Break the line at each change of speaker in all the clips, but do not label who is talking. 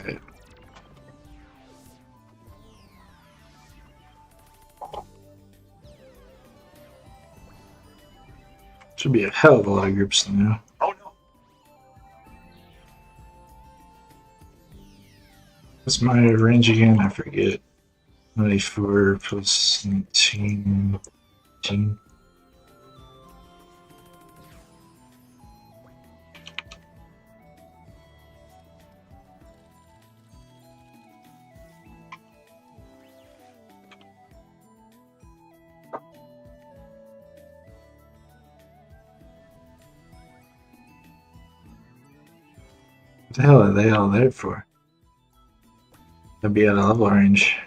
Alright. Should be a hell of a lot of groups now.
Oh no.
What's my range again? I forget. 94 plus 19. 18. What the hell are they all there for? They'll be out of level range.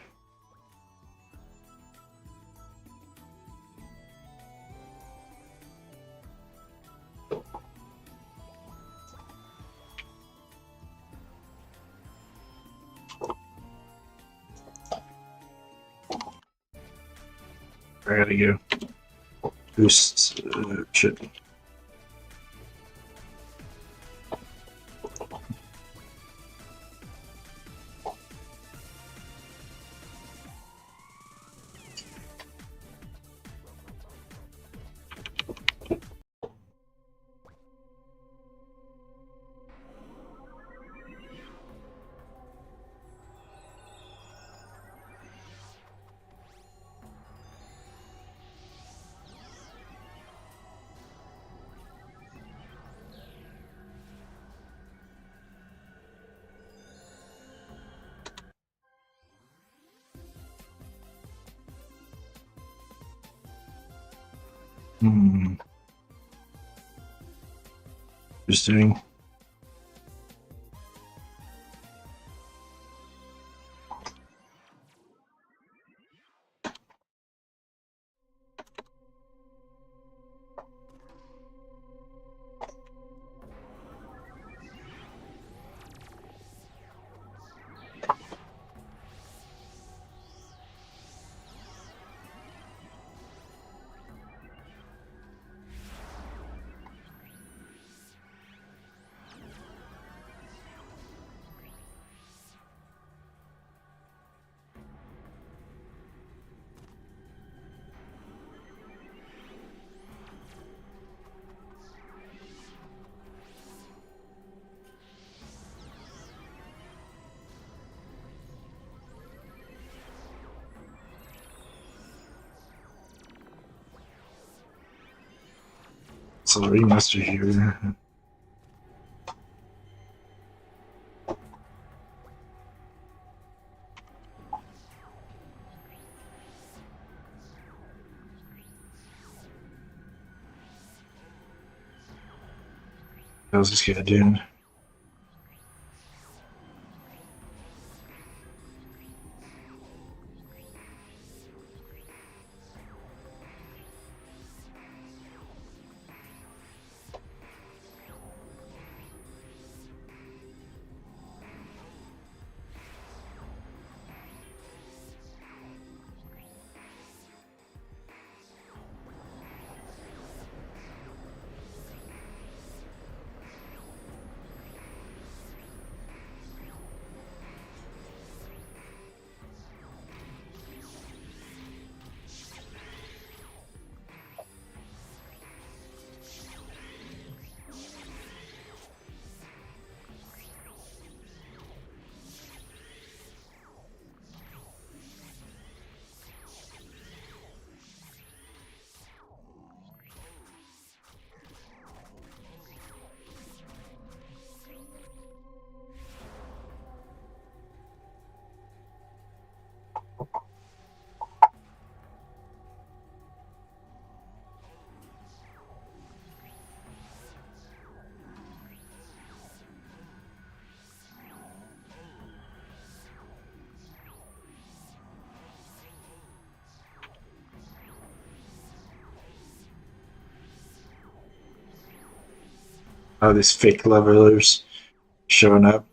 I gotta go. Boost. Shit. Interesting. So the remaster here. How's this guy doing? Oh, these fake levelers showing up.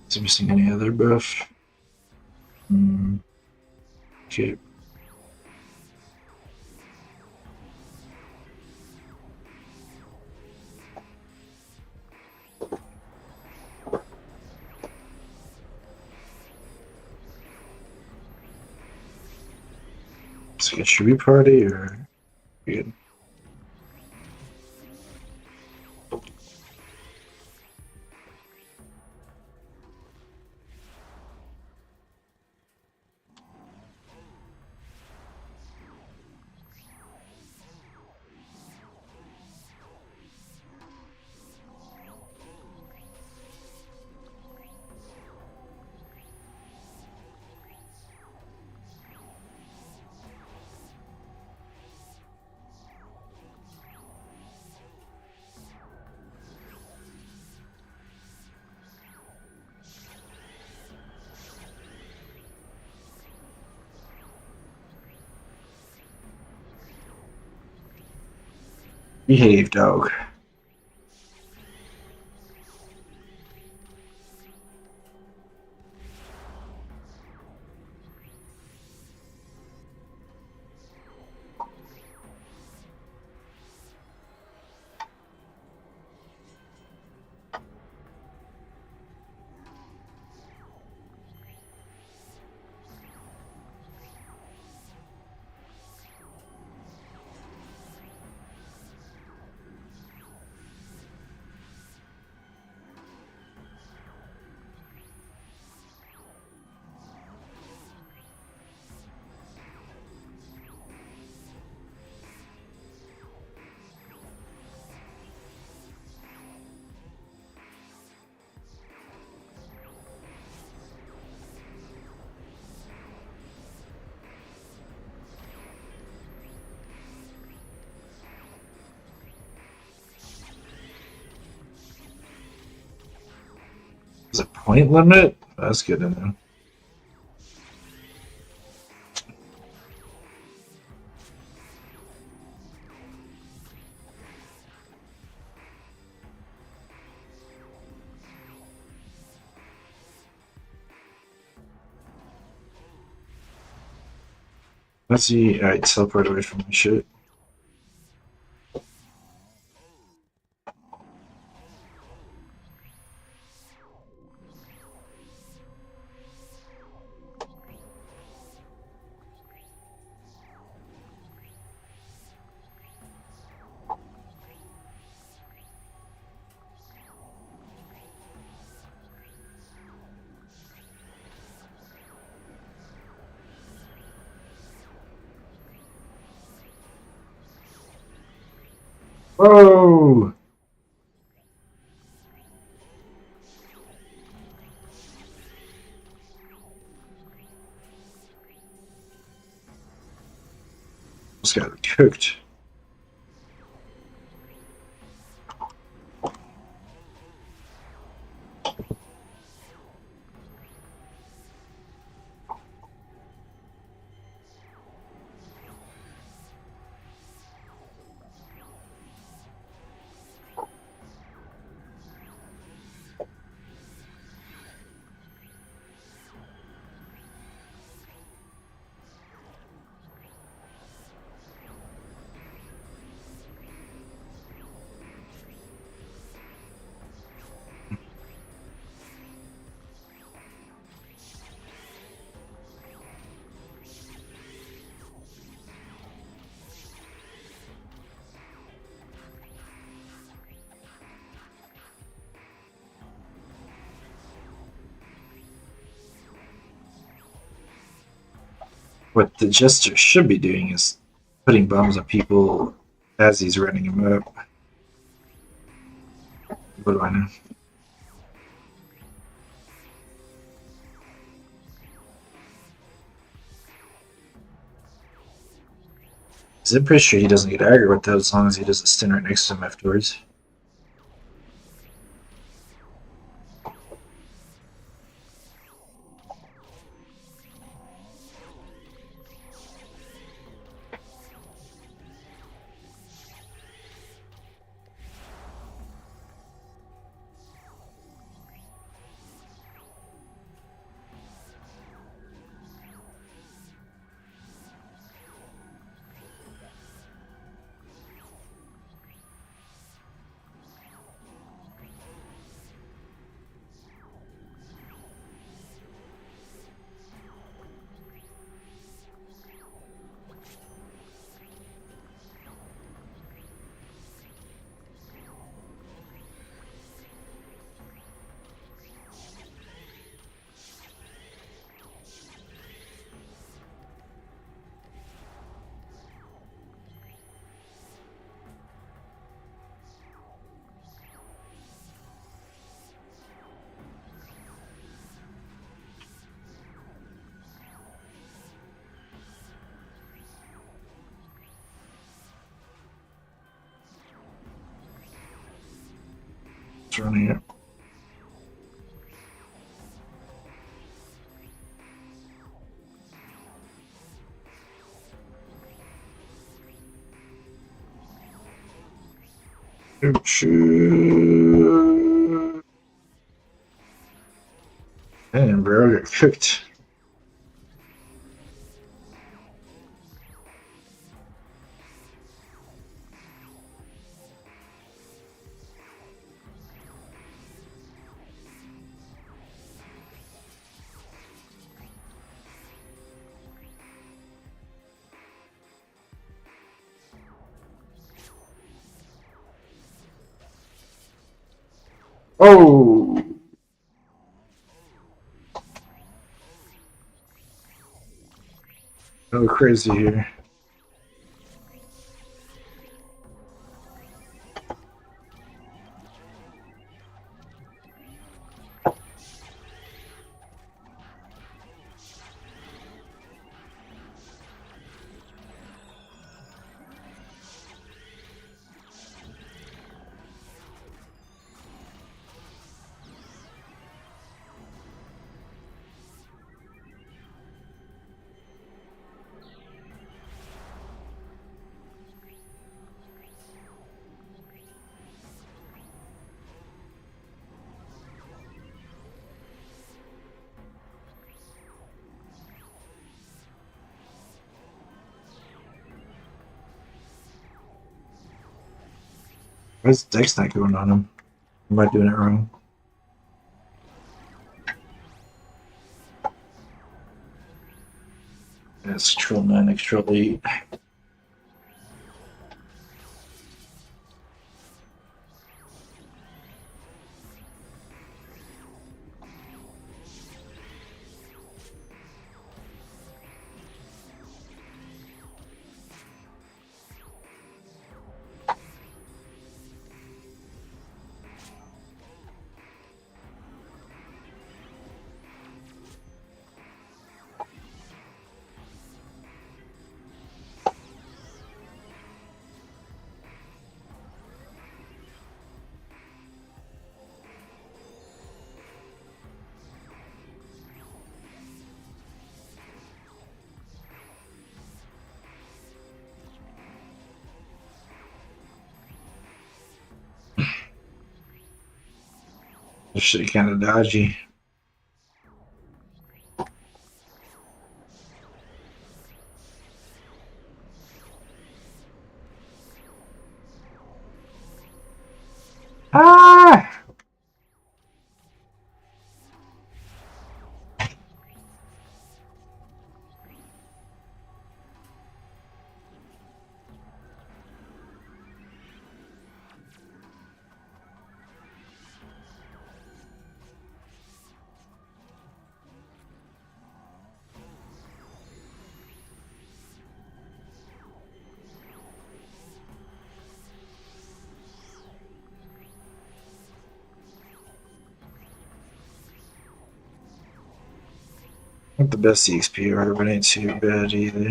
Is he missing any other buff? Okay. Should we party or good? Behave, dog. Is it point limit? That's good to know. Let's see. Alright, teleport away from my shit. Whoa! Just got cooked. What the jester should be doing is putting bombs on people as he's running them up. What do I know? I'm pretty sure he doesn't get aggro with that as long as he doesn't stand right next to him afterwards. It's running it. Shoot. And bro, got cooked. Oh! Go crazy here. Why's Dex not going on him? Am I doing it wrong? That's Control 9, Control 8. This shit kind of dodgy. Ah! Not the best EXP ever, but ain't too bad either.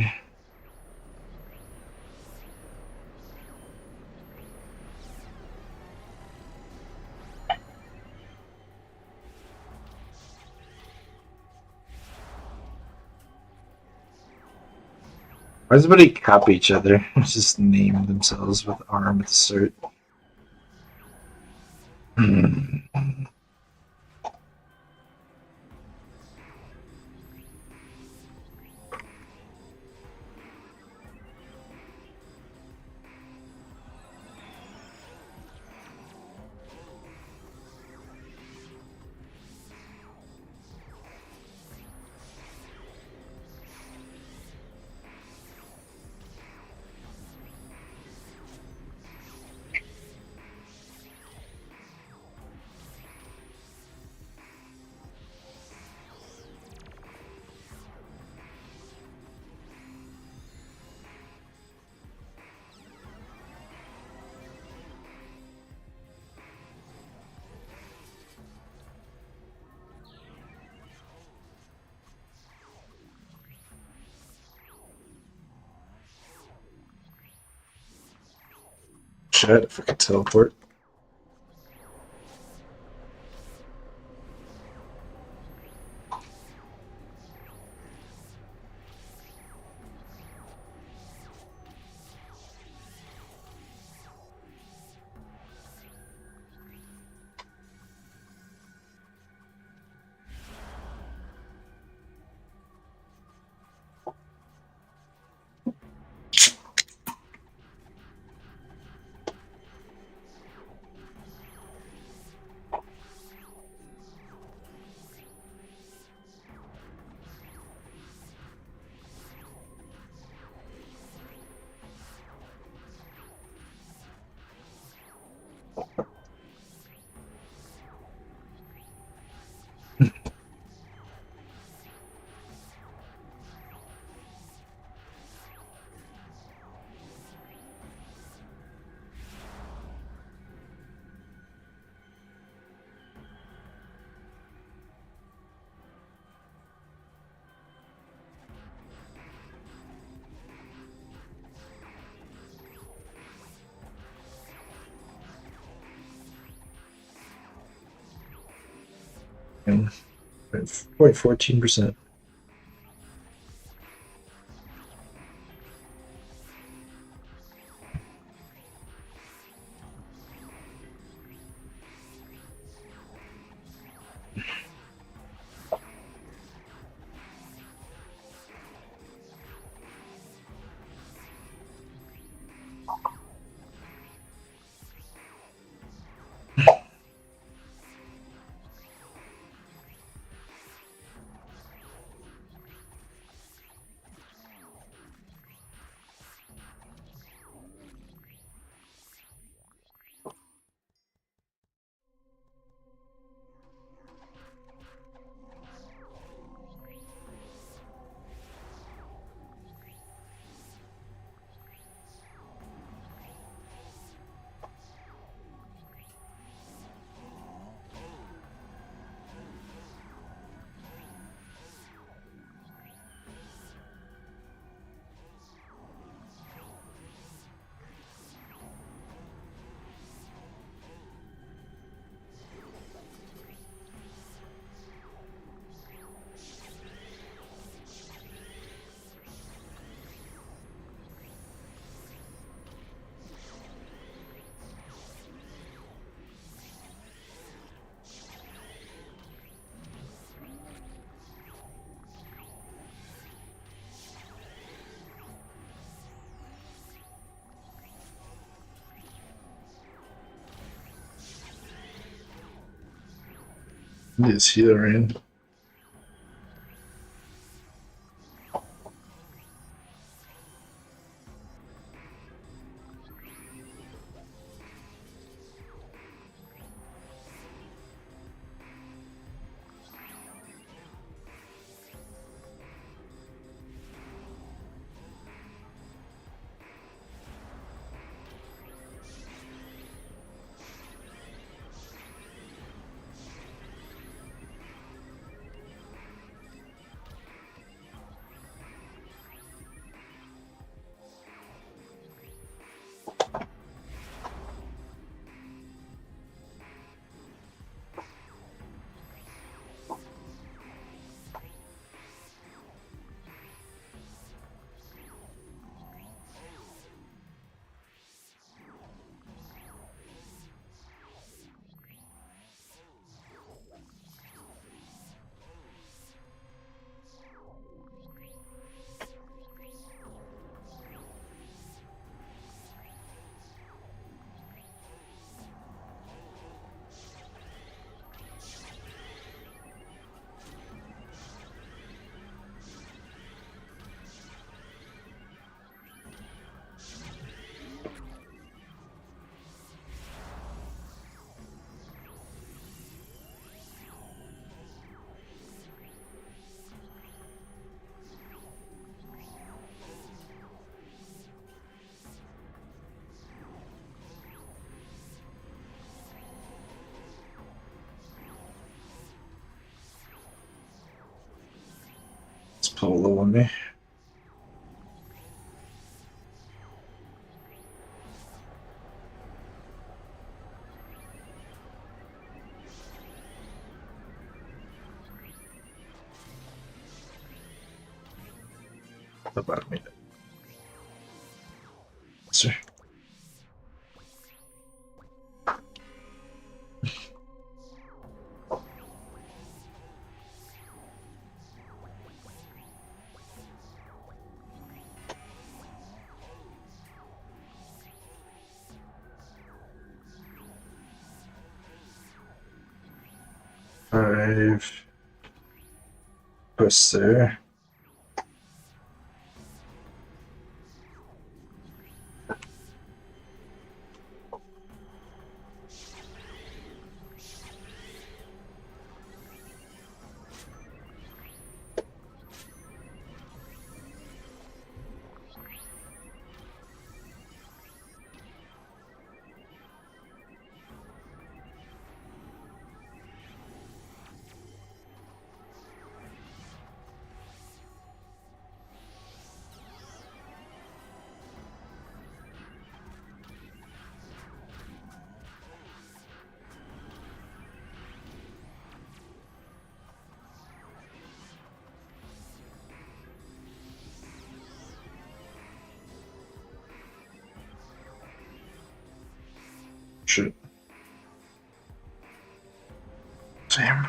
Why does everybody copy each other? Just name themselves with arm at the start. Shit, if I could teleport. and 0.14%. This here, in. It's polo on me. About a minute. Sir. Five. Push there. Shit. Damn.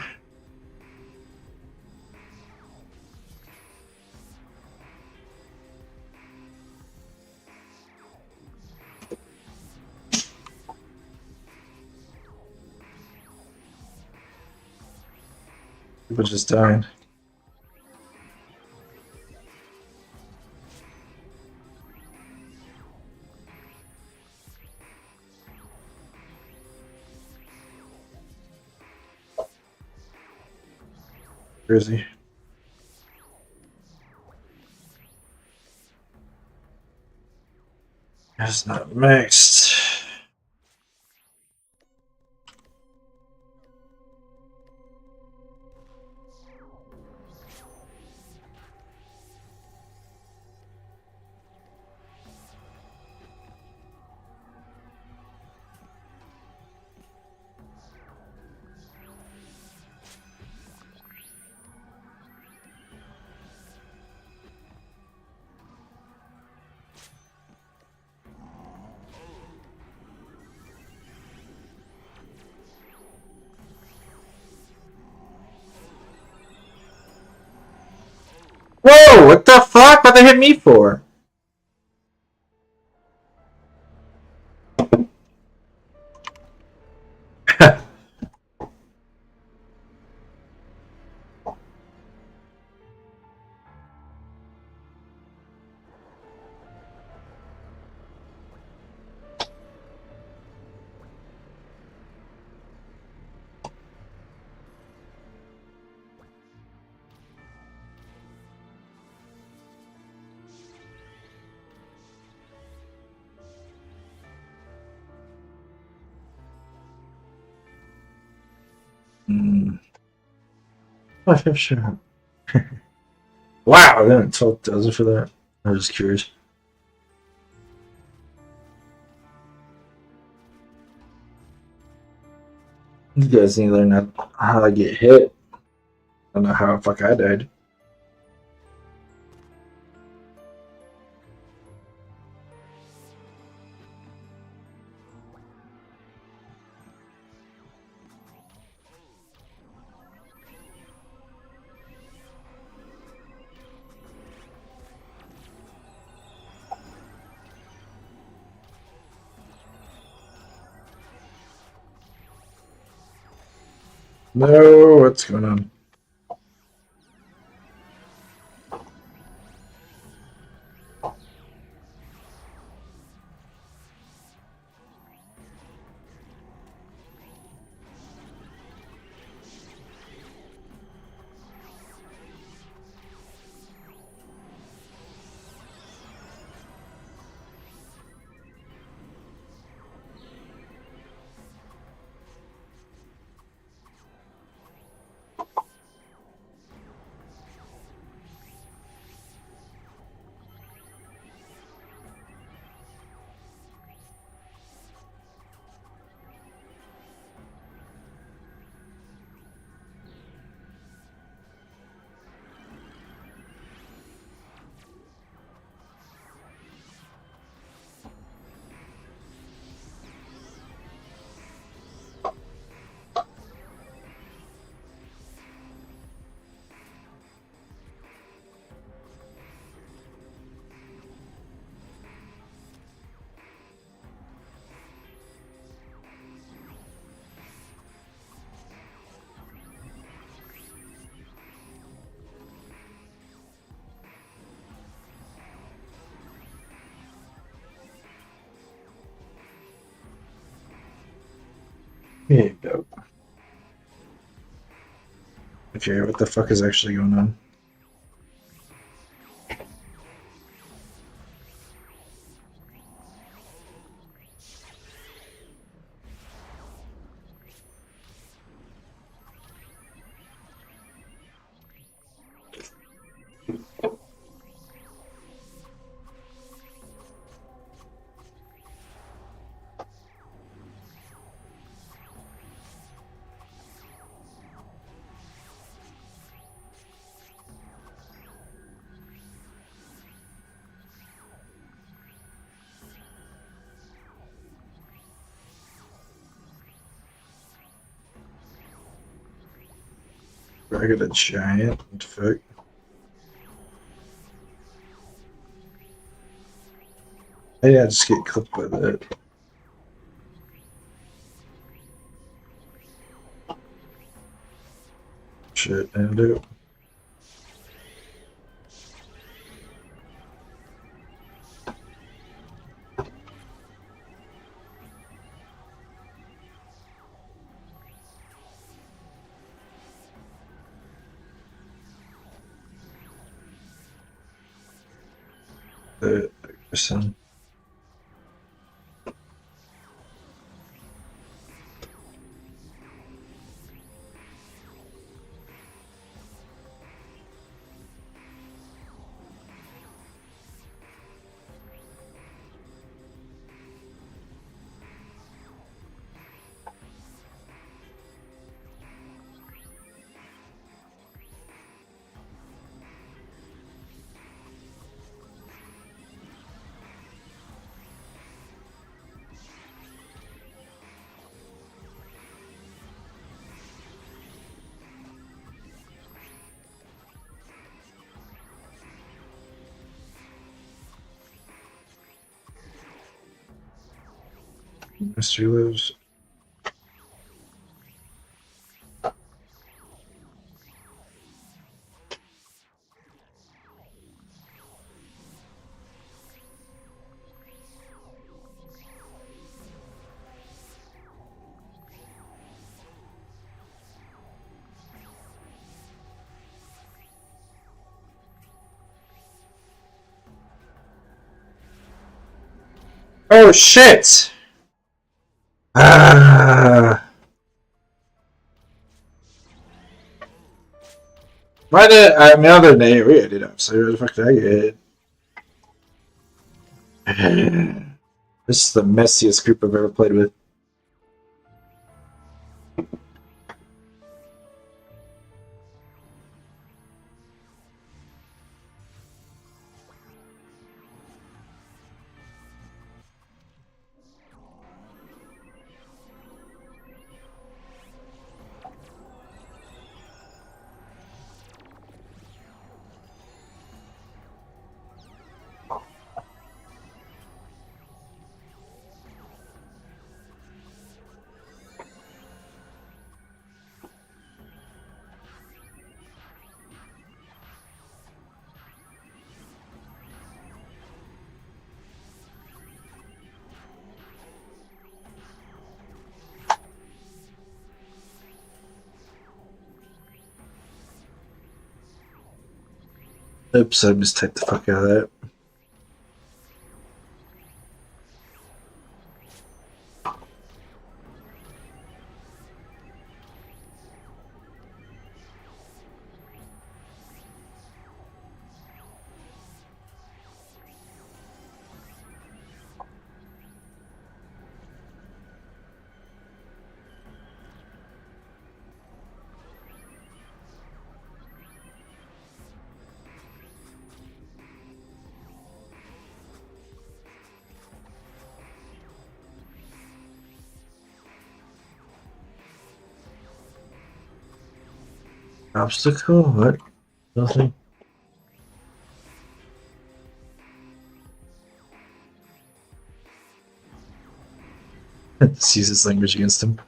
People just died. Where is he? It's not mixed. Whoa! What the fuck? What they hit me for? Flyff shot. Wow, I didn't talk does it for that. I was just curious. You guys need to learn how to get hit. I don't know how the fuck I died. No, what's going on? Yeah, dope. Okay, what the fuck is actually going on? I got a giant. What the fuck? Yeah, just get clipped by that. Shit, and it. Person. Mystery lives. Oh shit! Ah. Why did I mean other name? We did up. So where the fuck did I get? This is the messiest group I've ever played with. Oops, I mistyped the fuck out of that. Obstacle? What? Nothing. Use his language against him.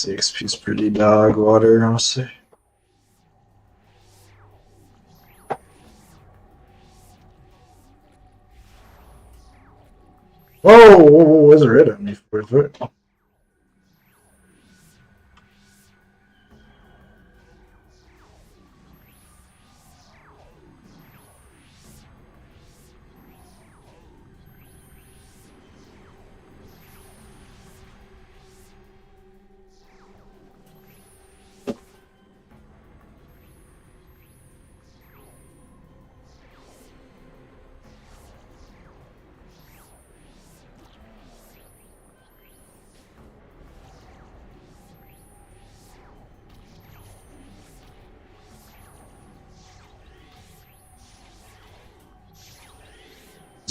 XP's pretty dog water, honestly. Whoa, whoa, whoa, what's a red on me for foot?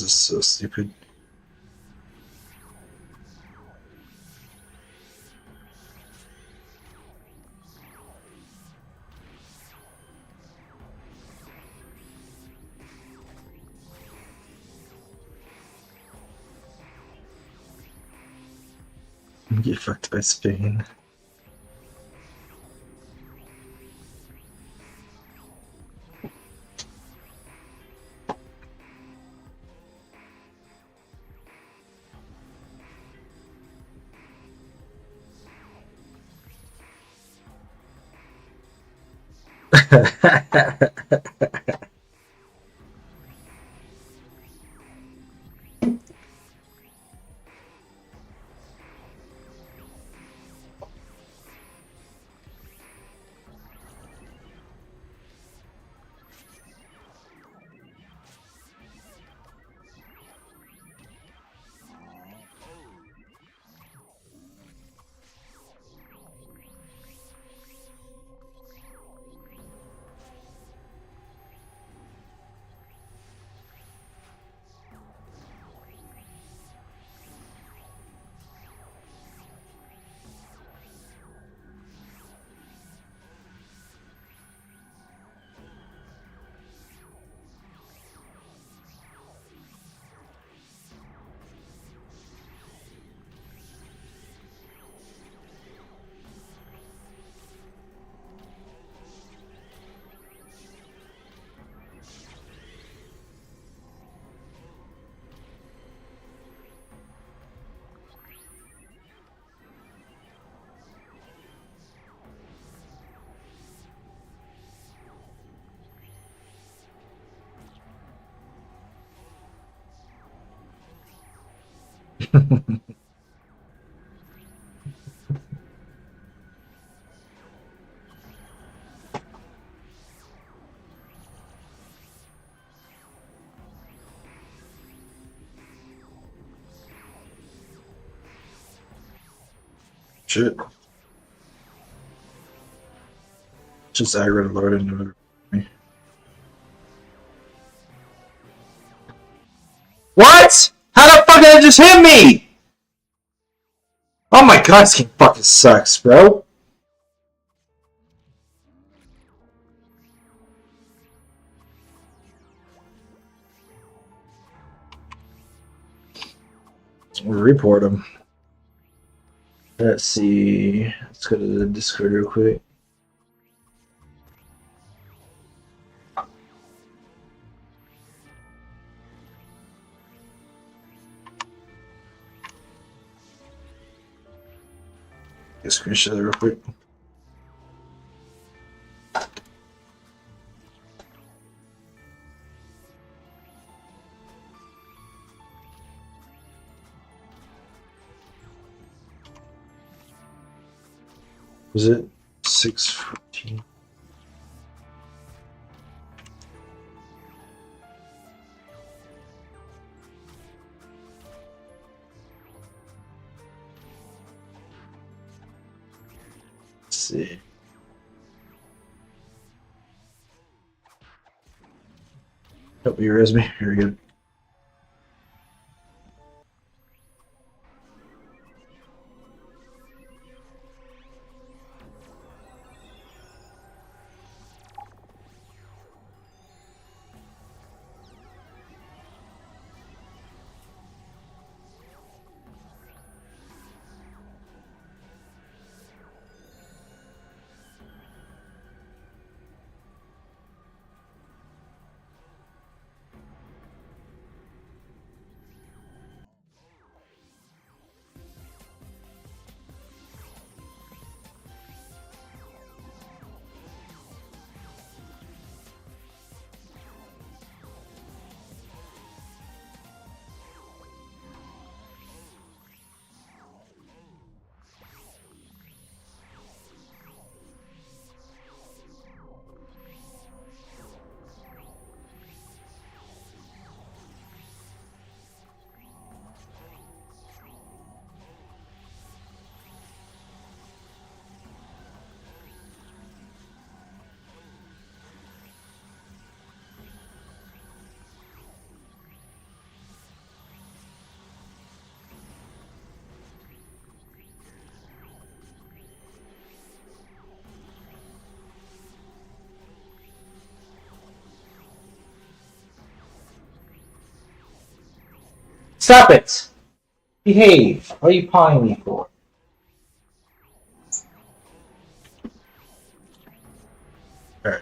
This is so stupid. Get fucked by Spain. Shit. Just aggro to load into it. What? How the fuck did it just hit me? Oh my god, this game fucking sucks, bro. We'll report him. Let's see. Let's go to the Discord real quick. Get a screenshot real quick. Was it 6:14? Let's see. Help me, resume. Here we go.
Stop it! Behave. What are you pawing me for?
Alright.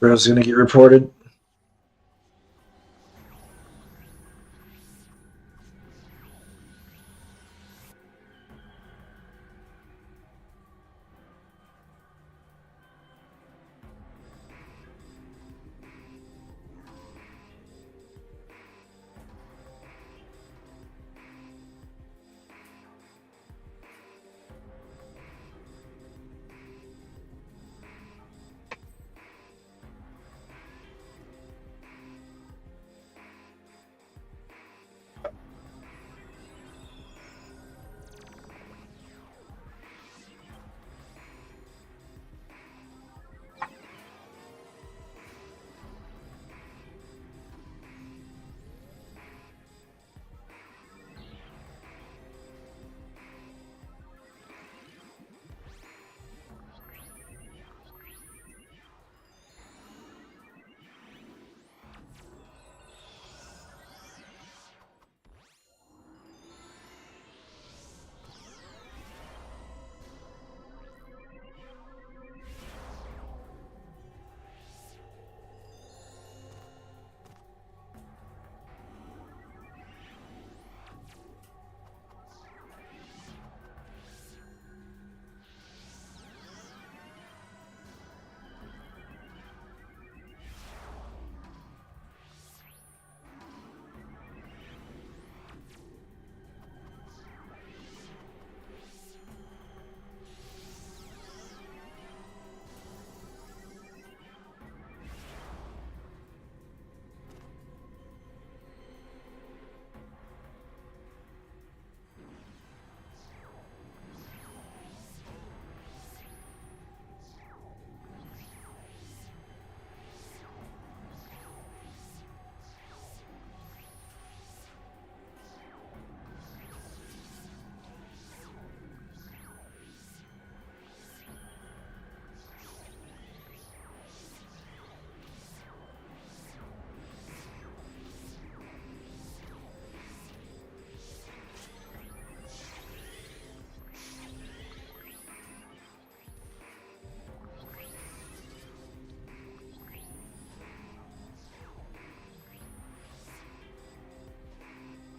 Bro's gonna get reported.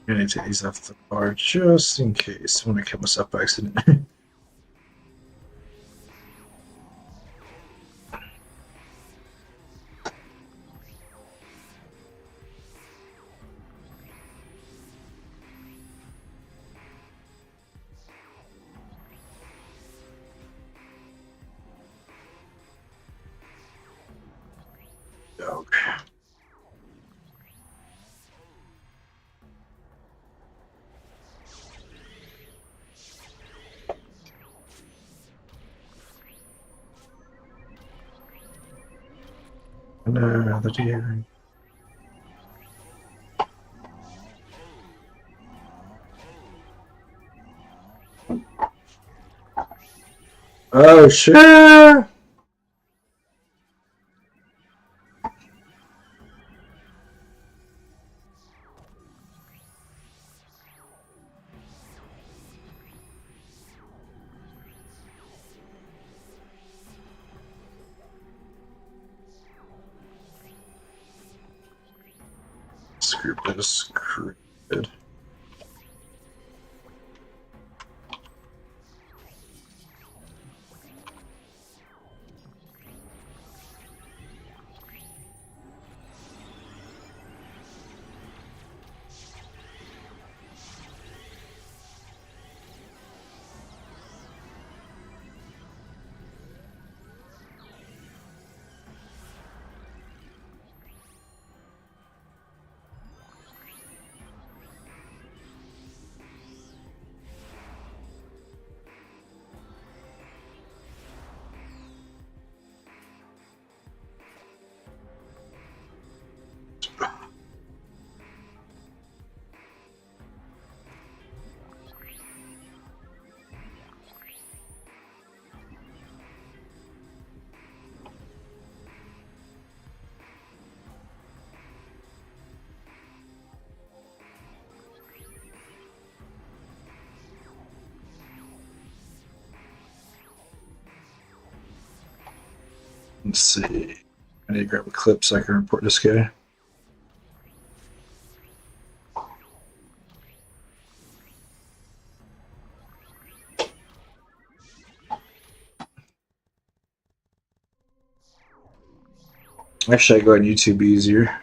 I'm gonna take these off the bar just in case when I kill myself by accident. Okay. Another deer. Oh shit! Scripted, scripted. Let's see. I need to grab a clip so I can report this guy. Actually, I go on YouTube easier.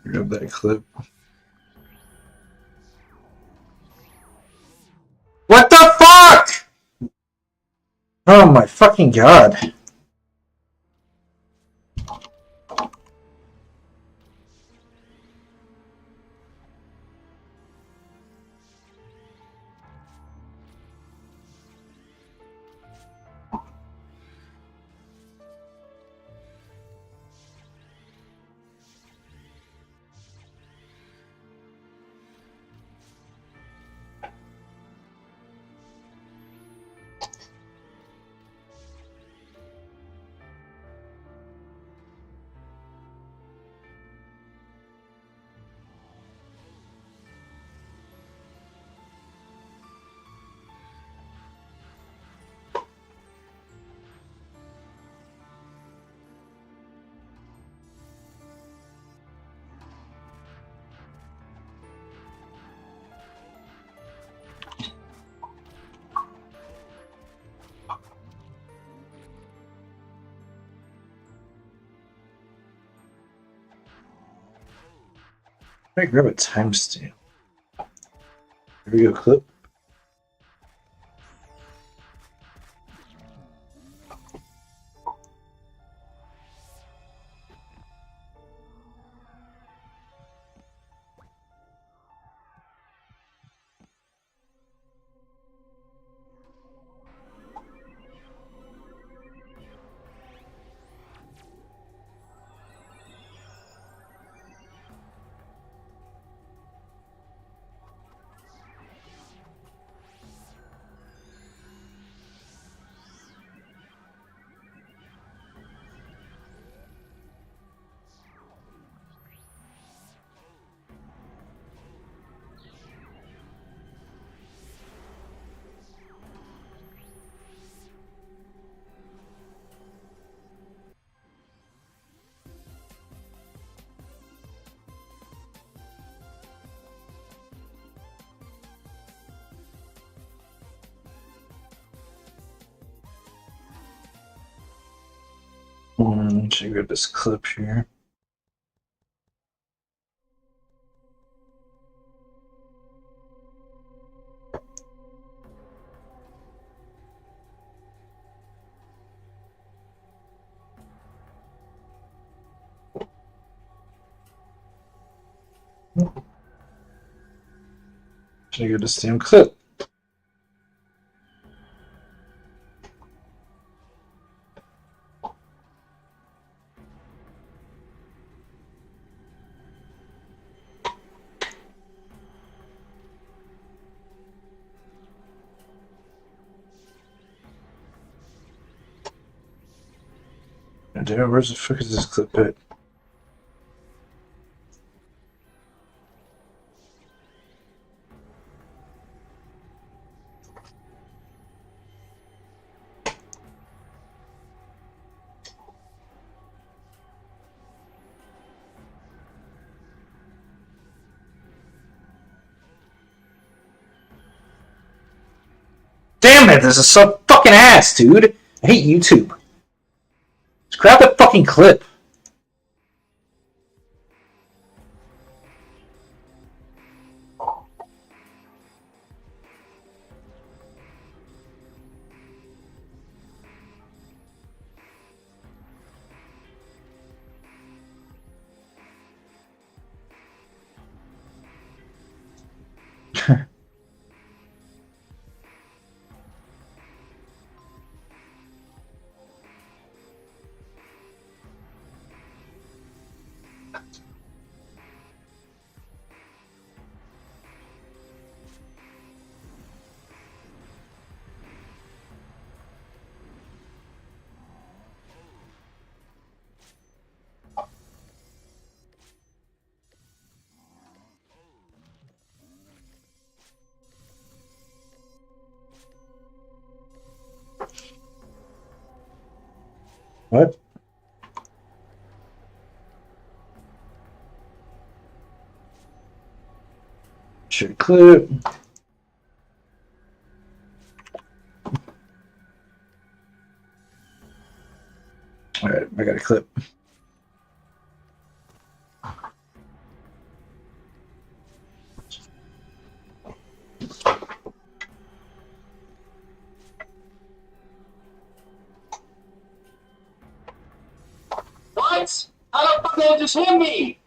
Grab that clip. What the fuck? Oh my fucking god. I grab a timestamp. Here we go, clip. Should grab this clip here. Should I get the same clip? Damn, where's the fuck is this clip at? Damn it, this is so fucking ass, dude. I hate YouTube. Just grab the fucking clip. What? Should clip. All right, I got a clip.
What? How the fuck did they just hit me?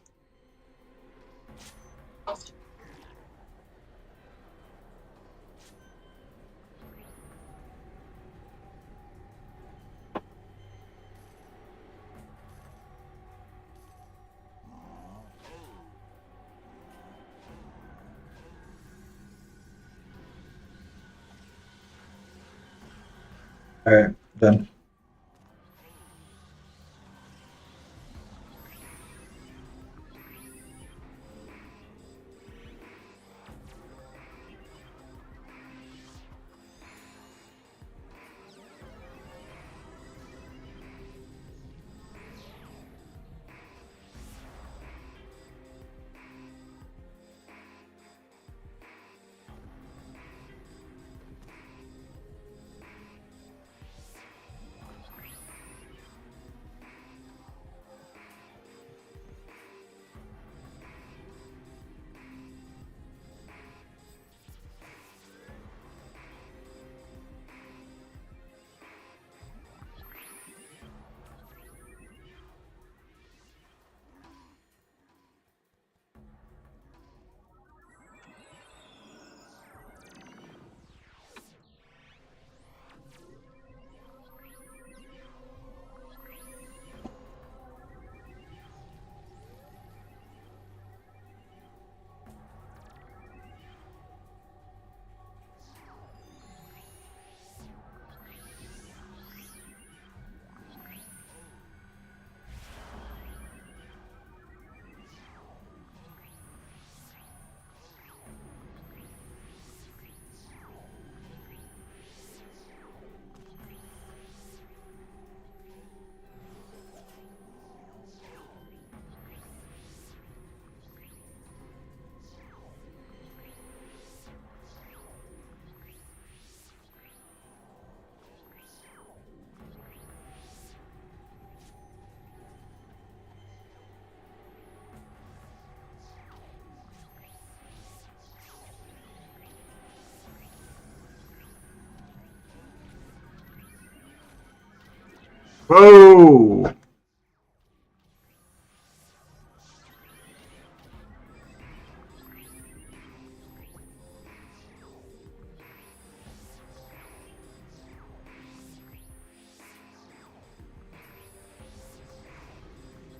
All right, done. Whoa!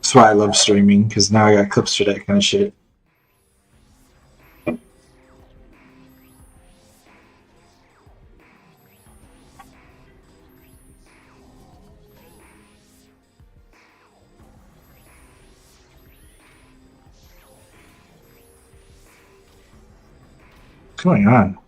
That's why I love streaming, because now I got clips for that kind of shit. What's going on?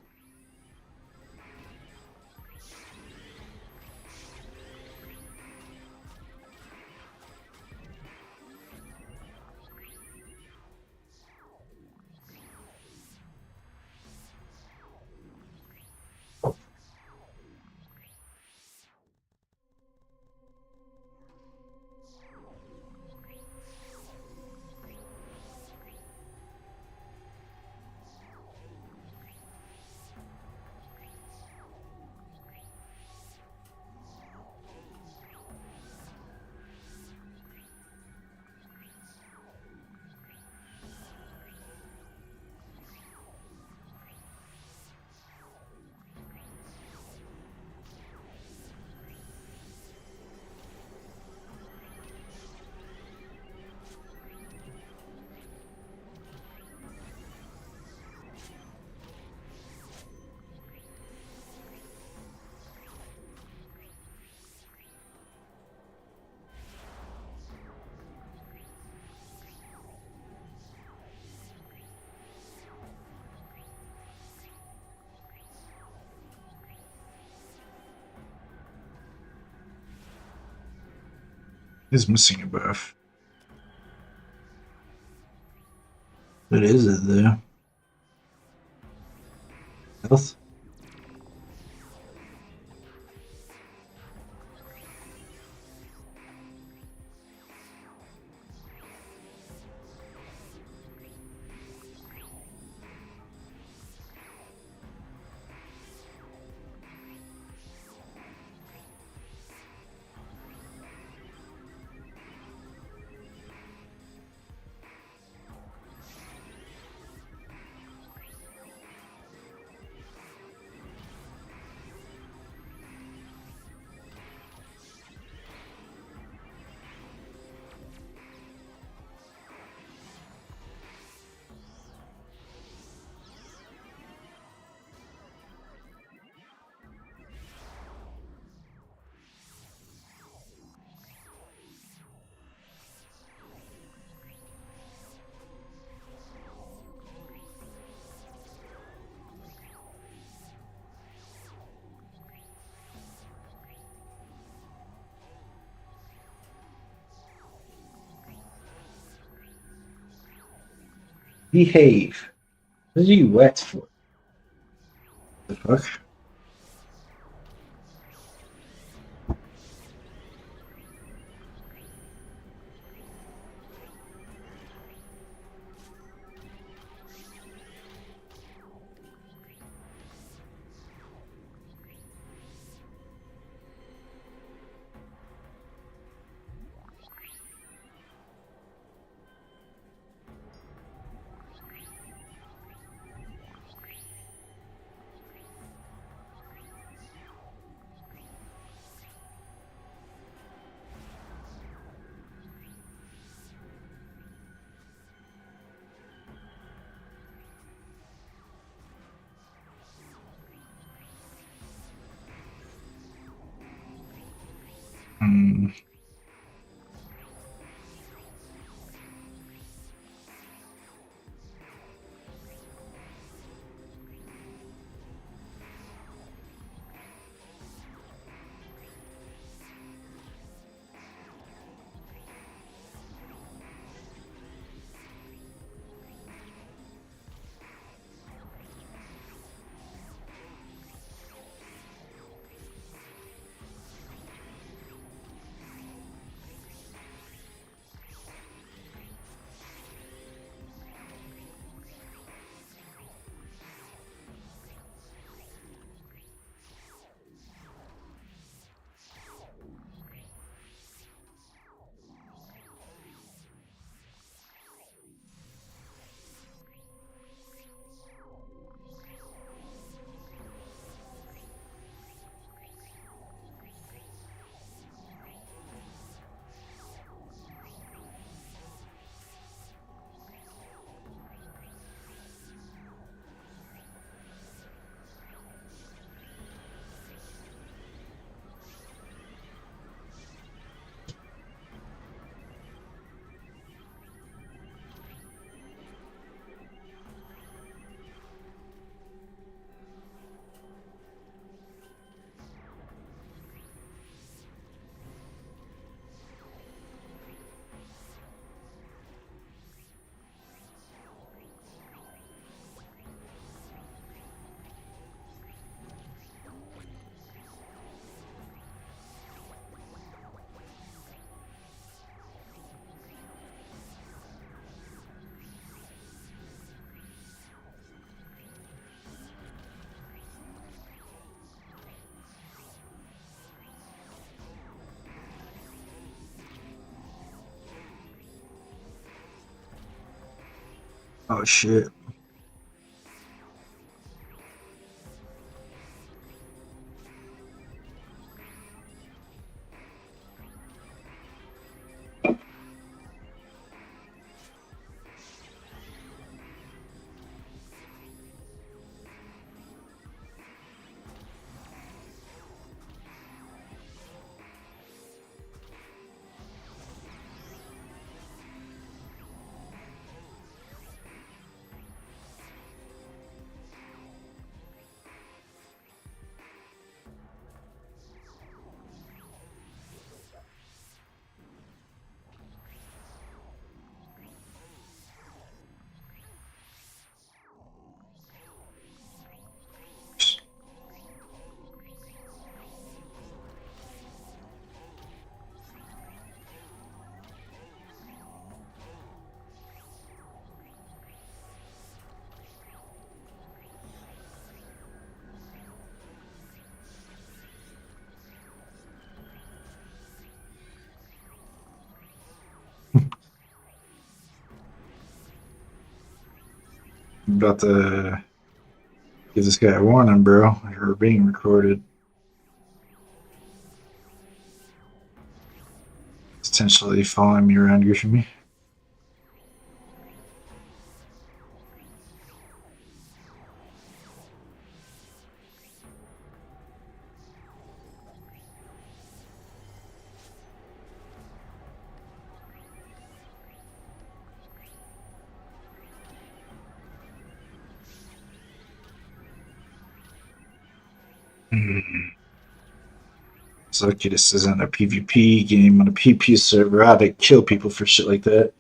He's missing a buff. What is it though? Health? Behave. What are you wet for? The fuck? Hmm. Oh shit.
about to give this guy a warning, bro. You're being recorded. Potentially following me around, Griffin. It's lucky this isn't a PvP game on a PP server. I'd to kill people for shit like that.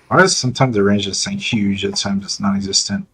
Why is sometimes the range is saying huge, at times it's non-existent?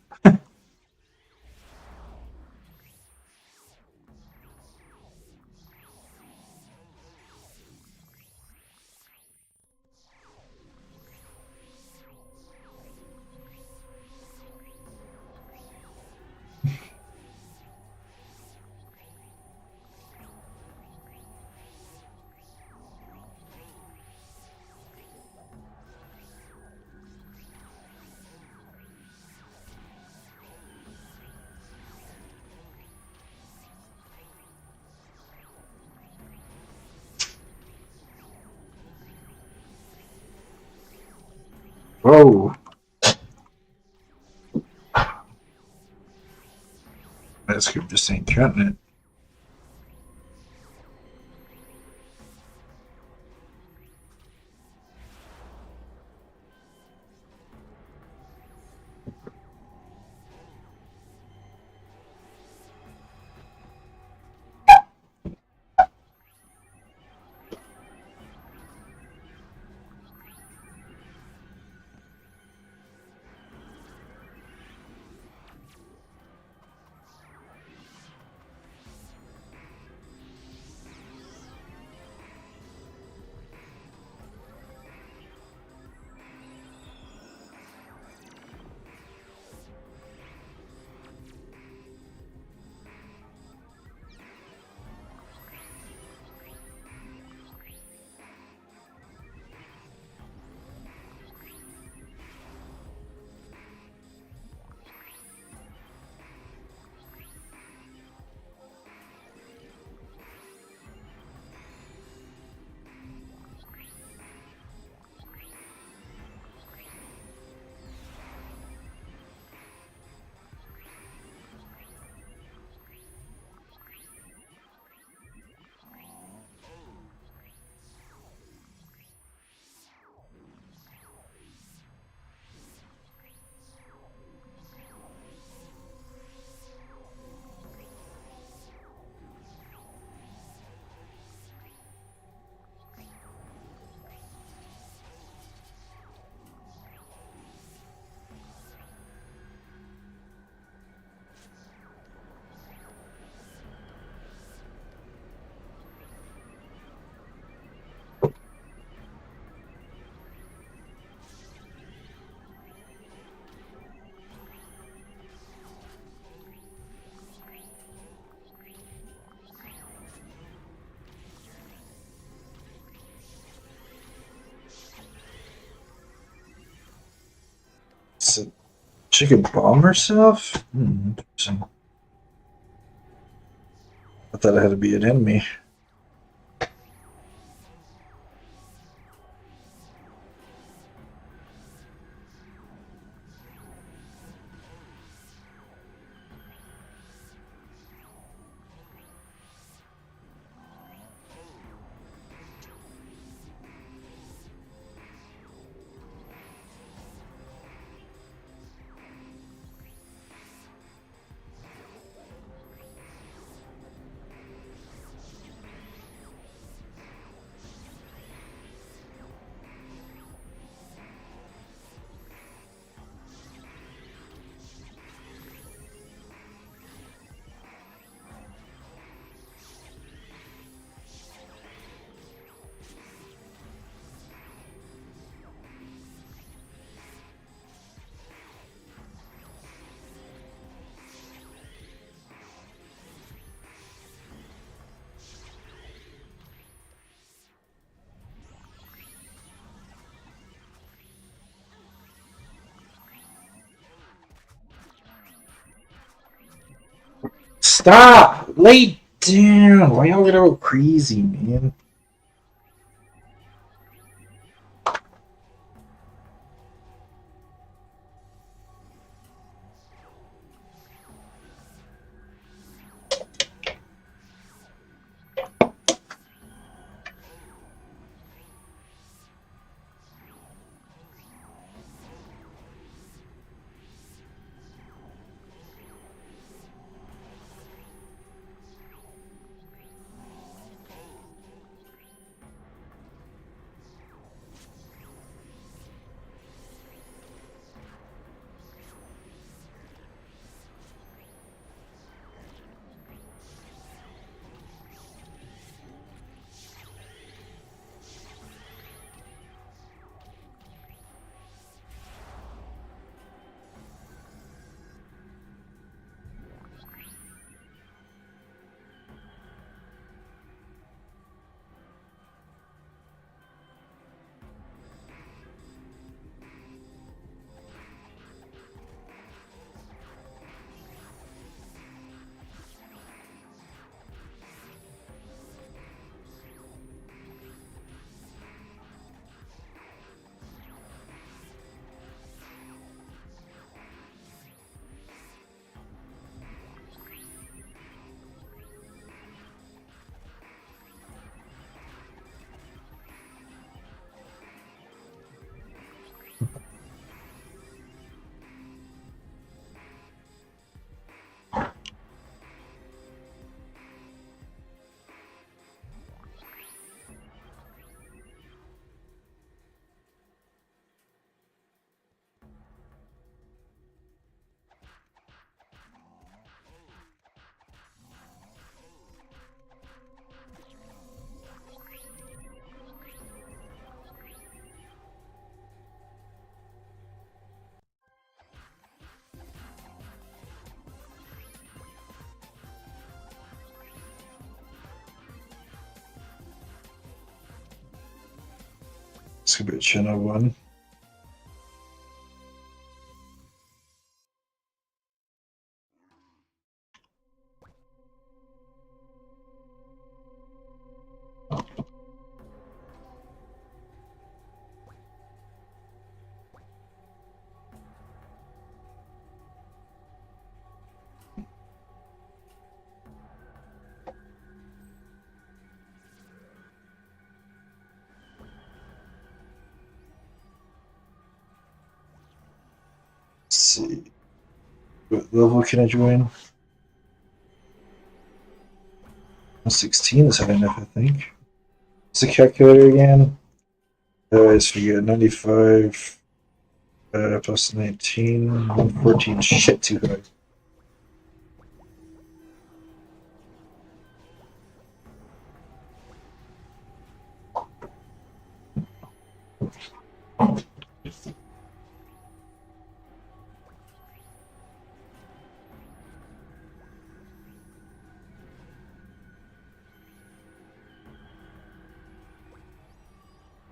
Whoa. That scoop just ain't cutting it. So she could bomb herself? Interesting. I thought it had to be an enemy.
Stop! Lay down! Why y'all gonna go crazy, man?
It's gonna be channel 1. Let's see. What level can I join? 16 is high enough, I think. What's the calculator again? So you get 95 plus 19, 114. Shit, too high.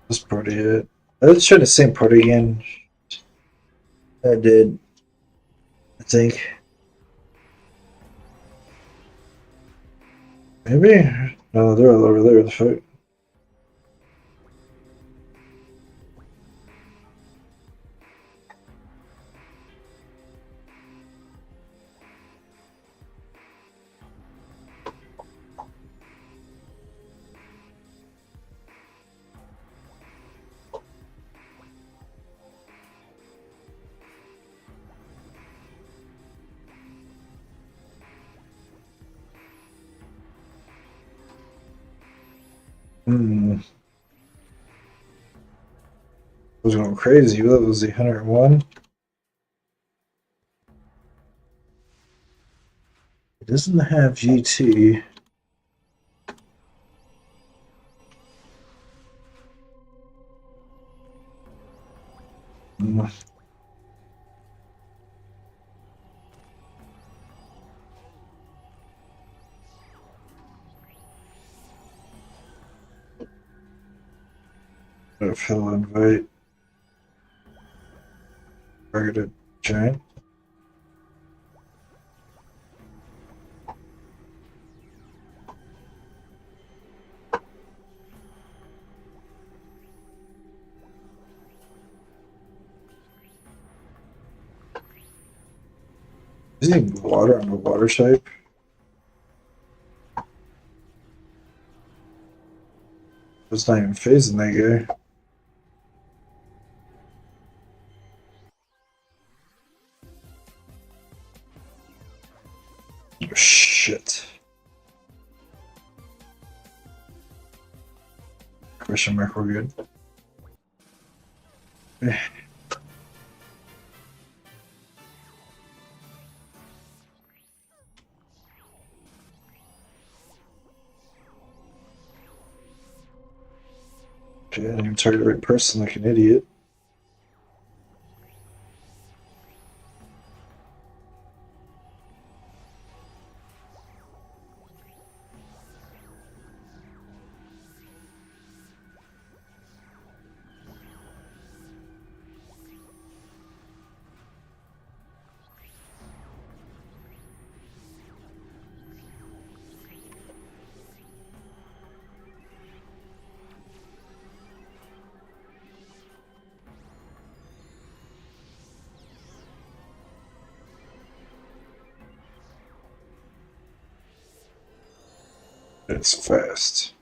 This party it. Let's try the same party again. I did. I think. Maybe? No, they're all over there in the fight. I was going crazy. That was the 101. It doesn't have GT. Fill invite. Targeted giant. Is he water on the water type? It's not even phasing that guy. Oh, shit. Question mark, we're good. Okay, I didn't even target the right person like an idiot. It's fast.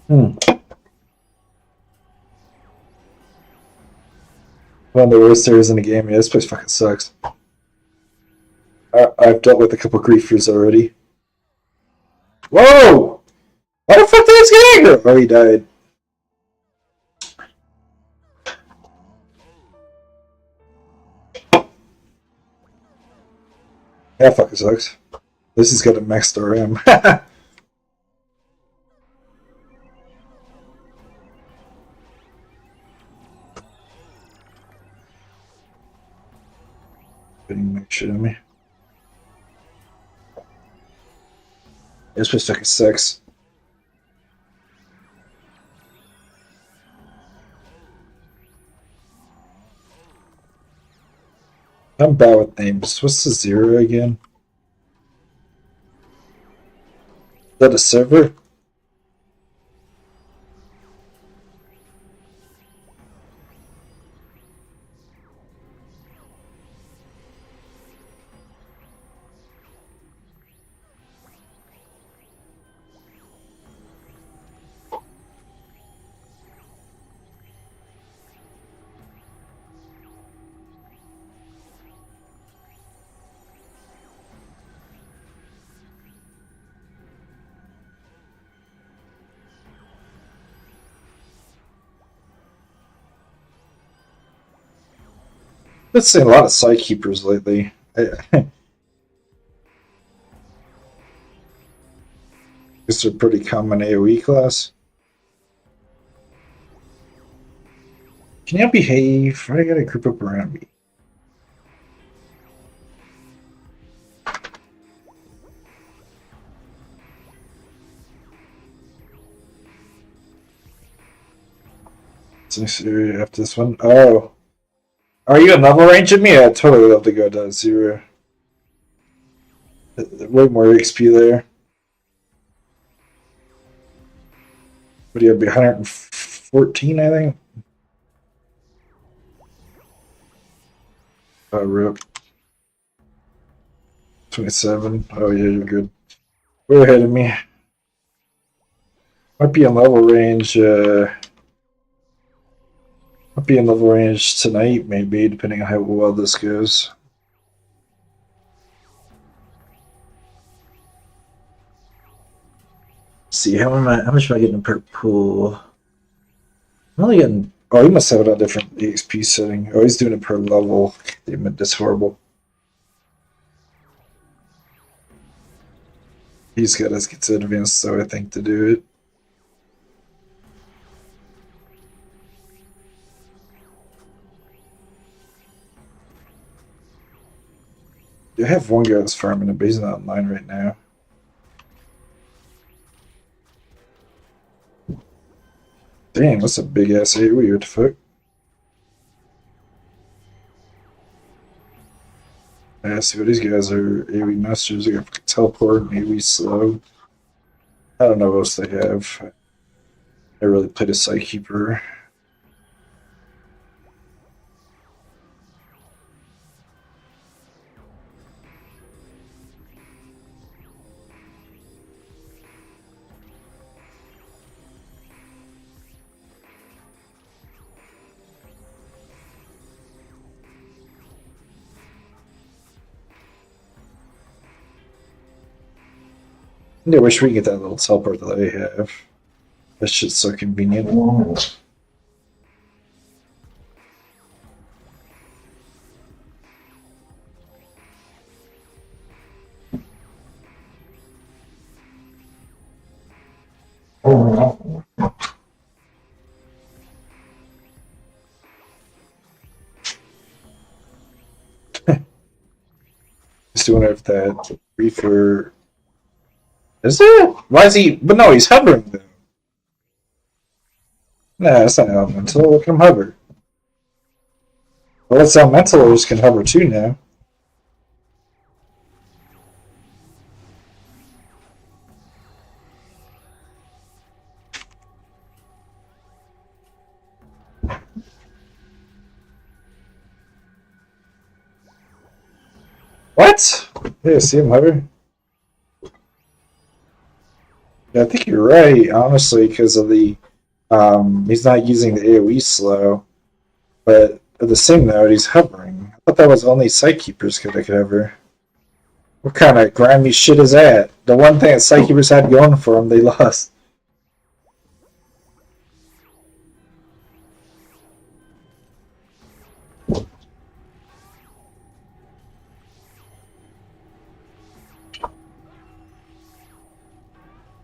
One of the worst areas in the game. Yeah, this place fucking sucks. I've dealt with a couple griefers already. Whoa! Why the fuck did this get angry? Oh, he died. That fucking sucks. This has got a maxed RM. Didn't make shit of me. This place fucking sucks. I'm bad with names. What's the 0 again? Is that a server? I've seen a lot of side keepers lately. Guess they're pretty common AoE class. Can you behave? Why do you gotta group up around me? What's next area after this one? Oh. Are you in level range of me? I'd totally love to go down 0. Way more XP there. What do you have? 114, I think? Oh, rip. 27. Oh, yeah, you're good. Way ahead of me. Might be in level range, might be in level range tonight, maybe, depending on how well this goes. Let's see, how much am I getting per pool? I'm only getting, oh, he must have it on a different EXP setting. Oh, he's doing it per level. Damn it, that's horrible. He's got us get to advanced, so I think, to do it. I have one guy that's farming it, but he's not online right now. Damn, that's a big ass AoE, what the fuck? Yeah, see what these guys are AoE masters. They got fucking teleport and AoE slow. I don't know what else they have. I really played a Psykeeper. I wish we could get that little teleport that I have. That shit's so convenient. Just wonder if that reefer is it? Why is he? But no, he's hovering though. Nah, that's not elemental. Look at him hover. Well, it's elementalers can hover too now. What? Yeah, see him hover? Yeah, I think you're right, honestly, because of the he's not using the AoE slow, but at the same note, he's hovering. I thought that was only Sightkeepers could hover. What kind of grimy shit is that? The one thing that Sightkeepers had going for them, they lost.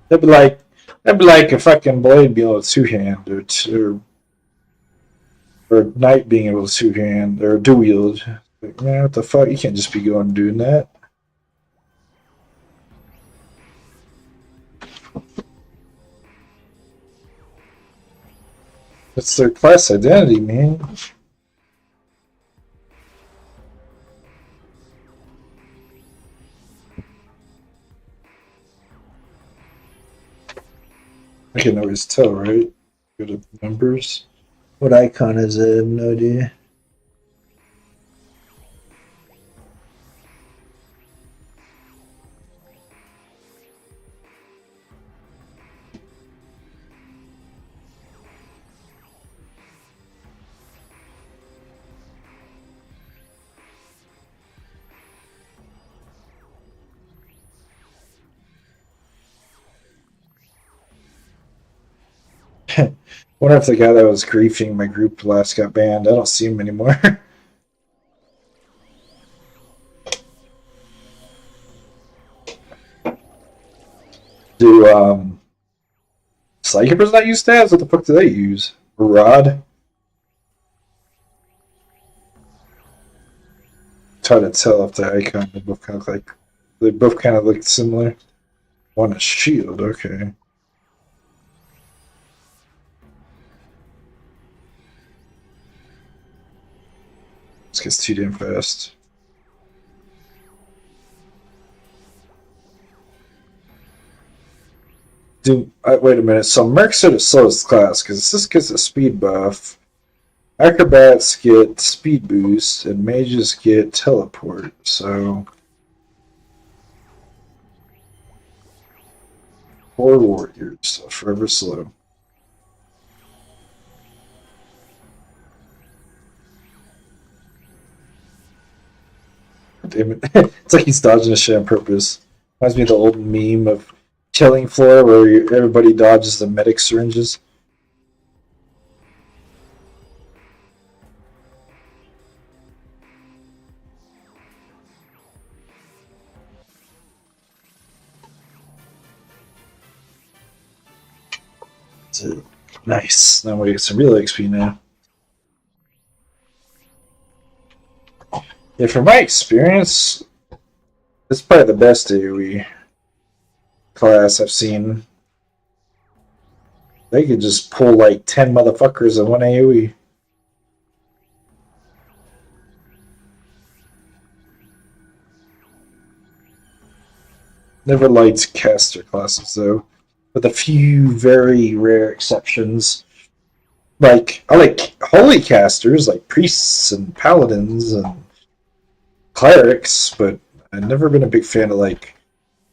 That'd be like a fucking blade being able to two-hand, or knight being able to two-hand, or dual wield. Like, man, what the fuck? You can't just be going and doing that. It's their class identity, man. I can always tell, right? Go to members. What icon is it? I have no idea. Wonder if the guy that was griefing my group last got banned. I don't see him anymore. Do Psychippers not use stabs? What the fuck do they use? Rod? It's hard to tell if the icon they both kind of look similar. One a shield, okay. This gets too damn fast. Wait a minute. So Mercs are the slowest class because this gets a speed buff. Acrobats get speed boost, and mages get teleport. So, or warriors are forever slow. Damn it. It's like he's dodging a shit on purpose. Reminds me of the old meme of Killing Floor where everybody dodges the medic syringes. Nice. Now we get some real XP now. Yeah, from my experience, it's probably the best AoE class I've seen. They could just pull like 10 motherfuckers in one AoE. Never liked caster classes though, with a few very rare exceptions. Like, I like holy casters, like priests and paladins and clerics, but I've never been a big fan of like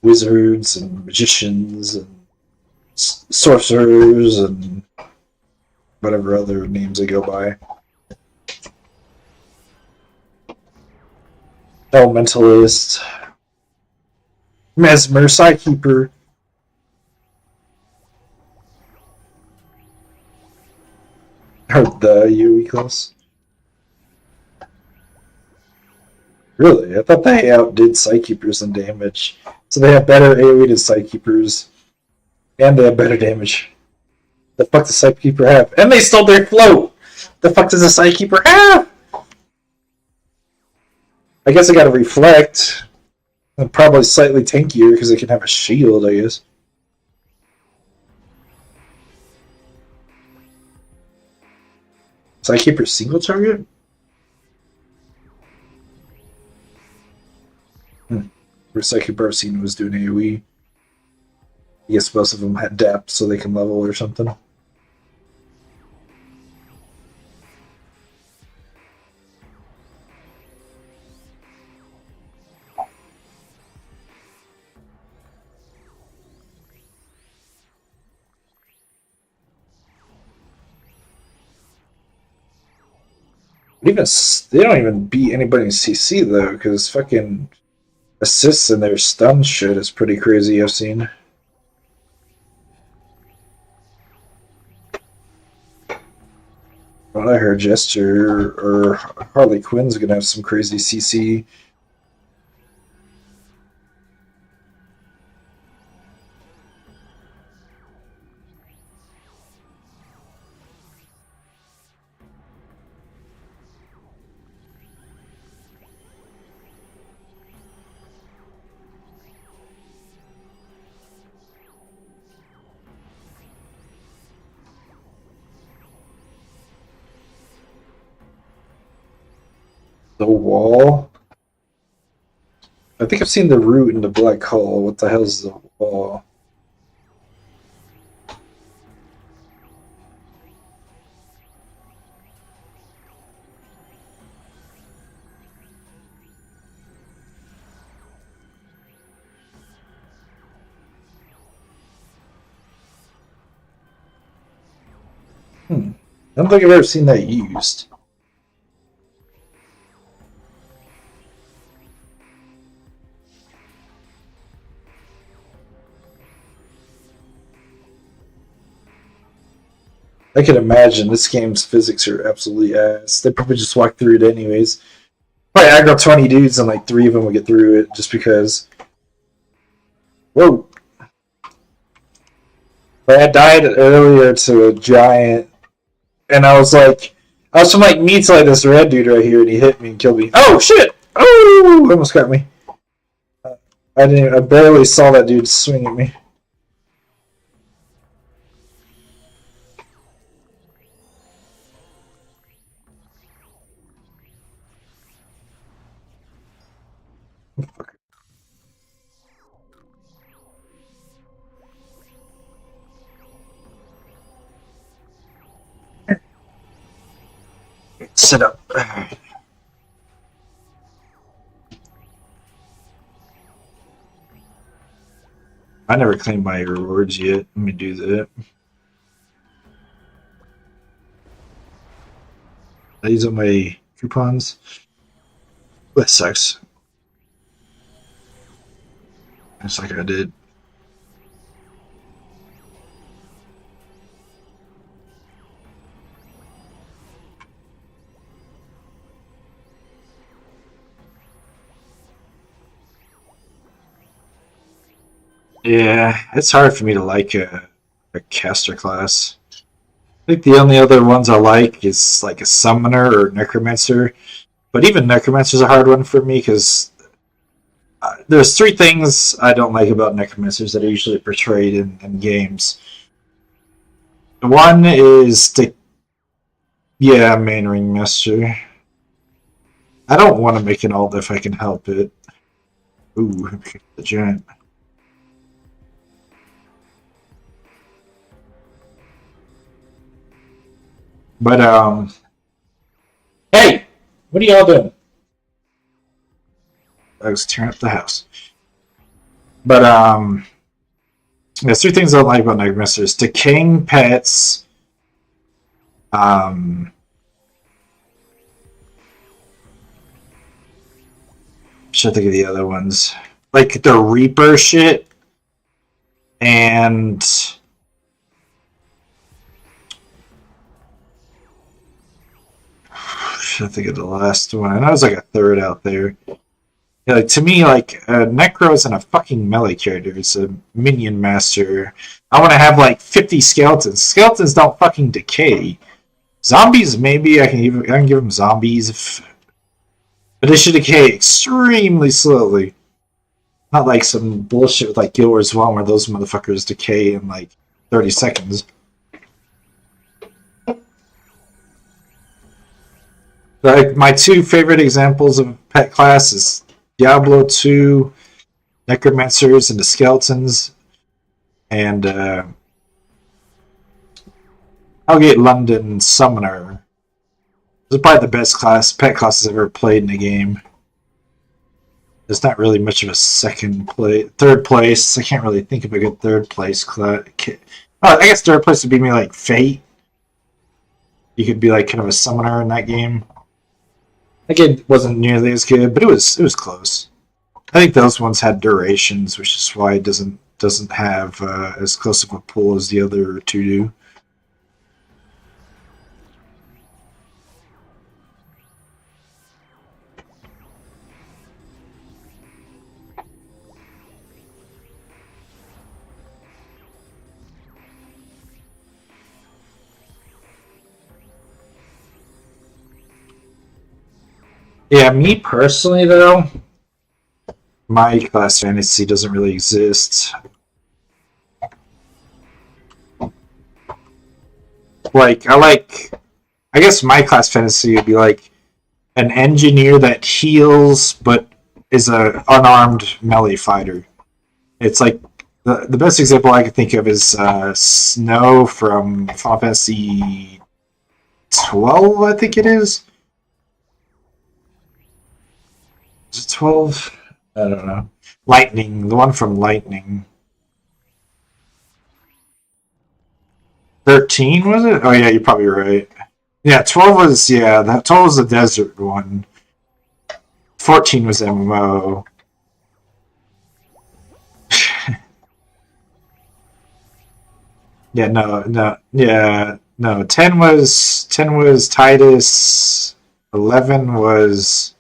wizards and magicians and sorcerers and whatever other names they go by. Elementalist, Mesmer, Sidekeeper, Or the AoE class. Really? I thought they outdid Psykeepers in damage. So they have better AoE than Psykeepers. And they have better damage. The fuck does Psykeeper have? And they stole their float! The fuck does a Psykeeper have? I guess I gotta reflect. And probably slightly tankier because they can have a shield, I guess. Psykeeper single target? Where Psykeeper I've seen was doing AoE. I guess most of them had depth so they can level or something. Even they don't even beat anybody in CC though, because fucking assists in their stun shit is pretty crazy. I've seen. Well, I heard Jester or Harley Quinn's gonna have some crazy CC. The wall. I think I've seen the root in the black hole. What the hell is the wall? I don't think I've ever seen that used. I can imagine this game's physics are absolutely ass. They probably just walk through it anyways. Probably aggro 20 dudes and like 3 of them will get through it just because. Whoa. But I died earlier to a giant and I was from like me to like this red dude right here and he hit me and killed me. Oh shit! Oh, almost got me. I barely saw that dude swing at me. Sit up. I never claimed my rewards yet. Let me do that. These are my coupons. That sucks. It's like I did. Yeah, it's hard for me to like a caster class. I think the only other ones I like is like a summoner or necromancer. But even necromancer's a hard one for me because there's 3 things I don't like about necromancers that are usually portrayed in games. One is main ringmaster. I don't want to make an alt if I can help it. Ooh, the giant. But hey, what are y'all doing? I was tearing up the house. But there's 3 things I don't like about necromancers: decaying pets, should think of the other ones, like the Reaper shit, and trying to think of the last one. I know there's like a third out there. Yeah, like, to me, like Necro isn't a fucking melee character. It's a minion master. I want to have like 50 skeletons. Skeletons don't fucking decay. Zombies, maybe I can give them zombies, but they should decay extremely slowly. Not like some bullshit with like Guild Wars 1 where those motherfuckers decay in like 30 seconds. Like my two favorite examples of pet class is Diablo 2, Necromancers, and the Skeletons, and Hellgate London Summoner. This is probably the best pet classes I've ever played in a game. There's not really much of a third place. I can't really think of a good third place class. I guess third place would be maybe like Fate. You could be like kind of a summoner in that game. Again, it wasn't nearly as good, but it was close. I think those ones had durations, which is why it doesn't have as close of a pull as the other two do. Yeah, me personally, though, my class fantasy doesn't really exist. I guess my class fantasy would be like an engineer that heals but is a unarmed melee fighter. It's like the best example I could think of is Snow from Final Fantasy 12, I think it is. Is it 12? I don't know. Lightning, the one from Lightning. 13, was it? Oh yeah, you're probably right. Yeah, 12 was, that 12 was the desert one. 14 was MMO. Yeah, no. 10 was Titus. 11 was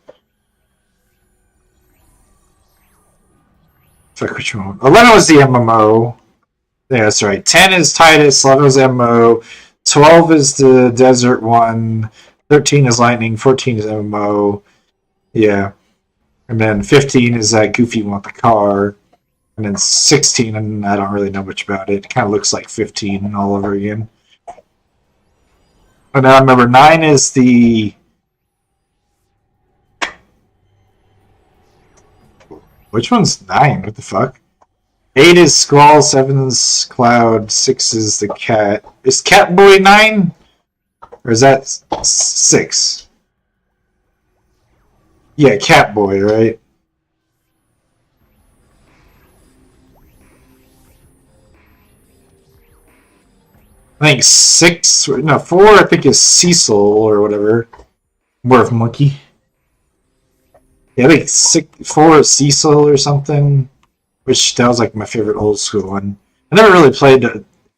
fuck, which one? 11 was the MMO. Yeah, that's right. 10 is Titus, 11 is MMO, 12 is the desert one, 13 is Lightning, 14 is MMO. Yeah. And then 15 is that goofy one with the car. And then 16, and I don't really know much about it. It kind of looks like 15 all over again. And now number 9 is the... Which one's 9? What the fuck? 8 is Squall, 7 is Cloud, 6 is the Cat. Is Catboy 9? Or is that 6? Yeah, Catboy, right? I think 4 I think is Cecil or whatever. More of Monkey. Yeah, I think 4 is Cecil or something. Which, that was like my favorite old school one. I never really played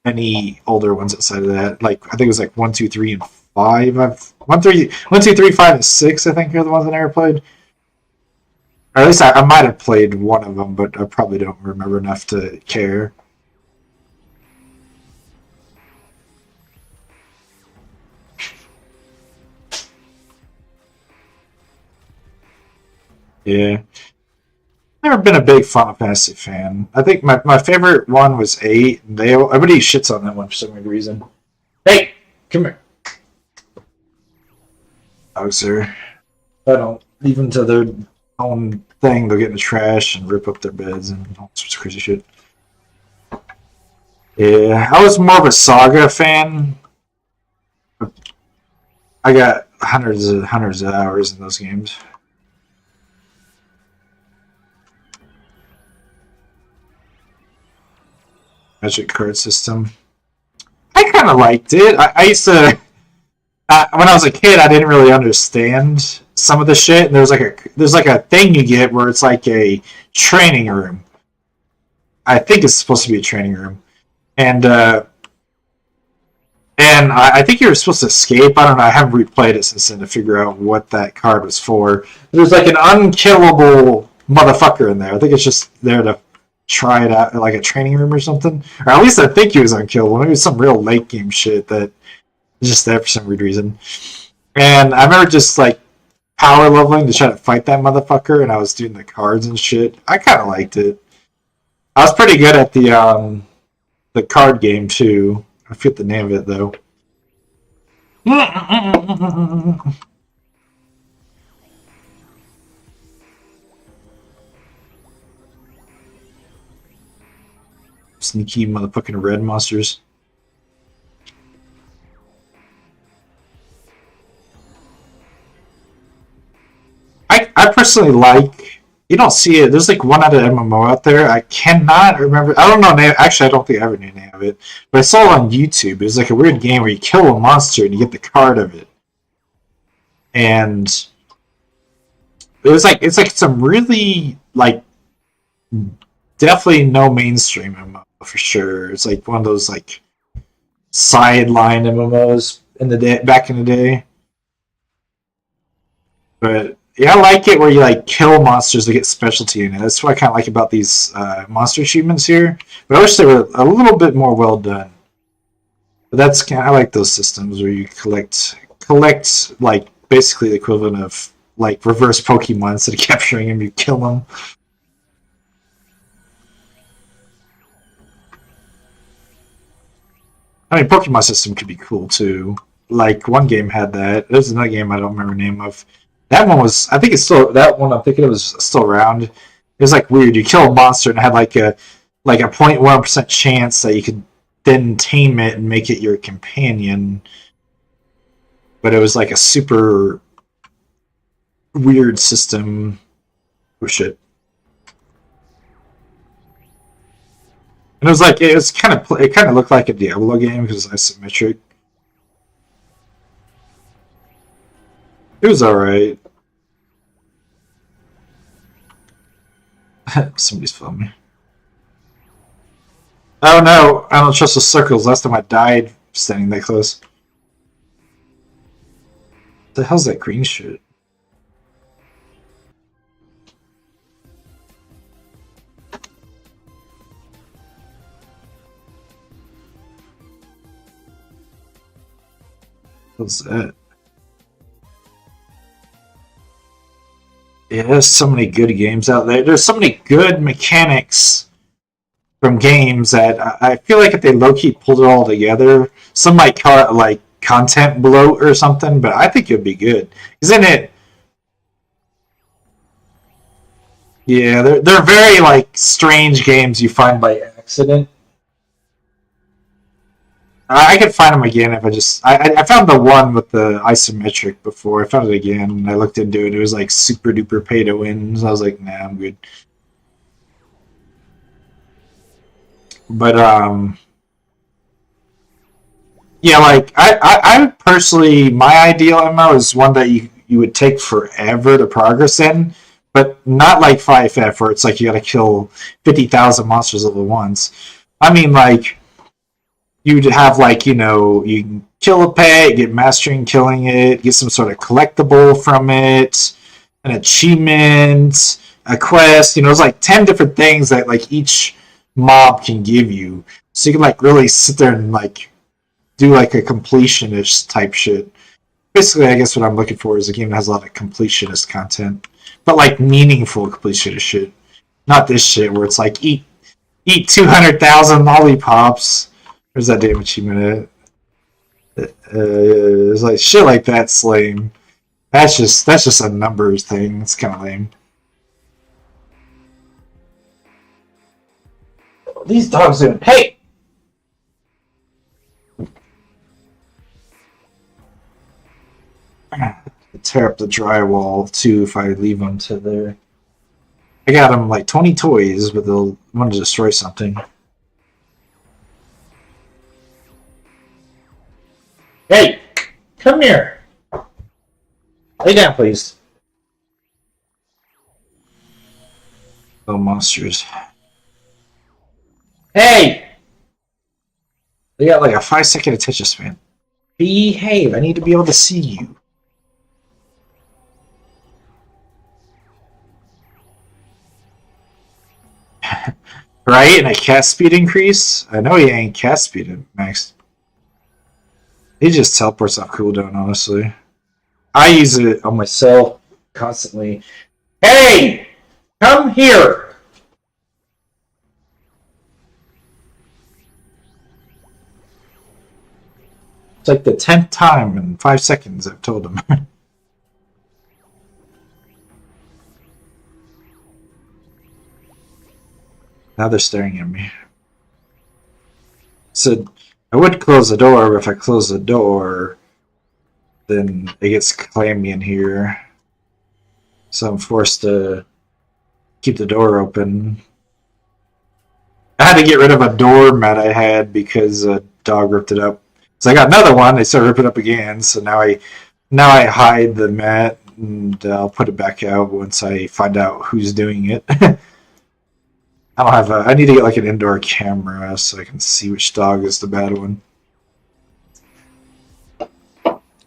any older ones outside of that. Like, I think it was like 1, 2, 3, and 5. 1, 2, 3, 5, and 6 I think are the ones I never played. Or at least I might have played one of them, but I probably don't remember enough to care. Yeah. Never been a big Final Fantasy fan. I think my favorite one was 8. And everybody shits on that one for some weird reason. Hey! Come here. Dogs there. If I don't leave them to their own thing, they'll get in the trash and rip up their beds and all sorts of crazy shit. Yeah, I was more of a Saga fan. I got hundreds of hours in those games. Magic card system. I kind of liked it. I used to, when I was a kid, I didn't really understand some of the shit. And there's like a thing you get where it's like a training room. I think it's supposed to be a training room, and
And I think you were supposed to escape. I don't know. I haven't replayed it since then to figure out what that card was for. There's like an unkillable motherfucker in there. I think it's just there to try it out, like a training room or something. Or at least I think he was unkillable. Maybe it's some real late game shit that is just there for some weird reason. And I remember just like power leveling to try to fight that motherfucker, and I was doing the cards and shit. I kind of liked it. I was pretty good at the card game too. I forget the name of it though. Sneaky motherfucking red monsters. I personally like. You don't see it. There's like one other MMO out there. I cannot remember. I don't know name. Actually, I don't think I ever knew the name of it. But I saw it on YouTube. It was like a weird game where you kill a monster and you get the card of it. And it was like it's like some really like definitely no mainstream MMO for sure. It's like one of those like sideline MMOs in the day back in the day. But yeah, I like it where you like kill monsters to get specialty in it. That's what I kind of like about these monster achievements here. But I wish they were a little bit more well done. But that's kind of, I like those systems where you collect like basically the equivalent of like reverse Pokemon. Instead of capturing them, you kill them. I mean, Pokemon system could be cool too. Like one game had that. There's another game I don't remember the name of. That one was, I think it's still, that one I'm thinking of is still around. It was like weird. You kill a monster and it had like a 0.1% chance that you could then tame it and make it your companion. But it was like a super weird system. Oh shit. And it kind of looked like a Diablo game because it's isometric. It was alright. Somebody's filming me. Oh no, I don't trust the circles. Last time I died standing that close. What the hell's that green shit? What's that? Yeah, there's so many good games out there. There's so many good mechanics from games that I feel like if they low-key pulled it all together, some might call it like content bloat or something, but I think it would be good. Isn't it? Yeah, they're very like strange games you find by accident. I could find them again if I found the one with the isometric before. I found it again and I looked into it. It was like super duper pay to win. So I was like, nah, I'm good. But yeah, like I personally, my ideal MMO is one that you would take forever to progress in, but not like Flyff where it's like you got to kill 50,000 monsters all at once. I mean, like you'd have like you can kill a pet, get mastering killing it, get some sort of collectible from it, an achievement, a quest. It's like 10 different things that like each mob can give you, so you can like really sit there and like do like a completionist type shit. Basically, I guess what I'm looking for is a game that has a lot of completionist content, but like meaningful completionist shit. Not this shit where it's like eat 200,000 lollipops. Where's that damn achievement at? It's like shit like that's lame. That's just a numbers thing. It's kind of lame. These dogs didn't pay. Tear up the drywall too if I leave them to there. I got them like 20 toys, but they'll want to destroy something. Hey, come here. Lay down, please. Oh, monsters. Hey! They got like a 5-second attention span. Behave. I need to be able to see you. Right? And a cast speed increase? I know he ain't cast speed max. He just teleports off cooldown, honestly. I use it on myself constantly. Hey! Come here! It's like the 10th time in 5 seconds I've told him. Now they're staring at me. So I would close the door, but if I close the door, then it gets clammy in here. So I'm forced to keep the door open. I had to get rid of a doormat I had because a dog ripped it up. So I got another one. They started ripping it up again. So now I hide the mat and I'll put it back out once I find out who's doing it. I don't have a. I need to get like an indoor camera so I can see which dog is the bad one.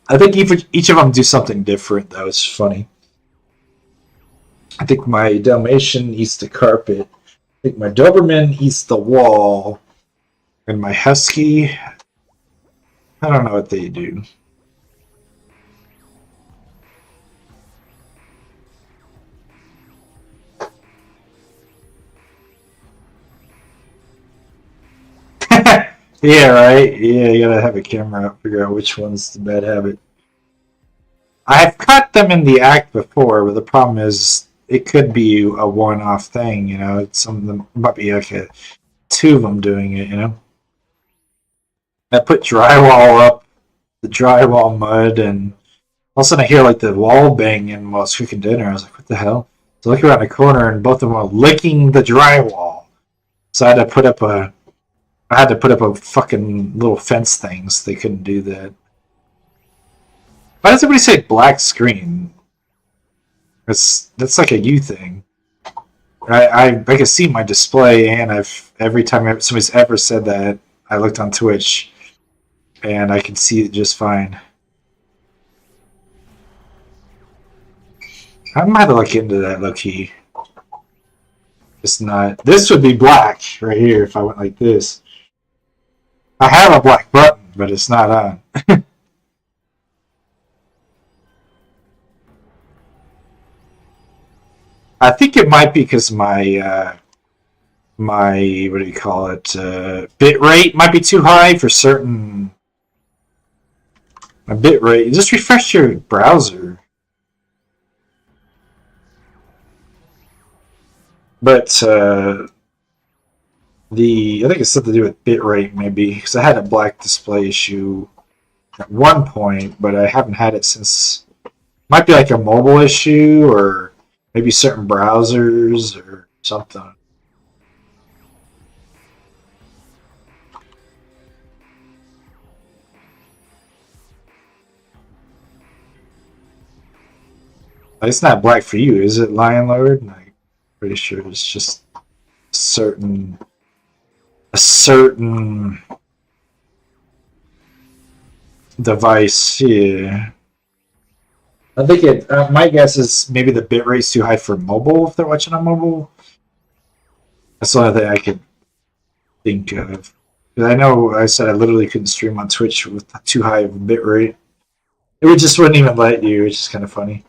I think each of them do something different. That was funny. I think my Dalmatian eats the carpet. I think my Doberman eats the wall, and my Husky. I don't know what they do. Yeah, right? Yeah, you gotta have a camera up, figure out which one's the bad habit. I've caught them in the act before, but the problem is it could be a one-off thing, you know? Some of them might be like two of them doing it, you know? I put drywall up, the drywall mud, and all of a sudden I hear like the wall banging while I was cooking dinner. I was like, what the hell? So I look around the corner and both of them were licking the drywall. So I had to put up a fucking little fence thing so they couldn't do that. Why does everybody say black screen? That's like a you thing. I can see my display, and every time somebody's ever said that, I looked on Twitch, and I can see it just fine. I might have to look into that low key. It's not. This would be black right here if I went like this. I have a black button, but it's not on. I think it might be because my what do you call it? Bit rate might be too high for certain. My bit rate. Just refresh your browser. But I think it's something to do with bitrate, maybe, because I had a black display issue at one point, but I haven't had it since. Might be like a mobile issue, or maybe certain browsers or something. It's not black for you, is it, Lion Lord? I'm pretty sure it's just a certain device. Yeah, I think it. My guess is maybe the bitrate's too high for mobile if they're watching on mobile. That's the only thing I could think of. Because I know I said I literally couldn't stream on Twitch with too high of a bitrate. It just wouldn't even let you, which is kind of funny.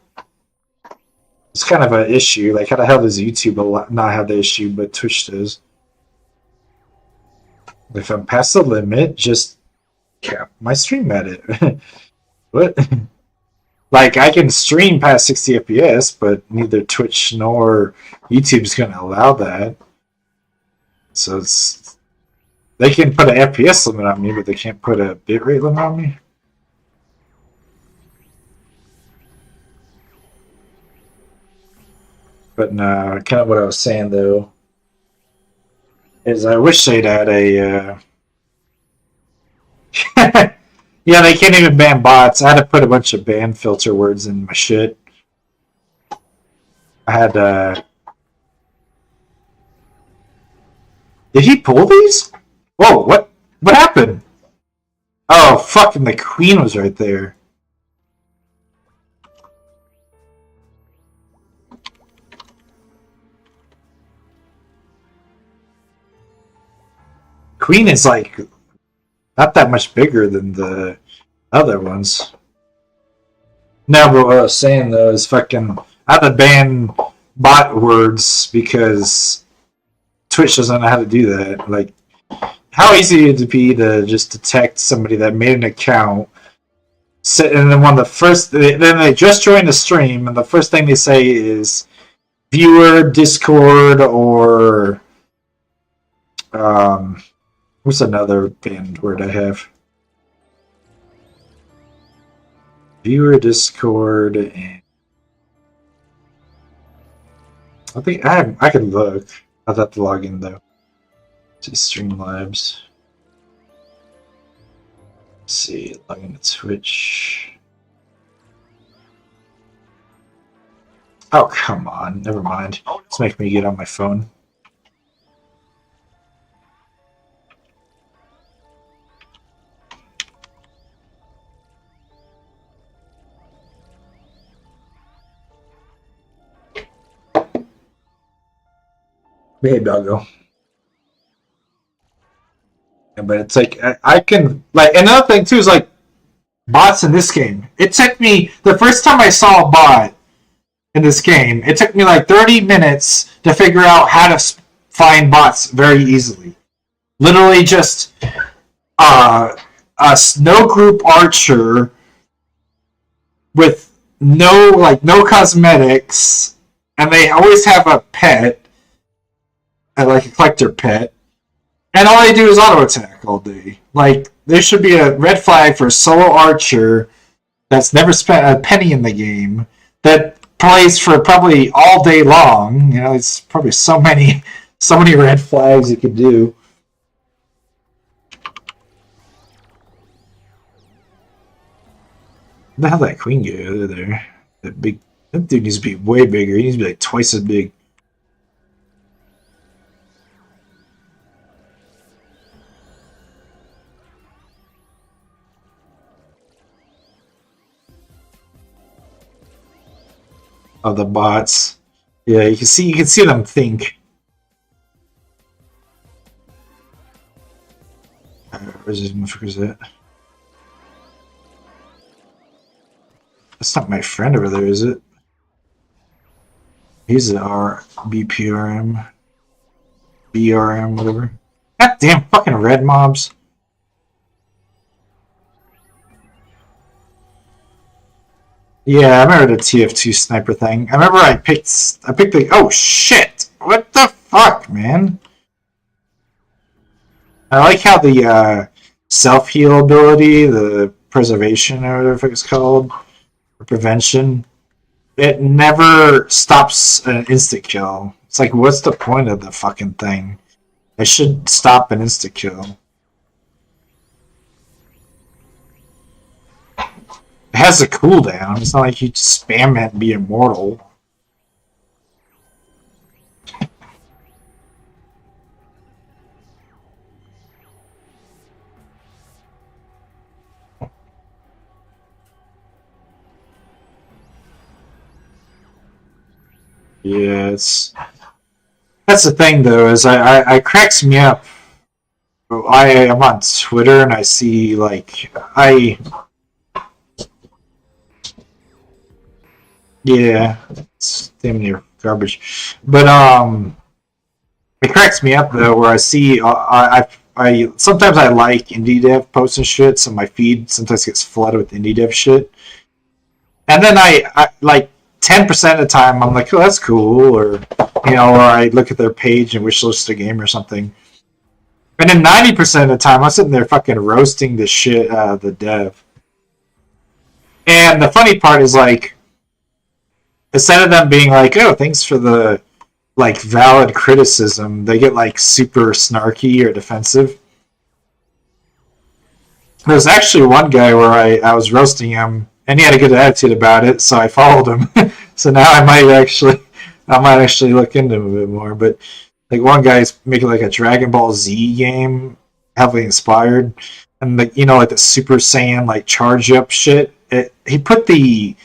It's kind of an issue. Like, how the hell does YouTube not have the issue, but Twitch does? If I'm past the limit, just cap my stream at it. What? Like, I can stream past 60 FPS, but neither Twitch nor YouTube is going to allow that. So they can put an FPS limit on me, but they can't put a bitrate limit on me. But no, kind of what I was saying though is I wish they'd add a. Yeah, they can't even ban bots. I had to put a bunch of ban filter words in my shit. I had. Did he pull these? Whoa! What happened? Oh, fucking the queen was right there. Queen is like not that much bigger than the other ones. No, but what I was saying though is fucking I had to ban bot words because Twitch doesn't know how to do that. Like, how easy would it be to just detect somebody that made an account, and then then they just joined the stream, and the first thing they say is viewer, Discord, or what's another banned word I have? Viewer, Discord, and I think I could look. I'd have to log in though to Streamlabs. Let's see, log into Twitch. Oh, come on. Never mind. It's making me get on my phone. Maybe I'll go. Yeah, but it's like, I can, like, another thing too is like bots in this game. It took me, the first time I saw a bot in this game, it took me like 30 minutes to figure out how to find bots very easily. Literally just a snow group archer with no cosmetics, and they always have a pet, like a collector pet, and all they do is auto attack all day. Like, there should be a red flag for a solo archer that's never spent a penny in the game that plays for probably all day long. You know, it's probably so many red flags you could do. The hell that queen go there? That dude needs to be way bigger. He needs to be like twice as big. Oh, the bots. Yeah, you can see them think. Where's this motherfucker's at? That's not my friend over there, is it? He's an BPRM, BRM, whatever. God damn fucking red mobs. Yeah, I remember the TF2 sniper thing. I remember I picked the, oh shit! What the fuck, man? I like how the self-heal ability, the preservation or whatever it's called, or prevention, it never stops an instant kill. It's like, what's the point of the fucking thing? It should stop an instant kill. It has a cooldown. It's not like you just spam it and be immortal. Yeah, that's the thing though, is I cracks me up. I'm on Twitter and I see like yeah, it's damn near garbage. But it cracks me up though, where I see I sometimes I like indie dev posts and shit, so my feed sometimes gets flooded with indie dev shit. And then I like 10% of the time I'm like, oh, that's cool, or or I look at their page and wishlist a game or something. And then 90% of the time I'm sitting there fucking roasting the shit out of the dev. And the funny part is like, instead of them being like, oh, thanks for the like valid criticism, they get like super snarky or defensive. There's actually one guy where I was roasting him and he had a good attitude about it, so I followed him. So now I might actually look into him a bit more. But like one guy's making like a Dragon Ball Z game, heavily inspired, and the like the Super Saiyan like charge up shit. He put the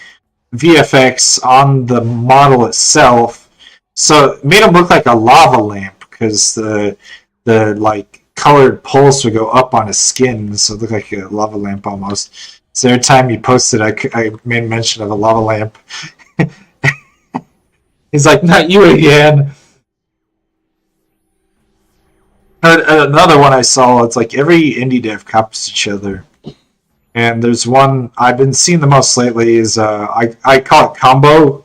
VFX on the model itself, so it made him look like a lava lamp because the like colored pulse would go up on his skin, so it looked like a lava lamp almost. So every time he posted, I made mention of a lava lamp. He's like, "Not you again." Another one I saw, it's like every indie dev copies each other. And there's one I've been seeing the most lately is I call it combo.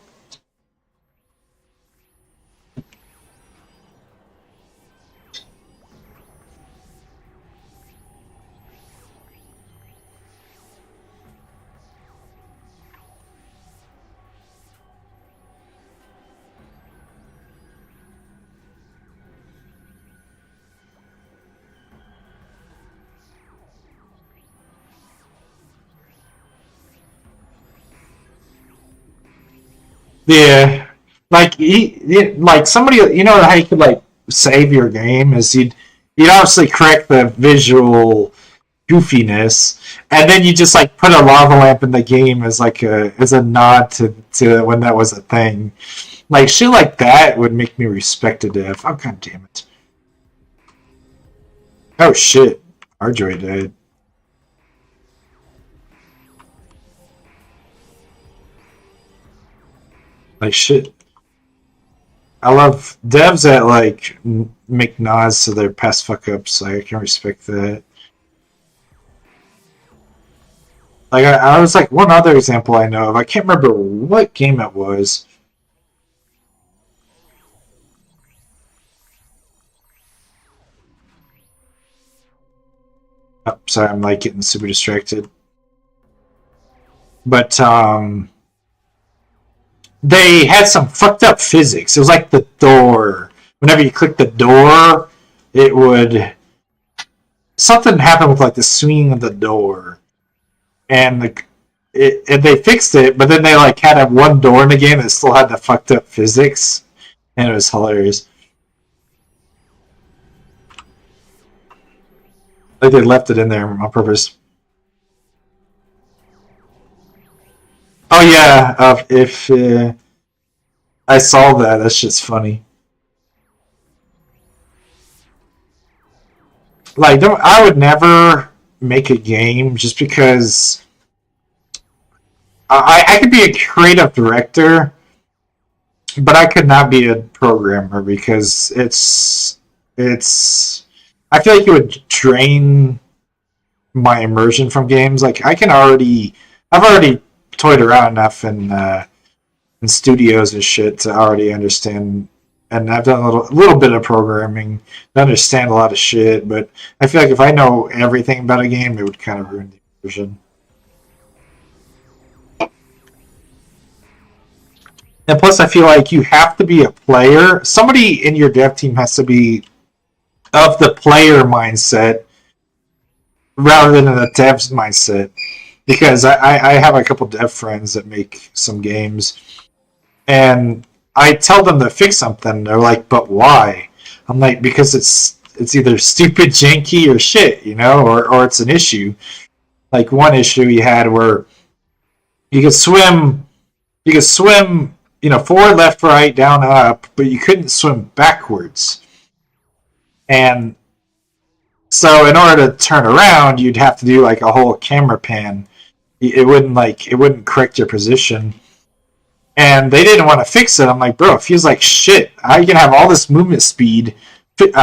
Yeah, like like somebody, how you could like save your game is you'd obviously correct the visual goofiness, and then you just like put a lava lamp in the game as like a nod to when that was a thing. Like shit like that would make me respect a dev. Oh god damn it! Oh shit, Arjoy died. Like shit. I love devs that like make nods to their past fuck ups. Like I can respect that. Like I was like one other example I know of. I can't remember what game it was. Oh, sorry, I'm like getting super distracted. But they had some fucked up physics. It was like the door. Whenever you click the door, it would something happened with like the swinging of the door, and and they fixed it. But then they like had one door in the game that still had the fucked up physics, and it was hilarious. Like they left it in there on purpose. Oh yeah, if I saw that, that shit's funny. Like, don't I would never make a game just because I could be a creative director, but I could not be a programmer because it's I feel like it would drain my immersion from games. Like I've already toyed around enough in studios and shit to already understand, and I've done a little bit of programming to understand a lot of shit. But I feel like if I know everything about a game, it would kind of ruin the immersion. And plus, I feel like you have to be a player. Somebody in your dev team has to be of the player mindset rather than the dev's mindset. Because I have a couple dev friends that make some games, and I tell them to fix something. They're like, "But why?" I'm like, "Because it's either stupid, janky, or shit, or it's an issue." Like one issue he had where you could swim, forward, left, right, down, up, but you couldn't swim backwards. And so in order to turn around, you'd have to do like a whole camera pan. It wouldn't correct your position. And they didn't want to fix it. I'm like, bro, it feels like shit. How you can have all this movement speed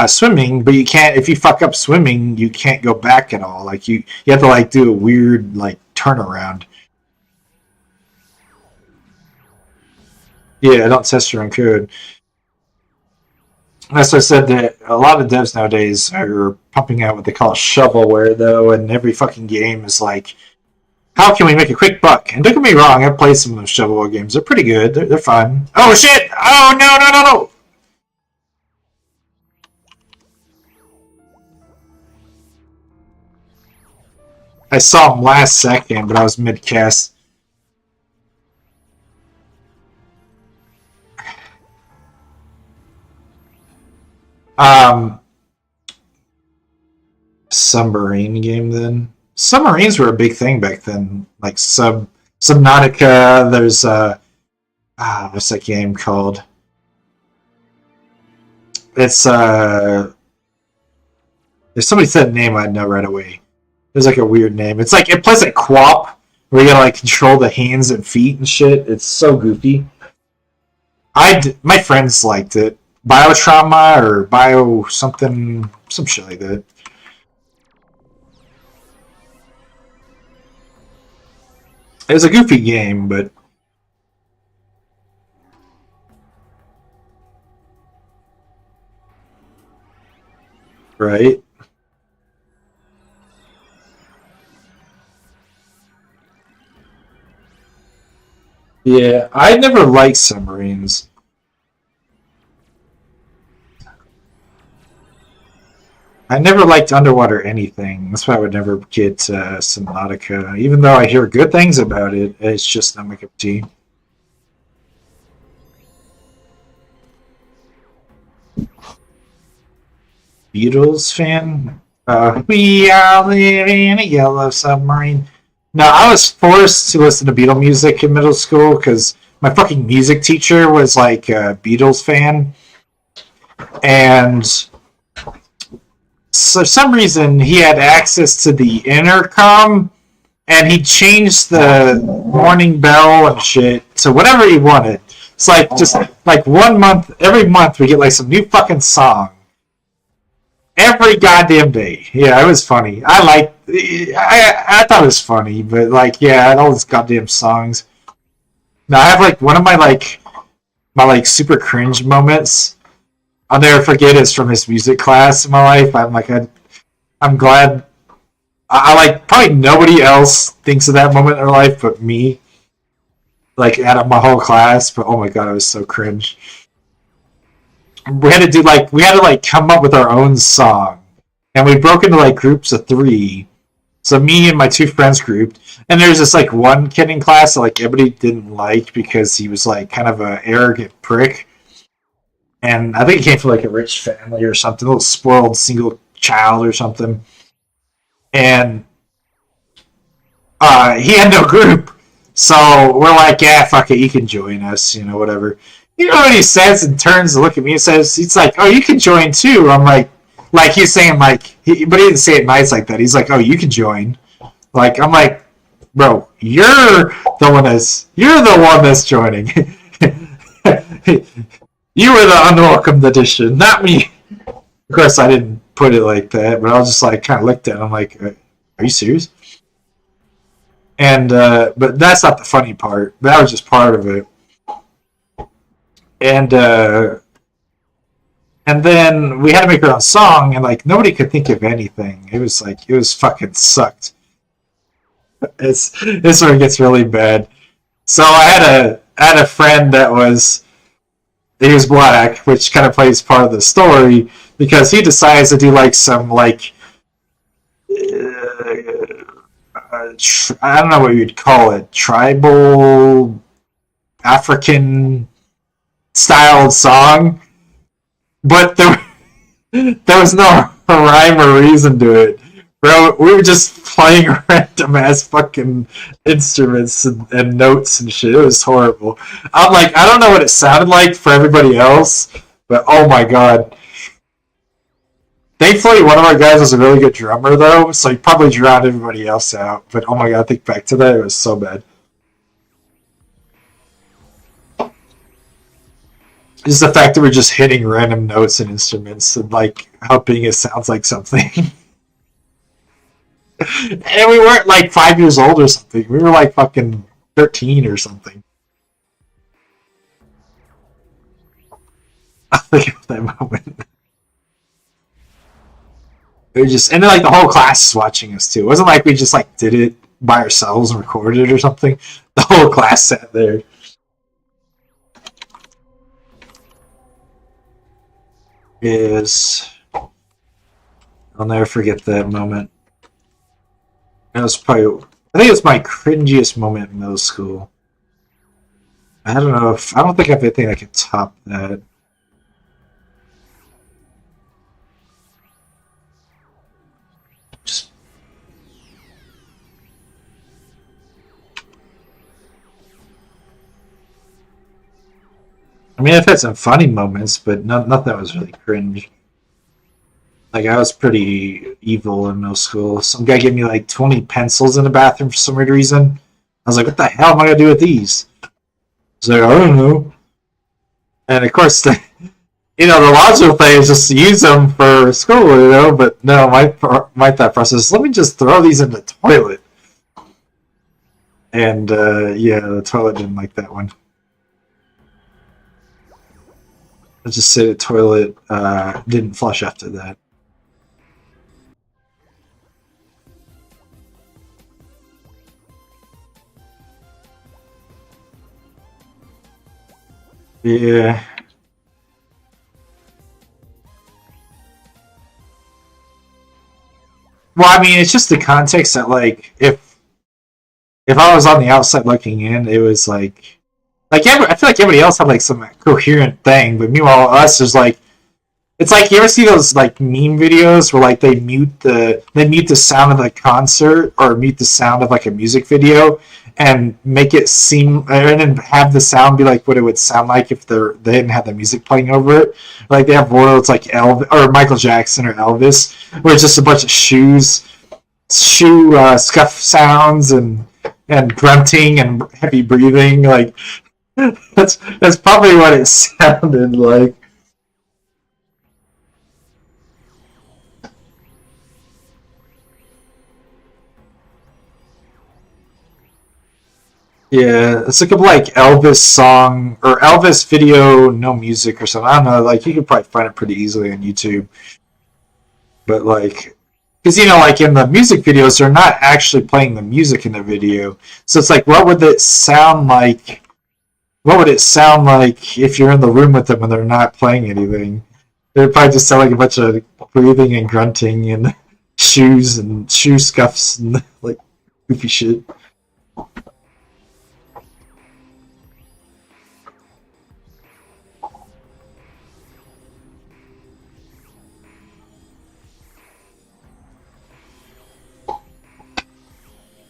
swimming, but you can't. If you fuck up swimming, you can't go back at all. Like you have to like do a weird like turnaround. Yeah, don't test your own code. That's why I said that a lot of devs nowadays are pumping out what they call shovelware, though, and every fucking game is like, how can we make a quick buck? And don't get me wrong, I've played some of those shovelware games. They're pretty good. They're fun. Oh shit! Oh no no no no! I saw him last second, but I was mid cast. Um, submarine game then. Submarines were a big thing back then. Like Subnautica. There's what's that game called? It's if somebody said a name, I'd know right away. There's like a weird name. It's like it plays like QWOP, where you gotta like control the hands and feet and shit. It's so goofy. My friends liked it. Biotrauma or Bio something, some shit like that. It was a goofy game, but right. Yeah, I never liked submarines. I never liked underwater anything. That's why I would never get Subnautica. Even though I hear good things about it, it's just not my cup of tea. Beatles fan? We are living in a yellow submarine. No, I was forced to listen to Beatle music in middle school because my fucking music teacher was like a Beatles fan. And for some reason, he had access to the intercom, and he changed the morning bell and shit to whatever he wanted. It's like just like 1 month, every month we get like some new fucking song. Every goddamn day. Yeah, it was funny. I thought it was funny, but like, yeah, all these goddamn songs. Now I have like one of my super cringe moments. I'll never forget. It's from his music class in my life. I'm glad. I like probably nobody else thinks of that moment in their life but me. Like out of my whole class, but oh my god, it was so cringe. We had to come up with our own song, and we broke into like groups of 3. So me and my 2 friends grouped, and there's this like one kid in class that like everybody didn't like because he was like kind of a arrogant prick, and I think he came from like a rich family or something, a little spoiled single child or something, and he had no group, so we're like, yeah, fuck it, you can join us, whatever. You know what he says and turns to look at me and says, he's like, oh, you can join too. I'm like he's saying but he didn't say it nice like that. He's like, oh, you can join. Like, I'm like, bro, you're the one that's joining. You were the unwelcomed addition, not me. Of course, I didn't put it like that, but I was just like, kind of looked at him like, are you serious? And, but that's not the funny part. That was just part of it. And then we had to make our own song, and like nobody could think of anything. It was fucking sucked. This where it gets really bad. So I had a friend that he was black, which kind of plays part of the story because he decides to do like some like I don't know what you'd call it, tribal African styled song, but there was no rhyme or reason to it, bro. We were just playing random ass fucking instruments and notes and shit. It was horrible. I'm like, I don't know what it sounded like for everybody else, but oh my god. Thankfully, one of our guys was a really good drummer though, so he probably drowned everybody else out. But oh my god, I think back to that, it was so bad. Just the fact that we're just hitting random notes and instruments and like hoping it sounds like something. And we weren't like 5 years old or something. We were like fucking 13 or something. I think of that moment. We were just, and then like the whole class is watching us too. It wasn't like we just like did it by ourselves and recorded it or something. The whole class sat there. I'll never forget that moment. That was probably, I think it's my cringiest moment in middle school. I don't think I have anything that could top that.
Just
I mean, I've had some funny moments, but nothing that was really cringe. Like, I was pretty evil in middle school. Some guy gave me like 20 pencils in the bathroom for some weird reason. I was like, what the hell am I going to do with these? He's like, I don't know. And of course, the logical thing is just to use them for school, but no, my thought process is, let me just throw these in the toilet. And yeah, the toilet didn't like that one. Let's just say the toilet didn't flush after that. Yeah. Well, I mean, it's just the context that, like, if I was on the outside looking in, it was like I feel like everybody else had like some coherent thing, but meanwhile, us is like, it's like, you ever see those like meme videos where like they mute the sound of the concert or mute the sound of like a music video and make it seem, and then have the sound be like what it would sound like if they didn't have the music playing over it. Like they have worlds like Elvis or Michael Jackson or Elvis, where it's just a bunch of shoe scuff sounds and grunting and heavy breathing. Like that's probably what it sounded like. Yeah, it's like a like Elvis song or Elvis video, no music or something. I don't know. Like you could probably find it pretty easily on YouTube. But like, because like in the music videos, they're not actually playing the music in the video. So it's like, what would it sound like? What would it sound like if you're in the room with them and they're not playing anything? They'd probably just sound like a bunch of breathing and grunting and shoes and shoe scuffs and like goofy shit.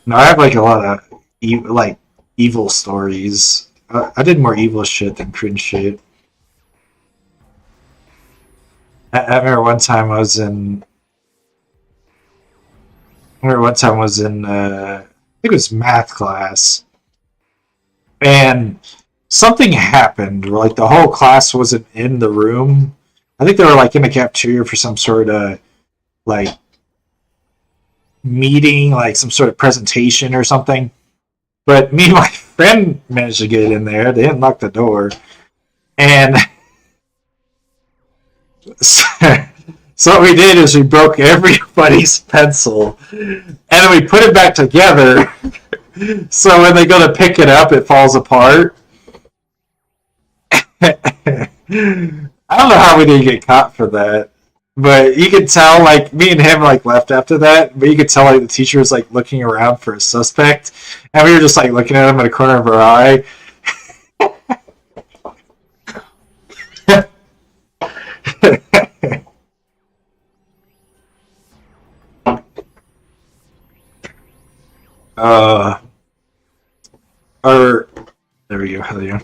No, I have like a lot of evil stories. I did more evil shit than cringe shit. I remember one time I was in. I remember one time I was in. I think it was math class, and something happened where like the whole class wasn't in the room. I think they were like in the cafeteria for some sort of like meeting, like some sort of presentation or something. But me and my friend managed to get in there. They didn't lock the door. And so what we did is we broke everybody's pencil. And then we put it back together. So when they go to pick it up, it falls apart. I don't know how we didn't get caught for that. But you could tell, like, me and him, like, left after that. But you could tell, like, the teacher was, like, looking around for a suspect. And we were just, like, looking at him in the corner of our eye. uh, or, there we go, hell yeah.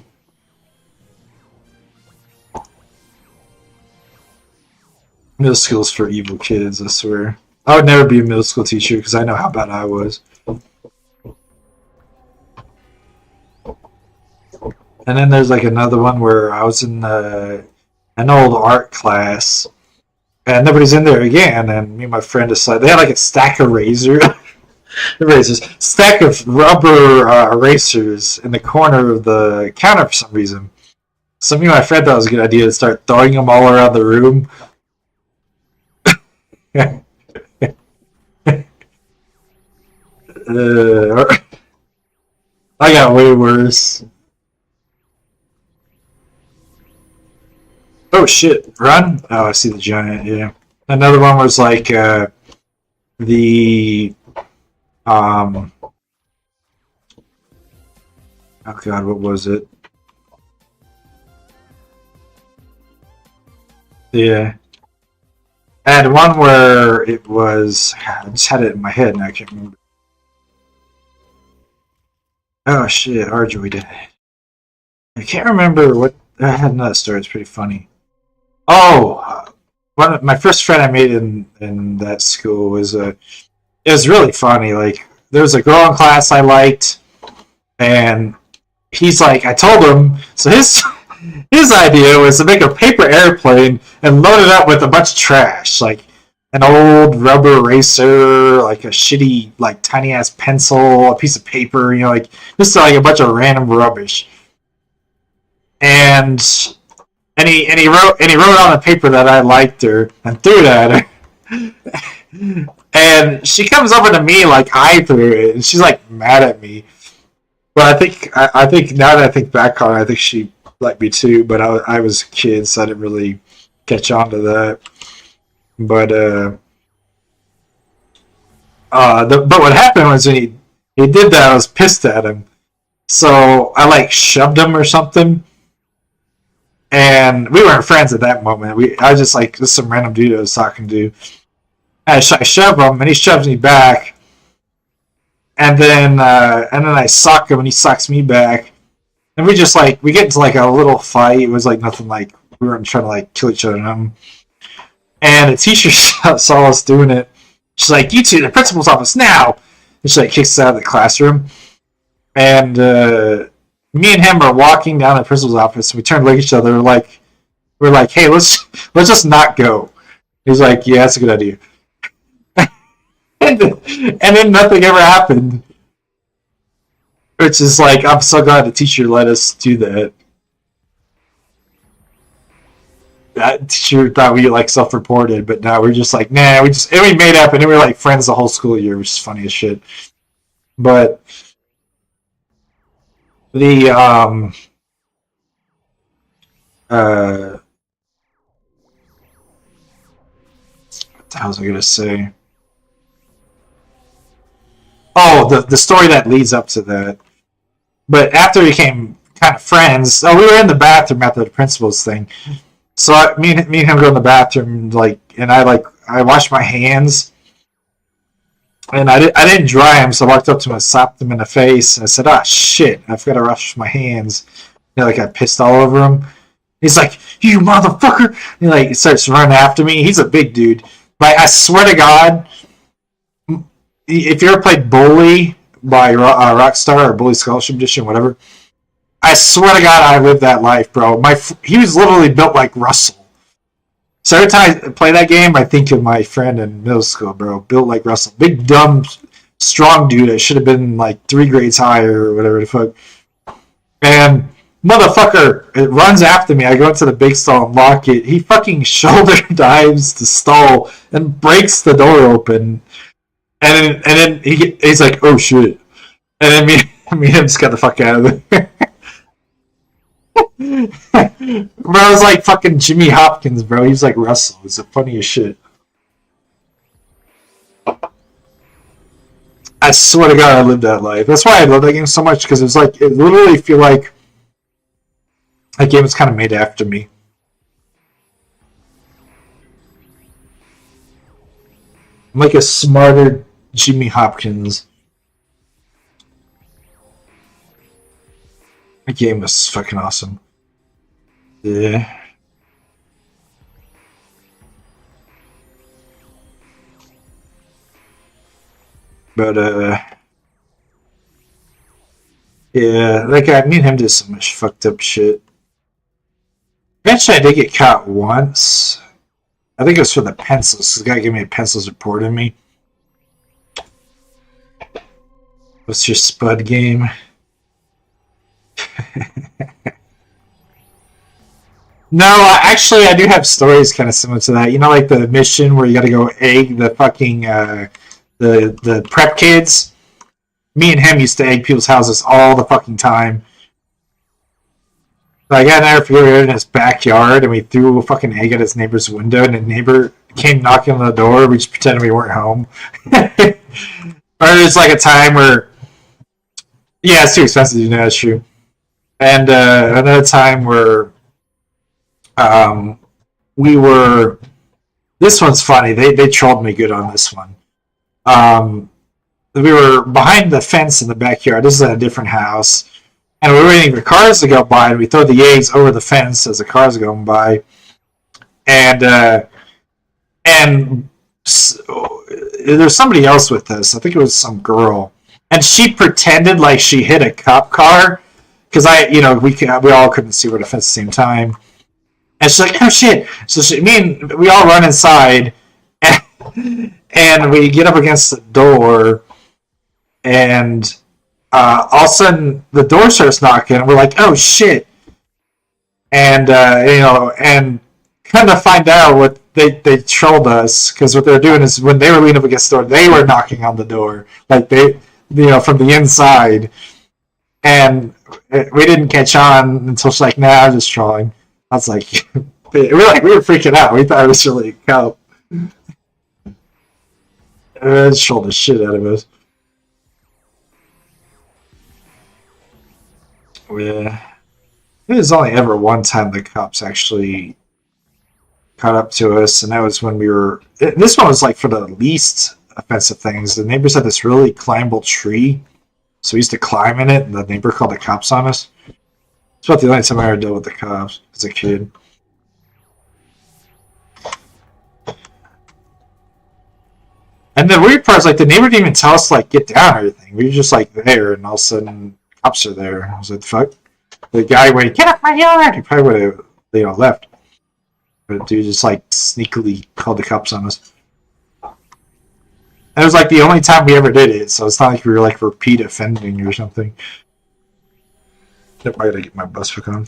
Middle school's for evil kids, I swear. I would never be a middle school teacher because I know how bad I was. And then there's like another one where I was in an old art class and nobody's in there again. And me and my friend decided they had like a stack of stack of rubber erasers in the corner of the counter for some reason. So me and my friend thought it was a good idea to start throwing them all around the room. I got way worse. Oh shit! Run! Oh, I see the giant. Yeah. Another one was like the um. Oh god, what was it? Yeah. I had one where it was. I just had it in my head and I can't remember. Oh shit, Arjoy did it. I can't remember what. I had another story. It's pretty funny. Oh, one of my first friend I made in that school was a. It was really funny. Like there was a girl in class I liked, and he's like, I told him. So his idea was to make a paper airplane and load it up with a bunch of trash, like an old rubber eraser, like a shitty, like tiny ass pencil, a piece of paper, like just like a bunch of random rubbish. And and he wrote on the paper that I liked her and threw it at her. And she comes over to me like I threw it, and she's like mad at me. But I think now that I think back on it, I think she liked me too. But I was a kid, so I didn't really catch on to that. But but what happened was when he did that, I was pissed at him. So I like shoved him or something, and we weren't friends at that moment. I was just like just some random dude I was talking to. I shove him, and he shoves me back, and then I sock him, and he socks me back, and we just like we get into like a little fight. It was like nothing like we weren't trying to like kill each other. And the teacher saw us doing it. She's like, "You two, to the principal's office now!" And she like kicks us out of the classroom. And me and him are walking down the principal's office. And we turn to look at each other. We're like, "Hey, let's just not go." He's like, "Yeah, that's a good idea." and then nothing ever happened. Which is like, I'm so glad the teacher let us do that. That teacher thought we like self-reported, but now we're just like, nah, we made up, and then we were like friends the whole school year, which is funny as shit. But the what the hell was I gonna say? Oh, the story that leads up to that. But after we became kind of friends, we were in the bathroom after the principal's thing. So me and him go in the bathroom, and I washed my hands, and I didn't dry them, so I walked up to him and slapped him in the face, and I said, "Ah, shit, I forgot to wash my hands." Like I pissed all over him. He's like, "You motherfucker!" And he starts running after me. He's a big dude, but I swear to God, if you ever played Bully by Rockstar or Bully Scholarship Edition, whatever, I swear to God, I lived that life, bro. He was literally built like Russell. So every time I play that game, I think of my friend in middle school, bro. Built like Russell. Big, dumb, strong dude. I should have been like 3 grades higher or whatever the fuck. And motherfucker, it runs after me. I go into the big stall and lock it. He fucking shoulder dives the stall and breaks the door open. And then he's like, "Oh shit!" And then me and him just got the fuck out of there. Bro, I was like fucking Jimmy Hopkins, bro. He's like Russell. It's the funniest shit. I swear to God, I lived that life. That's why I love that game so much, because it literally feel like that game was kind of made after me. I'm like a smarter Jimmy Hopkins. That game was fucking awesome. Yeah. But yeah, that guy, me and him did so much fucked up shit. Eventually, I did get caught once. I think it was for the pencils. The guy gave me a pencils report on me. What's your Spud game? No, actually, I do have stories kind of similar to that. You know, like the mission where you got to go egg the fucking the prep kids. Me and him used to egg people's houses all the fucking time. Like I never forget, we were in his backyard and we threw a fucking egg at his neighbor's window, and the neighbor came knocking on the door. We just pretended we weren't home. Or there's like a time where, yeah, it's too expensive to do that. That's true. And another time where we were This one's funny. They trolled me good on this one. We were behind the fence in the backyard. This is at a different house. And we were waiting for cars to go by, and we throw the eggs over the fence as the cars are going by. And there's somebody else with us. I think it was some girl. And she pretended like she hit a cop car. Because we all couldn't see where the fence at the same time. And she's like, oh shit. So we all run inside. And we get up against the door. And all of a sudden, the door starts knocking, and we're like, "Oh shit!" And and kind of find out what they trolled us, because what they're doing is when they were leaning up against the door, they were knocking on the door, like from the inside, and we didn't catch on until she's like, "Nah, I'm just trolling." I was like, we were freaking out. We thought it was really cool. It trolled the shit out of us. Yeah. There's only ever one time the cops actually caught up to us, and that was when we were. This one was like for the least offensive things. The neighbors had this really climbable tree, so we used to climb in it, and the neighbor called the cops on us. It's about the only time I ever dealt with the cops as a kid. And the weird part is, like, the neighbor didn't even tell us to, like, get down or anything. We were just, like, there, and all of a sudden, cops are there. I was like, the fuck? The guy went, get off my yard! He probably would have, left. But dude just, like, sneakily called the cops on us. And it was, like, the only time we ever did it, so it's not like we were, like, repeat offending or something. Yep, I gotta get my bus hook on.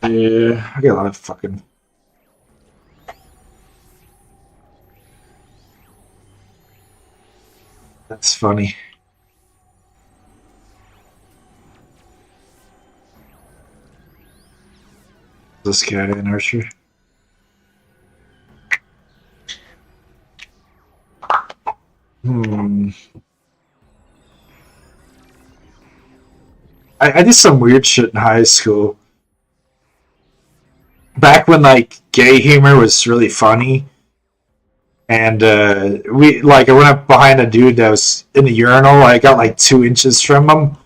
Yeah, I got a lot of fucking. That's funny. This guy in Archer. I did some weird shit in high school. Back when, like, gay humor was really funny. And I went up behind a dude that was in the urinal. I got like 2 inches from him,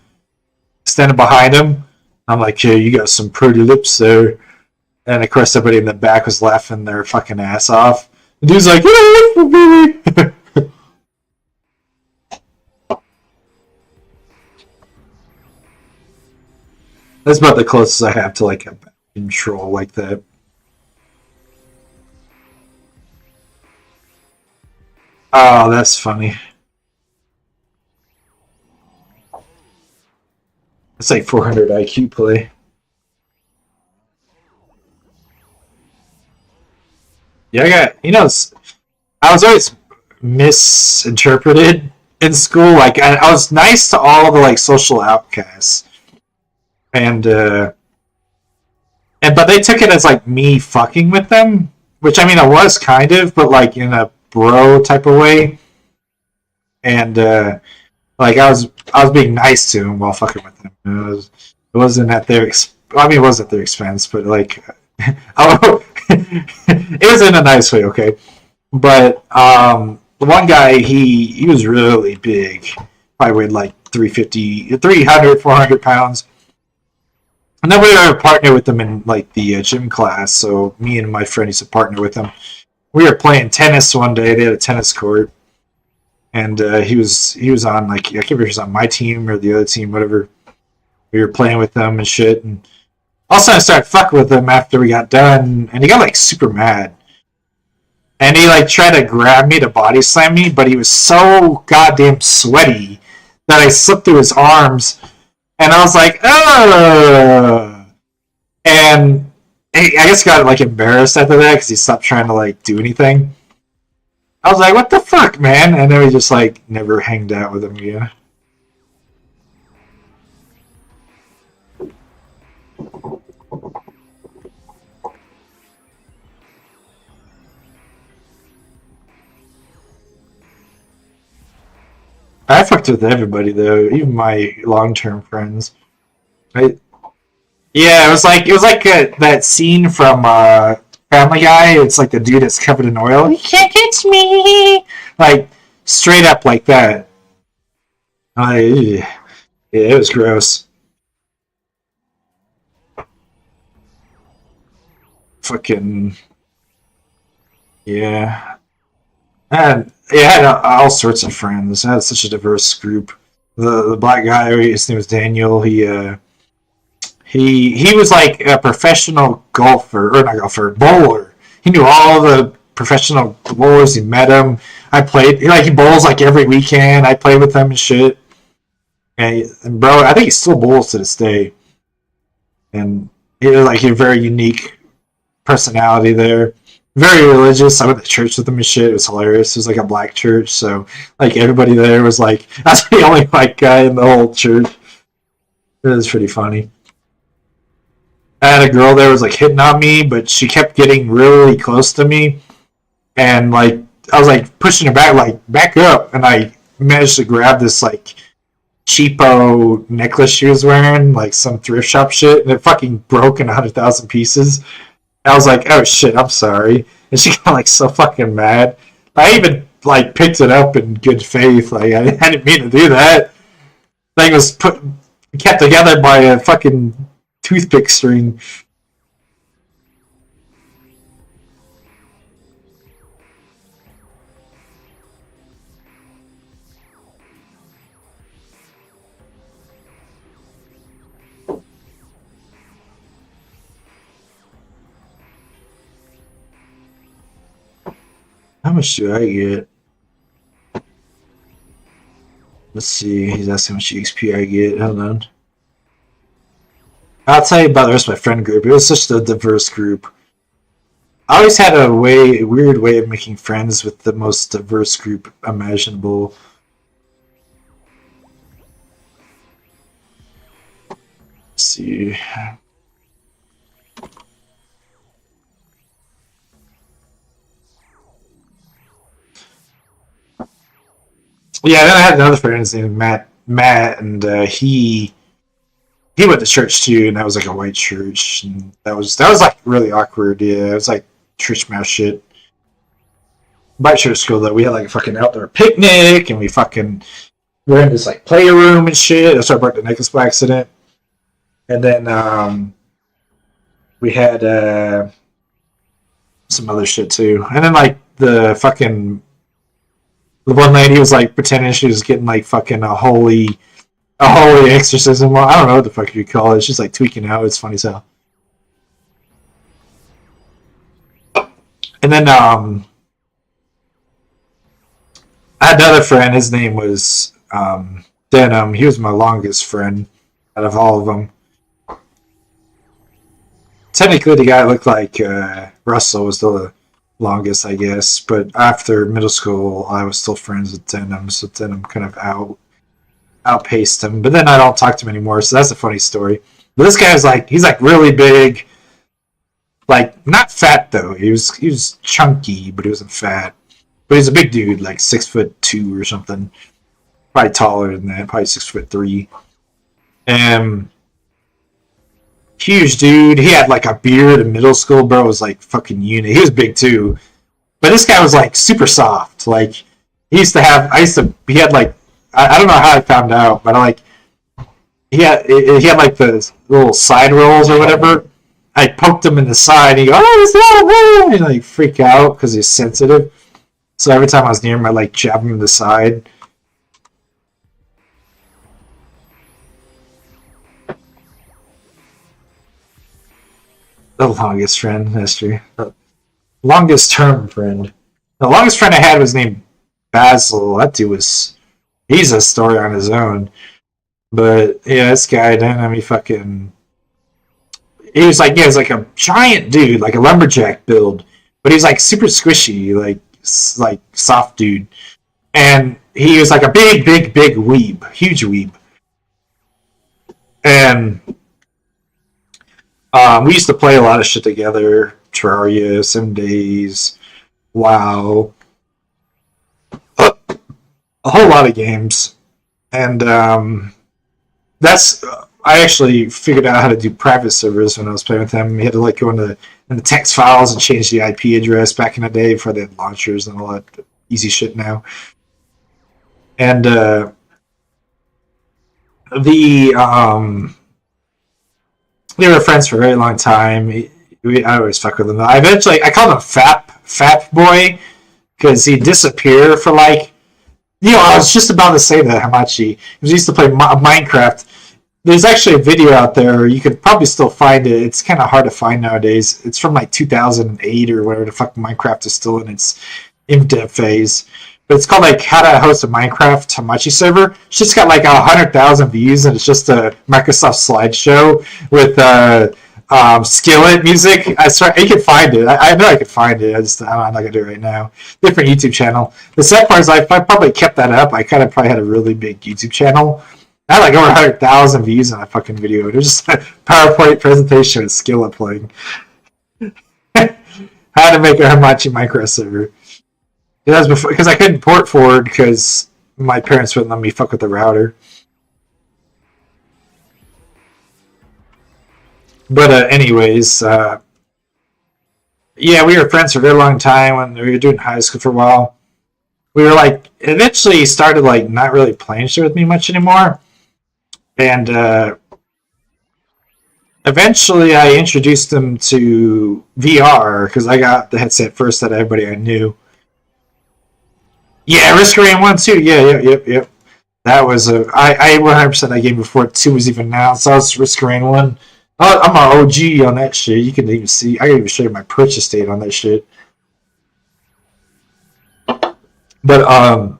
standing behind him. I'm like, hey, you got some pretty lips there. And of course, everybody in the back was laughing their fucking ass off. The dude's like, that's about the closest I have to like a control like that. Oh, that's funny. It's like 400 IQ play. Yeah, I was always misinterpreted in school. Like, I was nice to all the like social outcasts, and but they took it as like me fucking with them, which I mean I was kind of, but like in a bro type of way, and like I was being nice to him while fucking with them. It wasn't at their it was at their expense, but like it was in a nice way, okay. But the one guy, he was really big. Probably weighed like 350, 300, 400 pounds. And then we were a partner with him in like the gym class. So me and my friend used to partner with him. We were playing tennis one day. They had a tennis court, and he was on like I can't remember if he was on my team or the other team, whatever. We were playing with them and shit, and all of a sudden I started fucking with him after we got done, and he got like super mad. And he like tried to grab me to body slam me, but he was so goddamn sweaty that I slipped through his arms, and I was like, ugh. And I guess got like embarrassed after that because he stopped trying to like do anything. I was like, what the fuck, man? And then we just like never hanged out with him again. I fucked with everybody though, even my long-term friends. I, yeah, it was like that scene from Family Guy. It's like the dude that's covered in oil. You can't catch me. Like straight up like that. Yeah, it was gross. Fucking yeah. I had all sorts of friends. I had such a diverse group. The black guy, his name was Daniel. He was like a professional golfer, or not golfer, bowler. He knew all the professional bowlers. He met them. I played like he bowls like every weekend. I played with him and shit. And bro, I think he still bowls to this day. And he was like a very unique personality there. Very religious. I went to church with him and shit. It was hilarious. It was like a black church, so like everybody there was like, I was the only white guy in the whole church. It was pretty funny. I had a girl there was like hitting on me, but she kept getting really close to me, and like I was like pushing her back, like back up, and I managed to grab this like cheapo necklace she was wearing, like some thrift shop shit, and it fucking broke in 100,000 pieces. I was like, oh shit, I'm sorry. And she got like so fucking mad. I even like picked it up in good faith. Like I didn't mean to do that. Thing was kept together by a fucking toothpick string. How much do I get? Let's see. He's asking how much XP I get. Hold on. I'll tell you about the rest of my friend group. It was such a diverse group. I always had a weird way of making friends with the most diverse group imaginable. Let's see. Yeah, then I had another friend named Matt, and he went to church too, and that was like a white church, and that was like really awkward. Yeah, it was like church mouse shit. White church school though, we had like a fucking outdoor picnic, and we were in this like playroom and shit. That's why I broke the necklace by accident. And then we had some other shit too, and then like the one lady was like pretending she was getting like fucking a holy exorcism. Well, I don't know what the fuck you call it. She's like tweaking out. It's funny as hell. And then I had another friend. His name was Denim. He was my longest friend out of all of them. Technically, the guy looked like Russell was the longest, I guess. But after middle school, I was still friends with Denim, so Denim kind of outpaced him. But then I don't talk to him anymore, so that's a funny story. But this guy's like, he's like really big, like not fat though. He was chunky, but he wasn't fat. But he's a big dude, like 6'2" or something. Probably taller than that, probably 6'3". And huge dude. He had like a beard in middle school, bro. Was like fucking unit. He was big too. But this guy was like super soft. Like he had like, I don't know how I found out, but he had like the little side rolls or whatever. I poked him in the side. And he goes, "Oh, it's not!" And like freak out because he's sensitive. So every time I was near him, I like jab him in the side. The longest friend, that's true. The longest term friend. The longest friend I had was named Basil. That dude he's a story on his own. But yeah, this guy didn't have me fucking. He was like a giant dude, like a lumberjack build, but he's like super squishy, like soft dude, and he was like a big weeb, huge weeb, and we used to play a lot of shit together, Terraria, Sim Days, WoW, a whole lot of games. And that's I actually figured out how to do private servers when I was playing with him. You had to like go in the text files and change the IP address back in the day before they had launchers and all that easy shit now. And we were friends for a very long time. I always fuck with him. I called him Fap Boy because he'd disappear for like, I was just about to say that, Hamachi. He used to play Minecraft. There's actually a video out there. You could probably still find it. It's kind of hard to find nowadays. It's from like 2008 or whatever the fuck. Minecraft is still in its in-depth phase. But it's called like How to Host a Minecraft Hamachi server. It's just got like 100,000 views, and it's just a Microsoft slideshow with Skillet music. I swear you can find it. I know I could find it. I'm not gonna do it right now. Different YouTube channel. The sad part is I probably kept that up. I kind of probably had a really big YouTube channel. I had like over 100,000 views on that fucking video. It was just a PowerPoint presentation with Skillet playing. How to make a Hamachi Minecraft server. That was before, because I couldn't port forward because my parents wouldn't let me fuck with the router. But anyways, yeah, we were friends for a very long time when we were doing high school for a while. We were like, eventually started like not really playing shit with me much anymore. And eventually I introduced him to VR because I got the headset first that everybody I knew. Yeah, Risk Rain 1 too. Yeah, yep. That was I 100% that game before 2 was even announced. So I was Risk Rain 1. I'm an OG on that shit. You can even see. I can even show you my purchase date on that shit. But I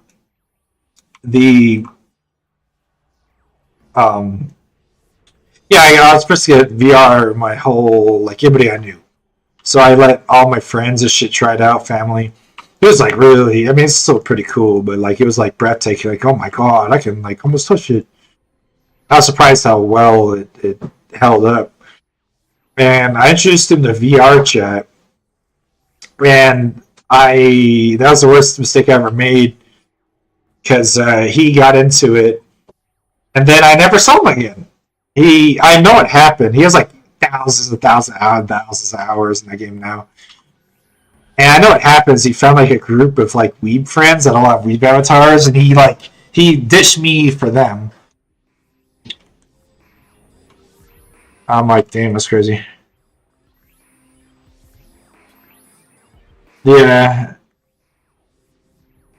was supposed to get VR my whole like everybody I knew. So I let all my friends and shit try it out, family. It was like really, I mean, it's still pretty cool, but like it was like breathtaking. Like, oh my god, I can like almost touch it. I was surprised how well it held up. And I introduced him to VR chat, and that was the worst mistake I ever made because he got into it, and then I never saw him again. I know what happened. He has like thousands of hours in that game now. And I know what happens. He found like a group of like weeb friends that all have weeb avatars, and he ditched me for them. I'm like, damn, that's crazy. Yeah.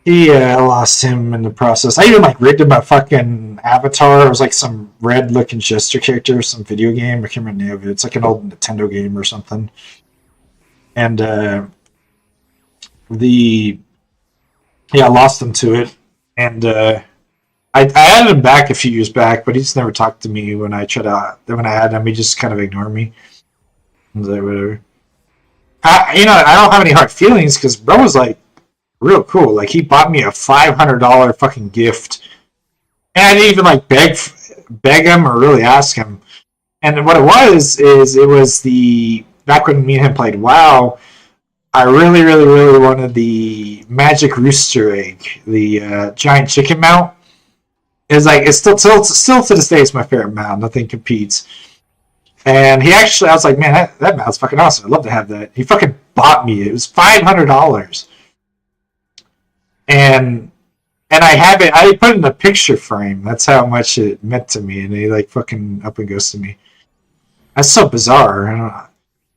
I lost him in the process. I even like rigged him a fucking avatar. It was like some red looking Jester character, some video game. I can't remember the name of it. It's like an old Nintendo game or something. And I lost him to it. And I added him back a few years back, but he just never talked to me when I had him. He just kind of ignored me. I was like, whatever. I don't have any hard feelings because bro was like real cool. Like he bought me a $500 fucking gift, and I didn't even like beg him or really ask him. And what it was is it was back when me and him played WoW. I really, really, really wanted the magic rooster egg, the giant chicken mount. It's like it's still to this day it's my favorite mount. Nothing competes. And I was like, man, that mount's fucking awesome. I'd love to have that. He fucking bought me. It was $500. And I have it. I put it in a picture frame. That's how much it meant to me. And he like fucking up and goes to me. That's so bizarre.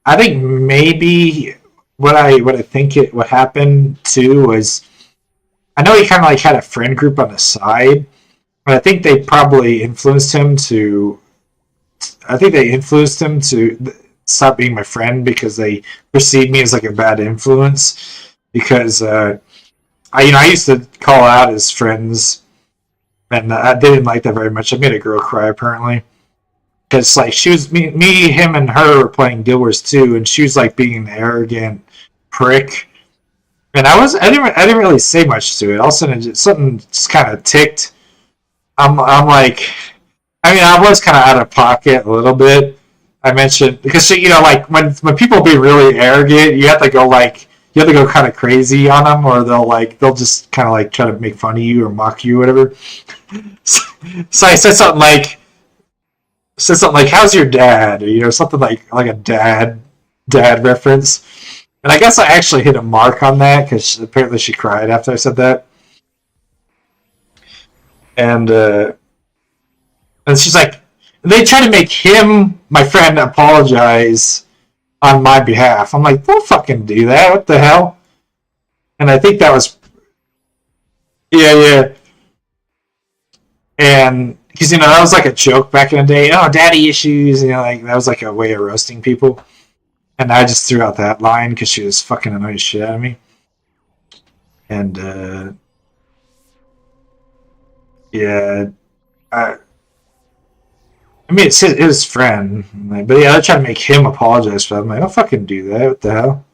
I think maybe what happened too was I know he kind of like had a friend group on the side, but I think they probably influenced him to. I think they influenced him to stop being my friend because they perceived me as like a bad influence. Because I used to call out his friends, and they didn't like that very much. I made a girl cry apparently, because like she was me, him, and her were playing Guild Wars 2, and she was like being an arrogant prick, and I didn't really say much to it. All of a sudden, something just kind of ticked. I'm like. I mean, I was kind of out of pocket a little bit. I mentioned because like when people be really arrogant, you have to go like you have to go kind of crazy on them, or they'll just kind of like try to make fun of you or mock you or whatever. So I said something like "How's your dad?" or something like a dad reference. And I guess I actually hit a mark on that because apparently she cried after I said that. And she's like, they try to make him, my friend, apologize on my behalf. I'm like, don't fucking do that. What the hell? And I think that was, yeah. And because that was like a joke back in the day. Oh, daddy issues. Like that was like a way of roasting people. And I just threw out that line because she was fucking annoying the shit out of me. And yeah, I mean, it's his friend. But yeah, I try to make him apologize for that. I'm like, don't fucking do that. What the hell?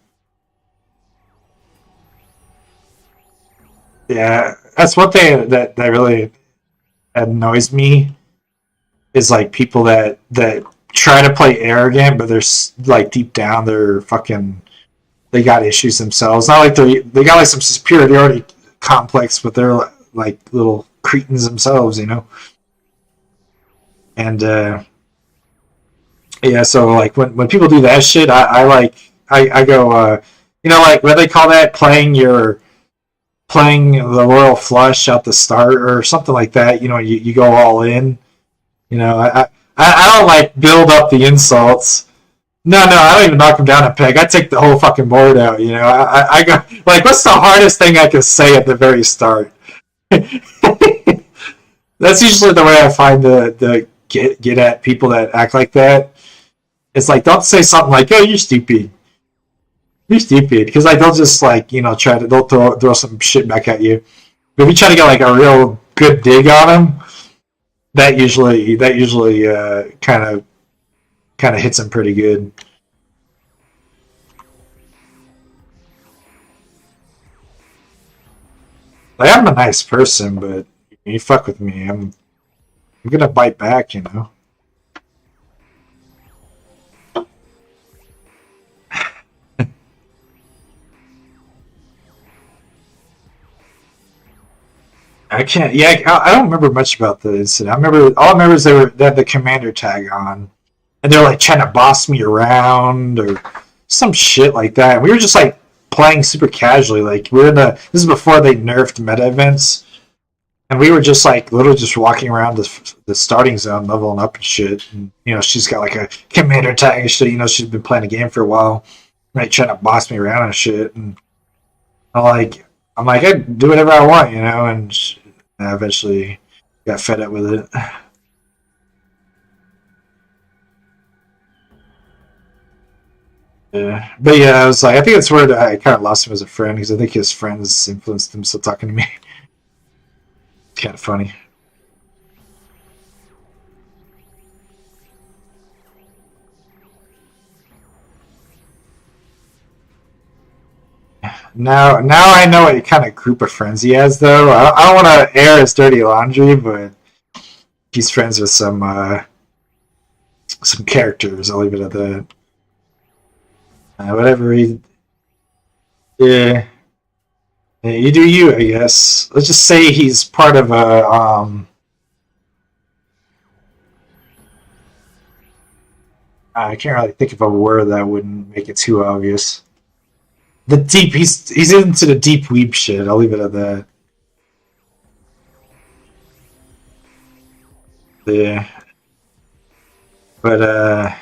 Yeah, that's one thing that really annoys me is like people that try to play arrogant, but they're like deep down they're fucking they got issues themselves. Not like they got like some superiority complex, but they're like little cretins themselves, And yeah, so like when people do that shit, I go like what do they call that, playing the royal flush at the start or something like that. You go all in. I don't like build up the insults. No, I don't even knock them down a peg. I take the whole fucking board out. I go like, what's the hardest thing I can say at the very start? That's usually the way I find the get at people that act like that. It's like, don't say something like, "Oh, you're stupid," because like they'll just like they'll throw some shit back at you. But if you try to get like a real good dig on them, that usually kind of hits them pretty good. Like, I'm a nice person, but you fuck with me, I'm gonna bite back. I can't. Yeah, I don't remember much about the incident. All I remember is they had the commander tag on, and they're like trying to boss me around or some shit like that. We were just like playing super casually. Like this is before they nerfed meta events, and we were just like literally just walking around the starting zone, leveling up and shit. And she's got like a commander tag and shit. She's been playing the game for a while, right? Trying to boss me around and shit. And I'm like, I do whatever I want, and I eventually got fed up with it. Yeah, but yeah, I was like, I think that's where I kind of lost him as a friend because I think his friends influenced him still talking to me. It's kind of funny. Now I know what kind of group of friends he has, though. I don't want to air his dirty laundry, but he's friends with some characters. I'll leave it at that. Whatever he, yeah, you do you, I guess. Let's just say he's part of a I can't really think of a word that wouldn't make it too obvious. He's into the deep weeb shit. I'll leave it at that. Yeah, but I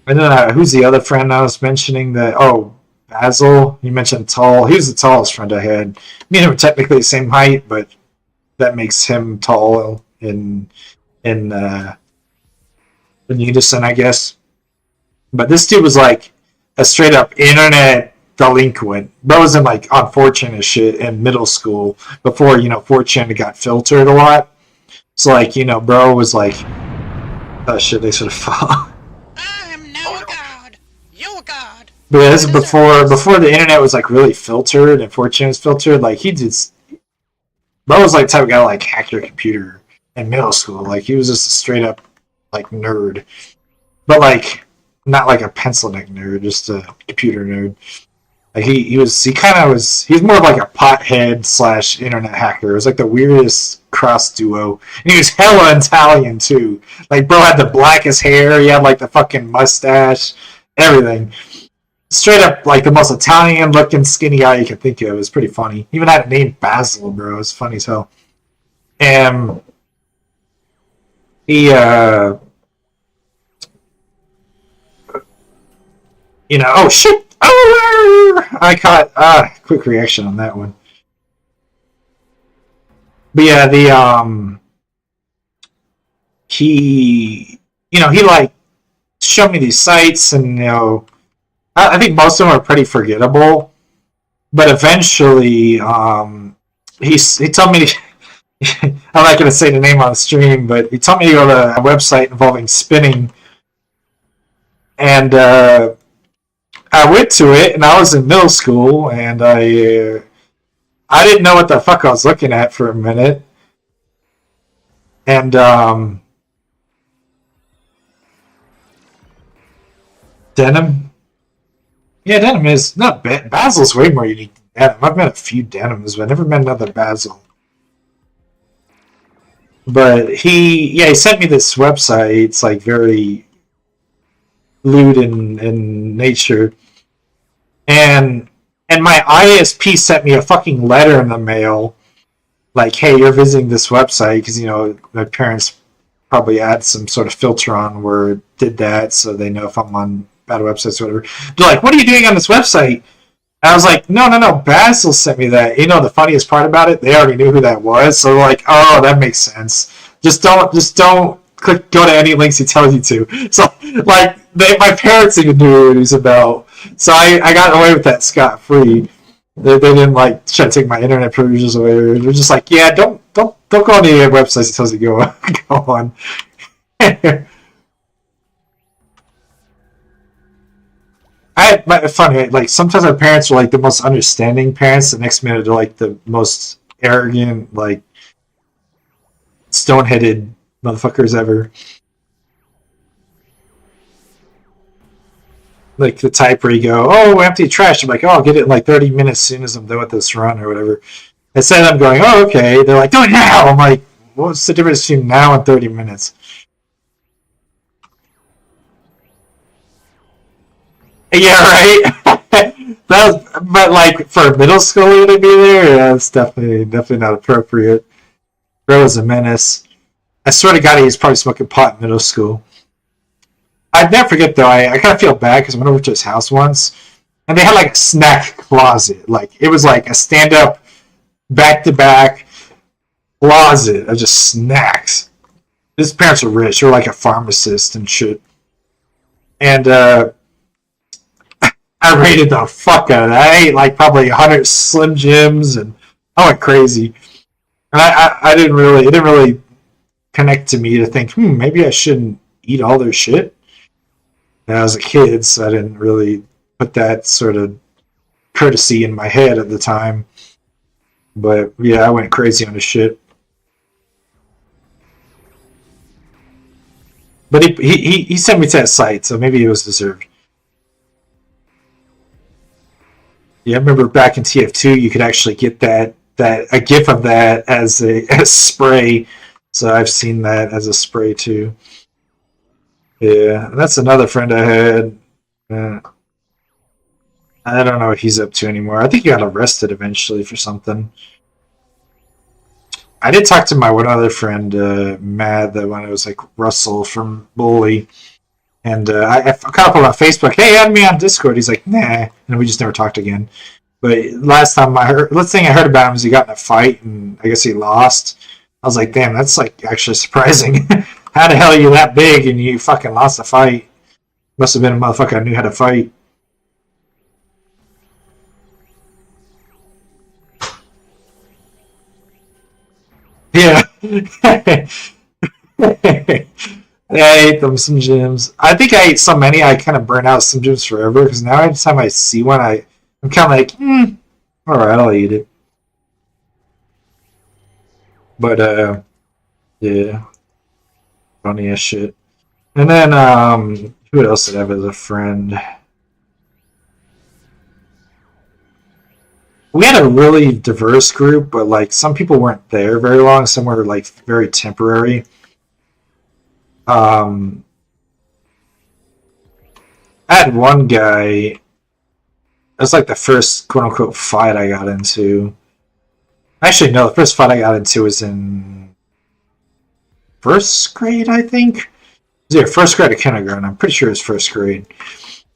don't know who's the other friend I was mentioning. That Basil. You mentioned tall. He was the tallest friend I had. Me and him were technically the same height, but that makes him tall in unison, I guess. But this dude was like a straight up internet delinquent. Bro was in like on 4chan and shit in middle school before 4chan got filtered a lot. So like bro was like, oh shit, they sort of fall.
I am now a god. You a god.
But this is before the internet was like really filtered and 4chan was filtered. Like bro was like the type of guy to, like hack your computer in middle school. Like he was just a straight up like nerd, but like not like a pencil neck nerd, just a computer nerd. Like he's more of like a pothead slash internet hacker. It was like the weirdest cross duo. And he was hella Italian too. Like bro had the blackest hair, he had like the fucking mustache, everything. Straight up like the most Italian looking skinny guy you could think of. It was pretty funny. He even had a name Basil, bro. It was funny as hell. And he oh shit! Oh, I caught quick reaction on that one. But yeah, he like showed me these sites, and I think most of them are pretty forgettable. But eventually, he told me. I'm not going to say the name on the stream, but he told me to go to a website involving spinning, and I went to it, and I was in middle school, and I didn't know what the fuck I was looking at for a minute, and denim. Yeah, denim is not bad. Basil's way more unique than denim. I've met a few denims, but I've never met another Basil. But he sent me this website. It's like very lewd in nature, and my ISP sent me a fucking letter in the mail, like, "Hey, you're visiting this website," because my parents probably had some sort of filter on where it did that, so they know if I'm on bad websites or whatever. They're like, "What are you doing on this website?" And I was like, no, Basil sent me that. The funniest part about it, they already knew who that was, so they're like, "Oh, that makes sense. Just don't go to any links he tells you to." So, like, my parents even knew what he was about. So I got away with that scot-free. They didn't, like, try to take my internet privileges away. They're just like, yeah, don't go on any websites he tells you to go on. Funny, like, sometimes my parents are, like, the most understanding parents. The next minute, they're, like, the most arrogant, like, stone-headed motherfuckers ever. Like the type where you go, "Oh, empty trash." I'm like, "Oh, I'll get it in like 30 minutes as soon as I'm done with this run or whatever." Instead, I'm going, "Oh, okay." They're like, "Do it now." I'm like, "What's the difference between now and 30 minutes?" Yeah, right. But like for a middle schooler to be there, yeah, that's definitely not appropriate. Bro was a menace. I swear to God, he was probably smoking pot in middle school. I'd never forget though. I kind of feel bad because I went over to his house once, and they had like a snack closet. Like it was like a stand-up, back-to-back closet of just snacks. His parents were rich. They were like a pharmacist and shit. And I raided the fuck out of that. I ate like probably 100 Slim Jims, and I went crazy. And I didn't really, it didn't really connect to me to think, maybe I shouldn't eat all their shit. And I was a kid, so I didn't really put that sort of courtesy in my head at the time. But yeah, I went crazy on the shit. But he sent me to that site, so maybe it was deserved. Yeah, I remember back in TF2, you could actually get a GIF of that as a spray. So I've seen that as a spray too. Yeah, that's another friend I had. I don't know what he's up to anymore. I think he got arrested eventually for something. I did talk to my one other friend, Matt, the one who was like Russell from Bully. And I caught up on Facebook. "Hey, add me on Discord." He's like, "Nah," and we just never talked again. But last thing I heard about him was he got in a fight, and I guess he lost. I was like, "Damn, that's like actually surprising. How the hell are you that big and you fucking lost a fight?" Must have been a motherfucker who knew how to fight. Yeah. Yeah, I ate them some gyms. I think I ate so many I kind of burn out some gyms forever because now every time I see one, I'm kind of like, all right, I'll eat it. But yeah, funny as shit. And then who else did I have as a friend? we had a really diverse group, but like some people weren't there very long. Some were like very temporary. Um, I had one guy. It was like the first quote unquote fight I got into. Actually, no, the first fight I got into was in first grade, I think. It was either first grade or kindergarten. I'm pretty sure it was first grade.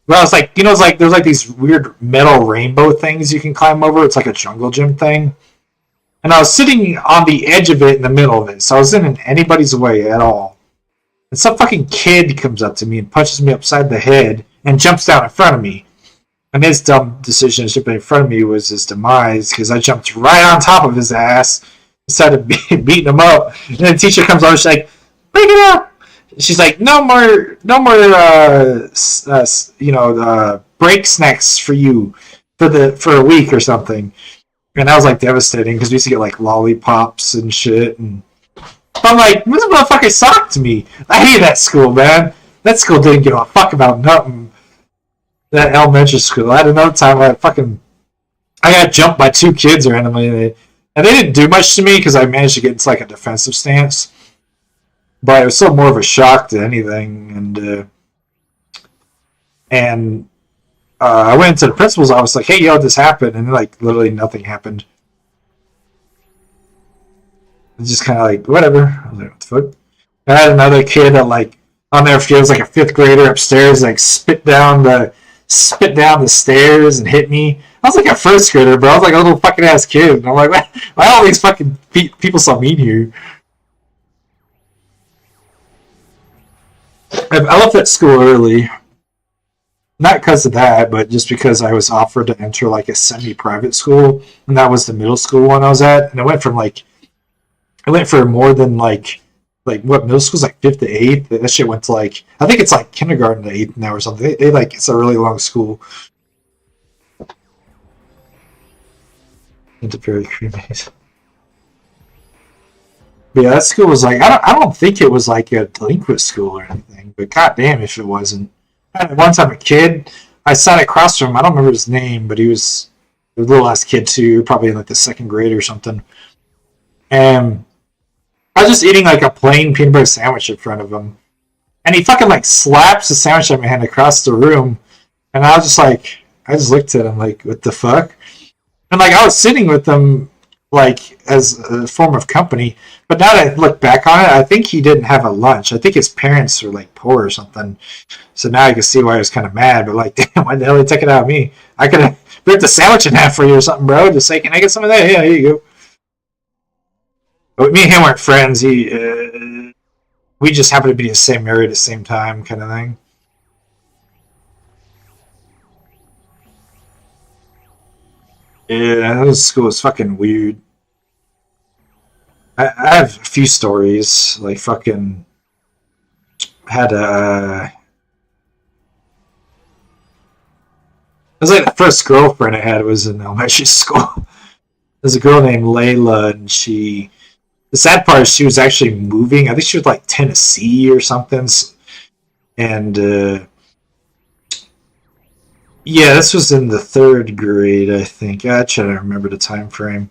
But I was like, it's like there's like these weird metal rainbow things you can climb over. It's like a jungle gym thing. And I was sitting on the edge of it in the middle of it, so I wasn't in anybody's way at all. And some fucking kid comes up to me and punches me upside the head and jumps down in front of me. And his dumb decision to jump in front of me was his demise because I jumped right on top of his ass instead of beating him up. And then the teacher comes over, she's like, "Wake it up!" She's like, "No more, break snacks for you for a week or something." And that was like devastating because we used to get like lollipops and shit. And but I'm like, this motherfucker socked me. I hated that school, man. That school didn't give a fuck about nothing. That elementary school. I had another time I got jumped by two kids randomly, and they didn't do much to me because I managed to get into like a defensive stance. But it was still more of a shock than anything. And I went into the principal's office like, "Hey, yo, this happened," and like literally nothing happened. It's just kind of like whatever. I was like, "What the fuck?" I had another kid that like on their field was like a fifth grader upstairs, like spit down the stairs and hit me. I was like a first grader, bro. I was like a little fucking ass kid. And I'm like, why are all these fucking people so mean here? I left that school early. Not because of that, but just because I was offered to enter like a semi-private school, and that was the middle school one I was at, and I went for more than like what middle school's like fifth to eighth. That shit went to like I think it's like kindergarten to eighth now or something. They like it's a really long school. Into very cremated. But yeah, that school was like I don't think it was like a delinquent school or anything, but goddamn if it wasn't. I had one time a kid I sat across from him. I don't remember his name, but he was a little ass kid too, probably in like the second grade or something. And I was just eating like a plain peanut butter sandwich in front of him, and he fucking like slaps the sandwich in my hand across the room, and I was just like, I just looked at him like, what the fuck? And like I was sitting with him like as a form of company, but now that I look back on it, I think he didn't have a lunch. I think his parents were like poor or something. So now I can see why I was kind of mad. But like, damn, why the hell they took it out of me? I could have ripped the sandwich in half for you or something, bro. Just say, can I get some of that? Yeah, here you go. But me and him weren't friends. We just happened to be in the same area at the same time, kind of thing. Yeah, that school was fucking weird. I have a few stories. Like fucking had a. It was like the first girlfriend I had was in elementary school. There's a girl named Layla, and the sad part is she was actually moving. I think she was like Tennessee or something. And yeah, this was in the third grade, I think. I try to remember the time frame.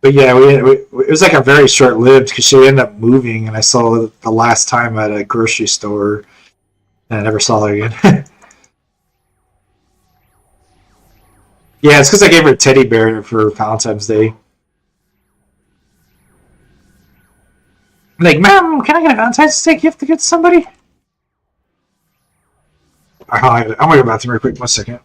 But yeah, it was like a very short lived because she ended up moving, and I saw her the last time at a grocery store, and I never saw her again. Yeah, it's because I gave her a teddy bear for Valentine's Day. I'm like, Mom, can I get a Valentine's Day gift to get somebody? I'm going to go to the bathroom real quick. 1 second.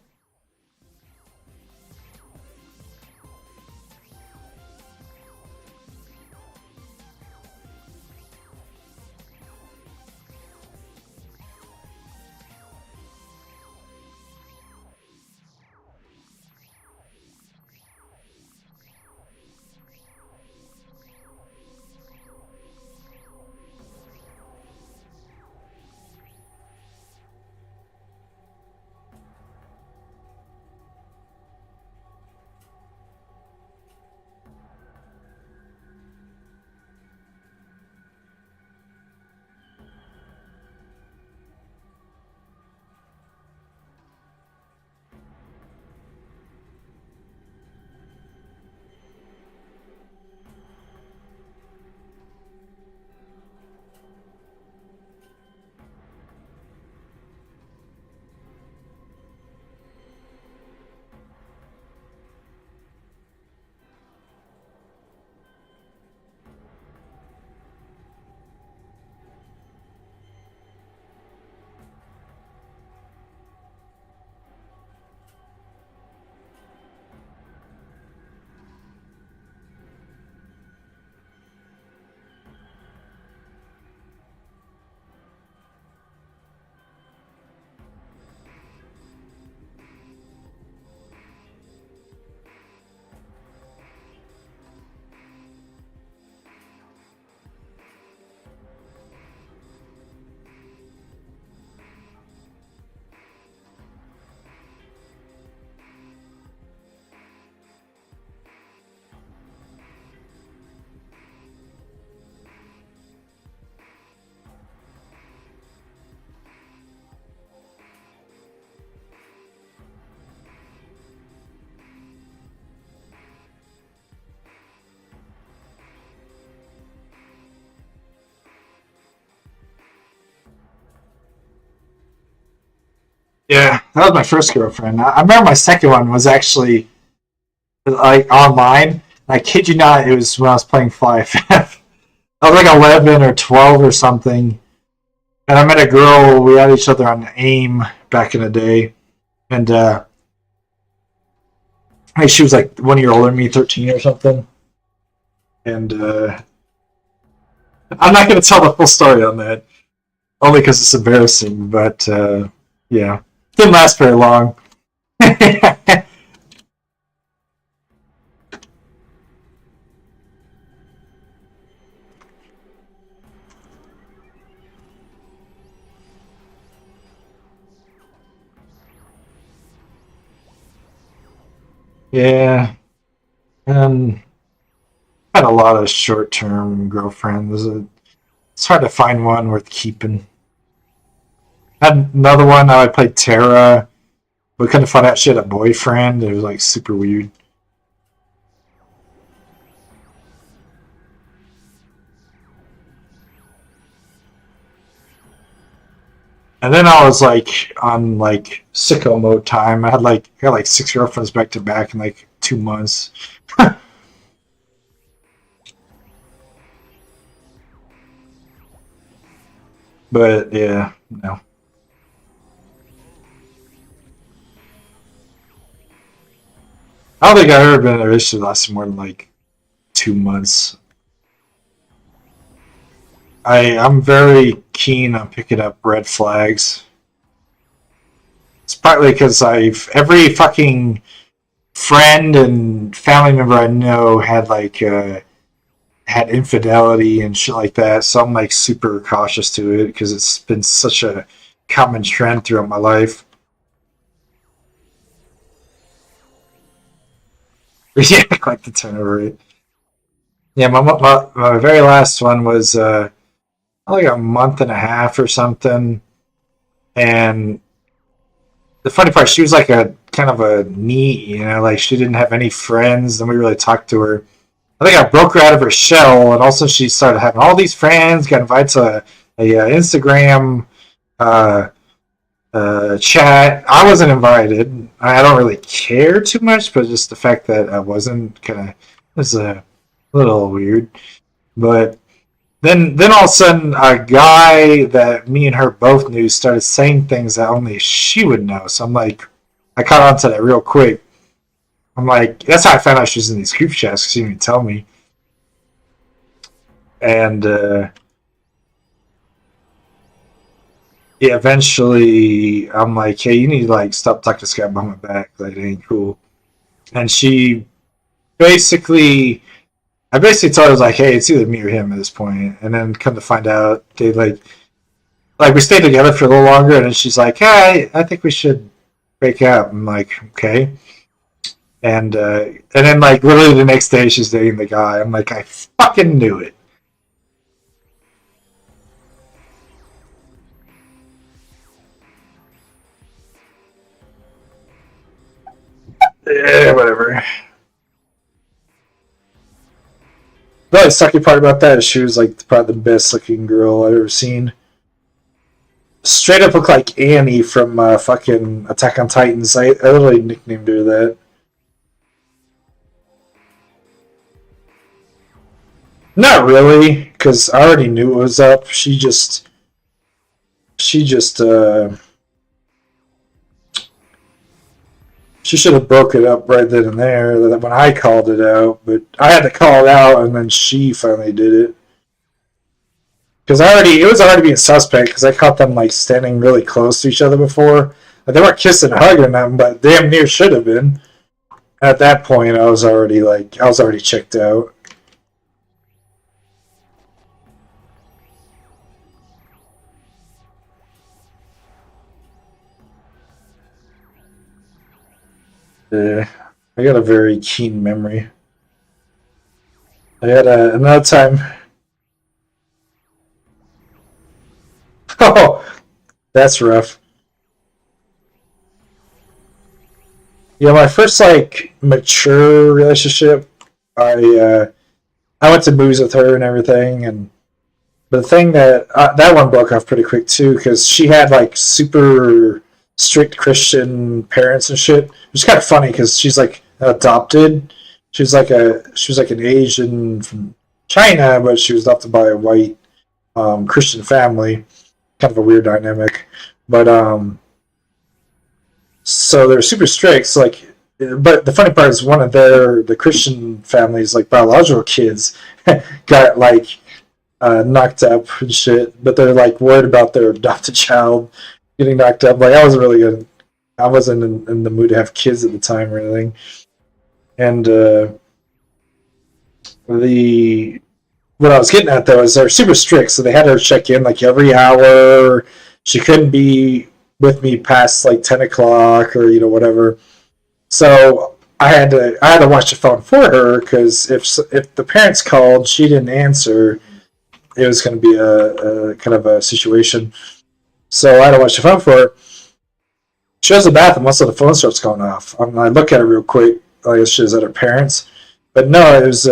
Yeah, that was my first girlfriend. I remember my second one was actually like online. I kid you not, it was when I was playing Flyff. I was like 11 or 12 or something, and I met a girl. We had each other on AIM back in the day, and hey, she was like 1 year older than me, 13 or something. And I'm not going to tell the full story on that, only because it's embarrassing. But yeah, didn't last very long. Yeah, and had a lot of short-term girlfriends. It's hard to find one worth keeping. Had another one. I played Terra. We couldn't find out she had a boyfriend. It was like super weird. And then I was like on like sicko mode time. I got like 6 girlfriends back to back in like 2 months. But yeah, no. I don't think I've ever been in a relationship that lasted more than like 2 months. I'm very keen on picking up red flags. It's partly because every fucking friend and family member I know had like had infidelity and shit like that, so I'm like super cautious to it because it's been such a common trend throughout my life. Yeah, like the turnover rate. Yeah, my very last one was like a month and a half or something, and the funny part, she was like a kind of a neat, like she didn't have any friends. Then we really talked to her. I think I broke her out of her shell, and also she started having all these friends. Got invited to a Instagram uh, chat. I wasn't invited. I don't really care too much, but just the fact that I wasn't kind of was a little weird. But then all of a sudden, a guy that me and her both knew started saying things that only she would know. So I'm like, I caught on to that real quick. I'm like, that's how I found out she was in these group chats because she didn't even tell me. And yeah, eventually I'm like, hey, you need to like stop talking to this guy behind my back. Like, it ain't cool. And she basically, I basically told her, I was like, hey, it's either me or him at this point. And then come to find out, they like we stayed together for a little longer, and then she's like, hey, I think we should break up. I'm like, okay. And then like literally the next day she's dating the guy. I'm like, I fucking knew it. Yeah, whatever. The only sucky part about that is she was like probably the best looking girl I've ever seen. Straight up looked like Annie from fucking Attack on Titans. I literally nicknamed her that. Not really, because I already knew it was up. She just, she should have broke it up right then and there when I called it out. But I had to call it out, and then she finally did it. Because it was already being suspect because I caught them like standing really close to each other before. Like, they weren't kissing and hugging them, but damn near should have been. At that point, I was already checked out. Yeah, I got a very keen memory. I had another time. Oh, that's rough. Yeah, my first like mature relationship, I went to movies with her and everything, and but the thing that one broke off pretty quick too because she had like super
strict Christian parents and shit. It's kind of funny because she's like adopted. She's like an Asian from China, but she was adopted by a white Christian family. Kind of a weird dynamic, but so they're super strict. So like, but the funny part is one of the Christian families, like biological kids, got like knocked up and shit. But they're like worried about their adopted child getting knocked up. Like I wasn't in the mood to have kids at the time or anything. And what I was getting at though is they're super strict, so they had her check in like every hour. She couldn't be with me past like 10 o'clock or whatever. So I had to watch the phone for her because if the parents called, she didn't answer, it was going to be a kind of a situation. So I had to watch the phone for her. She goes to the bathroom, most of the phone starts going off. I look at her real quick. I guess she was at her parents, but no, it was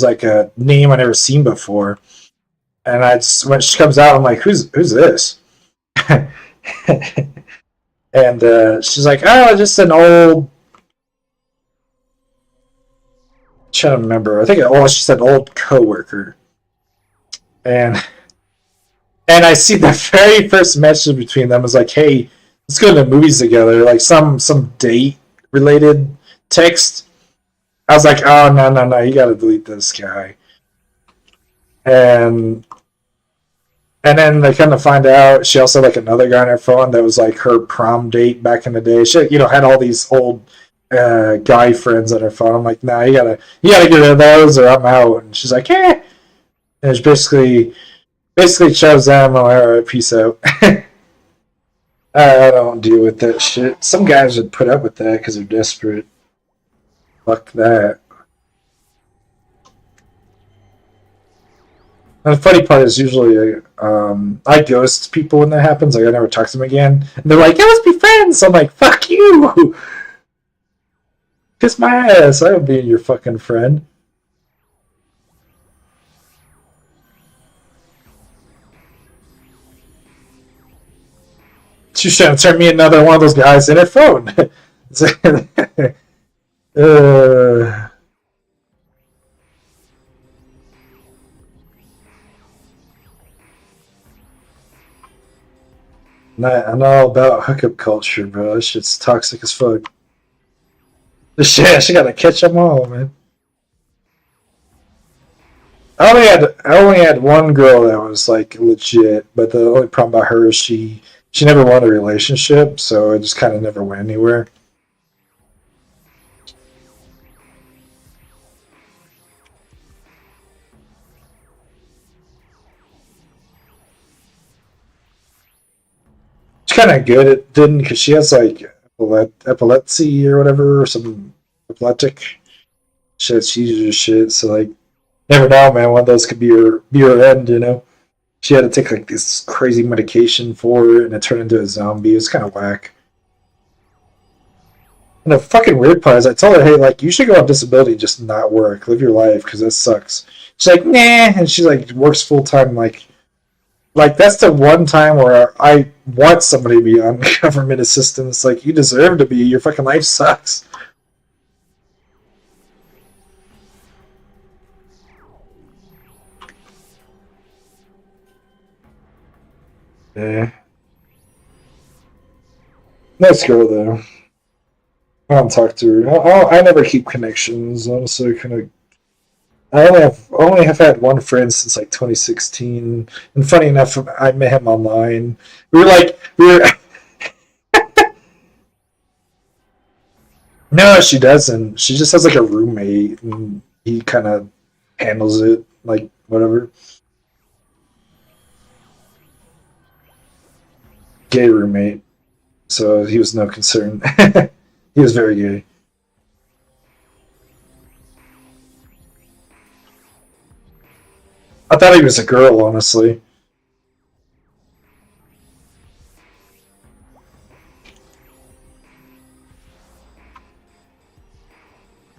like a name I never seen before. And when she comes out, I'm like, who's this? And she's like, oh, just an old. I'm trying to remember. I think she said old coworker. And I see the very first message between them was like, hey, let's go to the movies together, like some date related text. I was like, oh no, you gotta delete this guy. And then they kind of find out she also had like another guy on her phone that was like her prom date back in the day. She had all these old guy friends on her phone. I'm like, nah, you gotta get rid of those or I'm out. And she's like, eh. And she basically chose them. I'm like, all right, peace out. I don't deal with that shit. Some guys would put up with that because they're desperate. Fuck that. And the funny part is usually I ghost people when that happens. Like I never talk to them again. And they're like, yeah, let's be friends. I'm like, fuck you. Kiss my ass. I don't be your fucking friend. She's trying to turn me another one of those guys in her phone. I'm all about hookup culture, bro. This shit's toxic as fuck. This shit, she gotta catch them all, man. I only had one girl that was like legit, but the only problem about her is she never wanted a relationship, so it just kind of never went anywhere. It's kind of good it didn't because she has like epilepsy or whatever, or some epileptic shit. She's just shit, so like, never know, man. One of those could be her end, She had to take like this crazy medication for it, and it turned into a zombie. It was kind of whack. And the fucking weird part is, I told her, hey, like, you should go on disability and just not work, live your life, because that sucks. She's like, nah, and she like works full time. Like that's the one time where I want somebody to be on government assistance. Like, you deserve to be. Your fucking life sucks. Yeah. Nice girl, though. I don't talk to her. I never keep connections, honestly. I only have had one friend since like 2016, and funny enough, I met him online. We were. No, she doesn't. She just has like a roommate, and he kind of handles it, like whatever. Gay roommate, so he was no concern. He was very gay. I thought he was a girl, honestly.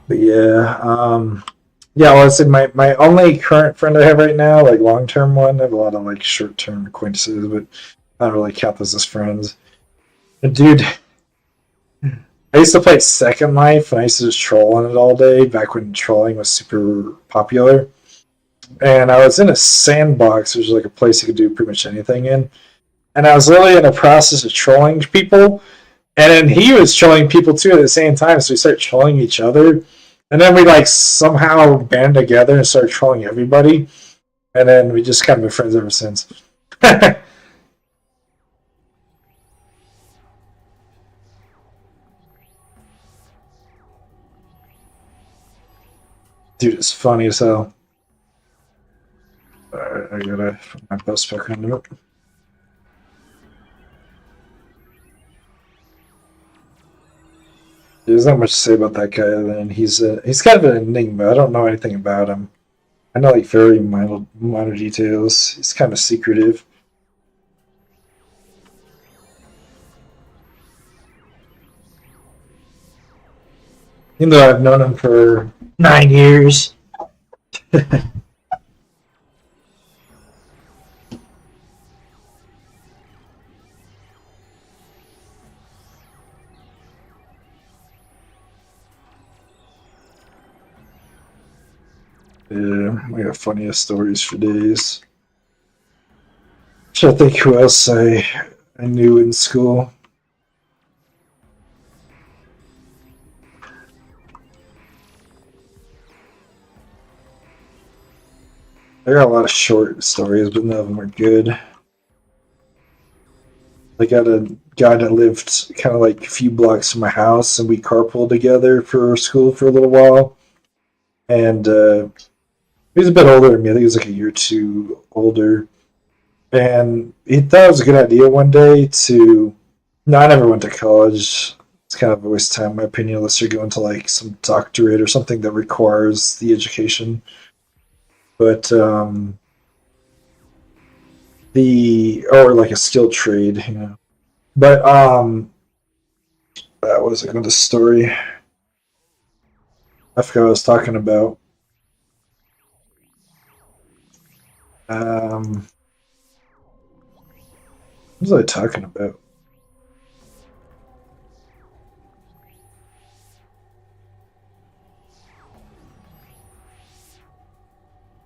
But yeah, well, I said my only current friend I have right now, like long term one. I have a lot of like short term acquaintances, but I don't really count those as friends. Dude, I used to play Second Life, and I used to just troll on it all day back when trolling was super popular. And I was in a sandbox, which was like a place you could do pretty much anything in. And I was literally in the process of trolling people, and then he was trolling people too at the same time. So we started trolling each other, and then we like somehow band together and started trolling everybody. And then we just kind of been friends ever since. Dude, it's funny as hell. Alright, I gotta put my bus back under it. There's not much to say about that guy other than he's kind of an enigma. I don't know anything about him. I know like very minor details. He's kind of secretive. Even though I've known him for 9 years. Yeah, I got funniest stories for days. Trying to think who else I knew in school. I got a lot of short stories, but none of them are good. I got a guy that lived kind of like a few blocks from my house, and we carpooled together for school for a little while. And he was a bit older than me. I think he was like a year or two older. And he thought it was a good idea one day to. No, I never went to college. It's kind of a waste of time, in my opinion, unless you're going to like some doctorate or something that requires the education. But or like a skilled trade, you know. But that was a good story. I forgot what I was talking about. What was I talking about?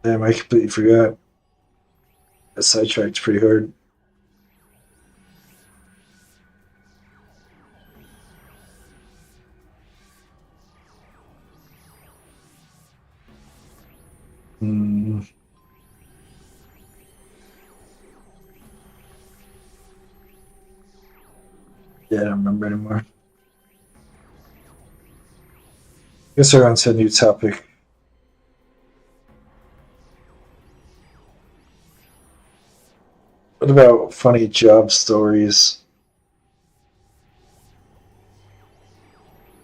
Damn, I completely forgot. I sidetracked pretty hard. Hmm. Yeah, I don't remember anymore. Guess we're on to a new topic. What about funny job stories?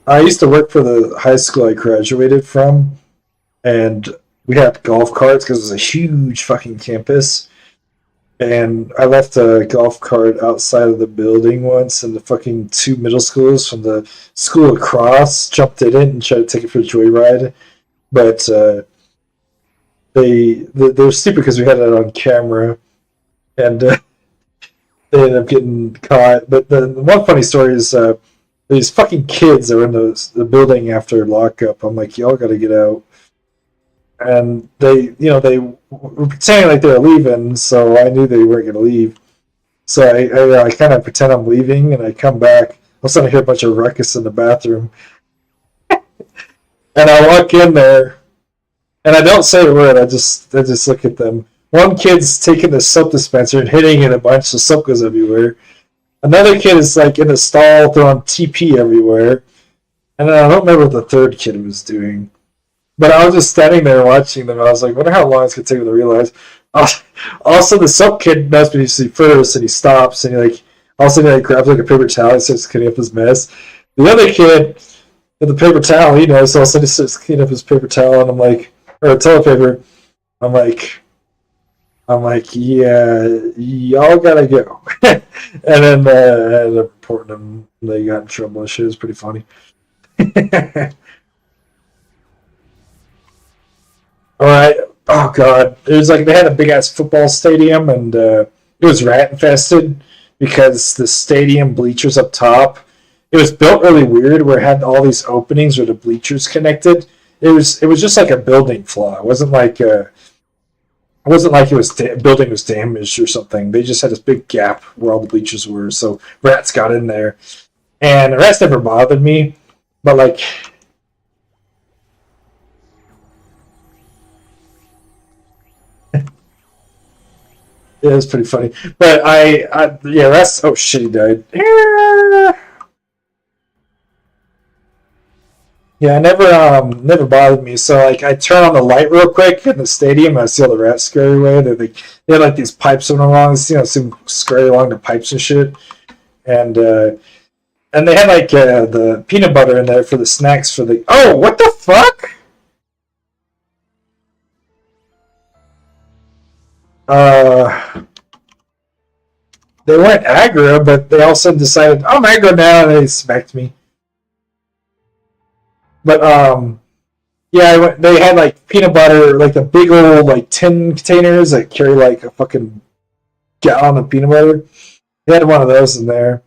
I used to work for the high school I graduated from, and we had golf carts because it was a huge fucking campus. And I left a golf cart outside of the building once, and the fucking two middle schoolers from the school across jumped in it and tried to take it for a joyride. But they were stupid because we had it on camera, and they ended up getting caught. But the one funny story is these fucking kids that were in the building after lockup. I'm like, y'all gotta get out. And they were pretending like they were leaving, so I knew they weren't going to leave. So I kind of pretend I'm leaving, and I come back. All of a sudden, I hear a bunch of ruckus in the bathroom. And I walk in there, and I don't say a word. I just look at them. One kid's taking the soap dispenser and hitting it a bunch, so soap goes everywhere. Another kid is like in the stall throwing TP everywhere. And then I don't remember what the third kid was doing. But I was just standing there watching them, and I was like, I wonder how long it's going to take them to realize. Also, the soap kid knows me first, and he stops, and he all of a sudden he grabs like a paper towel and starts cleaning up his mess. The other kid with the paper towel, he knows, so all of a sudden he starts cleaning up his paper towel, and I'm like, or toilet paper. I'm like, yeah, y'all gotta go. And then I ended up reporting them. They got in trouble and shit. It was pretty funny. All right. Oh god, it was like they had a big ass football stadium, and it was rat infested. because the stadium bleachers up top, it was built really weird where it had all these openings where the bleachers connected. It was just like a building flaw. It wasn't like building was damaged or something. They just had this big gap where all the bleachers were, so rats got in there. And the rats never bothered me, but like it was pretty funny. But yeah, rats. Oh shit, he died. Yeah, never bothered me. So like, I turn on the light real quick in the stadium, and I see all the rats scurry away. They had like these pipes going along, some scurry along the pipes and shit, and they had like the peanut butter in there for the snacks for the. Oh, what the fuck? They weren't aggro, but they all of a sudden decided, I'm aggro now, and they smacked me. But yeah, they had like peanut butter, like the big old like tin containers that carry like a fucking gallon of peanut butter. They had one of those in there,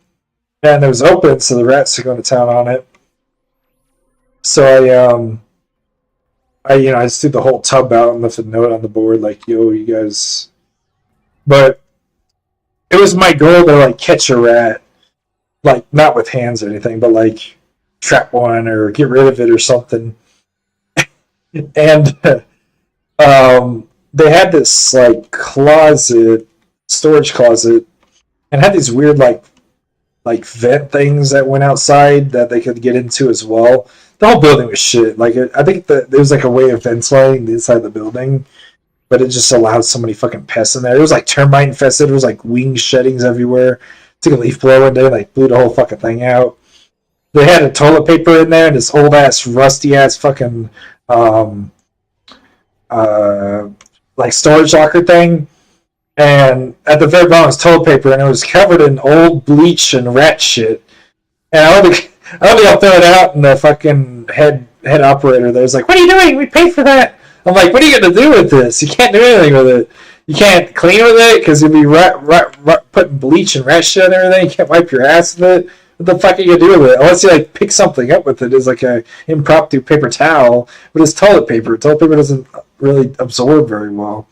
and it was open, so the rats are going to town on it. So I just threw the whole tub out and left a note on the board like, "Yo, you guys." But it was my goal to like catch a rat, like not with hands or anything, but like trap one or get rid of it or something. And they had this like storage closet, and had these weird like vent things that went outside that they could get into as well. The whole building was shit. Like I think that there was like a way of ventilating the inside of the building, but it just allowed so many fucking pests in there. It was like termite infested. There was like wing sheddings everywhere. Took a leaf blower one day, like blew the whole fucking thing out. They had a toilet paper in there and this old ass, rusty ass fucking like storage locker thing. And at the very bottom was toilet paper, and it was covered in old bleach and rat shit. And I don't think I'll throw it out, and the fucking head operator there's like, "What are you doing? We paid for that." I'm like, "What are you gonna do with this? You can't do anything with it. You can't clean with it because you'll be putting bleach and rat shit and everything. You can't wipe your ass with it. What the fuck are you gonna do with it? Unless you like pick something up with it as like a impromptu paper towel, but it's toilet paper. Toilet paper doesn't really absorb very well."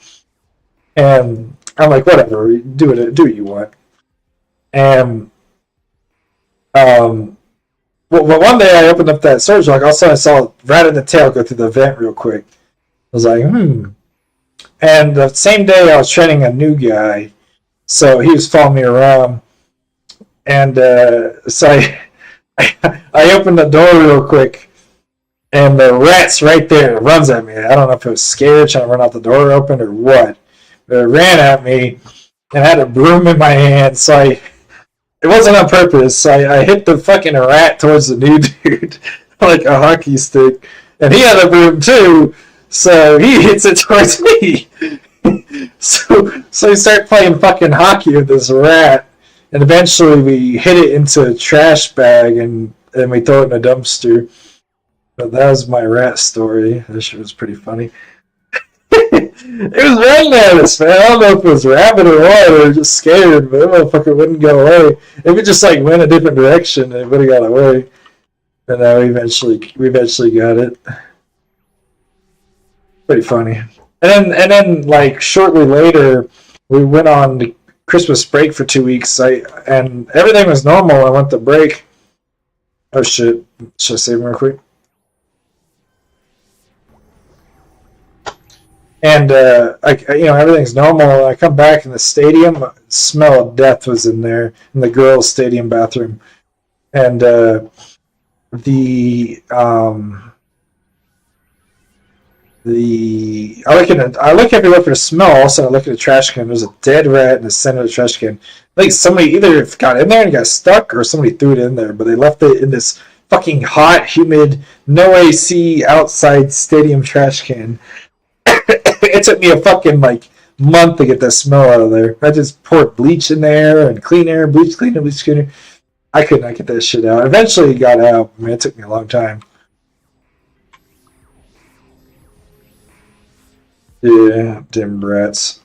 And I'm like, whatever, do what you want. And well, one day I opened up that storage lock. Also, I saw rat in the tail go through the vent real quick. I was like, And the same day I was training a new guy, so he was following me around. And so I opened the door real quick, and the rat's right there. It runs at me. I don't know if it was scared, trying to run out the door open or what. But it ran at me, and I had a broom in my hand, so it wasn't on purpose. So I hit the fucking rat towards the new dude like a hockey stick. And he had a broom too, so he hits it towards me. so we start playing fucking hockey with this rat. And eventually we hit it into a trash bag and we throw it in a dumpster. But that was my rat story. That shit was pretty funny. It was raining at us, man. I don't know if it was rabid or what, or just scared, but that motherfucker wouldn't go away. If it just like went a different direction, it would have got away. And we eventually got it. Pretty funny. And then like shortly later, we went on Christmas break for 2 weeks. And everything was normal. I went to break. Oh shit! Should I save him real quick? And everything's normal. I come back in the stadium. Smell of death was in there in the girls' stadium bathroom, and I look everywhere for the smell. Also, I look at the trash can. There's a dead rat in the center of the trash can. I think somebody either got in there and got stuck, or somebody threw it in there. But they left it in this fucking hot, humid, no AC outside stadium trash can. It took me a fucking month to get that smell out of there. I just poured bleach in there and cleaner, bleach cleaner, bleach cleaner. I could not get that shit out. Eventually it got out. I mean, it took me a long time. Yeah, damn rats.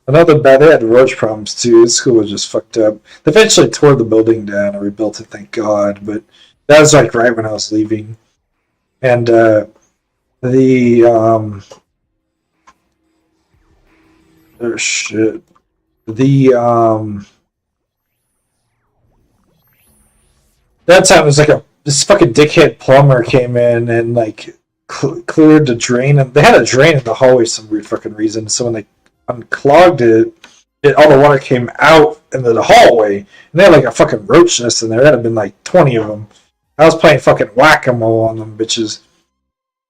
Another bad, they had roach problems too. This school was just fucked up. They eventually tore the building down and rebuilt it, thank God. But that was like right when I was leaving. And the oh shit. The that time it was like this fucking dickhead plumber came in and like cleared the drain, and they had a drain in the hallway for some weird fucking reason. So when they unclogged it, all the water came out into the hallway, and they had like a fucking roach nest in there. That had been like 20 of them. I was playing fucking whack-a-mole on them bitches,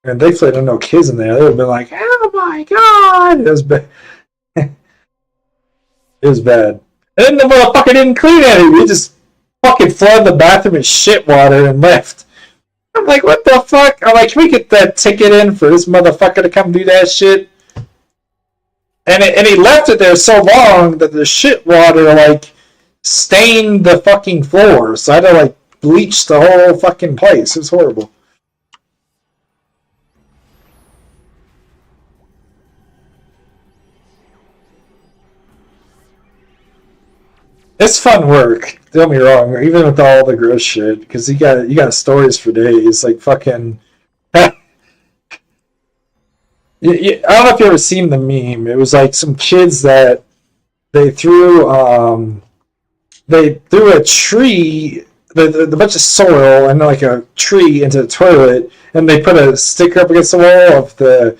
and thankfully there were no kids in there. They would have been like, "Oh my god!" It was bad. It was bad. And then the motherfucker didn't clean it. He just fucking flooded the bathroom in shit water and left. I'm like, what the fuck? I'm like, can we get that ticket in for this motherfucker to come do that shit? And he left it there so long that the shit water like stained the fucking floor. So I had to like bleach the whole fucking place. It was horrible. It's fun work. Don't get me wrong. Even with all the gross shit, because you got stories for days. Like fucking. I don't know if you ever seen the meme. It was like some kids that they threw a tree, the bunch of soil and like a tree into the toilet, and they put a sticker up against the wall of the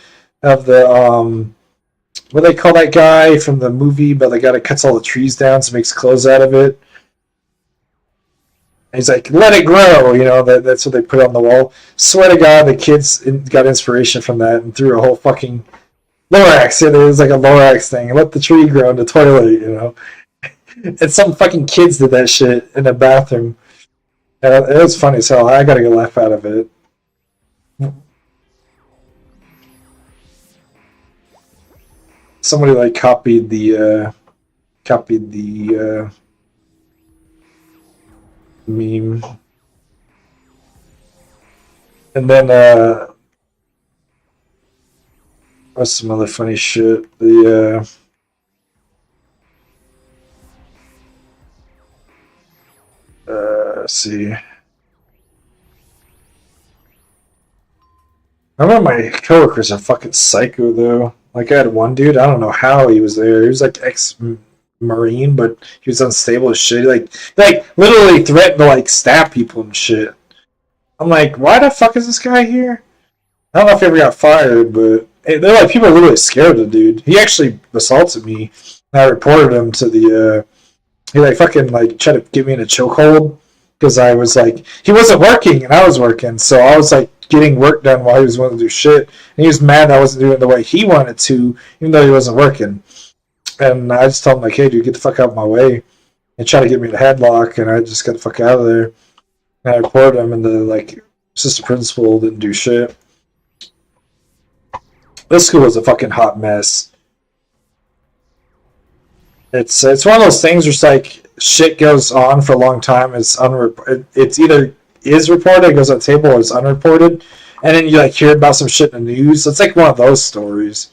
what do they call that guy from the movie, but the guy that cuts all the trees down so makes clothes out of it. And he's like, let it grow, you know, that's what they put on the wall. Swear to God, the kids got inspiration from that and threw a whole fucking Lorax. Yeah, there was like a Lorax thing. Let the tree grow in the toilet, you know. And some fucking kids did that shit in a bathroom. And it was funny as hell. I got a good laugh out of it. Somebody like copied the meme, and then what's some other funny shit? Let's see. I remember my coworkers are fucking psycho though. Like I had one dude, I don't know how he was there. He was like ex-marine, but he was unstable as shit. Like literally threatened to like stab people and shit. I'm like, why the fuck is this guy here? I don't know if he ever got fired, but they're like people are literally scared of the dude. He actually assaulted me. And I reported him to the. He like fucking like tried to get me in a chokehold because I was like he wasn't working and I was working, so I was like getting work done while he was wanting to do shit, and he was mad I wasn't doing it the way he wanted to, even though he wasn't working. And I just told him like, hey dude, get the fuck out of my way, and try to get me in a headlock, and I just got the fuck out of there. And I reported him, and the like assistant principal didn't do shit. This school was a fucking hot mess. It's one of those things where it's like shit goes on for a long time. It's either is reported, it goes on the table, or it's unreported, and then you like hear about some shit in the news. It's like one of those stories.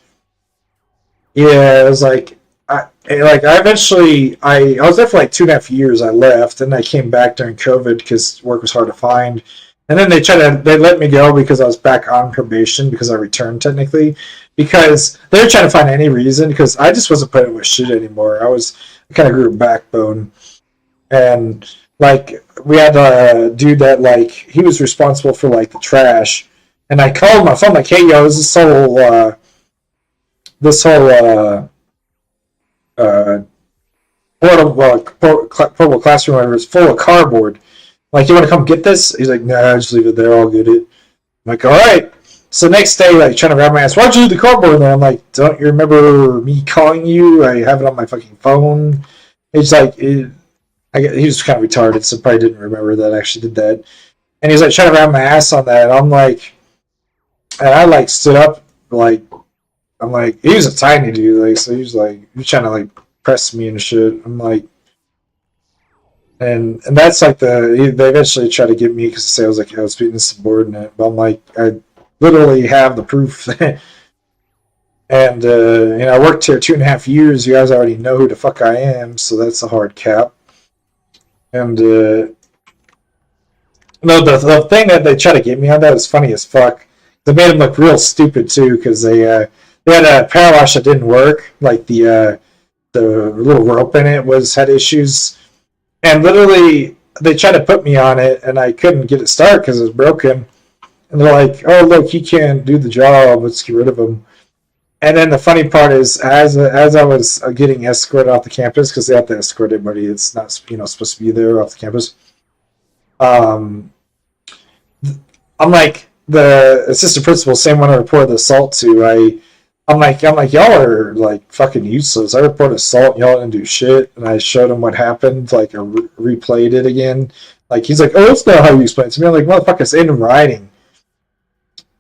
Yeah, it was like I eventually I was there for like 2.5 years. I left, and I came back during COVID because work was hard to find. And then they let me go because I was back on probation because I returned technically, because they were trying to find any reason because I just wasn't putting up with shit anymore. I kind of grew a backbone, and like we had a dude that like he was responsible for like the trash, and I called my phone like, hey yo, this whole portable classroom whatever is full of cardboard. Like, you want to come get this? He's like, nah, just leave it there. I'll get it. I'm like, all right. So next day, like trying to grab my ass, why'd you leave the cardboard there? I'm like, don't you remember me calling you? I have it on my fucking phone. He's like, he was kind of retarded, so probably didn't remember that I actually did that. And he's like trying to grab my ass on that. I'm like, and I like stood up, like, I'm like, he was a tiny dude, like, so he was trying to like press me and shit. I'm like, and that's like they eventually tried to get me because they say I was being insubordinate. But I'm like, I literally have the proof. And I worked here 2.5 years. You guys already know who the fuck I am, so that's a hard cap. And no, the thing that they try to get me on that is funny as fuck. They made him look real stupid too, because they had a power wash that didn't work. Like the little rope in it had issues, and literally they tried to put me on it, and I couldn't get it started because it was broken. And they're like, "Oh, look, he can't do the job. Let's get rid of him." And then the funny part is, as I was getting escorted off the campus, because they have to escort everybody, it's not supposed to be there off the campus. I'm like the assistant principal, same one I reported the assault to. I'm like y'all are like fucking useless. I reported assault, and y'all didn't do shit, and I showed him what happened. Like I replayed it again. Like he's like, "Oh, that's not how you explain it to me." I'm like, "Motherfucker, it's in writing."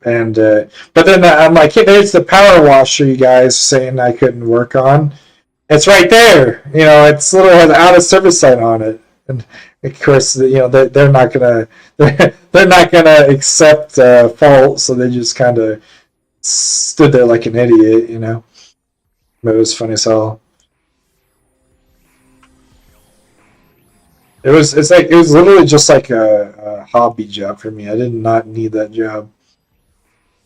And but then I'm like, "Hey, there's the power washer you guys saying I couldn't work on. It's right there. It's literally has out of service sign on it." And of course, they're not gonna they're not gonna accept fault, so they just kind of stood there like an idiot. But it was funny as hell. It was literally just like a hobby job for me. I did not need that job.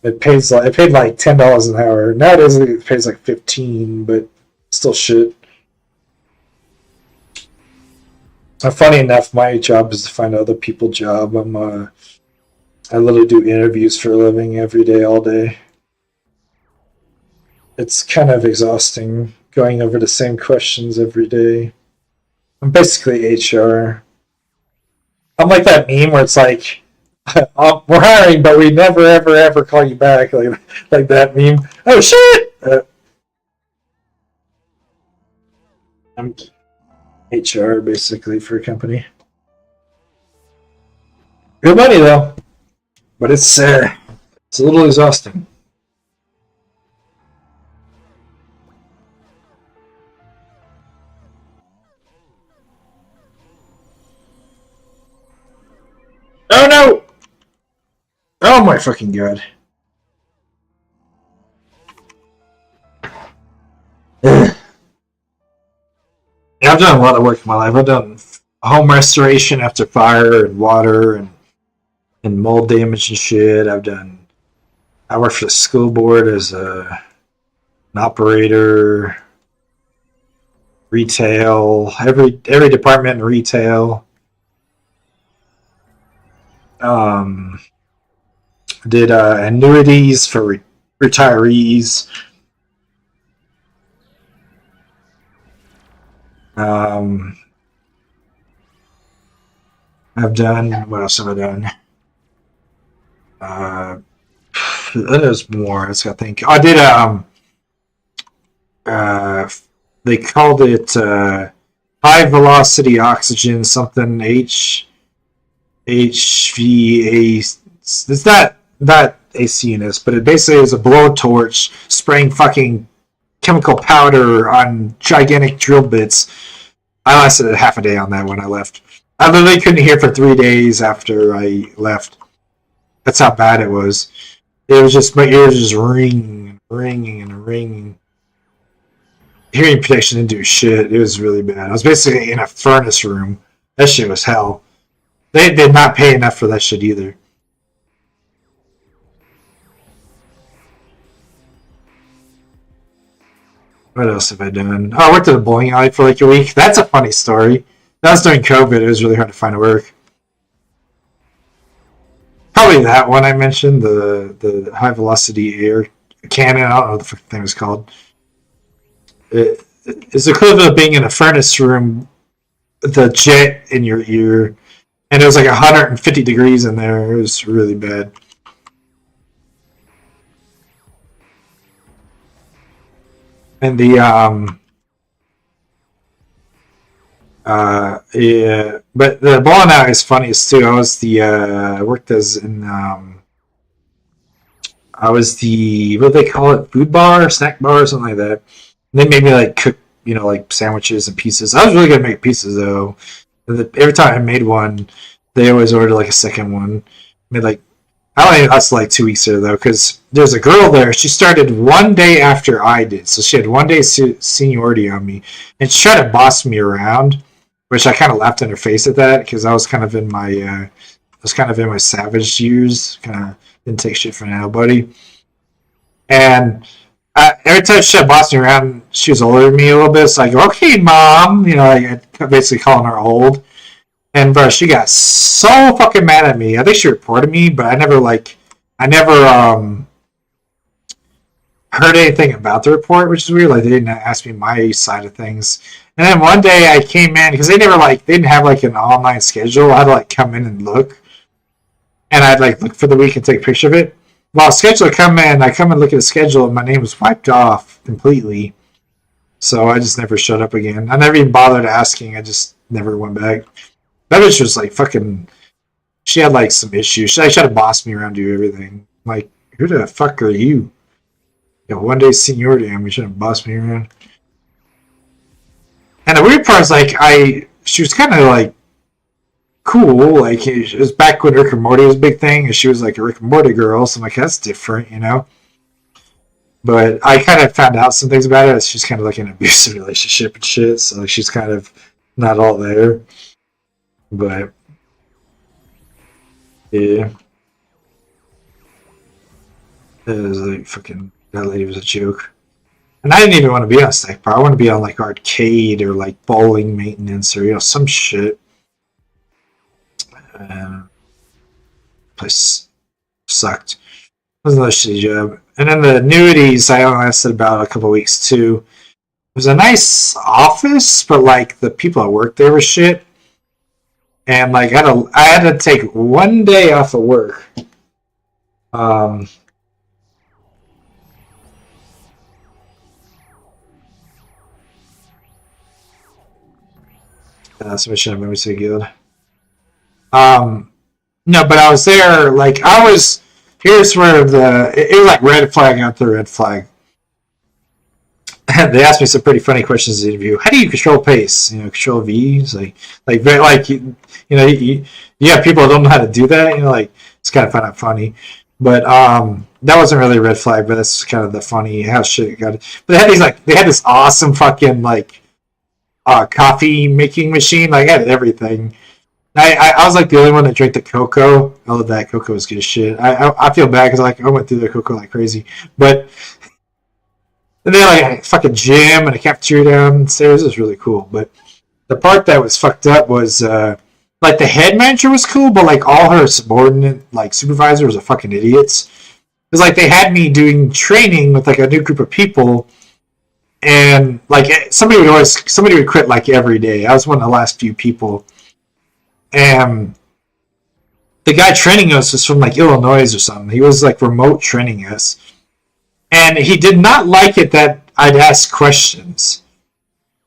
It paid like $10 an hour. Nowadays it pays like 15, but still shit. Funny enough, my job is to find other people's job. I literally do interviews for a living every day, all day. It's kind of exhausting going over the same questions every day. I'm basically HR. I'm like that meme where it's like, we're hiring, but we never, ever, ever call you back. Like that meme. Oh, shit! I'm HR, basically, for a company. Good money, though. But it's a little exhausting. Oh, no! Oh, my fucking god. Yeah, I've done a lot of work in my life. I've done home restoration after fire and water and mold damage and shit. I work for the school board as an operator, retail, every department in retail. Did annuities for retirees. I've done, what else have I done? There's more. I think I did. They called it high velocity oxygen something HVA. It's not ACNS, but it basically is a blowtorch spraying fucking chemical powder on gigantic drill bits. I lasted half a day on that when I left. I literally couldn't hear for 3 days after I left. That's how bad it was. It was just, my ears just ringing. Hearing protection didn't do shit. It was really bad. I was basically in a furnace room. That shit was hell. They did not pay enough for that shit either. What else have I done? Oh, I worked at a bowling alley for like a week. That's a funny story. That was during COVID. It was really hard to find work. Probably that one I mentioned, the high velocity air cannon. I don't know what the thing was called. It's equivalent of being in a furnace room, the jet in your ear, and it was like 150 degrees in there. It was really bad. And yeah, but the bowling alley is funniest too. I worked as in I was the, what do they call it, food bar, snack bar, or something like that. And they made me like cook, like sandwiches and pizzas. I was really good at making pizzas though. Every time I made one, they always ordered like a second one. Made like
I only lasted like 2 weeks there though, because there's a girl there. She started one day after I did, so she had one day seniority on me, and she tried to boss me around, which I kind of laughed in her face at that because I was kind of in my savage years, kind of didn't take shit from nobody, and every time she had bossed me around, she was older than me a little bit. So I go, "Okay, mom," like basically calling her old. And bro, she got so fucking mad at me. I think she reported me, but I never heard anything about the report, which is weird. Like they didn't ask me my side of things. And then one day I came in because they didn't have like an online schedule. I had to like come in and look, and I'd like look for the week and take a picture of it. Well, schedule I come and look at the schedule, and my name was wiped off completely. So I just never showed up again. I never even bothered asking. I just never went back. That bitch was like fucking. She had like some issues. She tried to boss me around, do everything. I'm like, who the fuck are you? One day seniority, and we shouldn't boss me around. And the weird part is like she was kind of like cool. Like it was back when Rick and Morty was a big thing, and she was like a Rick and Morty girl. So I'm like, that's different, But I kind of found out some things about it. She's kind of like an abusive relationship and shit. So she's kind of not all there. But yeah, it was like fucking that lady was a joke. And I didn't even want to be on Stack Bar. I want to be on like arcade or like bowling maintenance or some shit. Place sucked. It was another shitty job. And then the annuities I only lasted about a couple weeks too. It was a nice office, but like the people that worked there were shit. And like I had to take one day off of work. Submission of Memory Guild. No, but I was there. Like here's where it was like red flag after red flag. They asked me some pretty funny questions in the interview. How do you control pace? Control V. It's like very like you have people that don't know how to do that. Like it's kind of funny, but that wasn't really a red flag. But that's kind of the funny how shit got it. But they had this awesome fucking like coffee making machine. Like I had everything. I was like the only one that drank the cocoa. I love that. Cocoa is good as shit. I feel bad because like I went through the cocoa like crazy, but. And they had like a fucking gym and a cafeteria downstairs. It was really cool. But the part that was fucked up was like the head manager was cool, but like all her subordinate like supervisors are fucking idiots. Because like they had me doing training with like a new group of people, and like somebody would quit like every day. I was one of the last few people, and the guy training us was from like Illinois or something. He was like remote training us. And he did not like it that I'd ask questions.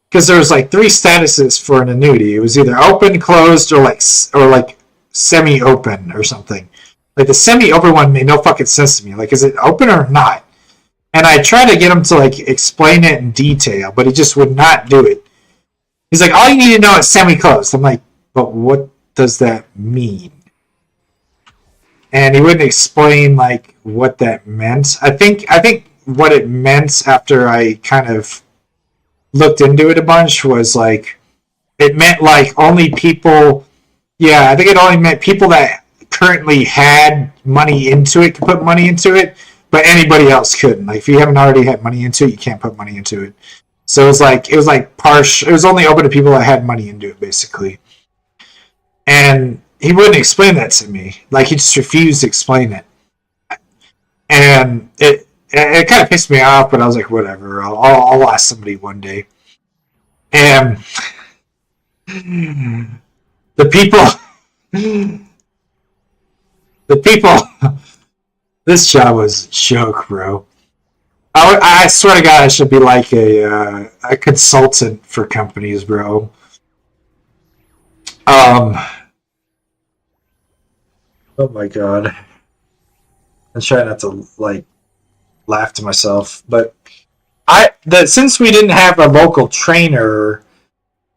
Because there was like 3 statuses for an annuity. It was either open, closed, or like semi-open or something. Like the semi-open one made no fucking sense to me. Like, is it open or not? And I tried to get him to like explain it in detail, but he just would not do it. He's like, all you need to know is semi-closed. I'm like, but what does that mean? And he wouldn't explain like what that meant. I think what it meant after I kind of looked into it a bunch was like it meant like only people. Yeah, I think it only meant people that currently had money into it could put money into it, but anybody else couldn't. Like if you haven't already had money into it, you can't put money into it. So it was like partial. It was only open to people that had money into it, basically. And he wouldn't explain that to me. Like he just refused to explain it, and it kind of pissed me off. But I was like, whatever. I'll ask somebody one day. And the people, this job was a joke, bro. I swear to God, I should be like a consultant for companies, bro. Oh my God. I'm trying not to like laugh to myself, but since we didn't have a local trainer,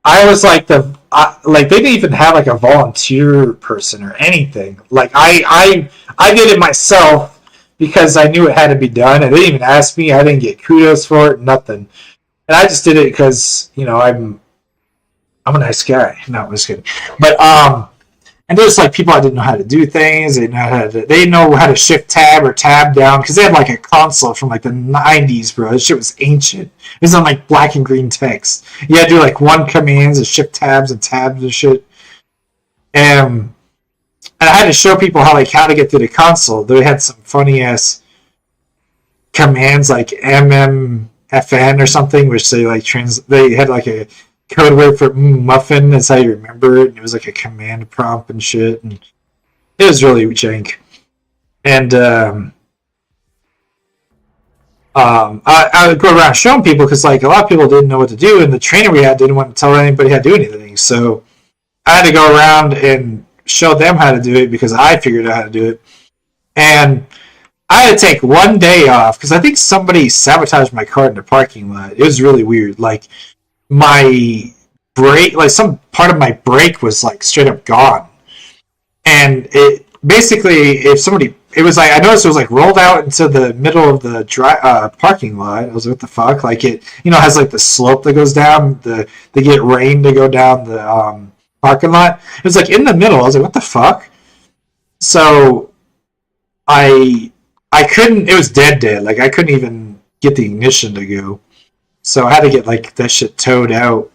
I was like the like they didn't even have like a volunteer person or anything. Like I did it myself because I knew it had to be done, and they didn't even ask me. I didn't get kudos for it, nothing. And I just did it because I'm a nice guy. No, I'm just kidding. But and there's like people that didn't know how to do things. They didn't know how to shift tab or tab down because they had like a console from like the 90s, bro. This shit was ancient. It was on like black and green text. You had to do like one commands and shift tabs and shit. And I had to show people how to get through the console. They had some funny ass commands like MMFN or something, which they like they had like a code word for muffin. That's how you remember it. And it was like a command prompt and shit. And it was really jank. And I would go around showing people because like a lot of people didn't know what to do, and the trainer we had didn't want to tell anybody how to do anything. So I had to go around and show them how to do it because I figured out how to do it. And I had to take one day off because I think somebody sabotaged my car in the parking lot. It was really weird. Like my brake, like some part of my brake was like straight up gone. And it basically, it was like, I noticed it was like rolled out into the middle of the parking lot. I was like, what the fuck? Like it, has like the slope that goes down. They get rain to go down the parking lot. It was like in the middle. I was like, what the fuck? So I couldn't, it was dead. Like I couldn't even get the ignition to go. So I had to get like that shit towed out.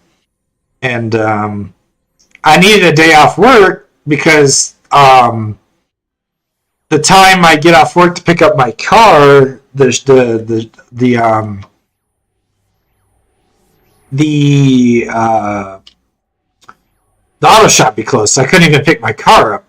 And I needed a day off work because the time I get off work to pick up my car, there's the auto shop be closed, so I couldn't even pick my car up.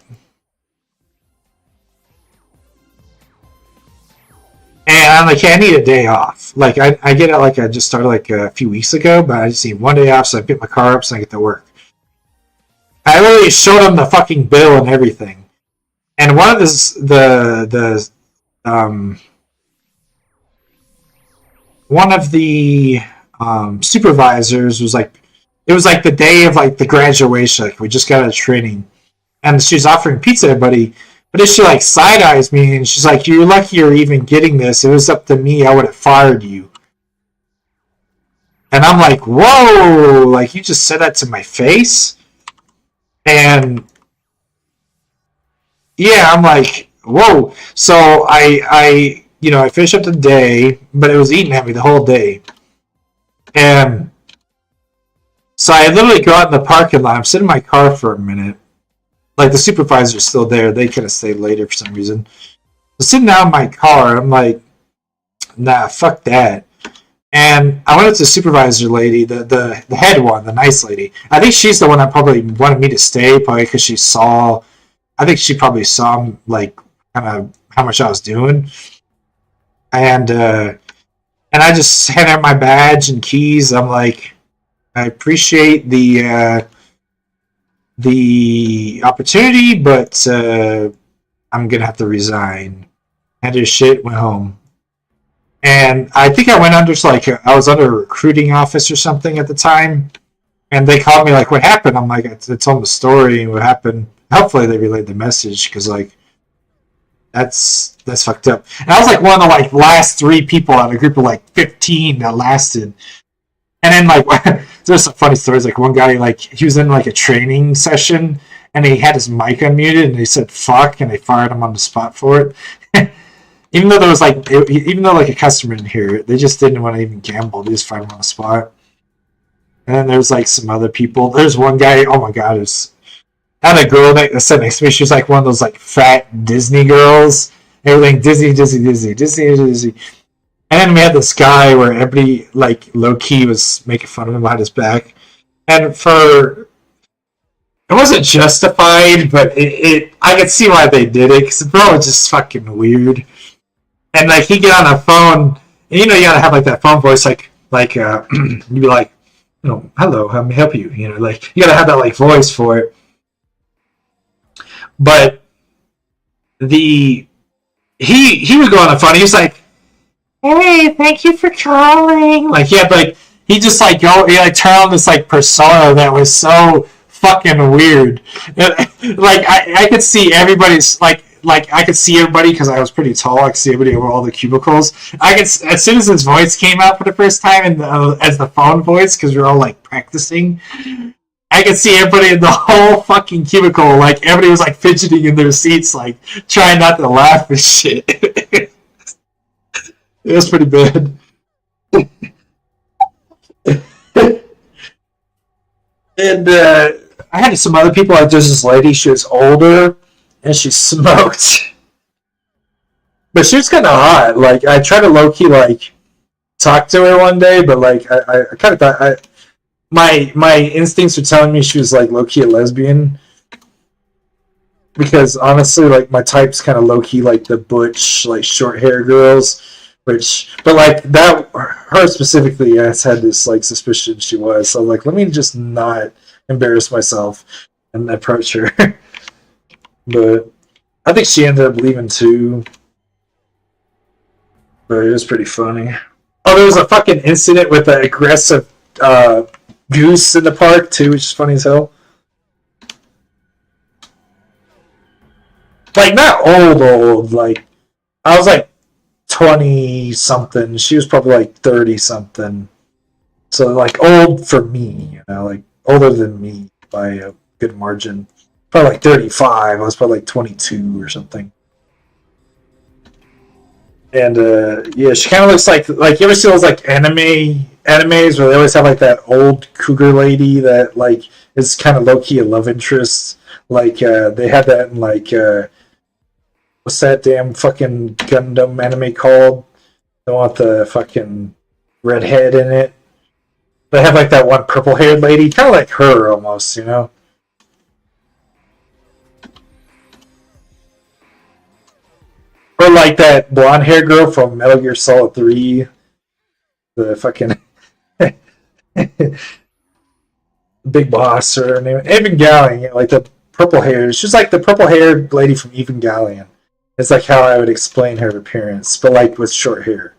And I'm like, I need a day off. Like I get it, like I just started like a few weeks ago, but I just need one day off so I pick my car up so I get to work. I really showed them the fucking bill and everything. And one of the supervisors was like, it was like the day of like the graduation. Like we just got out of training, and she was offering pizza to everybody. But then she like side eyes me, and she's like, "You're lucky you're even getting this. It was up to me, I would have fired you." And I'm like, "Whoa!" Like you just said that to my face, and yeah, I'm like, "Whoa!" So I finished up the day, but it was eating at me the whole day, and so I literally go out in the parking lot. I'm sitting in my car for a minute. Like, the supervisor's still there. They could have stayed later for some reason. I'm sitting out in my car. I'm like, nah, fuck that. And I went up to the supervisor lady, the head one, the nice lady. I think she's the one that probably wanted me to stay, probably because I think she probably saw, like, kind of how much I was doing. And I just handed her my badge and keys. I'm like, I appreciate the opportunity, but I'm gonna have to resign. Handed his shit, went home. And I think I went under I was under a recruiting office or something at the time, and they called me like, "What happened?" I'm like, "I told them the story and what happened." Hopefully they relayed the message because like that's fucked up. And I was like one of the like last 3 people out of a group of like 15 that lasted. And then like there's some funny stories. Like one guy, like he was in like a training session and he had his mic unmuted and they said "fuck" and they fired him on the spot for it. Even though like a customer didn't hear it, they just didn't want to even gamble. They just fired him on the spot. And then there's like some other people. There's one guy. Oh my god, I had a girl that sat next to me. She was like one of those like fat Disney girls. Everything Disney. And then we had this guy where everybody like low key was making fun of him behind his back, and it wasn't justified, but I could see why they did it because the bro was just fucking weird. And like he get on a phone, and you gotta have like that phone voice, like you'd be like, "Hello, how may I help you?" Like you gotta have that like voice for it. But he would go on a phone. He was like, "Hey, thank you for calling." Like he just like turn on this like persona that was so fucking weird. Like I could see everybody's like I could see everybody because I was pretty tall. I could see everybody over all the cubicles. I could as soon as his voice came out for the first time and as the phone voice because we were all like practicing. I could see everybody in the whole fucking cubicle. Like everybody was like fidgeting in their seats, like trying not to laugh and shit. It was pretty bad. And I had some other people. Like there's this lady. She was older and she smoked, but she was kind of hot. Like I tried to low key like talk to her one day, but like I kind of thought my instincts were telling me she was like low key a lesbian. Because honestly, like my type's kind of low key like the butch, like short hair girls. But like that, her specifically, I had this like suspicion she was. So I'm like, let me just not embarrass myself and approach her. But I think she ended up leaving too. But it was pretty funny. Oh, there was a fucking incident with an aggressive goose in the park too, which is funny as hell. Like not old, like I was like 20 something. She was probably like 30 something. So like old for me, like older than me by a good margin. Probably like 35. I was probably like 22 or something. And yeah, she kind of looks like you ever see those like animes where they always have like that old cougar lady that like is kind of low key a love interest. Like they had that in like what's that damn fucking Gundam anime called? They want the fucking redhead in it. They have like that one purple haired lady, kind of like her almost, you know? Or like that blonde haired girl from Metal Gear Solid 3. The fucking big boss or her name. Evangelion, like the purple hair. She's like the purple haired lady from Evangelion. It's like how I would explain her appearance, but like with short hair.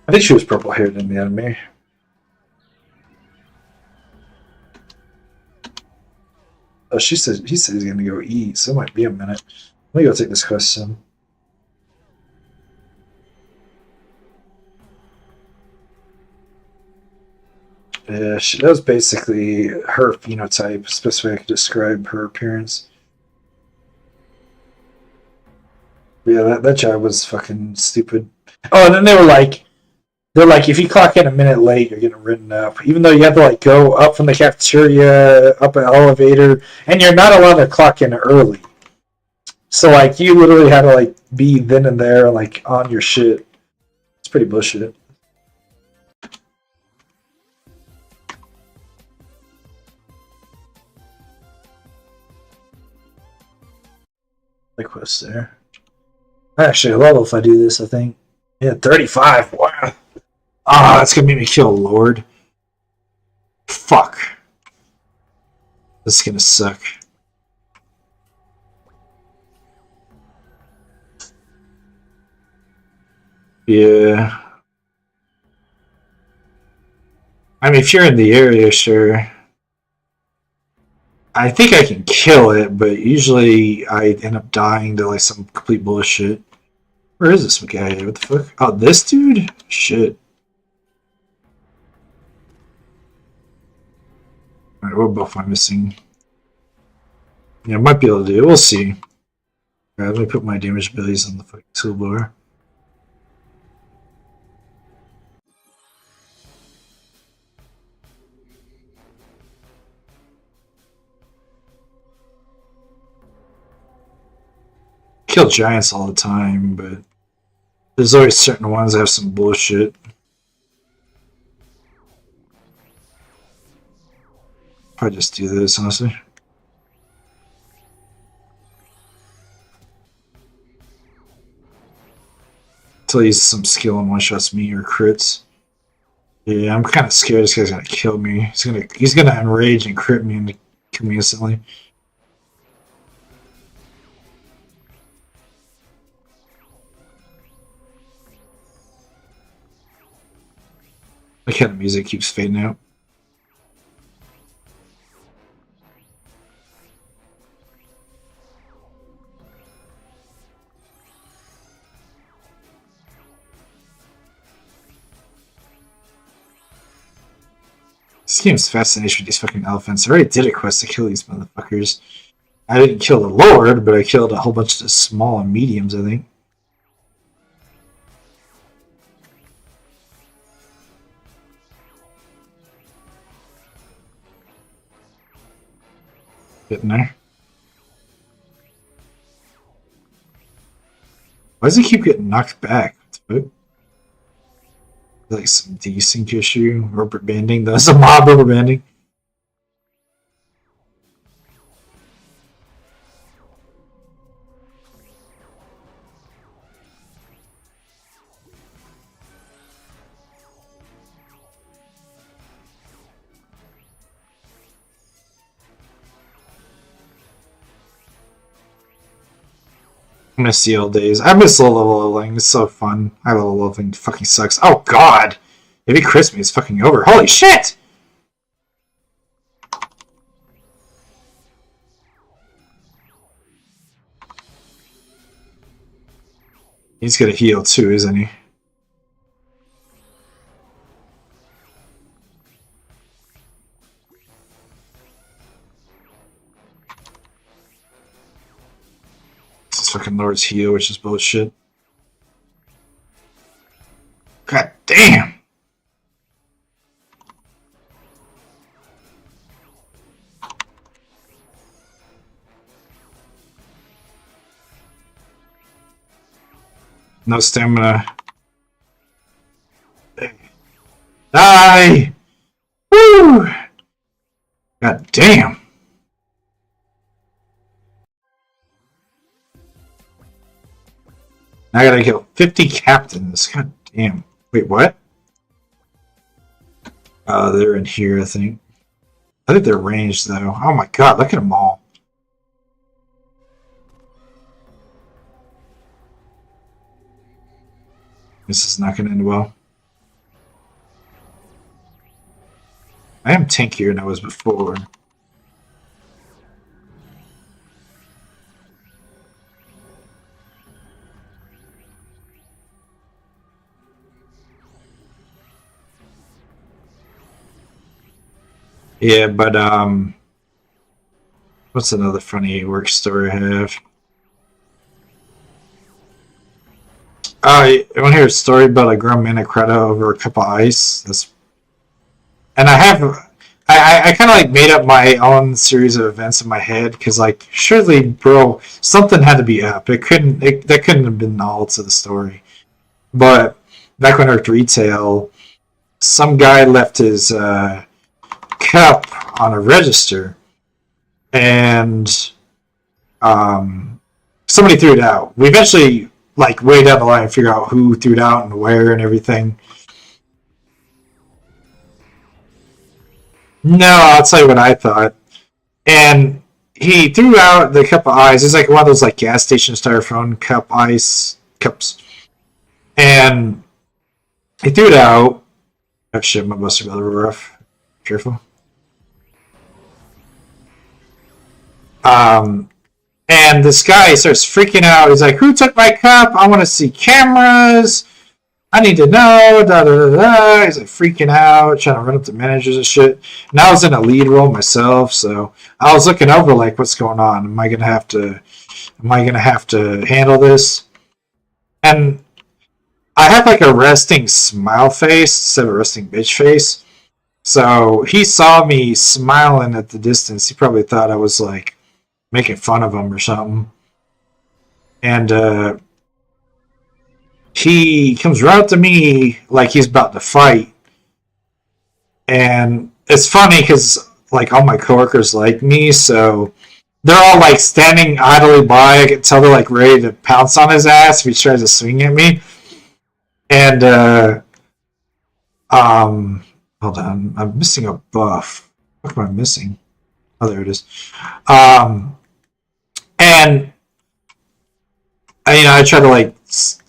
I think she was purple haired in the anime. Oh, he said he's gonna go eat, so it might be a minute. Let me go take this question. Yeah, that was basically her phenotype. Specifically, I could describe her appearance. Yeah, that job was fucking stupid. Oh, and then they're like, if you clock in a minute late, you're getting written up. Even though you have to like go up from the cafeteria, up an elevator, and you're not allowed to clock in early. So like, you literally had to like be then and there, like on your shit. It's pretty bullshit. Like what's there? Actually, I love if I do this. I think. Yeah, 35. Wow. Ah, that's gonna make me kill Lord. Fuck. This is gonna suck. Yeah. I mean, if you're in the area, sure. I think I can kill it, but usually I end up dying to like some complete bullshit. Where is this guy? What the fuck? Oh, this dude? Shit. Alright, what buff am I missing? Yeah, I might be able to do it. We'll see. Alright, let me put my damage abilities on the fucking toolbar. Kill giants all the time, but there's always certain ones that have some bullshit. Probably just do this, honestly. Until he uses some skill and one-shots me or crits. Yeah, I'm kind of scared this guy's gonna kill me. He's gonna enrage and crit me and kill me instantly. Like how the music keeps fading out. This game's fascination with these fucking elephants. I already did a quest to kill these motherfuckers. I didn't kill the Lord, but I killed a whole bunch of the small and mediums, I think. Getting there. Why does he keep getting knocked back? What? Like some desync issue? Rubber banding? That's a mob rubber banding. I miss the old days. I miss low level leveling. It's so fun. High level leveling fucking sucks. Oh god! Maybe Christmas is fucking over. Holy shit! He's gonna heal too, isn't he? Fucking lowers heal, which is bullshit. God damn! No stamina. Die! Woo! God damn! Now I gotta kill 50 captains. God damn. Wait, what? They're in here, I think. I think they're ranged, though. Oh my god, look at them all. This is not gonna end well. I am tankier than I was before. Yeah, but what's another funny work story I have? You want to hear a story about a grown man crowd over a cup of ice? And I kind of like made up my own series of events in my head because like surely, bro, something had to be up. That couldn't have been all to the story. But back when I worked retail, some guy left his cup on a register, and somebody threw it out. We eventually, like way down the line, figure out who threw it out and where and everything. No, I'll tell you what I thought. And he threw out the cup of ice. It's like one of those like gas station styrofoam cups. And he threw it out. Oh shit, my buster got a little rough. Careful. And this guy starts freaking out. He's like, "Who took my cup? I want to see cameras. I need to know." Da, da, da, da. He's like freaking out, trying to run up to managers and shit. And I was in a lead role myself, so I was looking over like, "What's going on? Am I gonna have to handle this?" And I have like a resting smile face instead of a resting bitch face. So he saw me smiling at the distance. He probably thought I was like making fun of him or something. And he comes right up to me like he's about to fight. And it's funny because like all my coworkers like me, so they're all like standing idly by. I can tell they're like ready to pounce on his ass if he tries to swing at me. And hold on, I'm missing a buff. What am I missing? Oh, there it is. And I try to like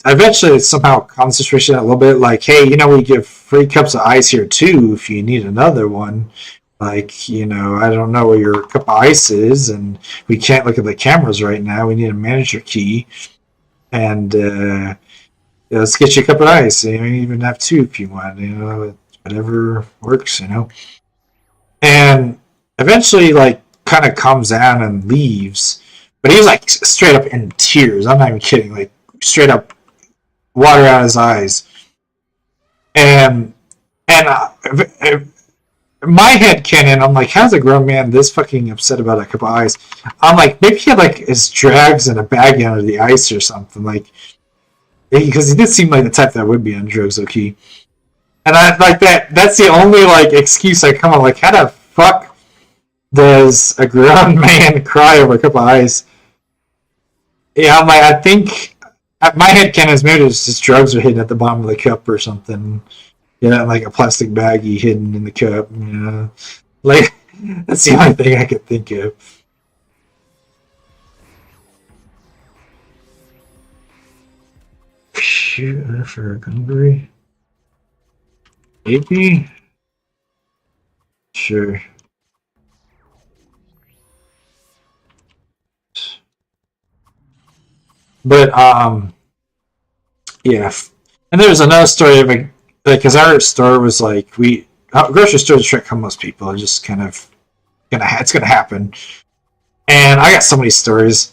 eventually it somehow comes to situation a little bit like, hey, we give free cups of ice here too if you need another one. Like, I don't know where your cup of ice is, and we can't look at the cameras right now. We need a manager key, and let's get you a cup of ice. You even have two if you want. Whatever works. And eventually, like, kind of comes down and leaves, but he's like straight up in tears. I'm not even kidding. Like, straight up water out of his eyes, and my head canon, I'm like, how's a grown man this fucking upset about a cup of ice? I'm like, maybe he had like his drugs in a bag under the ice or something, like, because he did seem like the type that would be on drugs, okay. And I like that. That's the only like excuse I come up. Like, how the fuck does a grown man cry over a cup of ice? Yeah, I'm like, I think my head canon is maybe it was just drugs are hidden at the bottom of the cup or something. Like a plastic baggie hidden in the cup. Like, that's the only thing I could think of. Shoot, for hungry. Maybe. Sure. But yeah. And there's another story of a. Because our store was like grocery stores trick most people. It's just kind of it's gonna happen. And I got so many stories.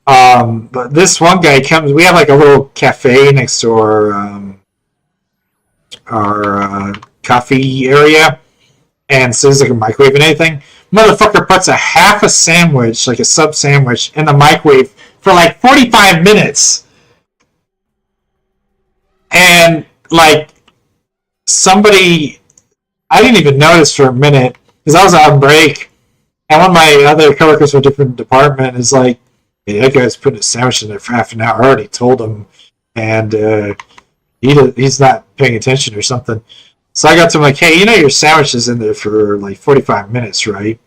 But this one guy comes. We have like a little cafe next to our coffee area, and so there's like a microwave and anything. Motherfucker puts half a sandwich, like a sub sandwich, in the microwave for like 45 minutes, and like. Somebody, I didn't even notice for a minute because I was on break, and one of my other coworkers from a different department is like, "Hey, that guy's putting a sandwich in there for half an hour." I already told him, and he's not paying attention or something. So I got to him like, "Hey, your sandwich is in there for like 45 minutes, right?"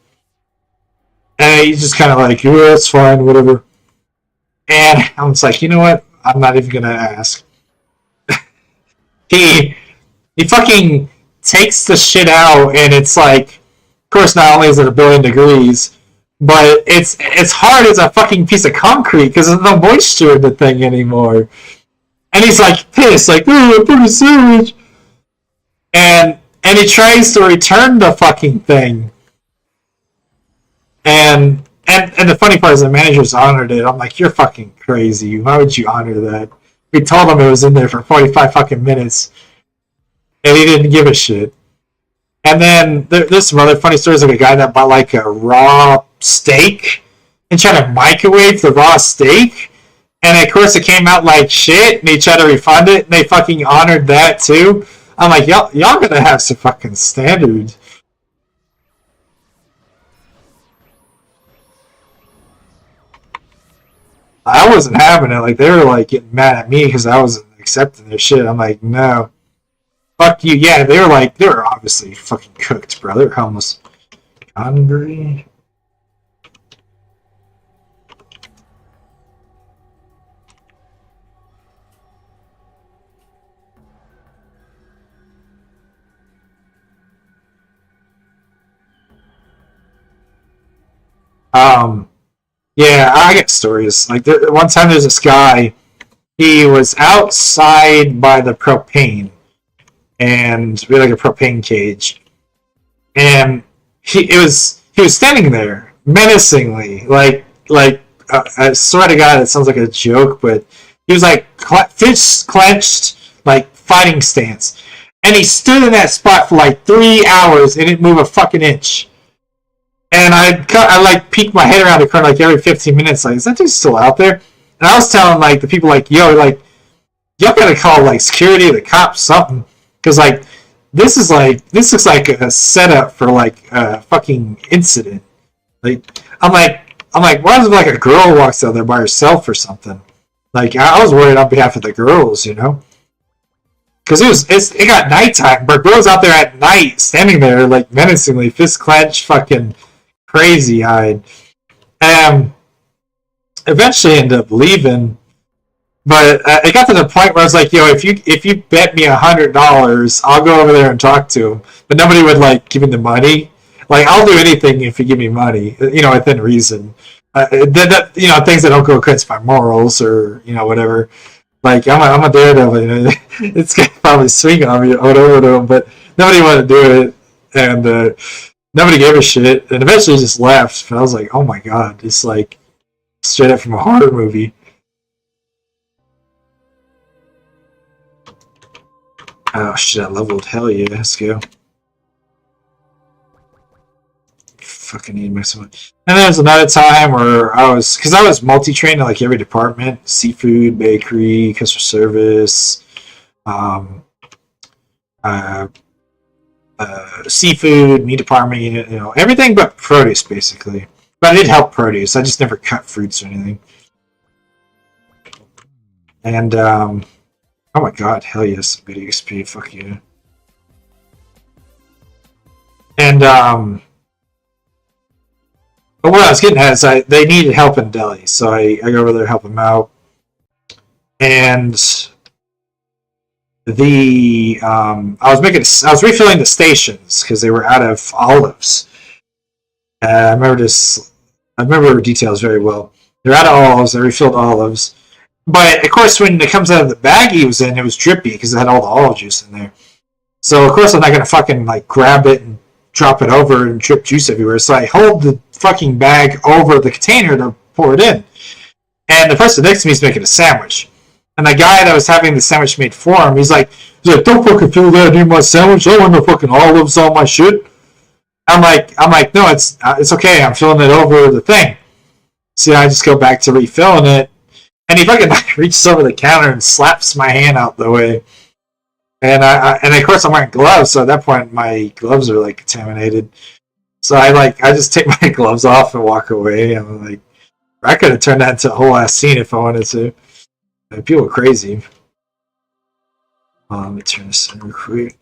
And he's just kind of like, "Yeah, that's fine, whatever." And I was like, "You know what? I'm not even gonna ask." He fucking takes the shit out, and it's like, of course, not only is it 1,000,000,000 degrees, but it's hard as a fucking piece of concrete because there's no moisture in the thing anymore. And he's like pissed, like, "Oh, I put a sandwich," and he tries to return the fucking thing. And the funny part is the manager's honored it. I'm like, you're fucking crazy. Why would you honor that? We told him it was in there for 45 fucking minutes. And he didn't give a shit. And then there's some other funny stories, like a guy that bought like a raw steak and tried to microwave the raw steak. And of course it came out like shit, and he tried to refund it, and they fucking honored that too. I'm like, y'all gotta have some fucking standards. I wasn't having it. Like, they were like getting mad at me because I wasn't accepting their shit. I'm like, no. Fuck you. Yeah, they were obviously fucking cooked, bro. They were almost hungry. Yeah, I get stories. Like, one time there's this guy, he was outside by the propane, and we had like a propane cage, and he was standing there menacingly, like I swear to God, it sounds like a joke, but he was like fist clenched, like fighting stance, and he stood in that spot for like 3 hours and didn't move a fucking inch. And I like peek my head around the corner like every 15 minutes, like, is that dude still out there? And I was telling like the people, like, yo, like, y'all gotta call like security, the cops, something, because like this looks like a setup for like a fucking incident. Like, I'm like, what if like a girl walks out there by herself or something? Like, I was worried on behalf of the girls, because it got nighttime, but girls out there at night standing there like menacingly, fist clenched, fucking crazy-eyed. Eventually ended up leaving, But it got to the point where I was like, yo, if you bet me $100, I'll go over there and talk to him. But nobody would like give me the money. Like I'll do anything if you give me money, within reason. Things that don't go against my morals or whatever. Like I'm a daredevil. It's gonna probably swing on me over to him, but nobody wanted to do it, and nobody gave a shit. And eventually, just left. But I was like, oh my god, it's like straight up from a horror movie. Oh shit, I leveled. Hell yeah, let's go. Fucking need my someone. And there was another time where I was multi-trained in like every department: seafood, bakery, customer service, um, uh, seafood, meat department, everything but produce basically. But I did help produce. I just never cut fruits or anything. And oh my god, hell yes, good XP, fuck you. And but what I was getting at is they needed help in Delhi, so I go over there to help them out. And I was refilling the stations because they were out of olives. I remember details very well. They're out of olives. They refilled olives. But, of course, when it comes out of the bag he was in, it was drippy because it had all the olive juice in there. So, of course, I'm not going to fucking, like, grab it and drop it over and drip juice everywhere. So I hold the fucking bag over the container to pour it in. And the person next to me is making a sandwich. And the guy that was having the sandwich made for him, he's like, don't fucking fill that in my sandwich. I don't want no fucking olives on my shit. I'm like, no, it's okay. I'm filling it over the thing. So I just go back to refilling it. And he fucking reaches over the counter and slaps my hand out the way. And and of course I'm wearing gloves, so at that point my gloves are like contaminated. So I just take my gloves off and walk away. I'm like, I could have turned that into a whole ass scene if I wanted to. People are crazy. Let me turn this in real quick.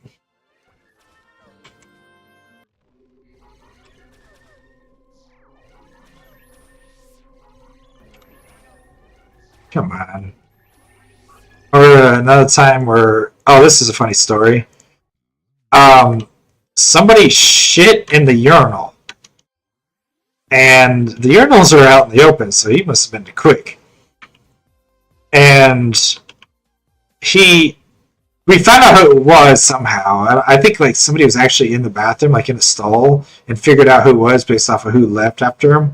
Come on. Or another time where, this is a funny story. Somebody shit in the urinal. And the urinals are out in the open, so he must have been quick. And we found out who it was somehow. I think like somebody was actually in the bathroom, like in the stall, and figured out who it was based off of who left after him.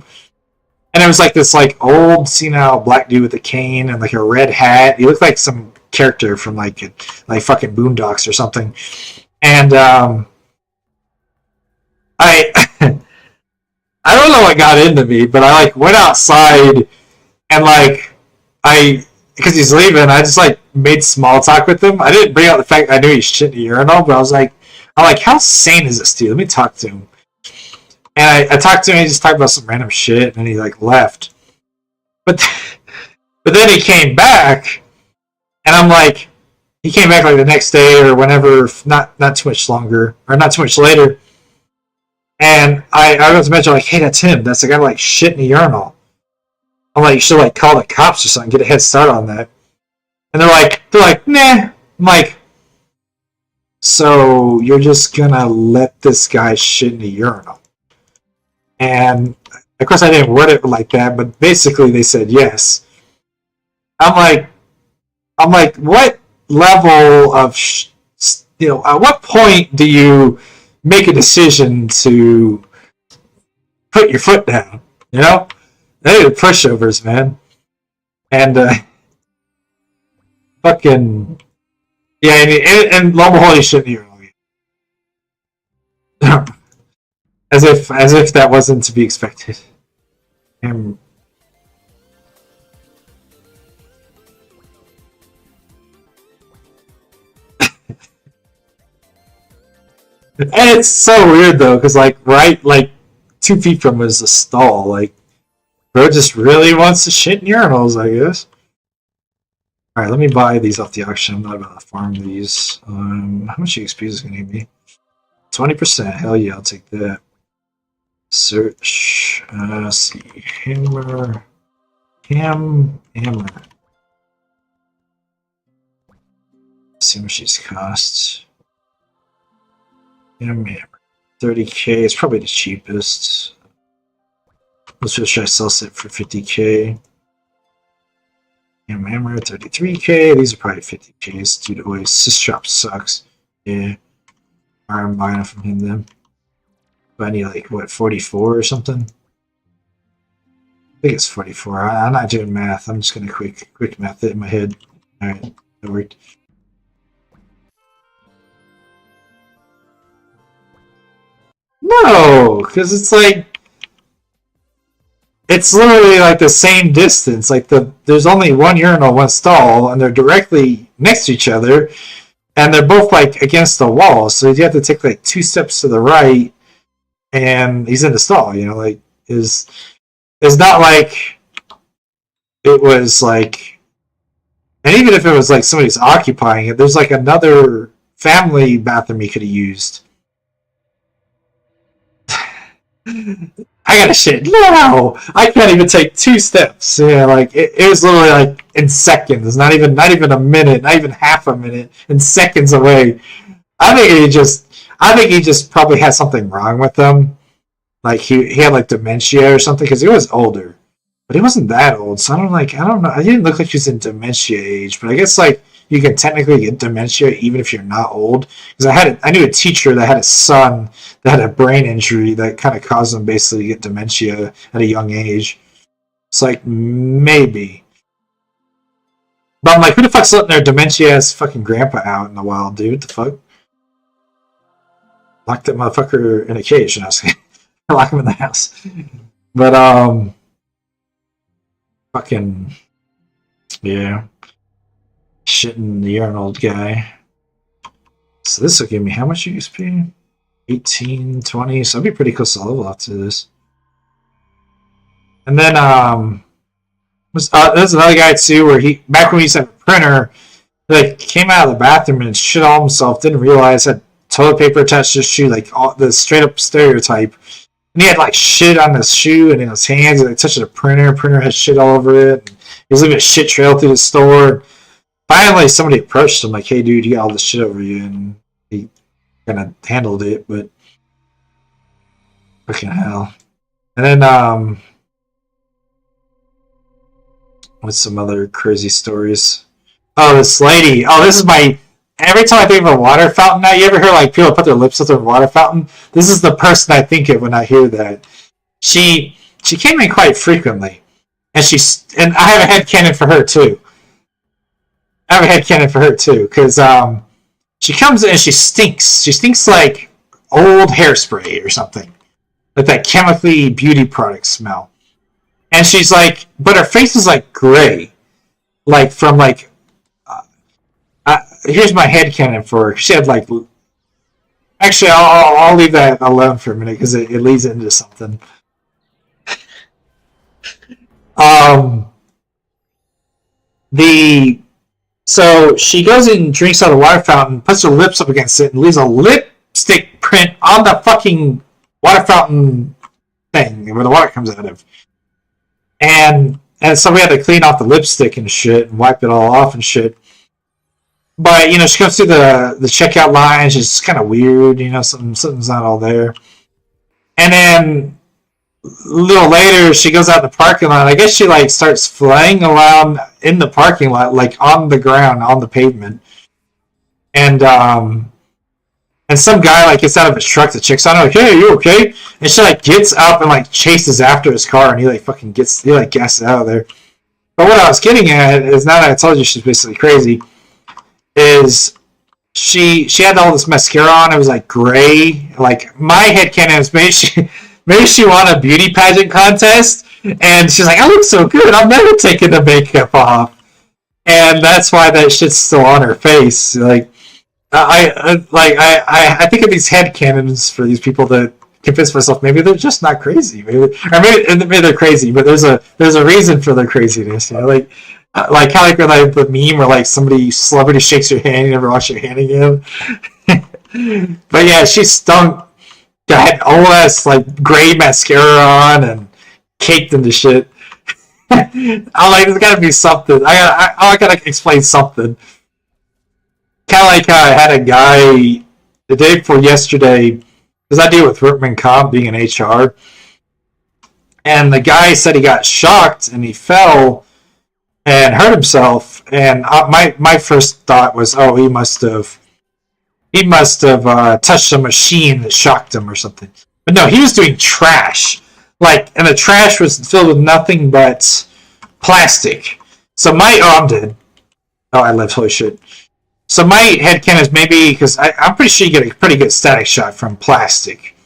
And it was like this like old senile black dude with a cane and like a red hat. He looked like some character from like fucking Boondocks or something. And I I don't know what got into me, but I like went outside and like because he's leaving, I just like made small talk with him. I didn't bring out the fact I knew he shit in the urinal, but I'm like, how sane is this dude? Let me talk to him. And I talked to him, he just talked about some random shit, and then he like left. But then he came back, and I'm like, he came back like the next day or whenever, not too much longer, or not too much later. And I was to mention like, hey, that's him. That's the guy like shit in the urinal. I'm like, you should like call the cops or something, get a head start on that. And they're like, nah. I'm like, so you're just gonna let this guy shit in the urinal? And of course I didn't word it like that, but basically they said yes. I'm like, what level of, at what point do you make a decision to put your foot down? They are pushovers, man. And fucking yeah, and lo and behold, he shit in the urinal. As if that wasn't to be expected. And it's so weird though, because like right 2 feet from him is a stall. Like, bro just really wants to shit in urinals, I guess. All right, let me buy these off the auction. I'm not about to farm these. How much XP is going to give me? 20%. Hell yeah, I'll take that. Search. Let's see. Hammer. see how much these cost. Yeah, man. 30k is probably the cheapest. Let's just try sell set for 50k. Yeah, Mammoth 33k. These are probably 50ks. Dude, always Systrop sucks. Yeah. I'm buying it from him then. But I need like what, 44 or something? I think it's 44. I'm not doing math. I'm just gonna quick math it in my head. Alright, that worked. No, because it's like it's literally like the same distance. Like there's only one urinal, one stall, and they're directly next to each other, and they're both like against the wall. So you have to take like 2 steps to the right, and he's in the stall. You know, like it's not like it was like, and even if it was like somebody's occupying it, there's like another family bathroom you could have used. I gotta shit. No, I can't even take 2 steps. Yeah, like it was literally like in seconds, not even a minute, not even half a minute, in seconds away. I think he just probably had something wrong with him. Like he had like dementia or something, because he was older, but he wasn't that old. So I don't know. He didn't look like he was in dementia age, but I guess like you can technically get dementia even if you're not old. Because I knew a teacher that had a son that had a brain injury that kind of caused him basically to get dementia at a young age. It's like, maybe. But I'm like, who the fuck's letting their dementia-ass fucking grandpa out in the wild, dude? What the fuck? Lock that motherfucker in a cage. No, lock him in the house. But, fucking, yeah. Shitting the urinal guy. So this will give me how much XP? 18, 20. So I'll be pretty close to level up to this. And then there's another guy too where back when we used to have a printer, like came out of the bathroom and shit all himself, didn't realize had toilet paper attached to his shoe, like all the straight up stereotype. And he had like shit on his shoe and in his hands. He like touched the printer. Printer had shit all over it. And he was leaving a shit trail through the store. Finally, somebody approached him like, "Hey, dude, you got all this shit over you," and he kind of handled it. But fucking hell. And then what's some other crazy stories? Oh, this lady. Oh, this is my. Every time I think of a water fountain now, you ever hear like people put their lips up to a water fountain? This is the person I think of when I hear that. She came in quite frequently, and I have a headcanon for her too. Because she comes in and she stinks. She stinks like old hairspray or something, like that chemically beauty product smell. And she's like, but her face is like gray, like from like. Here's my headcanon for her. She had like. Actually, I'll leave that alone for a minute because it leads into something. So she goes and drinks out of the water fountain, puts her lips up against it, and leaves a lipstick print on the fucking water fountain thing where the water comes out of. And so we had to clean off the lipstick and shit and wipe it all off and shit. But, you know, she goes through the checkout line. She's kind of weird, you know, something's not all there. And then a little later, she goes out in the parking lot. I guess she, like, starts flying around in the parking lot, like, on the ground, on the pavement. And some guy, like, gets out of his truck to check on her, like, "Hey, are you okay?" And she, like, gets up and, like, chases after his car, and he, like, gasses out of there. But what I was getting at is, now that I told you she's basically crazy, is she had all this mascara on. It was like gray. Like my headcanon is maybe she won a beauty pageant contest, and she's like, "I look so good. I'm never taking the makeup off," and that's why that shit's still on her face. Like I think of these headcanons for these people that convince myself maybe they're just not crazy. Maybe they're crazy, but there's a reason for their craziness. You know, like how like the meme where like celebrity shakes your hand, you never wash your hand again. But yeah, she stunk. Got old ass like gray mascara on and caked into shit. I'm like, there's gotta be something. I gotta explain something. Kind of like how I had a guy the day before yesterday, because I deal with workman comp being in HR, and the guy said he got shocked and he fell and hurt himself. And my first thought was, oh, he must have touched a machine that shocked him or something. But no, he was doing trash. Like, and the trash was filled with nothing but plastic. So I'm dead. Oh, I lived. Holy shit. So my headcanon is maybe, because I'm pretty sure you get a pretty good static shock from plastic,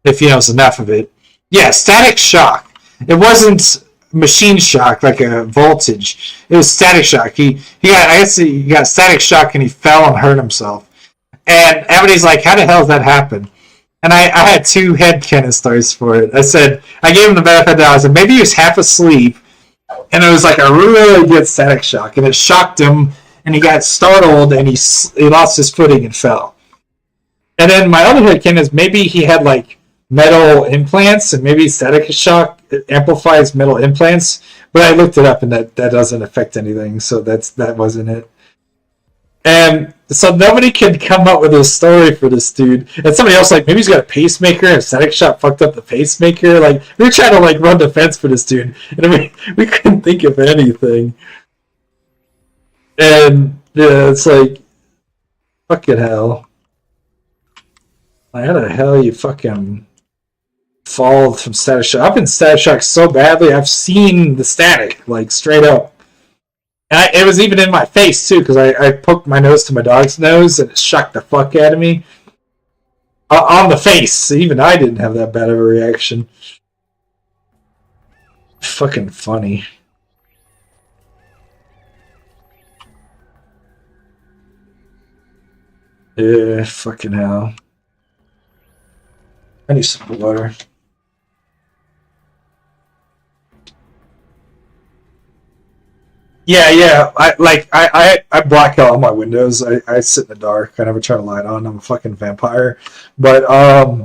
if you know enough of it. Yeah, static shock. It wasn't machine shock like a voltage. It was static shock. He got static shock and he fell and hurt himself. And everybody's like, how the hell did that happen? And I had two headcanon stories for it. I gave him the benefit of the doubt. I said, maybe he was half asleep, and it was like a really good static shock, and it shocked him, and he got startled, and he lost his footing and fell. And then my other headcanon is maybe he had like metal implants, and maybe static shock amplifies metal implants. But I looked it up, and that doesn't affect anything, so that wasn't it. And so nobody can come up with a story for this dude. And somebody else like, maybe he's got a pacemaker and static shock fucked up the pacemaker. Like, we were trying to like run defense for this dude, and we couldn't think of anything. And yeah, it's like, fucking hell. Like, how the hell you fucking fall from static shock? I've been static shocked so badly, I've seen the static, like, straight up. And it was even in my face, too, because I poked my nose to my dog's nose, and it shocked the fuck out of me. On the face. Even I didn't have that bad of a reaction. Fucking funny. Yeah, fucking hell. I need some water. Yeah. I black out all my windows. I sit in the dark. I never turn a light on. I'm a fucking vampire. But yeah,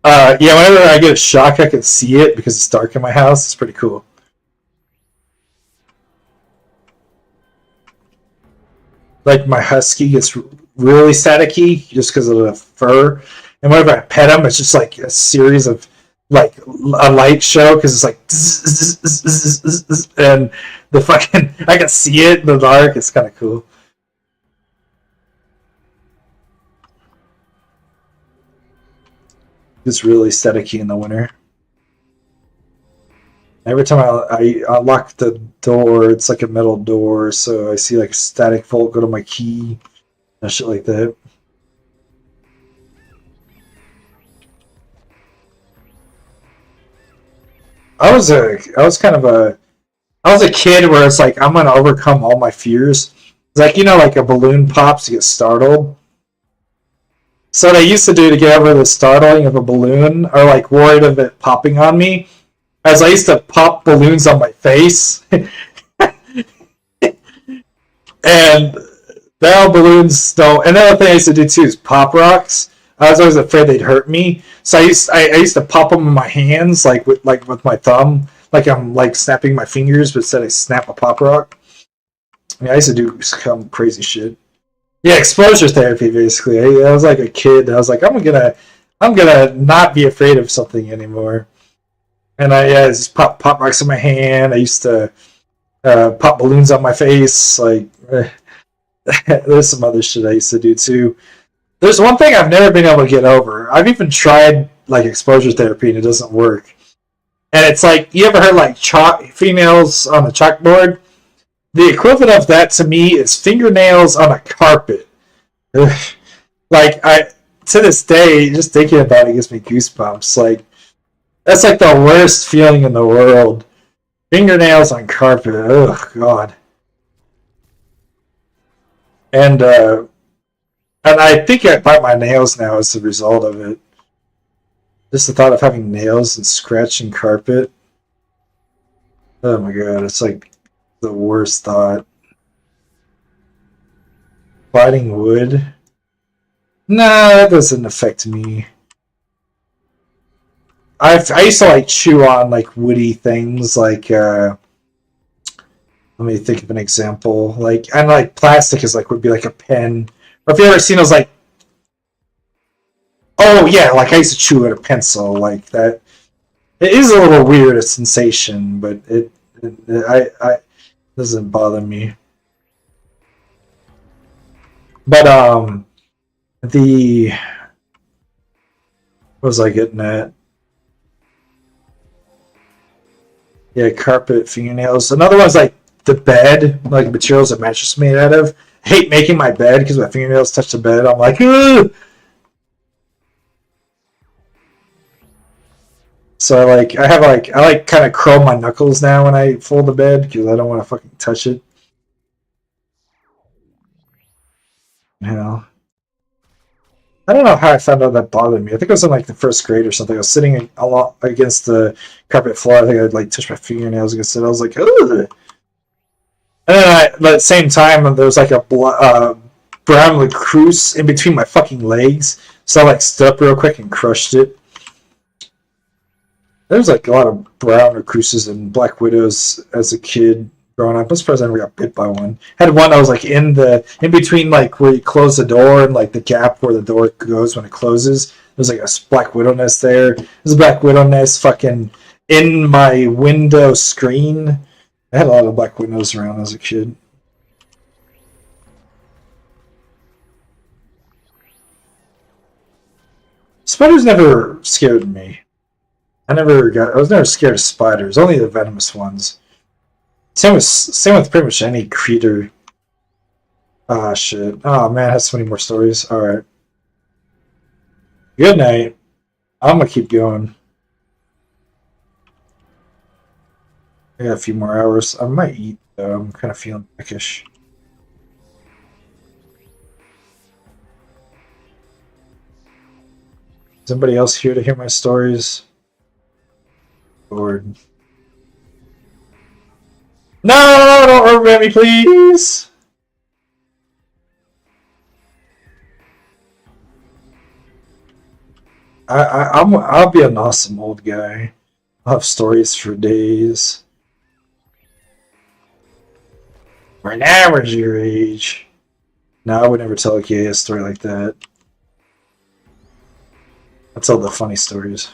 whenever I get a shock, I can see it because it's dark in my house. It's pretty cool. Like, my husky gets really staticky just because of the fur, and whenever I pet him, it's just like a series of like a light show because it's like and the fucking I can see it in the dark. It's kind of cool. It's really staticky in the winter. Every time I unlock the door, it's like a metal door, so I see like a static volt go to my key and shit like that. I was a kid where it's like I'm gonna overcome all my fears. It's like, you know, like a balloon pops, you get startled. So what I used to do to get over the startling of a balloon, or like worried of it popping on me, as I used to pop balloons on my face. And now balloons don't. Another thing I used to do too is pop rocks. I was always afraid they'd hurt me, so I used to pop them in my hands, like with my thumb, like I'm like snapping my fingers, but instead I snap a pop rock. I mean, I used to do some crazy shit. Yeah, exposure therapy basically. I was like a kid. I was like, I'm gonna not be afraid of something anymore. And I just pop rocks in my hand. I used to pop balloons on my face. Like, there's some other shit I used to do too. There's one thing I've never been able to get over. I've even tried like exposure therapy and it doesn't work. And it's like, you ever heard like fingernails on a chalkboard? The equivalent of that to me is fingernails on a carpet. Like, to this day, just thinking about it gives me goosebumps. Like, that's like the worst feeling in the world. Fingernails on carpet. Oh God. And I think I bite my nails now as a result of it. Just the thought of having nails and scratching carpet. Oh my God, it's like the worst thought. Biting wood? Nah, that doesn't affect me. I used to like chew on like woody things, like
Let me think of an example. Like, and like plastic is like would be like a pen. Or if you ever seen those like, oh yeah, like I used to chew at a pencil like that. It is a little weird, a sensation, but I doesn't bother me. But the what was I getting at? Yeah, carpet, fingernails. Another one's like the bed, like materials a mattress made out of. I hate making my bed because my fingernails touch the bed. I'm like, ugh! So I like kind of curl my knuckles now when I fold the bed because I don't want to fucking touch it. Hell. I don't know how I found out that bothered me. I think it was in like the first grade or something. I was sitting a lot against the carpet floor. I think I'd like touch my fingernails against it. I was like, ugh. And then but at the same time, there was like a brown lacrosse in between my fucking legs. So I like stood up real quick and crushed it. There was like a lot of brown recruces and black widows as a kid growing up. I'm surprised I never got bit by one. Had one that was like in between like where you close the door and like the gap where the door goes when it closes. There's like a black widow nest there. There's a black widow nest fucking in my window screen. I had a lot of black widows around as a kid. Spiders never scared me. I was never scared of spiders, only the venomous ones. Same with pretty much any creature. Ah, shit. Oh man, I have so many more stories. Alright. Good night. I'm gonna keep going. I got a few more hours. I might eat though. I'm kind of feeling peckish. Is anybody else here to hear my stories? Lord. No, don't revert me, please. I'll be an awesome old guy. I'll have stories for days. Right now, where's your age? No, I would never tell a kid a story like that. I tell the funny stories.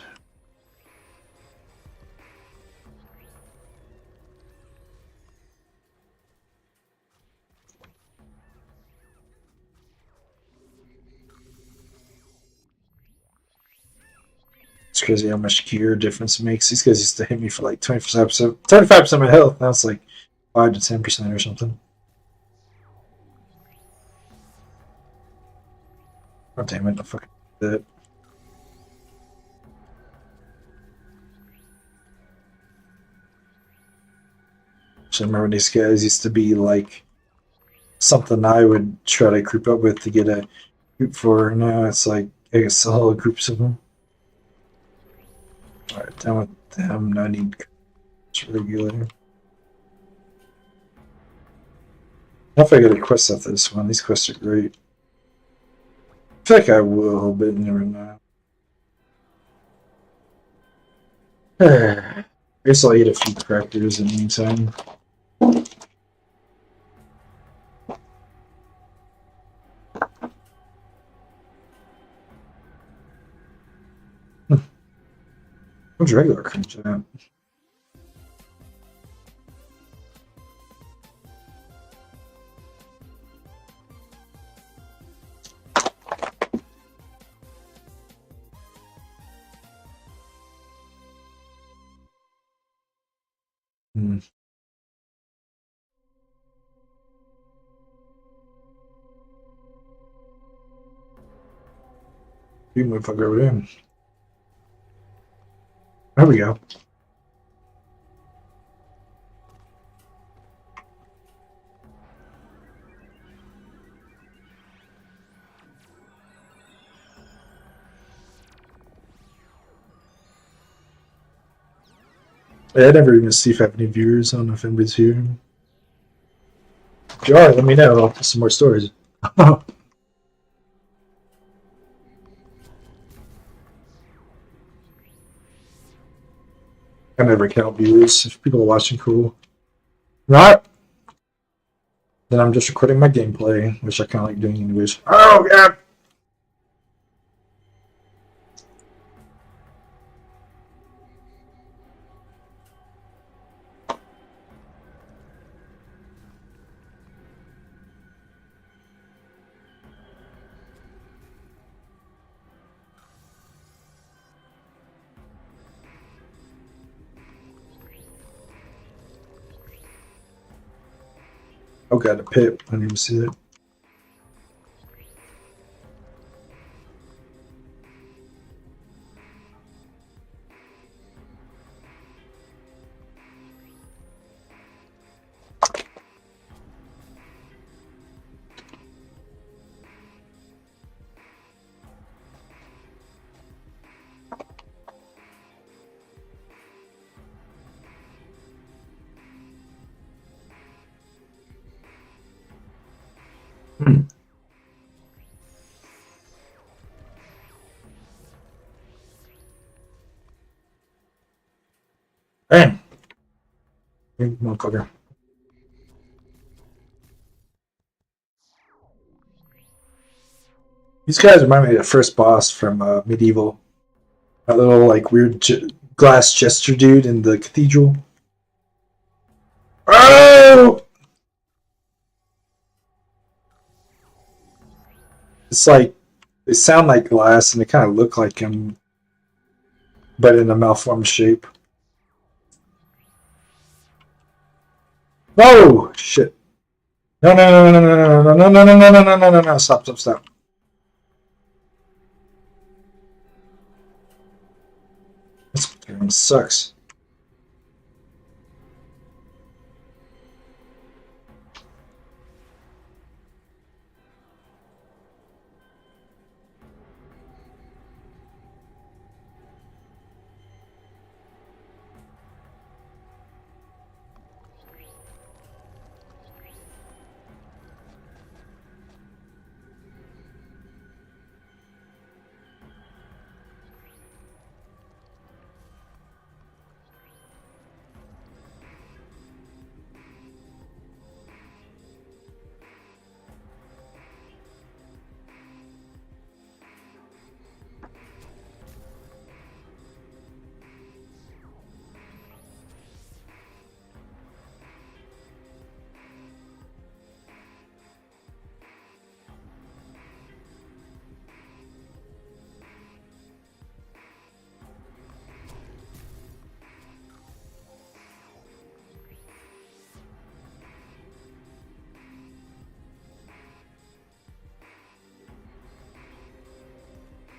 It's crazy how much gear difference it makes. These guys used to hit me for like 25%, 35% of my health. Now it's like 5 to 10% or something. Oh damn it! I fucking did that. So I remember when these guys used to be like something I would try to group up with to get a group for. Now it's like I guess a whole groups of them. Alright, done with them. Now I need regulator. I if I get a quest after this one. These quests are great. I feel like I will, but never know. I guess I'll eat a few crackers in the meantime. What's regular crunch at? Hmm. You motherfucker over there. There we go. I never even see if I have any viewers. I don't know if anybody's here. If you are, let me know. I'll put some more stories. I never count viewers. If people are watching, cool. Right? Then I'm just recording my gameplay, which I kind of like doing anyways. Oh, God! Oh, God, a pit. I didn't even see that. Damn! Big motherfucker. These guys remind me of the first boss from Medieval. That little, like, weird glass gesture dude in the cathedral. Oh! It's like, they sound like glass and they kind of look like him, but in a malformed shape. Whoa! Shit. No, no, no, no, no, no, no, no, no, no, no, no, no, no, no, stop, stop, stop. This game sucks.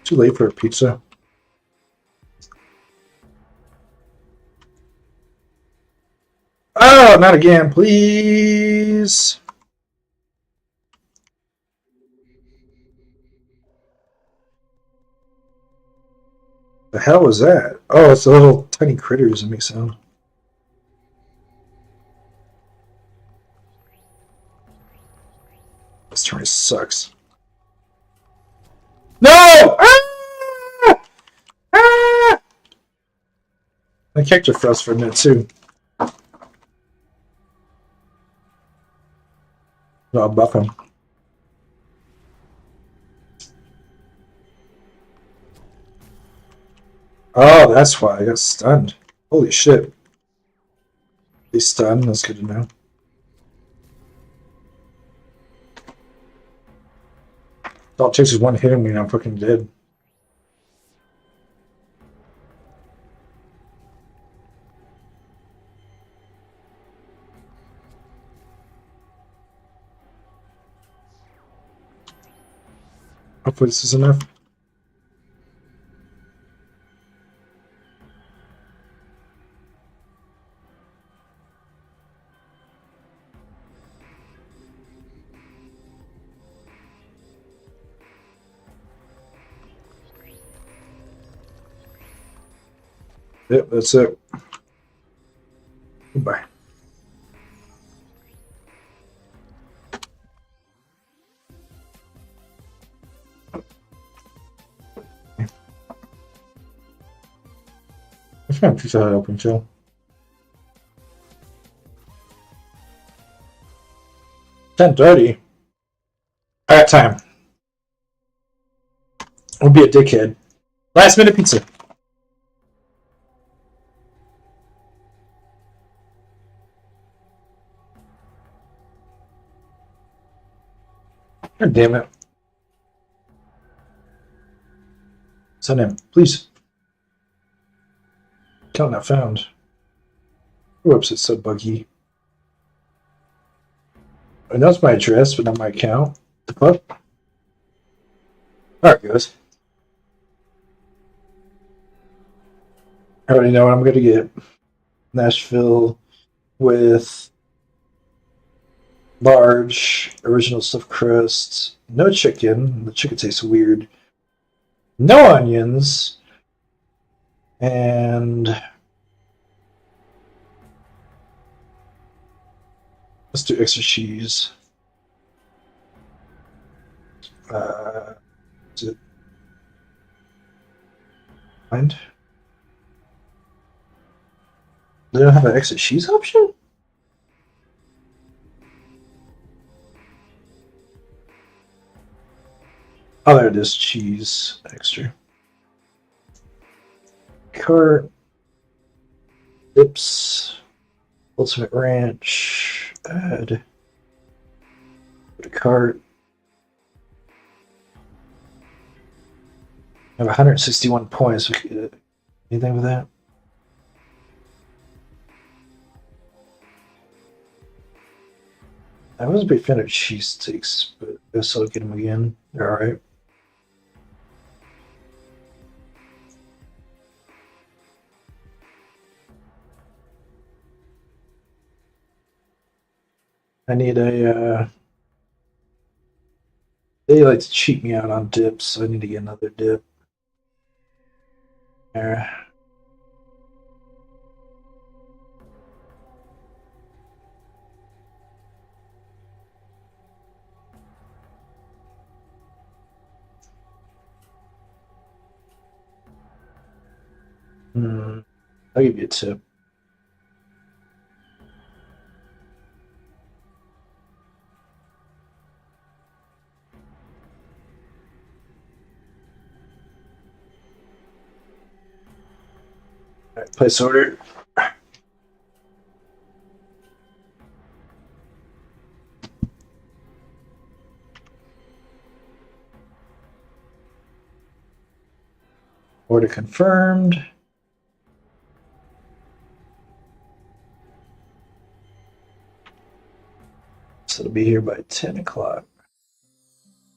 Too late for a pizza. Oh, not again, please. The hell was that? Oh, it's the little tiny critters that make sound. This turn sucks. No! Ah! Ah! I kicked her for us for a minute too. I'll buff him. Oh, that's why I got stunned. Holy shit. He's stunned, that's good to know. All it takes is one hit on me and I'm fucking dead. Hopefully this is enough. Yep, that's it. Goodbye. I'm trying to figure out how to open, chill. 10:30. I got time. I'll be a dickhead. Last minute pizza. God damn it. Send him, please. Account not found. Whoops, it's so buggy. I know it's my address, but not my account. The fuck? Alright, guys. I already know what I'm gonna get. Nashville with large original stuffed crust, no chicken. The chicken tastes weird. No onions, and let's do extra cheese. Is it mind? They don't have an extra cheese option? Oh, there it is. Cheese extra. Cart. Dips. Ultimate Ranch. Add. Go to cart. I have 161 points. Anything with that? I was a big fan of cheese sticks, but I guess I'll get them again. They're alright. I need a, they like to cheat me out on dips, so I need to get another dip. There. I'll give you a tip. All right, place order. Order confirmed. So it'll be here by 10 o'clock.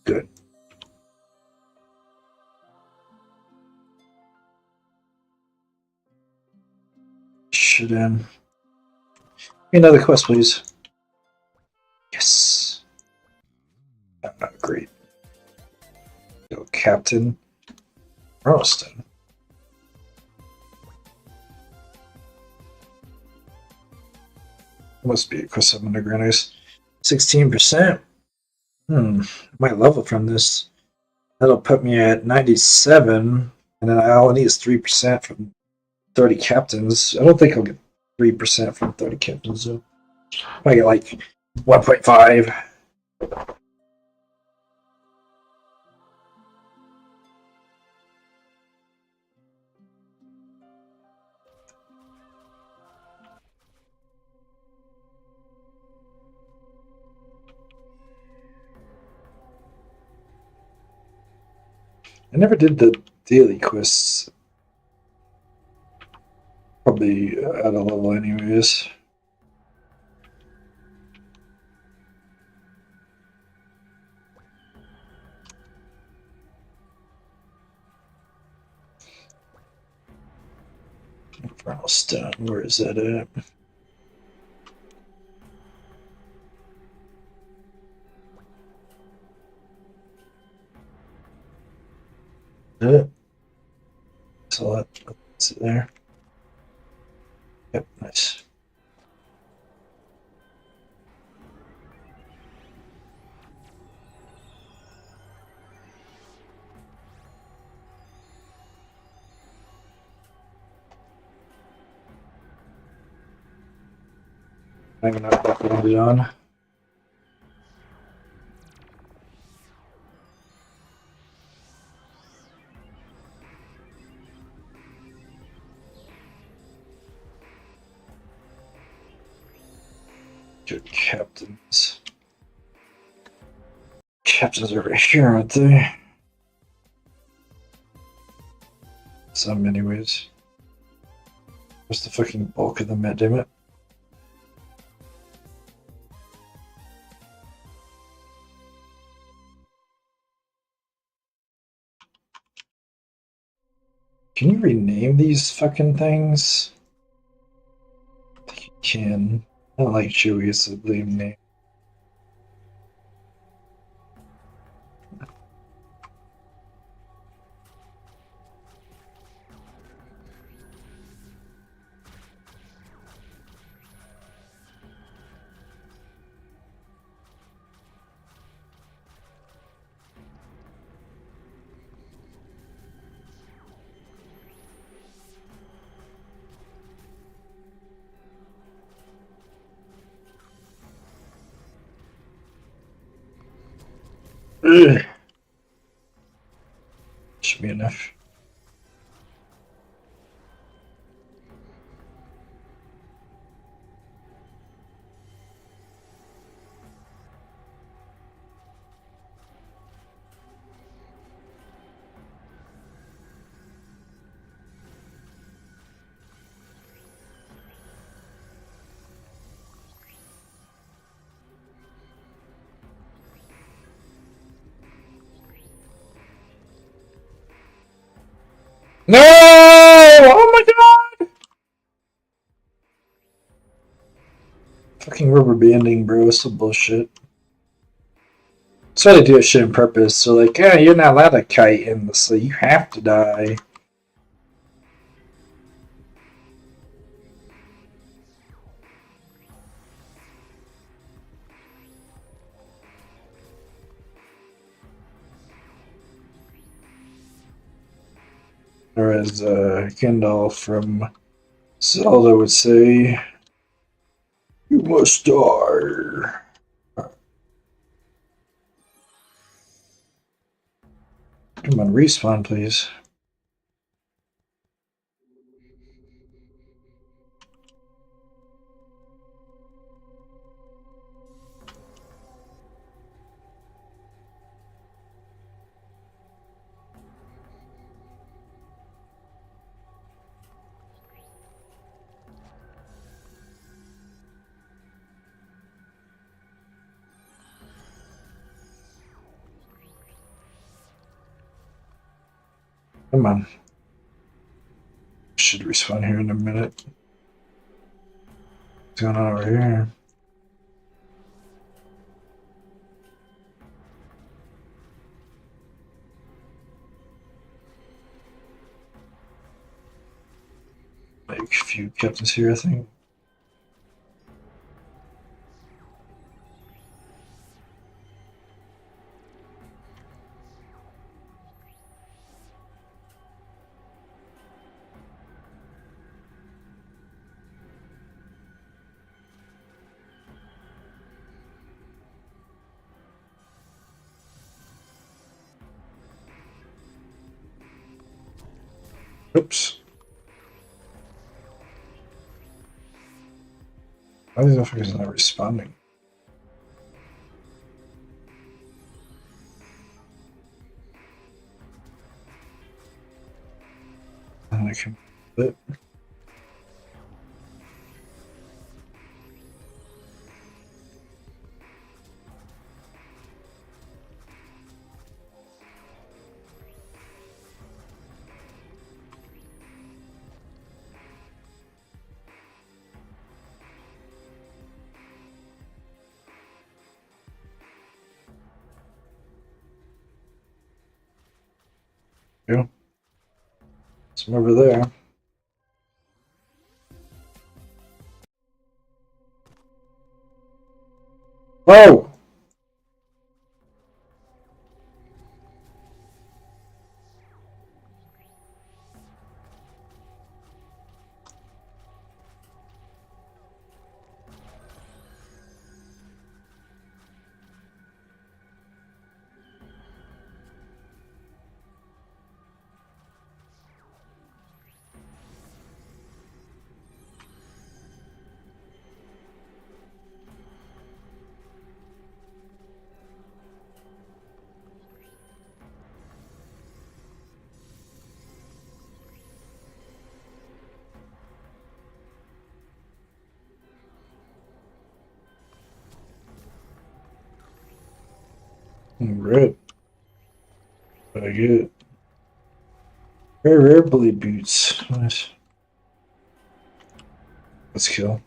Good. Should another quest, please. Yes. Great. Go, Captain Ralston. Must be a quest of undergrounders. 16%. Might level from this. That'll put me at 97, and then all I need is 3% from 30 captains. I don't think I'll get 3% from 30 captains, though. I get like 1.5. I never did the daily quests. Probably at a level anyways. Brownstone, where is that at? So that's it there. Yep, nice. I'm gonna put it on. Good captains. Captains are right here, aren't they? Some, anyways. What's the fucking bulk of them, goddammit? Can you rename these fucking things? I think you can. I don't like Chewy's lame name. Ugh. Should be enough. No! Oh my god! Fucking rubber banding, bro. It's some bullshit. That's why they do that shit on purpose. So, like, yeah, you're not allowed to kite in the sea. You have to die. Or as Gandalf from Zelda would say, you must die. Come on, respawn, please. Come on. Should respawn here in a minute. What's going on over here? Like a few captains here, I think. Oops. Why are these motherfuckers not responding? And I can flip. Go. Some over there. Whoa! Red. I get rare blade boots. Nice. Let's kill.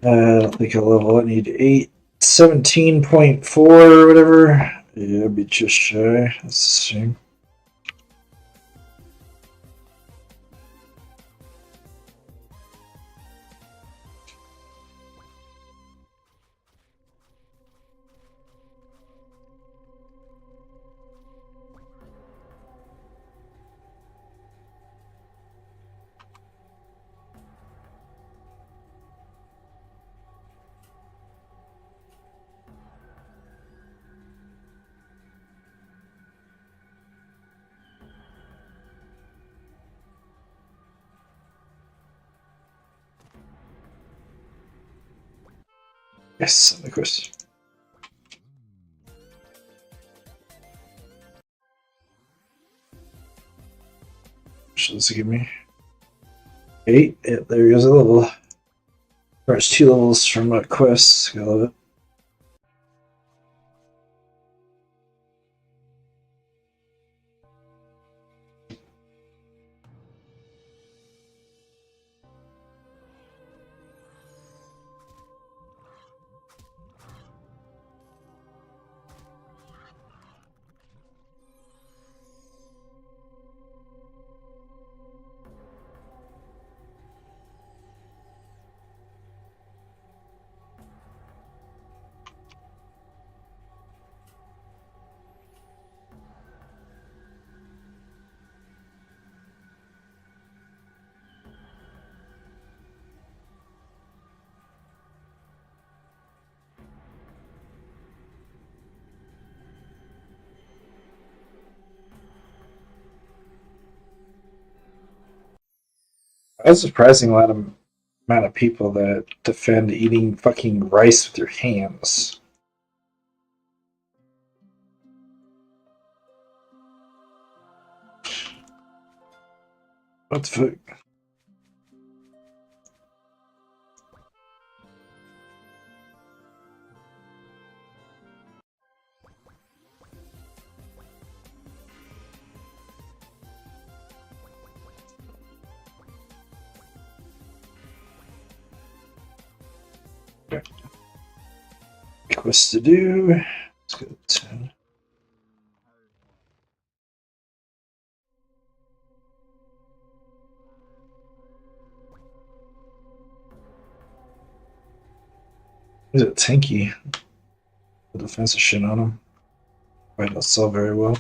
I don't think I'll level. I need 17.4 or whatever. Yeah, I'd be just shy. That's a shame. Yes, of course. So this will give me 8. Yeah, there goes a level. There's 2 levels from quests. I love it. That's a surprising amount of people that defend eating fucking rice with your hands. What the fuck? Quest to do. Let's go to 10. He's a tanky. The defensive shit on him. Might not sell very well.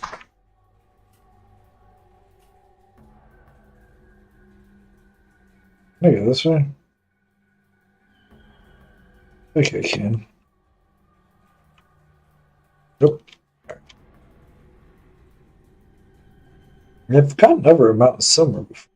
Can I go this way? I think I can. Nope. I've gotten over a mountain somewhere before.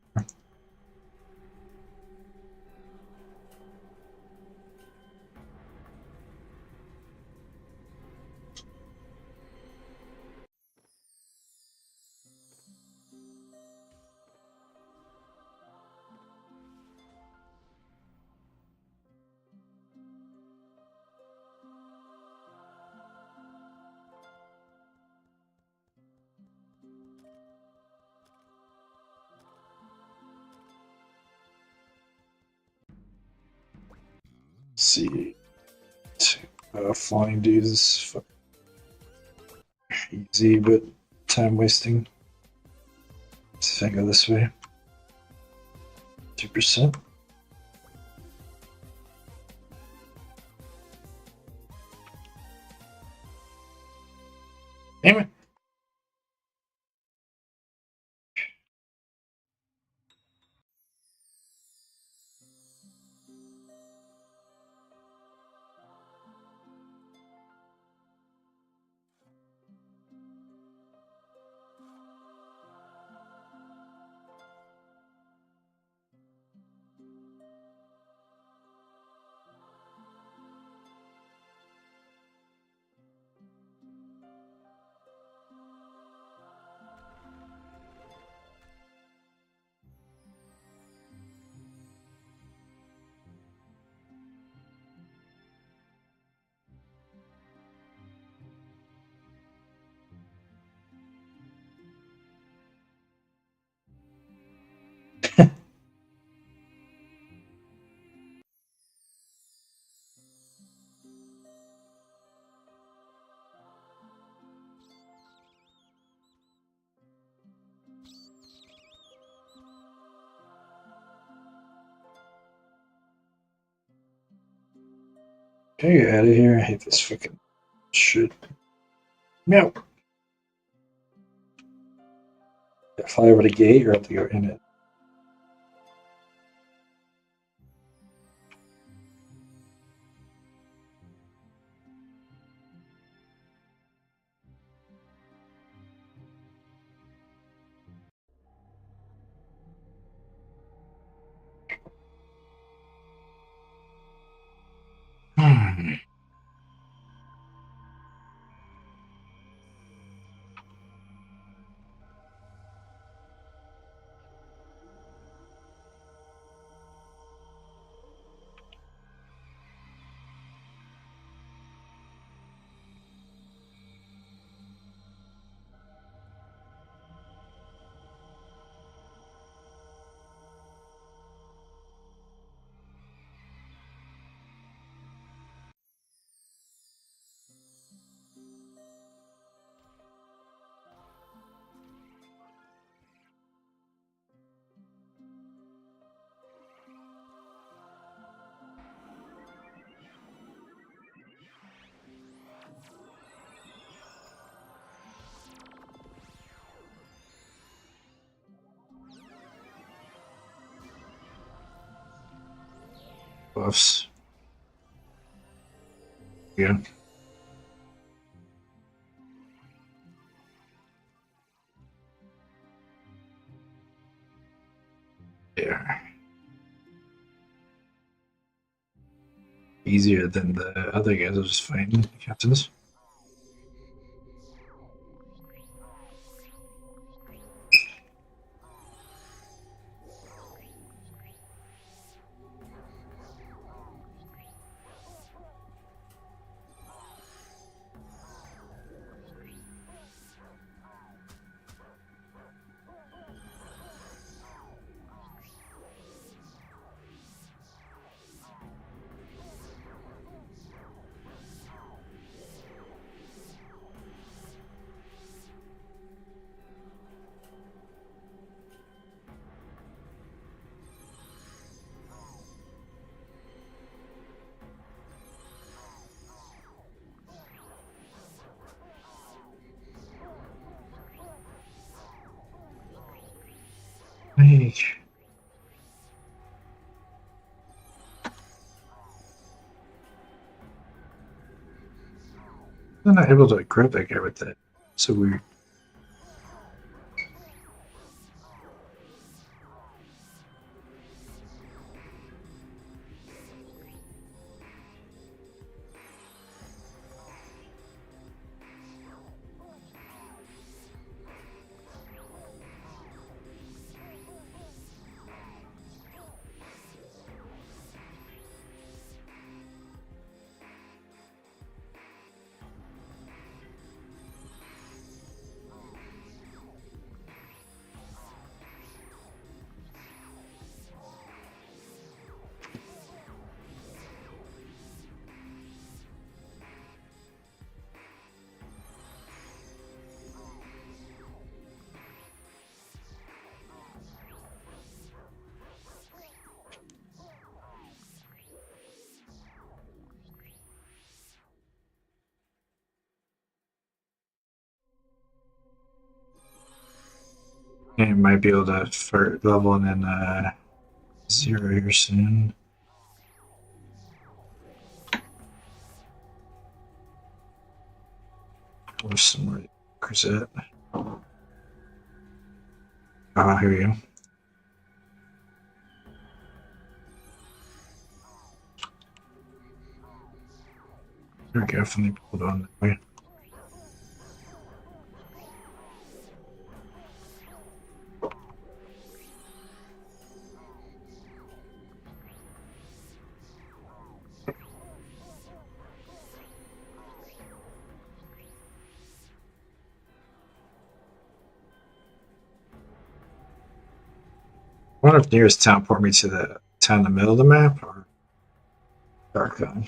Let's see. Flying dudes is easy, but time wasting. Let's see if I go this way. 2%. Damn it. Can I get out of here? I hate this fucking shit. Meow. Fly over the gate or have to go in it?
Hmm. Buffs. Yeah. There. Easier than the other guys I was fighting, captains. Hey. I'm not able to grab that guy with that. So weird. I might be able to start level and then zero here soon. Or somewhere. Crescent. Ah, here we go. There we go. Finally pulled on that way. I wonder if nearest town port me to the town in the middle of the map or Darkon.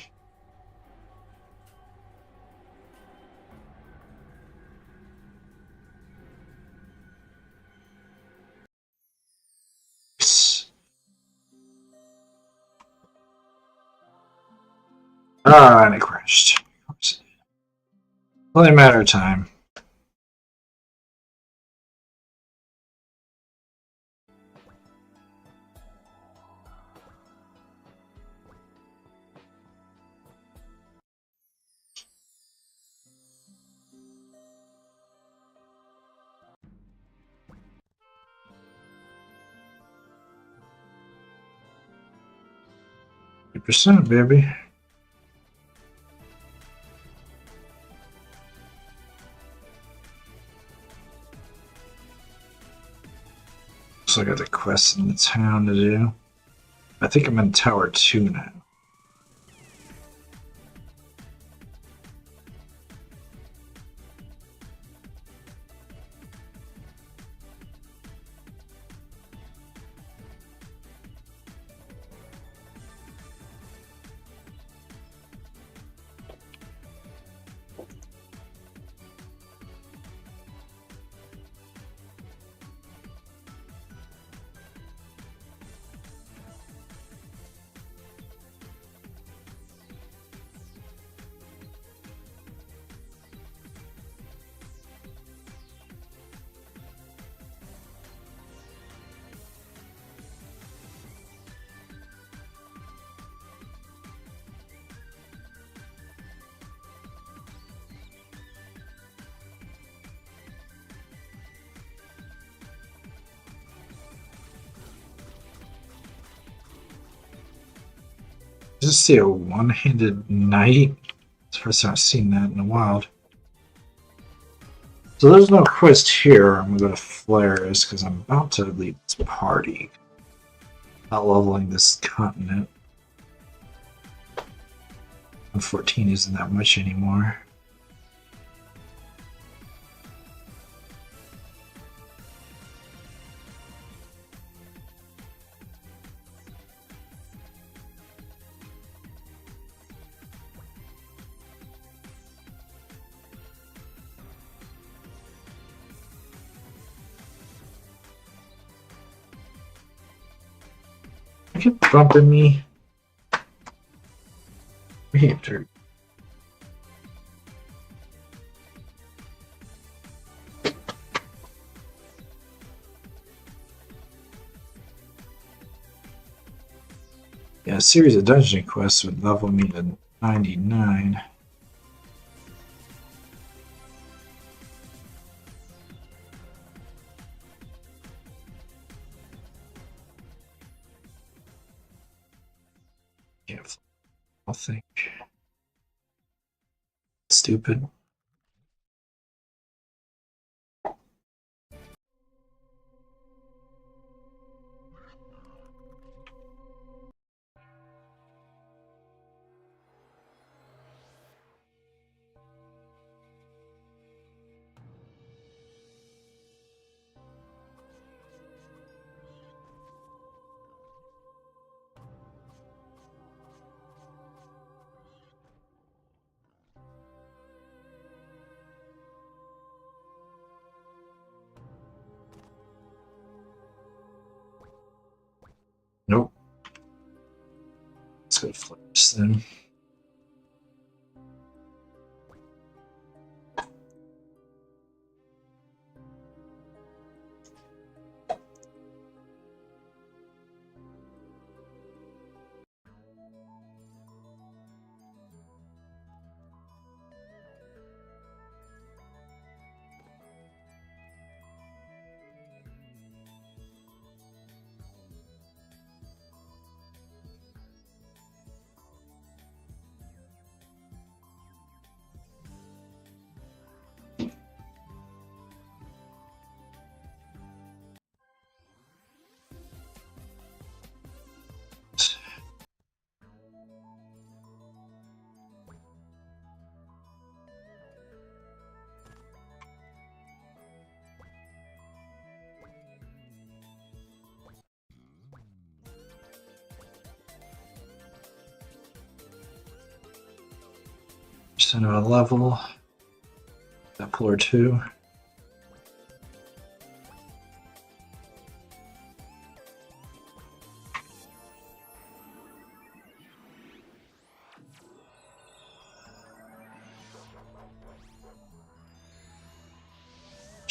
Ah, and it crashed. Of course it did. Only a matter of time. %, baby. So I got the quest in the town to do. I think I'm in Tower 2 now. Just see a one-handed knight. It's the first time I've seen that in a while. So there's no quest here. I'm gonna go to Flares because I'm about to leave this party. Not leveling this continent. 114 isn't that much anymore. You keep bumping me. Behavior. Yeah, a series of dungeon quests would level me to 99. Can't I'll think. Stupid. Nope. Let's go to Flips then. Percent of a level. That floor 2.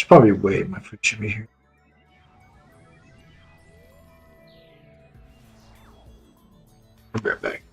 should probably wait. My food should be here.
I'll be right back.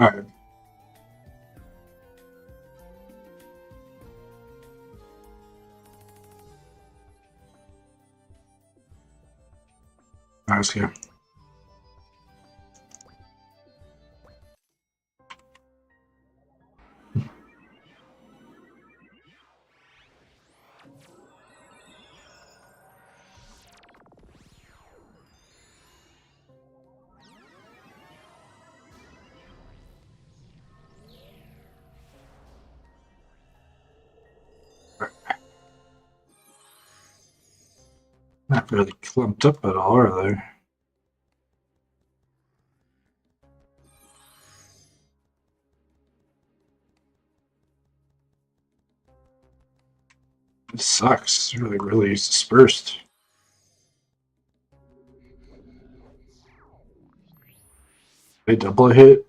All right. All right, let's go. Not really clumped up at all, are they? It sucks. It's really dispersed. They double hit.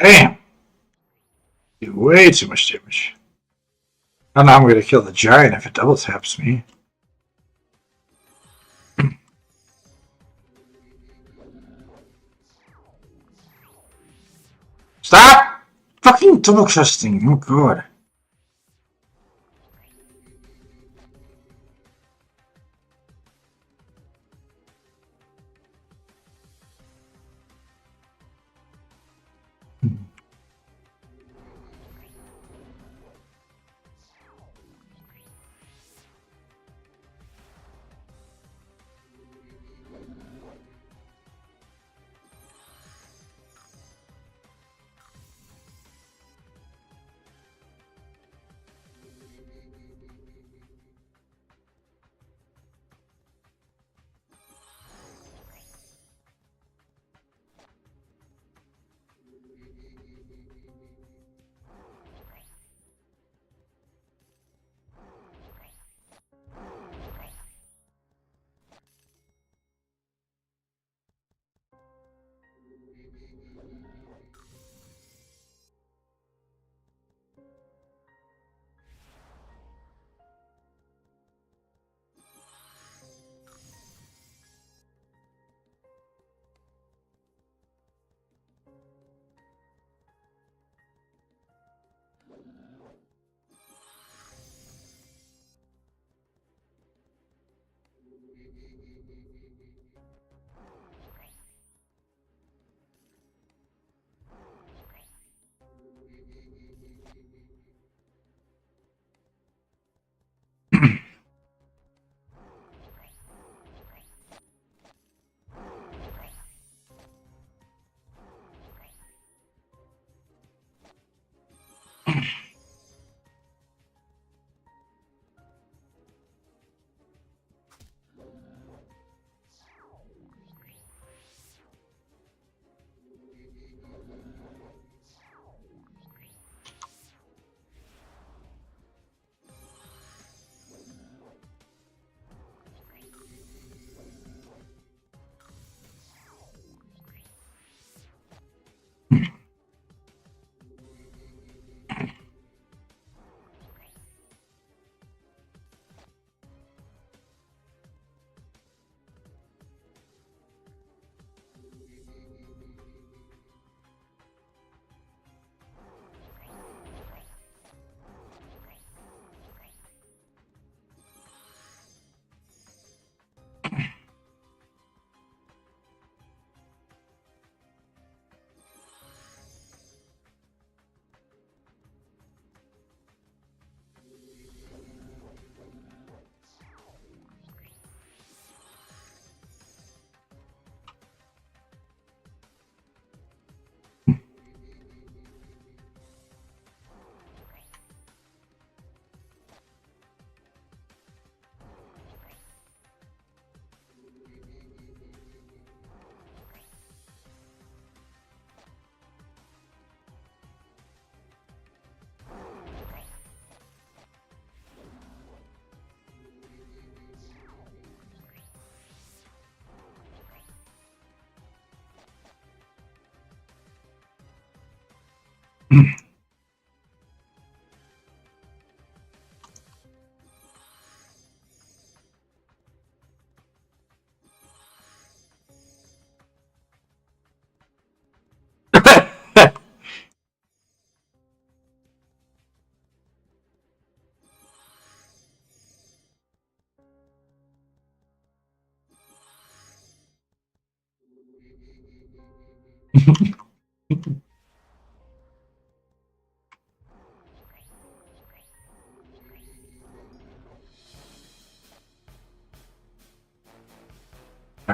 Damn! Do way too much damage. I know I'm gonna kill the giant if it double taps me. Stop! Fucking double trusting. Oh god.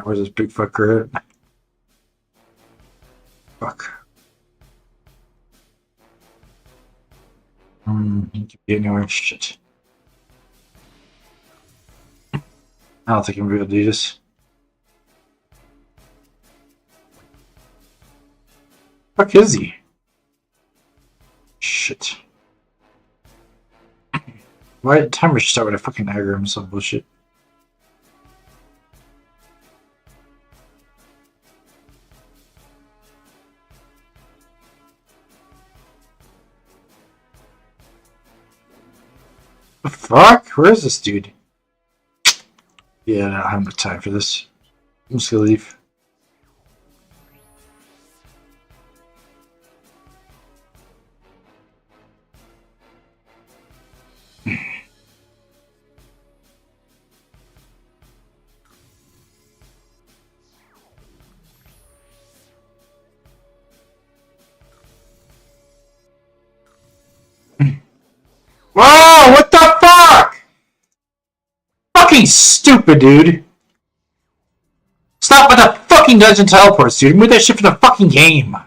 Where's this big fucker at? Fuck. He could be anywhere. Shit. I don't think I'm gonna be able to do this. Fuck is he? Shit. Why did timer start with a fucking aggro and some bullshit? The fuck? Where is this dude? Yeah, I don't have enough time for this. I'm just gonna leave. Whoa! What the fuck? Fucking stupid, dude. Stop with the fucking dungeon teleports, dude. Move that shit for the fucking game.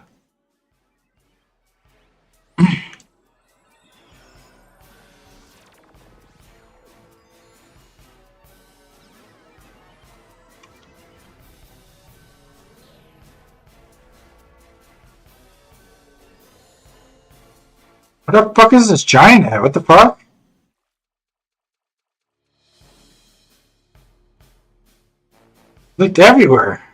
What the fuck is this giant at? What the fuck? Looked everywhere.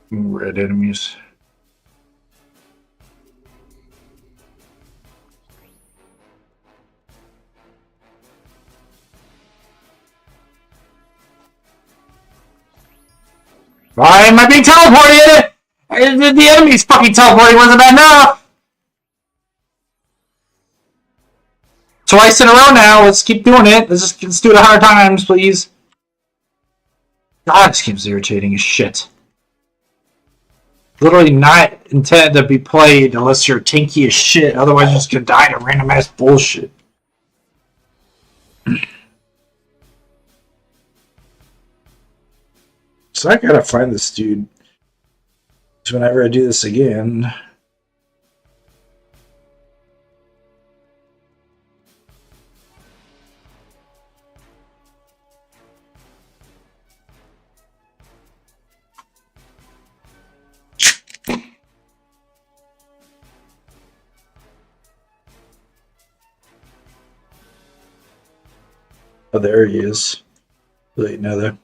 Red enemies. Why am I being teleported? The enemy's fucking teleporting wasn't bad enough. Twice in a row now. Let's keep doing it. Let's do it 100 times, please. God, this game's irritating as shit. Literally not intended to be played unless you're tanky as shit. Otherwise, you're just gonna die to random ass bullshit. So I gotta find this dude. So whenever I do this again. Oh, there he is. Really know that.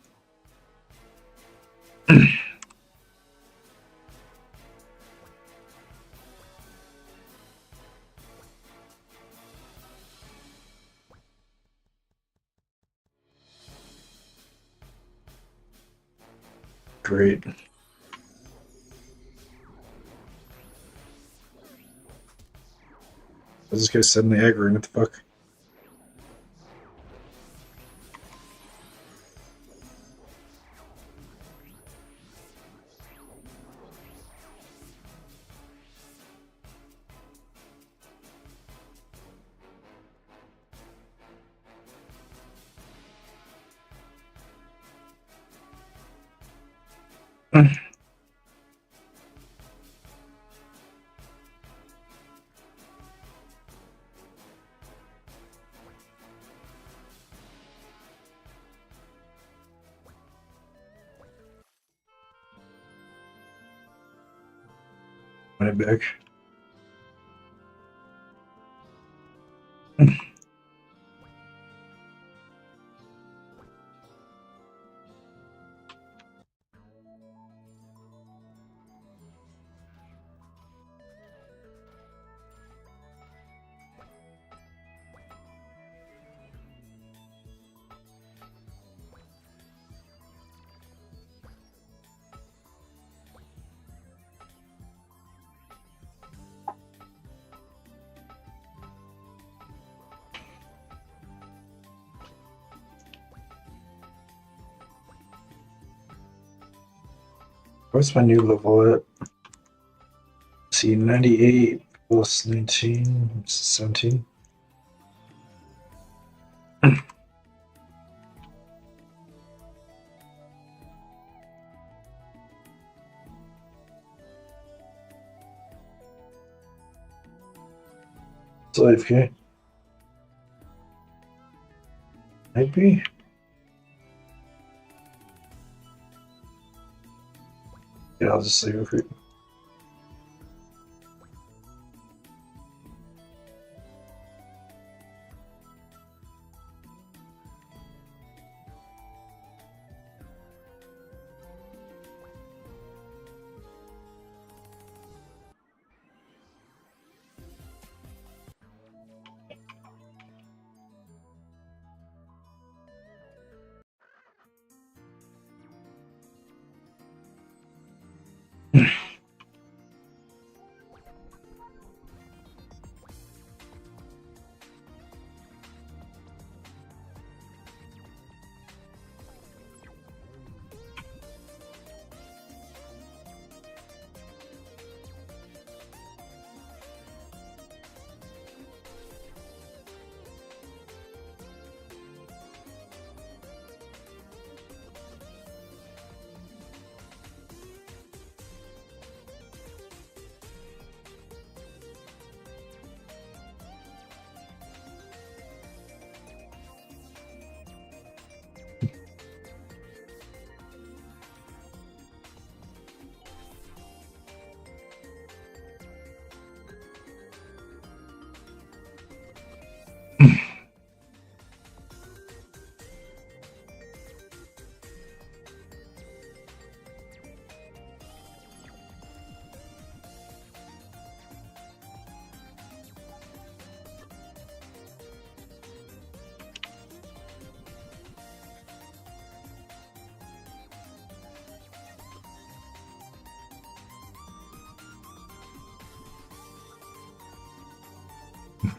Great. Is this guy suddenly aggroing? What the fuck? Run it back.
What's my new level at? See, 98 plus 19, 17. It's AFK. Maybe. Yeah, I'll just leave it for you.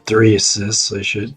Three assists, I should.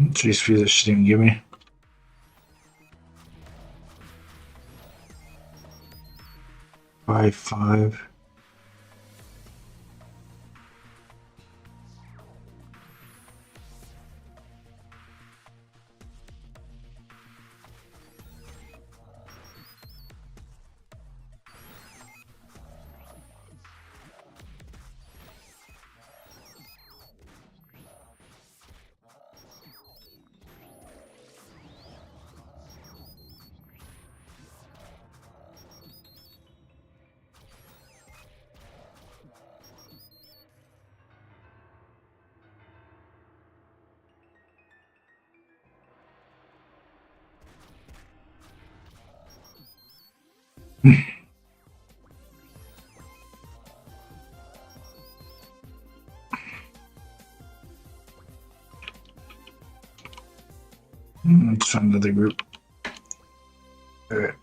Jeez, few that she didn't give me. Five.
Let's find another group. Alright.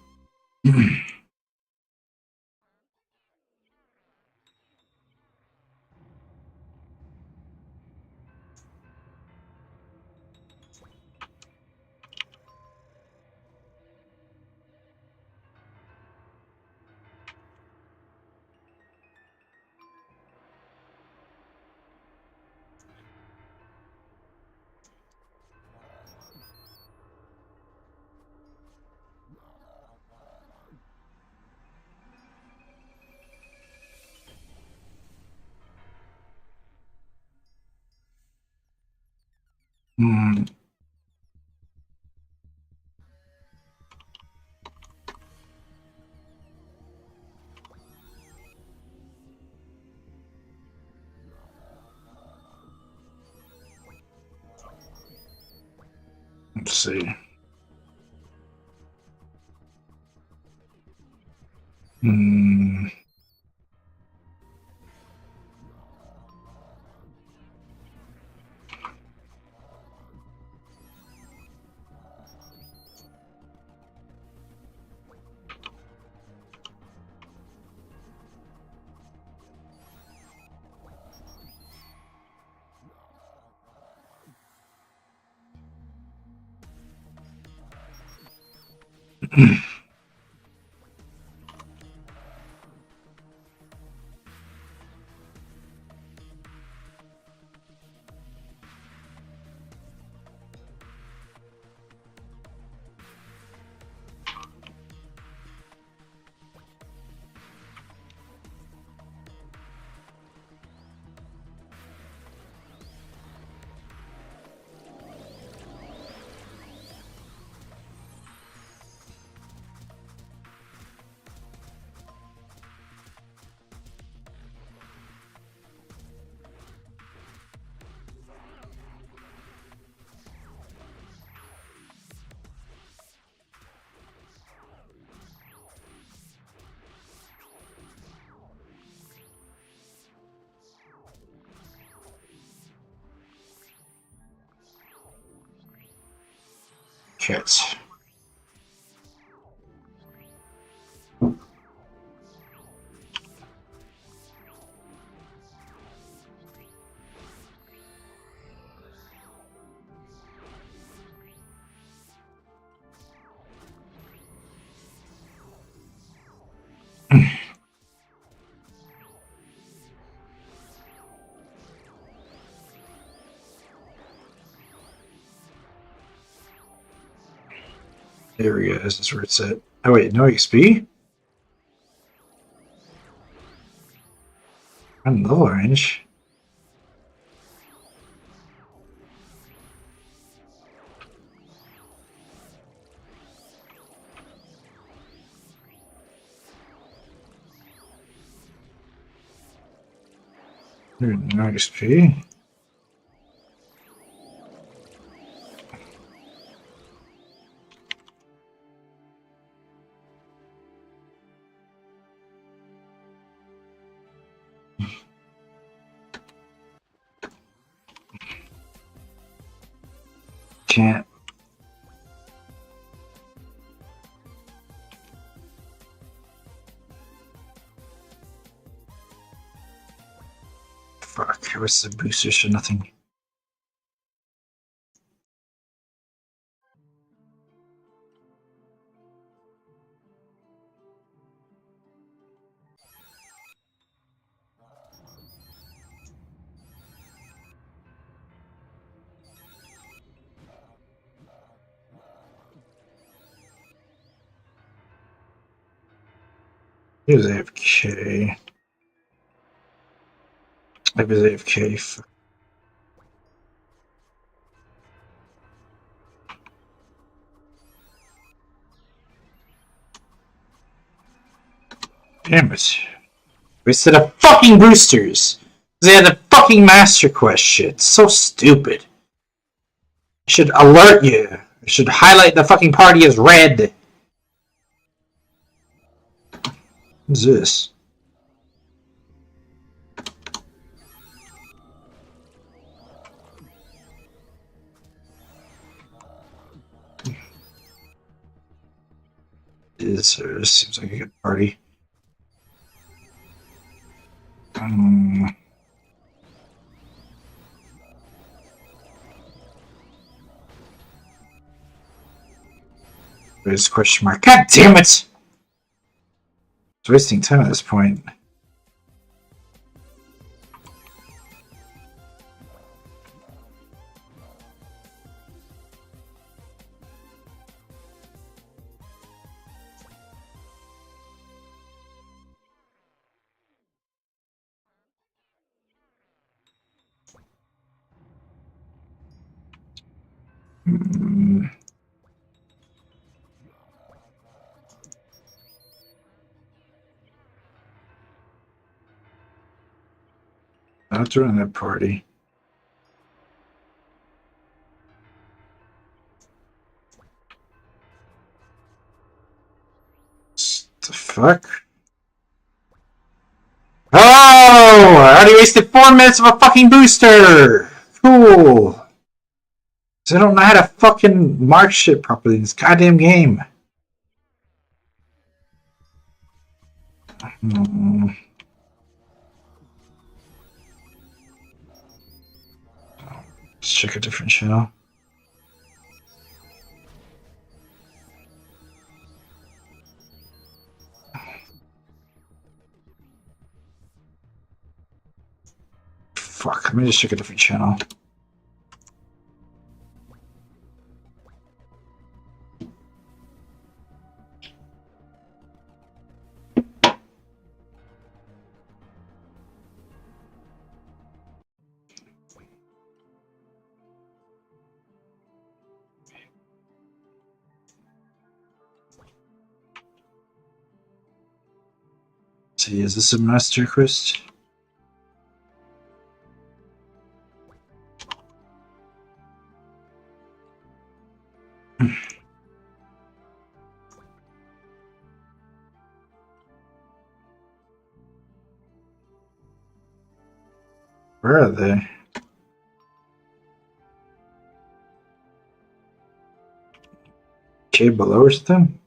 Hmm. Let's see. Hmm. Cats. There we go. This is where it's at. Oh wait, no XP? I'm level range. Dude, no XP. Can't. Fuck, what's the booster? Should nothing. Here's AFK. I was AFK. Damn it. Wasted a fucking boosters! They had the fucking Master Quest shit. So stupid. I should alert you. I should highlight the fucking party as red. What's this? This seems like a good party. There's a question mark. God damn it! It's wasting time at this point. Not during that party. What the fuck? Oh! I already wasted 4 minutes of a fucking booster! Cool! I don't know how to fucking mark shit properly in this goddamn game. Let's check a different channel. Fuck, let me just check a different channel. See, is this a master quest? Where are they? Okay, below or something?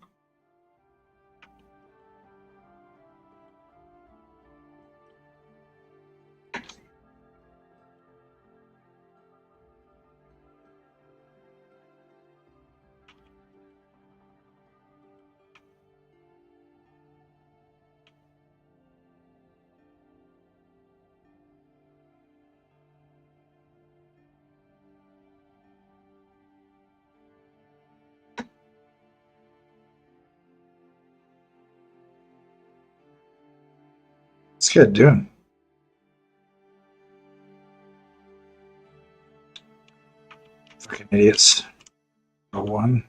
What's this guy doing? Fucking idiots. A one.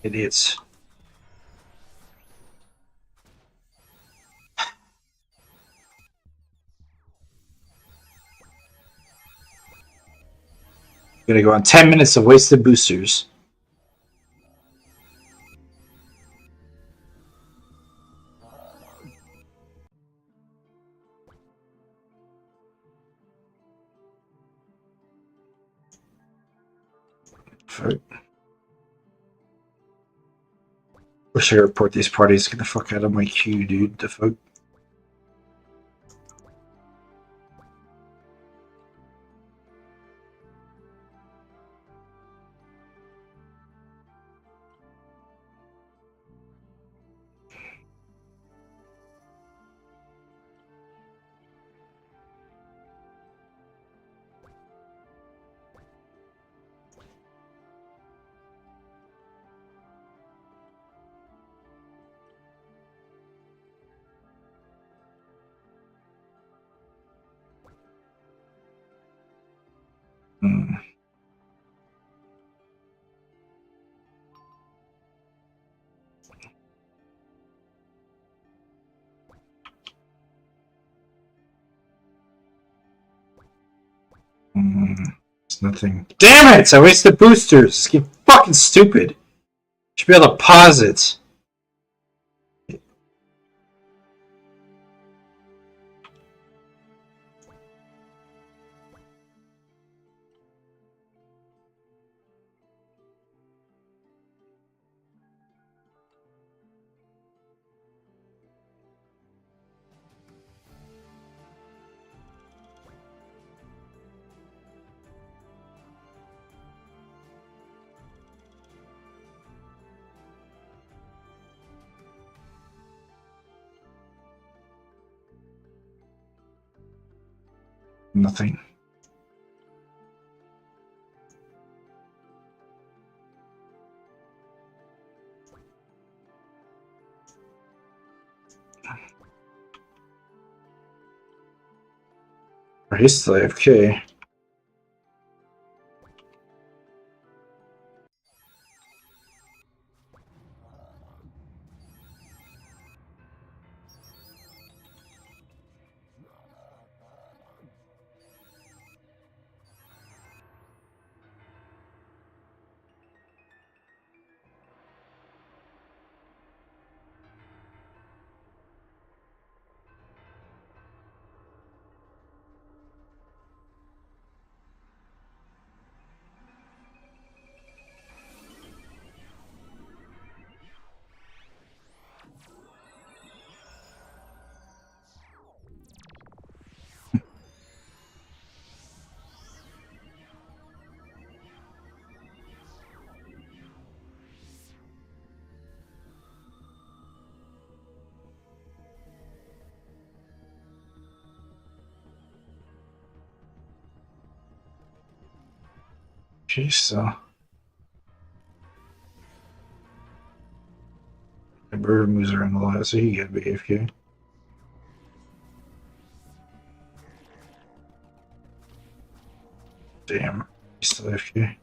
Idiots. Gonna go on 10 minutes of wasted boosters. Fuck. Wish I could report these parties. Get the fuck out of my queue, dude. The fuck. It's nothing. Damn it! I wasted boosters. This game fucking stupid. Should be able to pause it. Nothing. He's still AFK. Okay, so. The bird moves around a lot, so he got AFK. Damn, he's still AFK.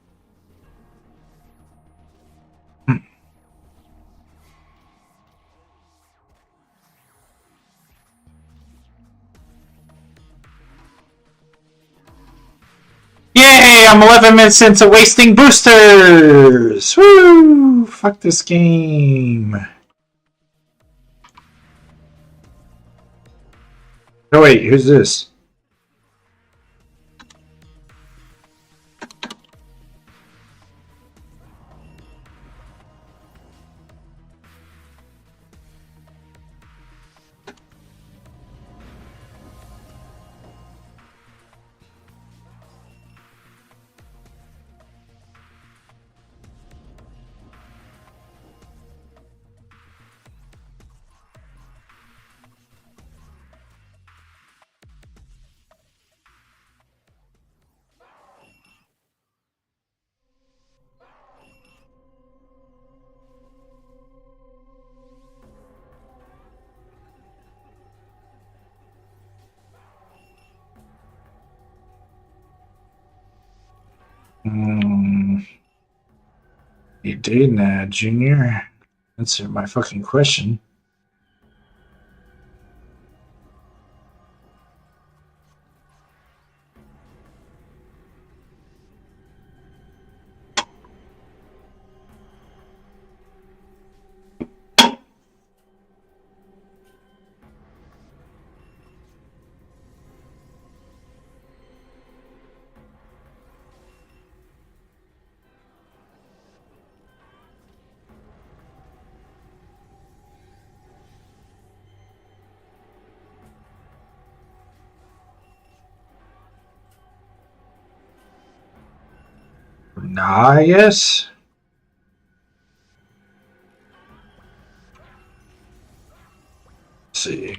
Yay! I'm 11 minutes into wasting boosters! Woo! Fuck this game. Oh wait, who's this? You dating that, Junior? Answer my fucking question. Nah, yes. Let's see.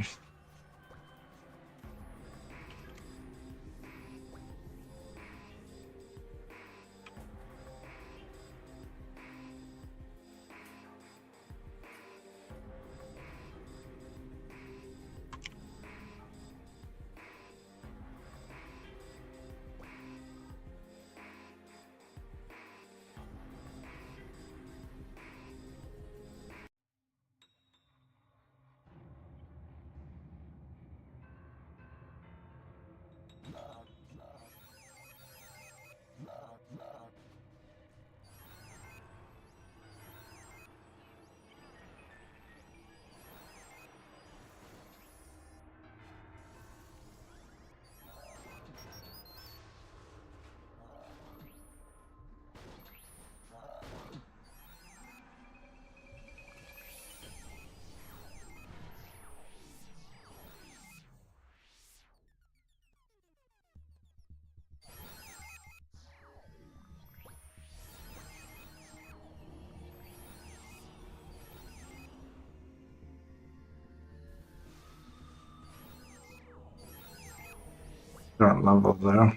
Don't level though.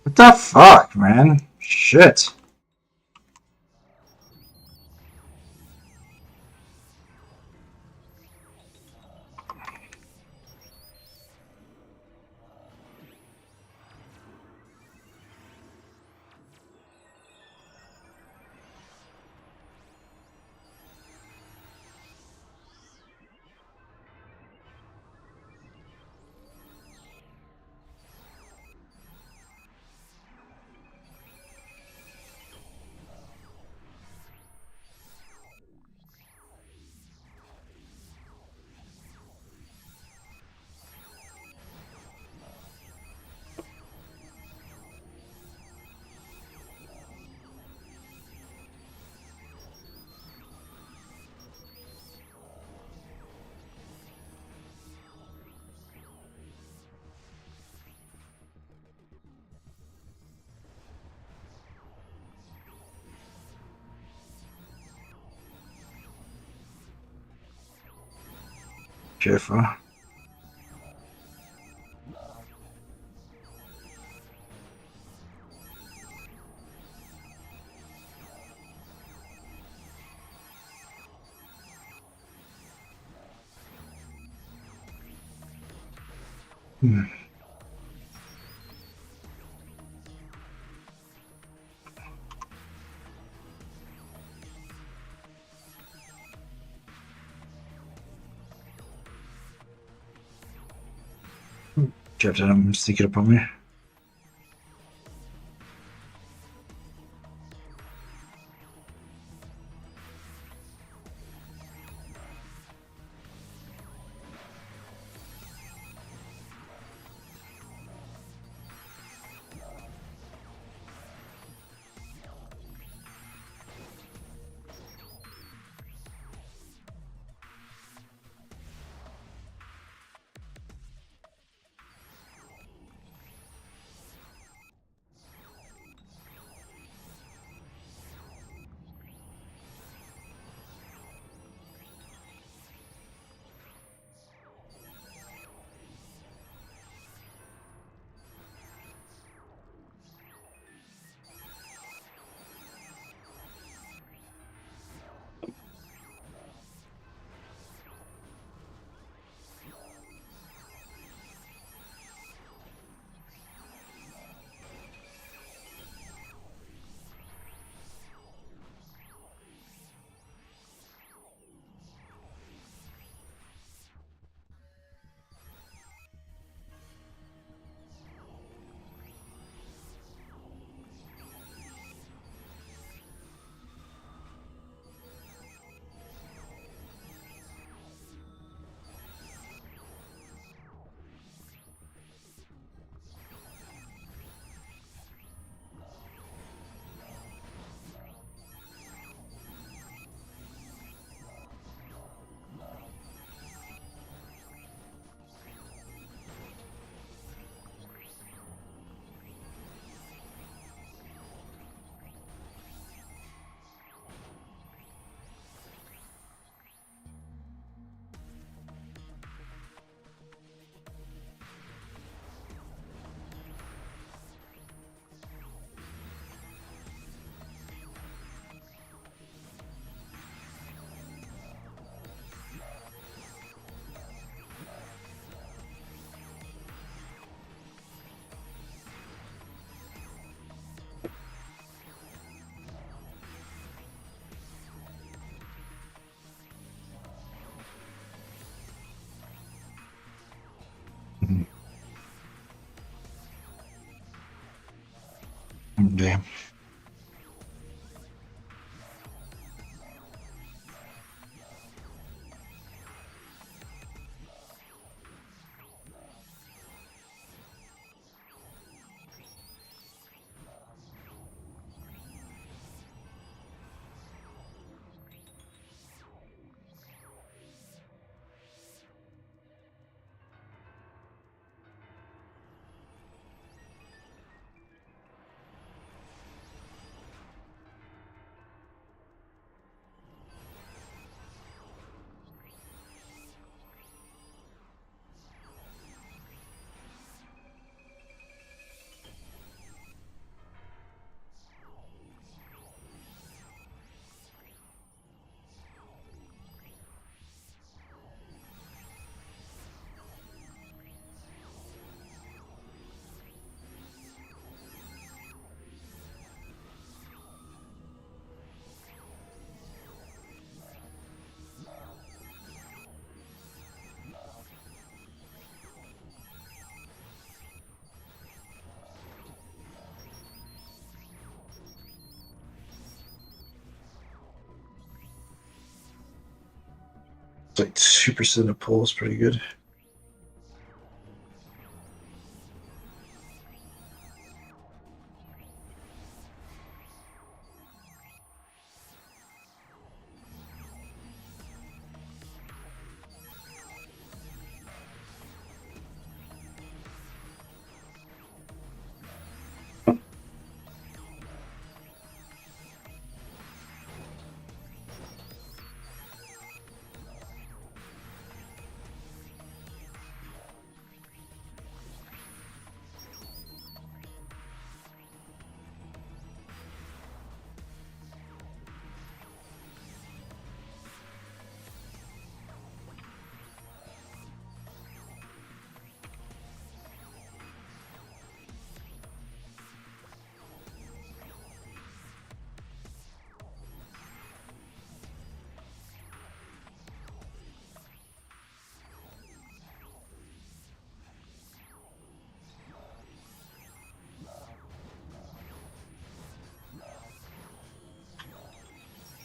What the fuck, man? Shit. Careful. Hmm. Captain, I'm sneaking up on me. Damn.
It's like 2% of pull is pretty good.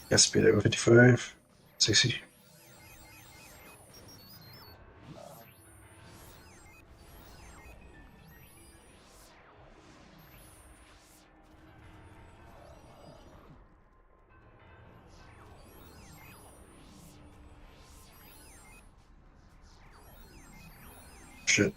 Gas speed at 55, 60. Shit.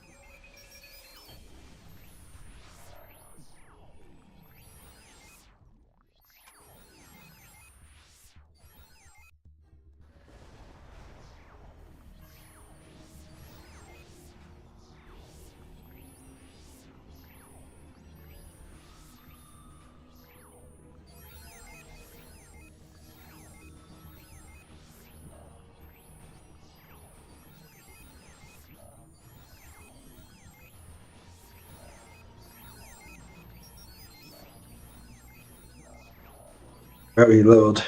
Reload.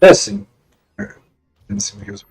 Does seem. Didn't seem like it was.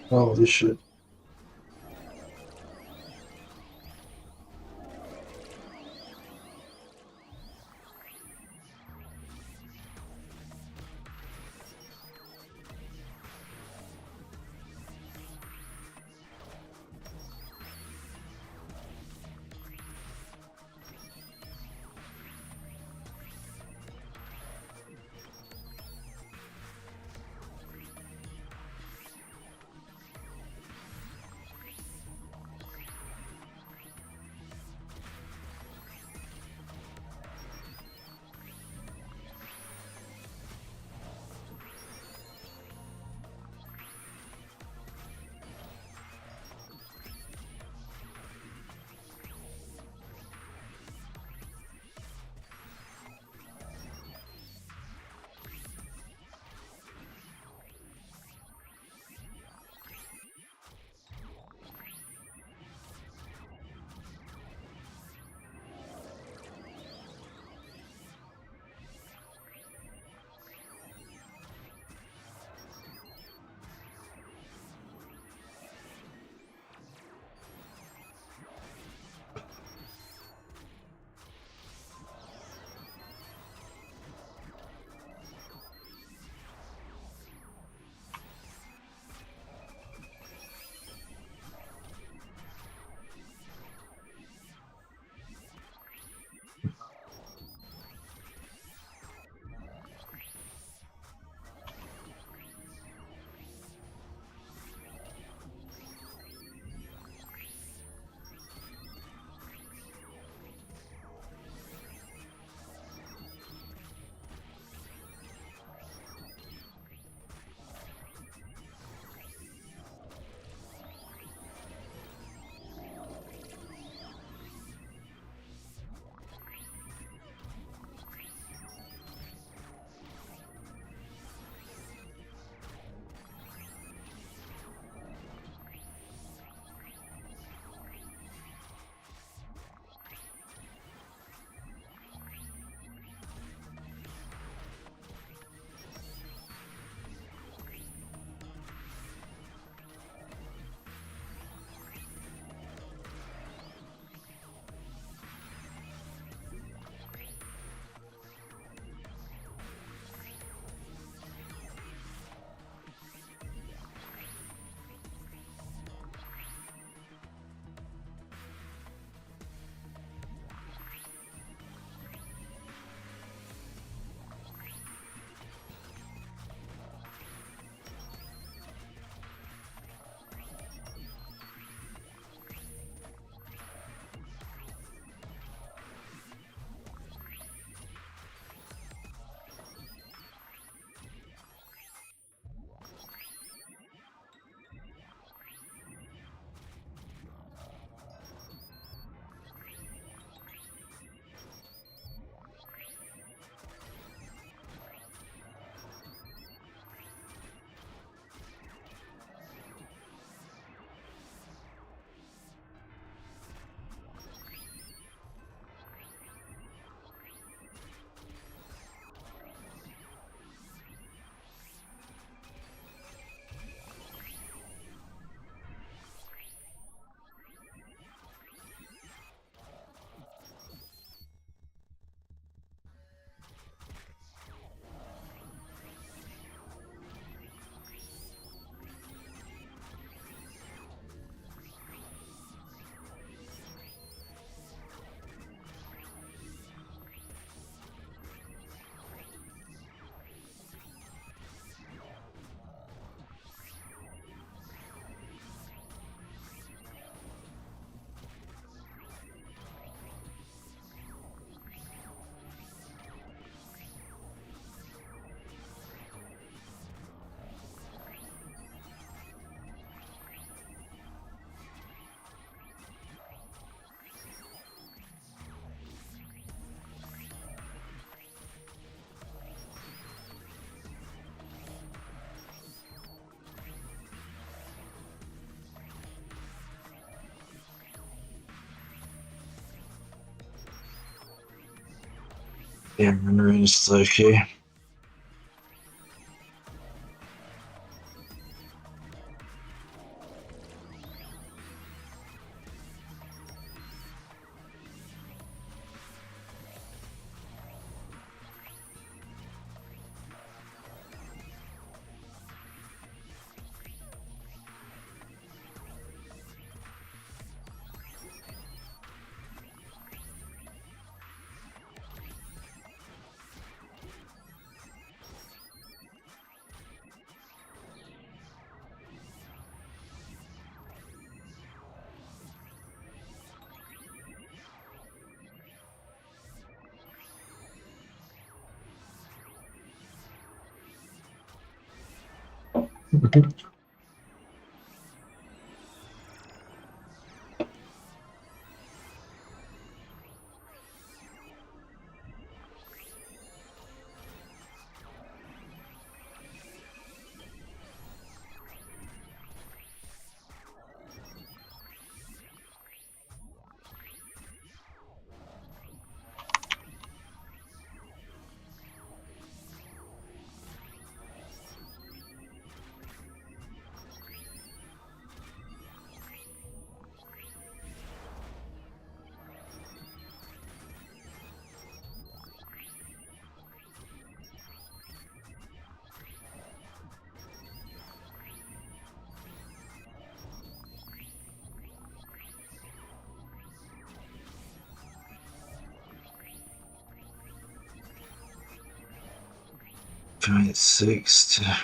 Holy shit.
Yeah, range okay. Point 6 to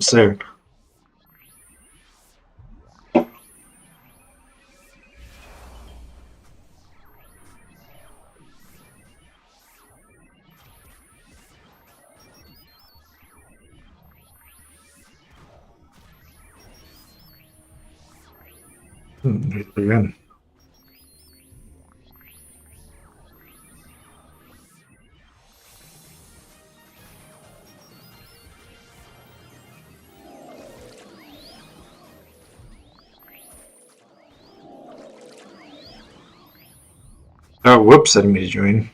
So, again. Oh, whoops! I didn't mean to join.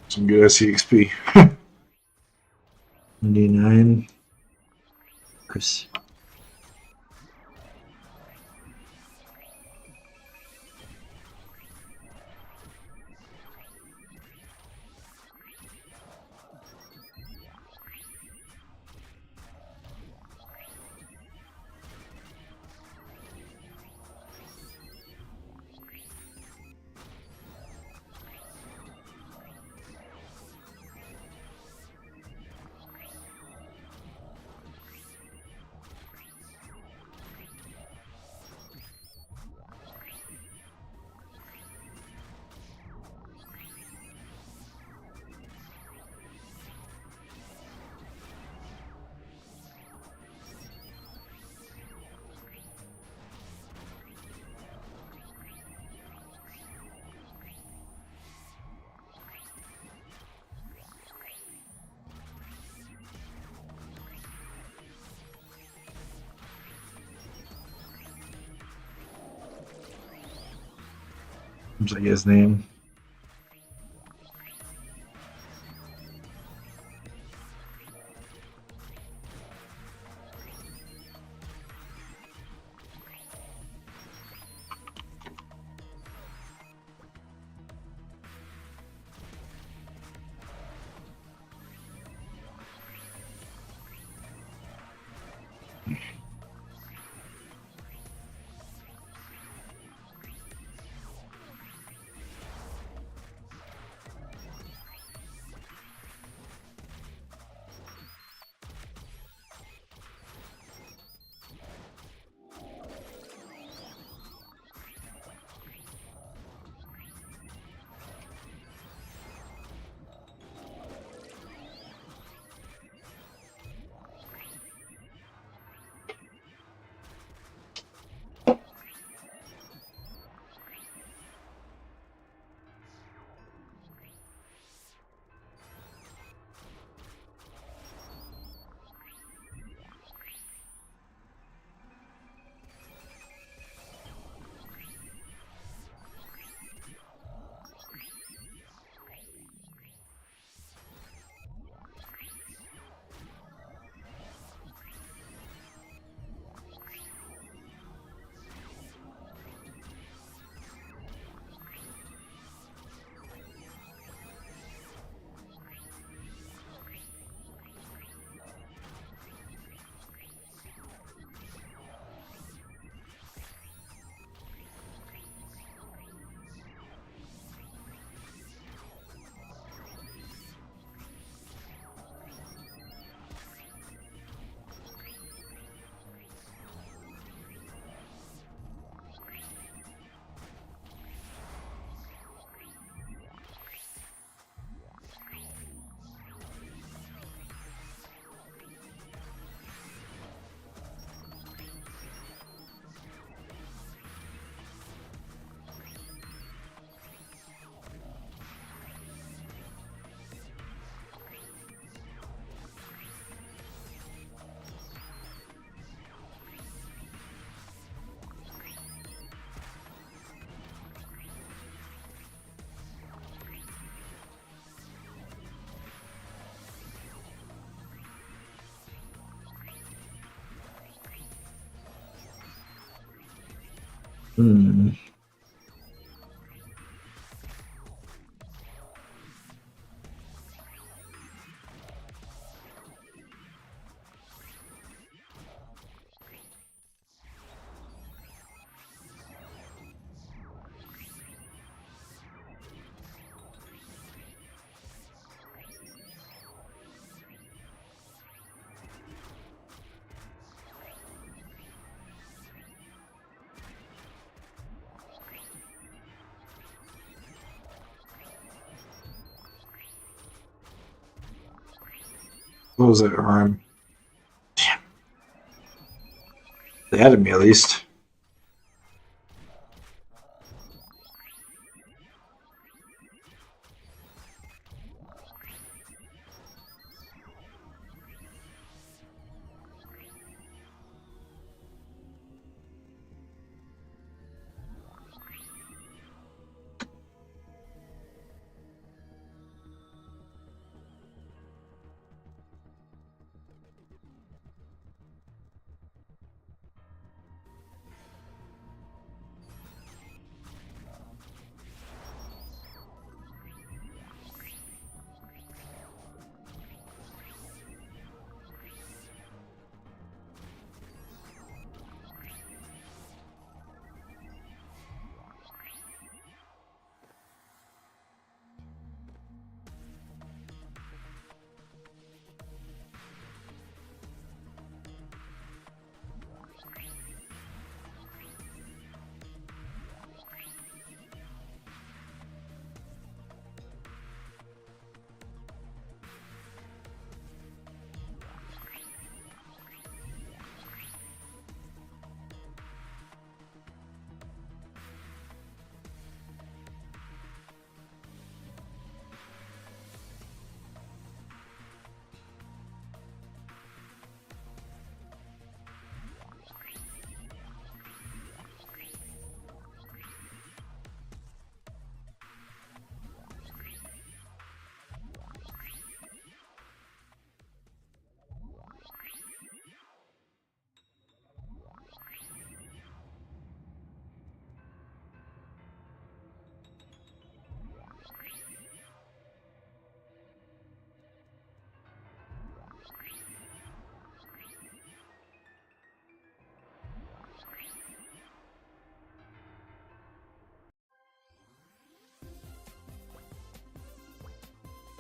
Some good SEXP.
99. Chris. Seems like his name. Hmm.
What was it, Harm? Damn. They added me at least.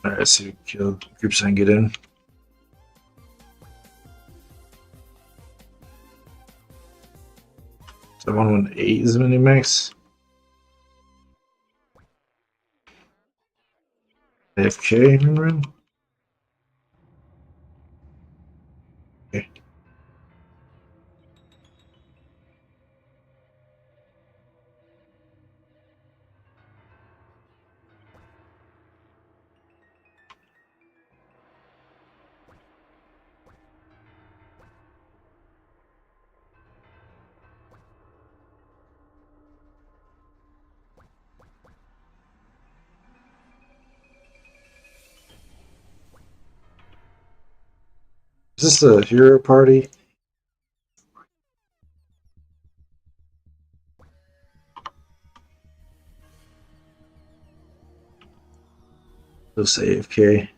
Alright, let's see. Kill groups and get in. So 118 is the mini max. AFK, remember? Okay. Is this a hero party? Let's say AFK.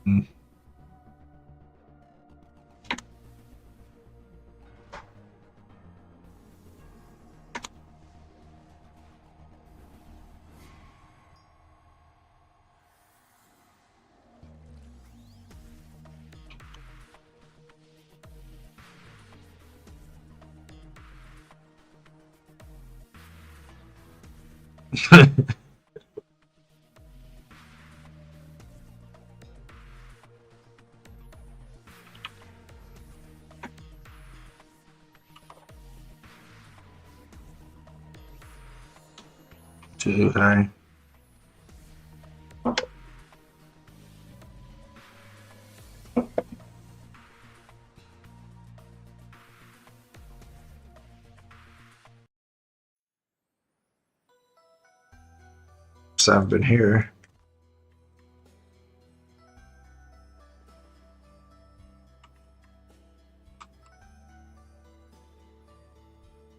Hmm. Too high. So I've been here.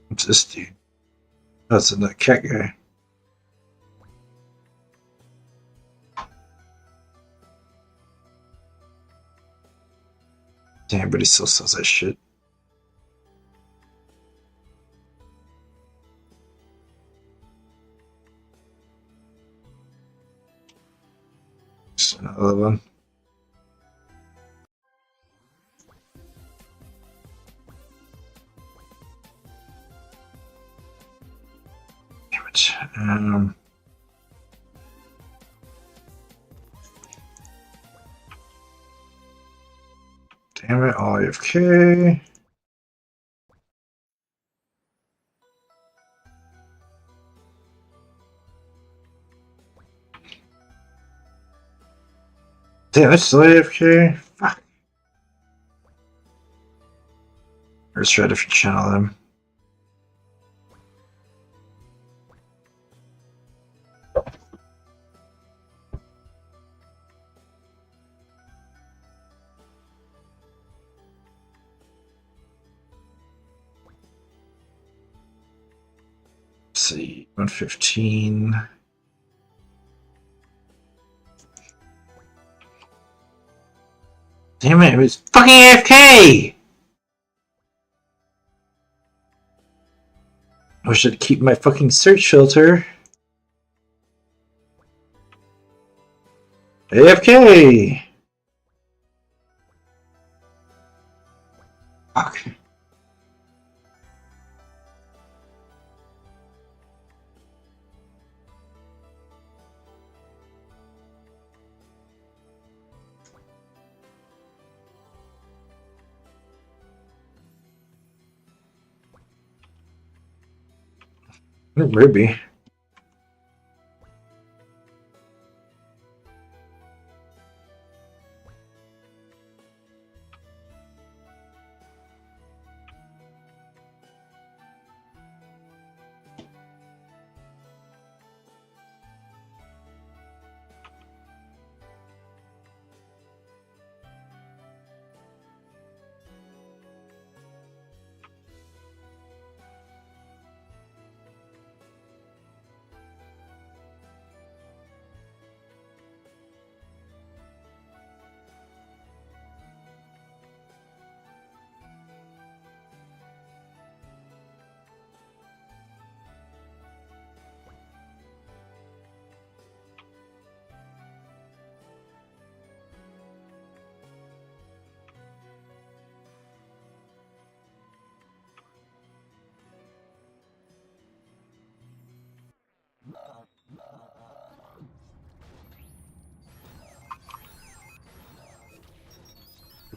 What's this dude? That's a cat guy. Damn, but he still sells that shit. Just another one. Damn it. Damn it, all AFK. Damn, it's still AFK. Fuck. Let's try a different channel then. Let's see, 115. Damn it, it was fucking AFK! I wish I'd keep my fucking search filter. AFK! Fuck. Maybe.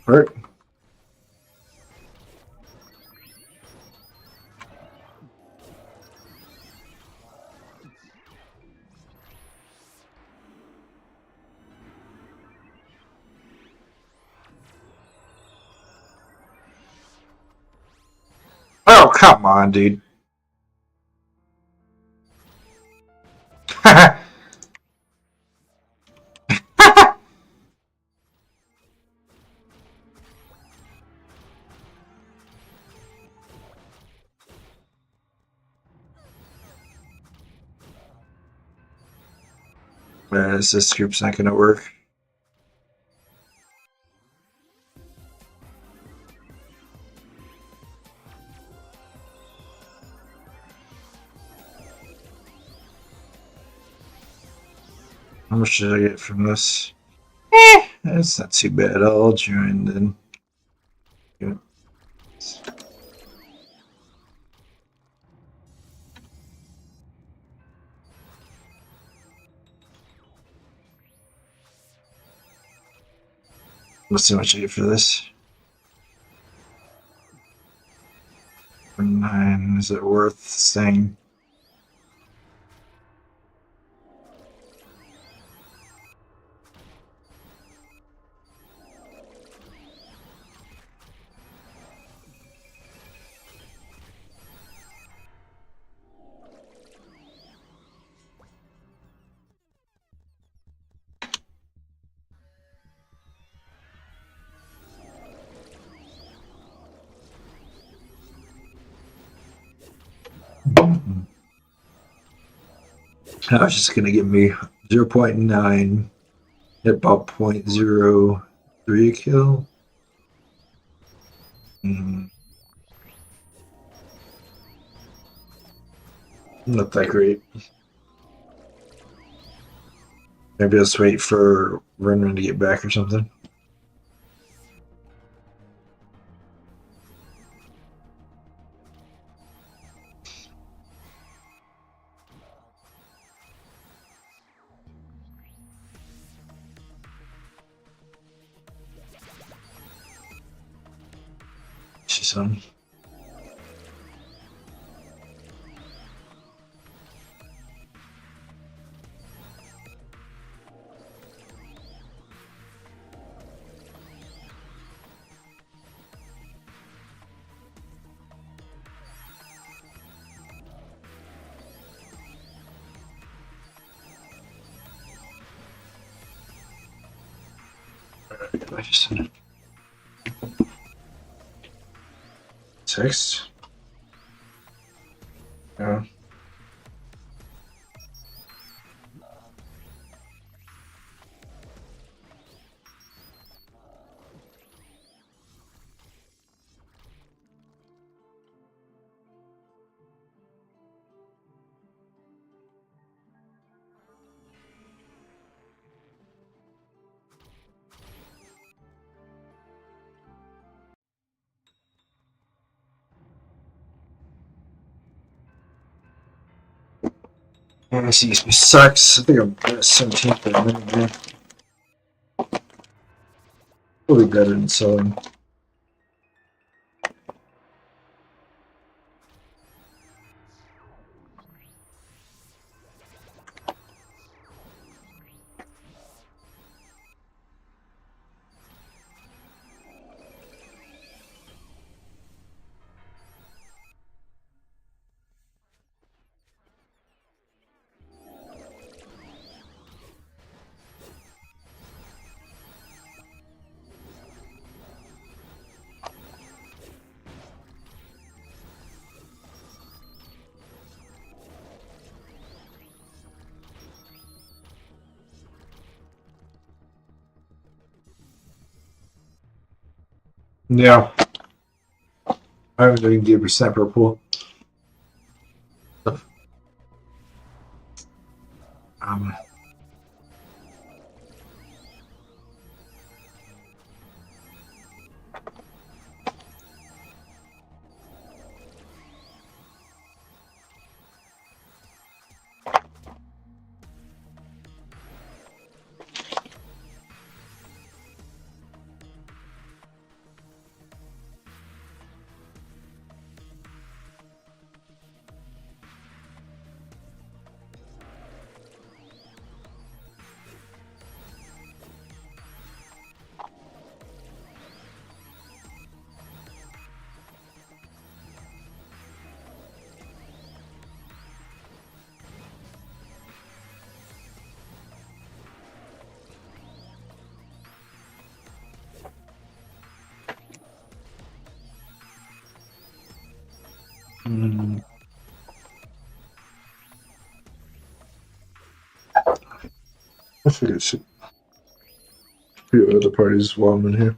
Work. Oh, come on, dude. This group's not gonna work. How much did I get from this? That's not too bad. I'll join then. Yeah. Let's see how much I get for this. 9. Is it worth staying? I was just gonna give me 0.9 at about 0.03 a kill. Not that great. Maybe I'll just wait for Ren to get back or something. She's on. I just text. Yeah. Yeah, she sucks. I think I'm 17th at the minute, man. Probably better than selling. Yeah. I haven't even give percent purple. Um,
I figured it should be other parties while I'm in here.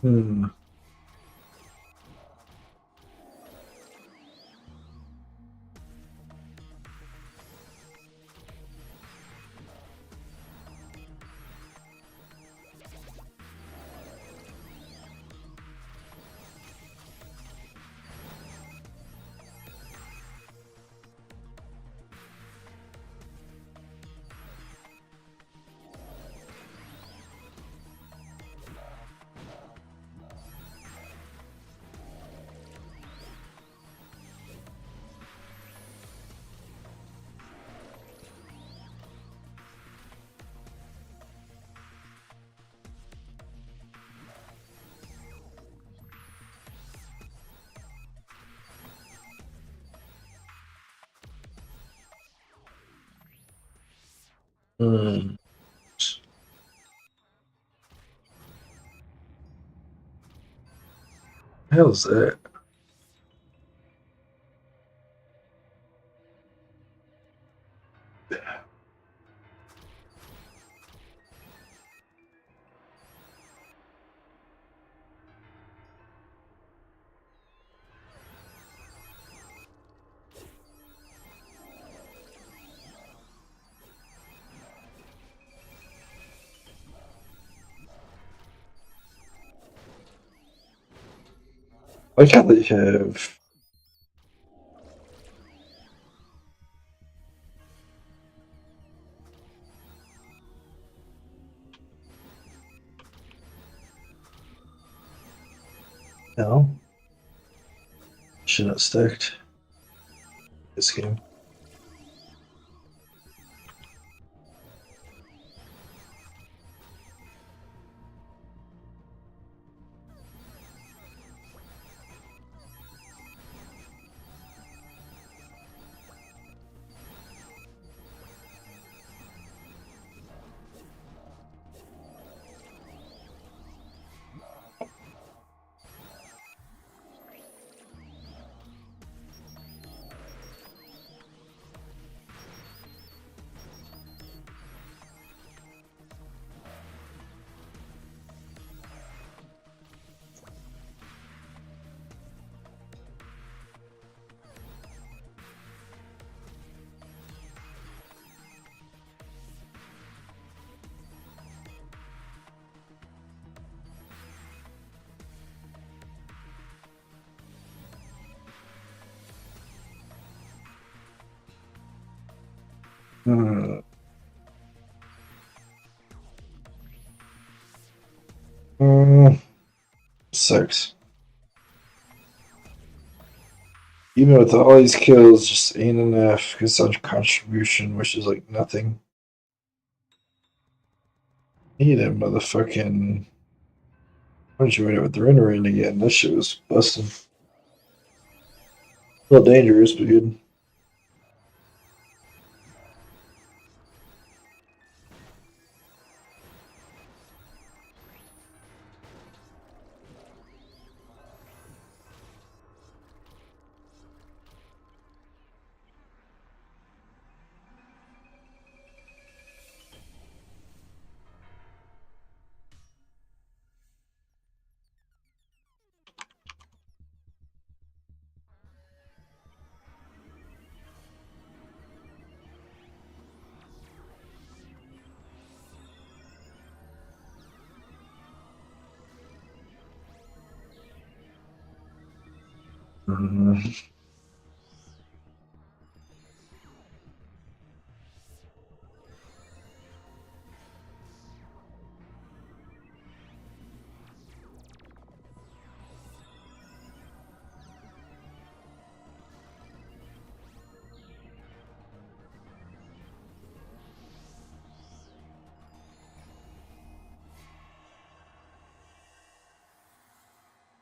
Hmm. Hmm. Hell's that? I like how they have. No, should not stacked this game. Hmm. Mm, sucks. Even with all these kills, just ain't enough because such contribution, which is like nothing. Need a motherfucking. Why did you win it with the Renner in again? That shit was busting. A little dangerous, but good.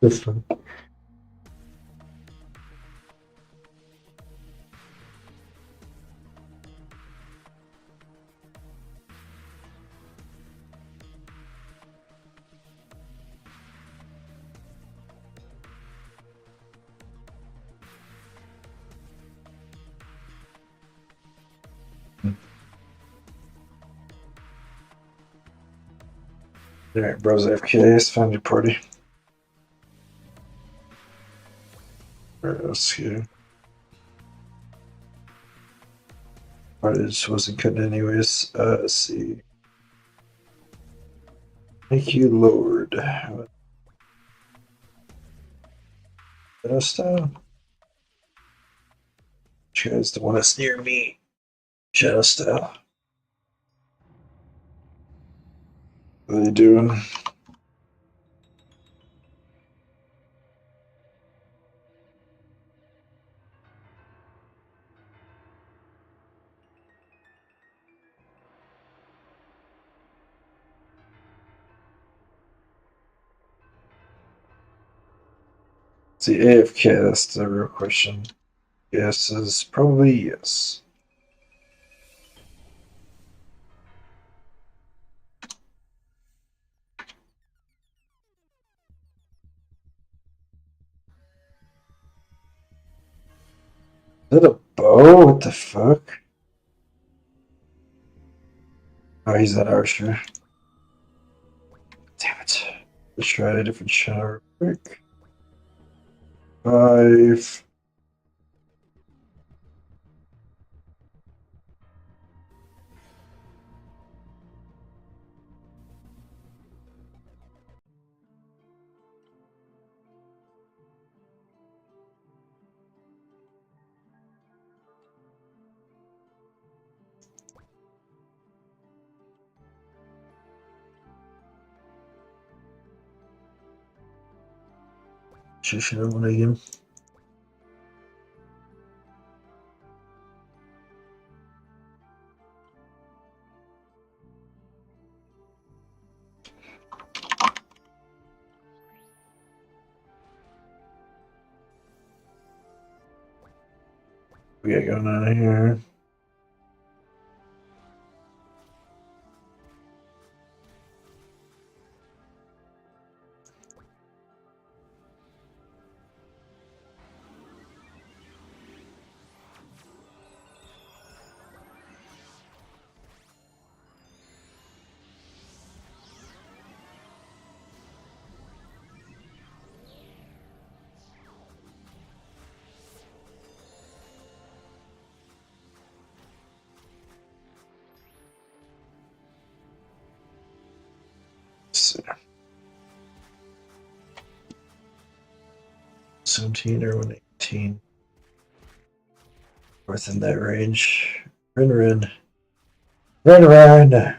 This one. Alright, bros AFK, find your party. Alright, let's see. Party just wasn't cutting anyways. Let's see. Thank you, Lord. Shadow style? You guys the one that's near me. Shadow style. What are you doing? See, AFK, that's the real question. Yes is probably yes. Is that a bow? What the fuck? Oh, he's that archer. Damn it. Let's try a different channel real quick. 5. Should have one again. We got going on here. Let's see. 17 or 118. Within that range. Run. There's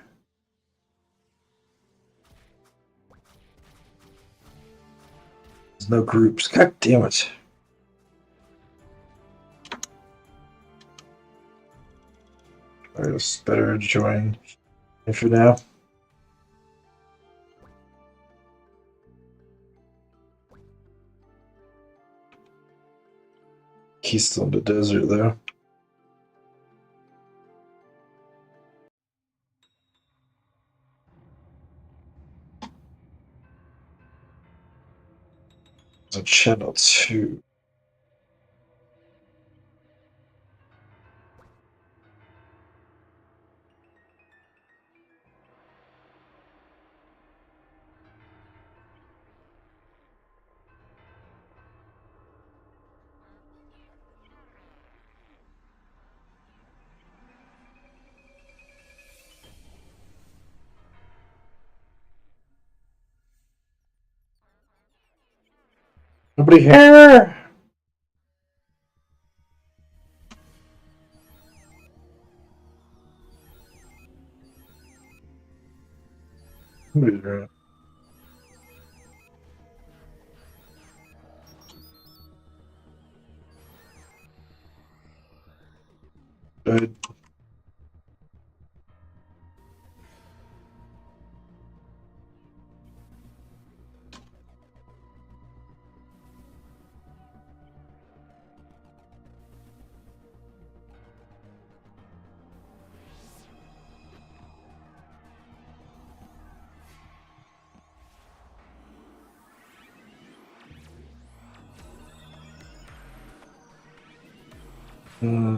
no groups. God damn it. I guess better join for now. He's still in the desert though. There's a channel 2. Nobody here. Somebody's right. Died. Hmm.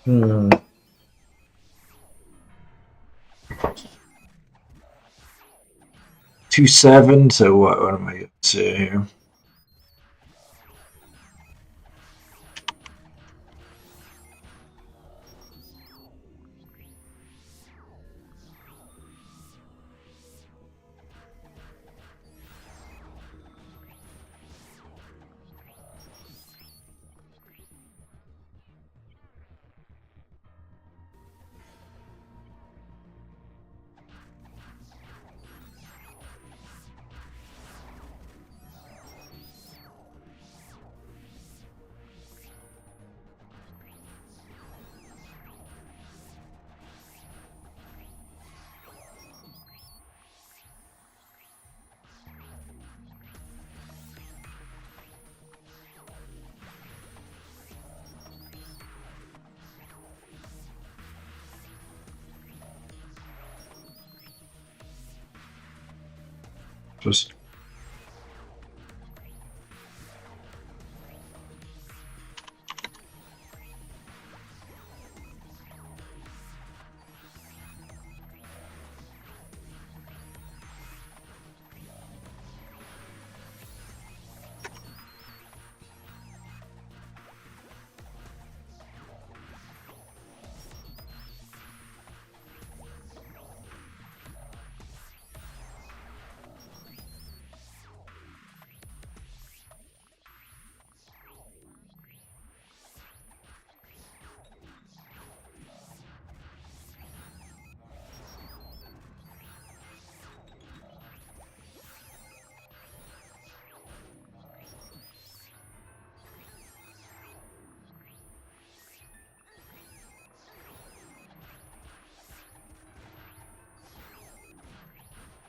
Hmm.
2-7. So what am I up to here? Just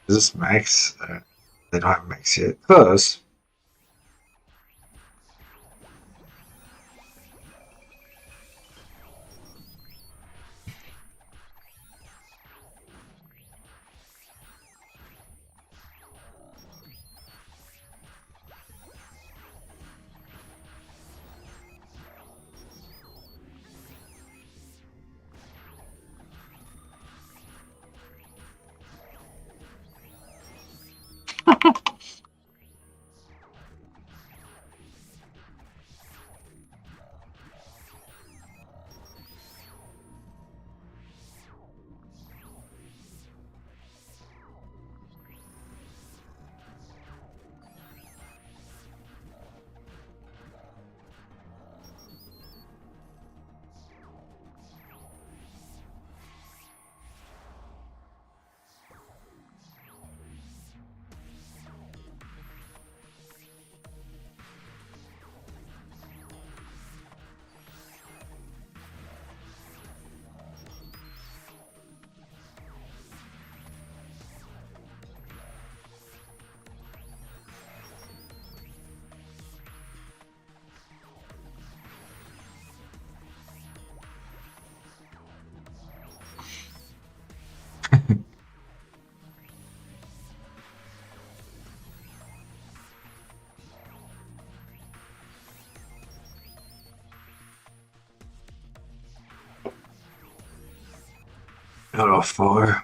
is this max? They don't have max yet. Close. Oh, 4.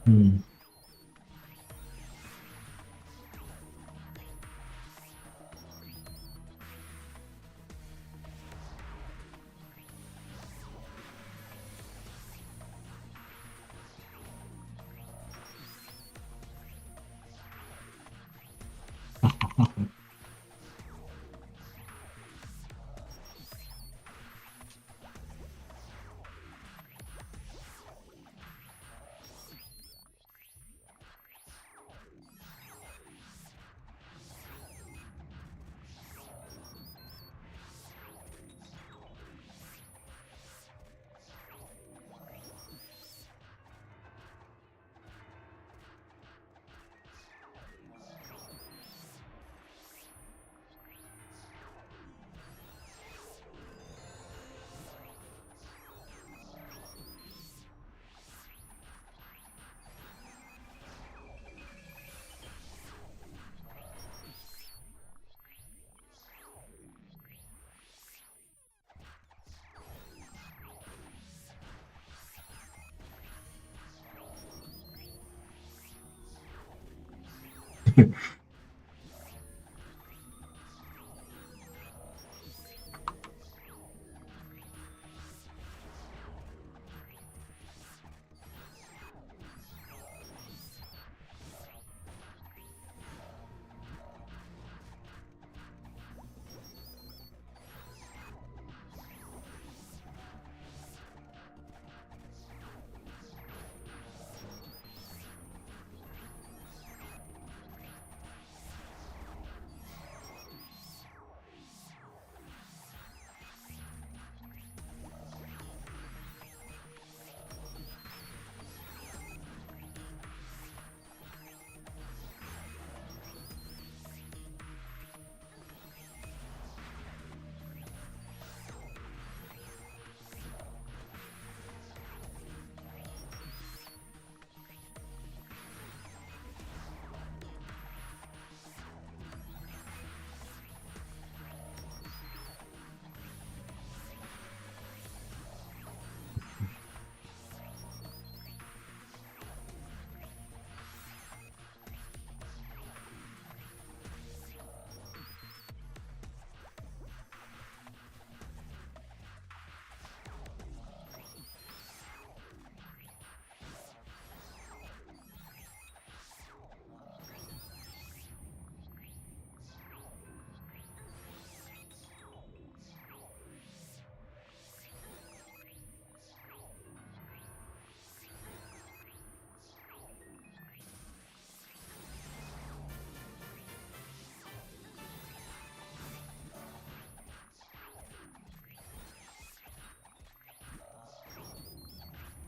Hmm.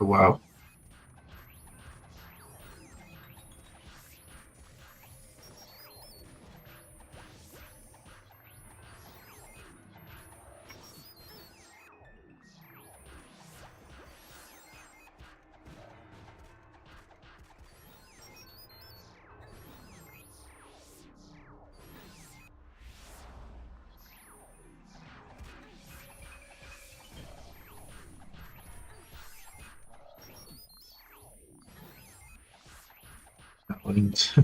Oh, wow. That wouldn't.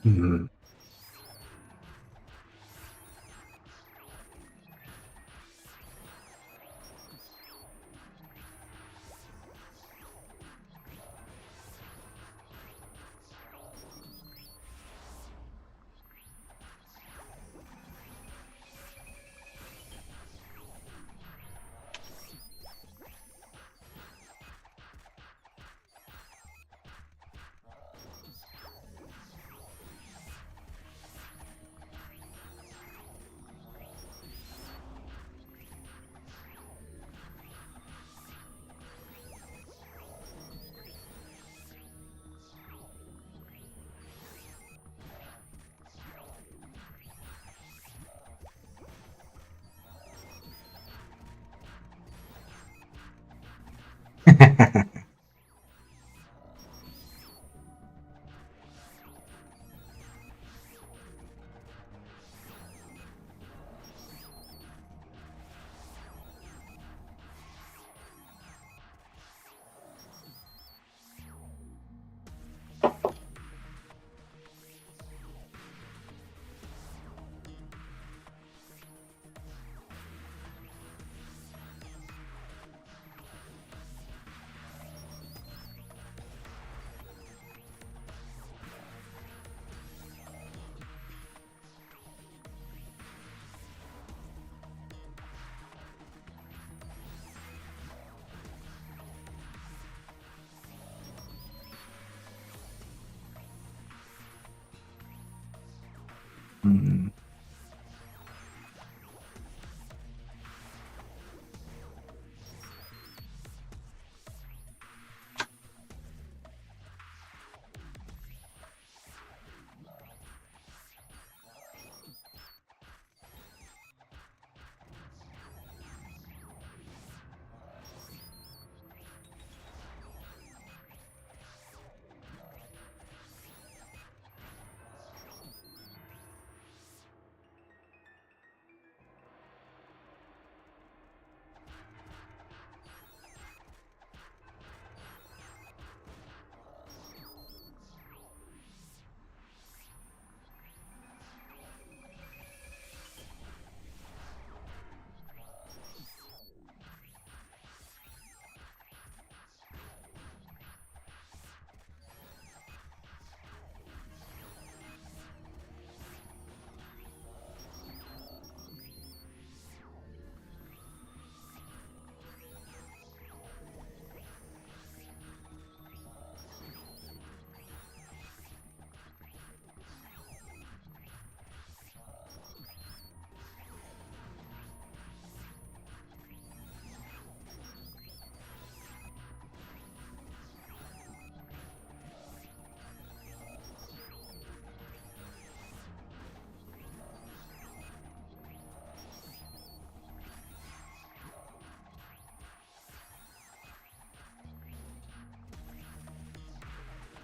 Mhm. Mm.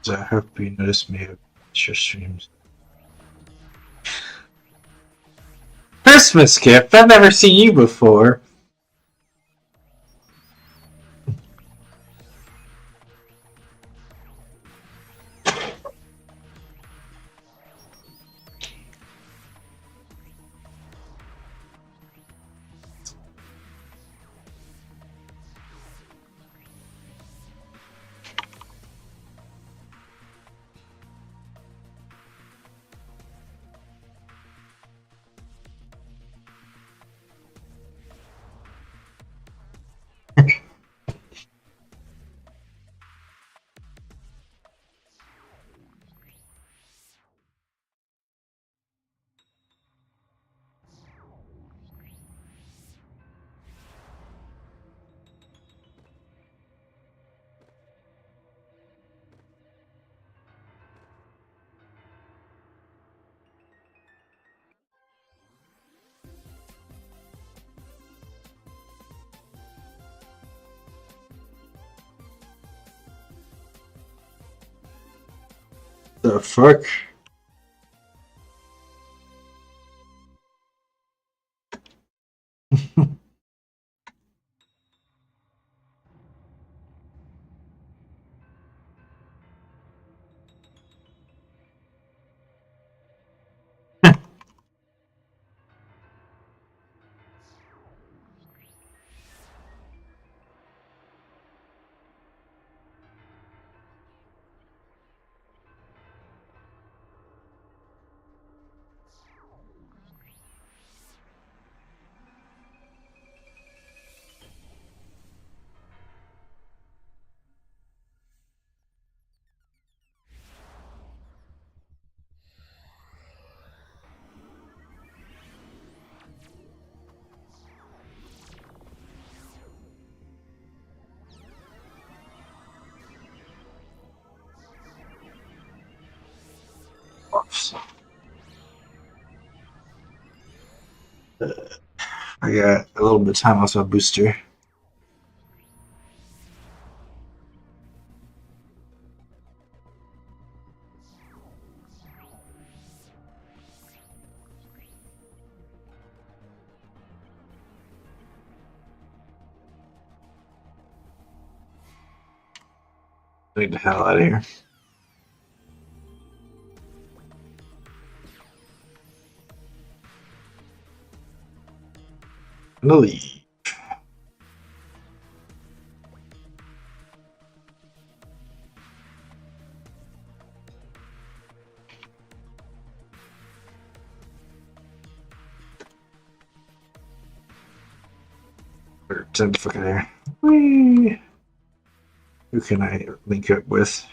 I hope you noticed me at your streams.
Christmas gift? I've never seen you before. The fuck? I got a little bit of time off my booster. Get the hell out of here. I'm gonna leave. Get the fuck out of here. Whee! Who can I link up with?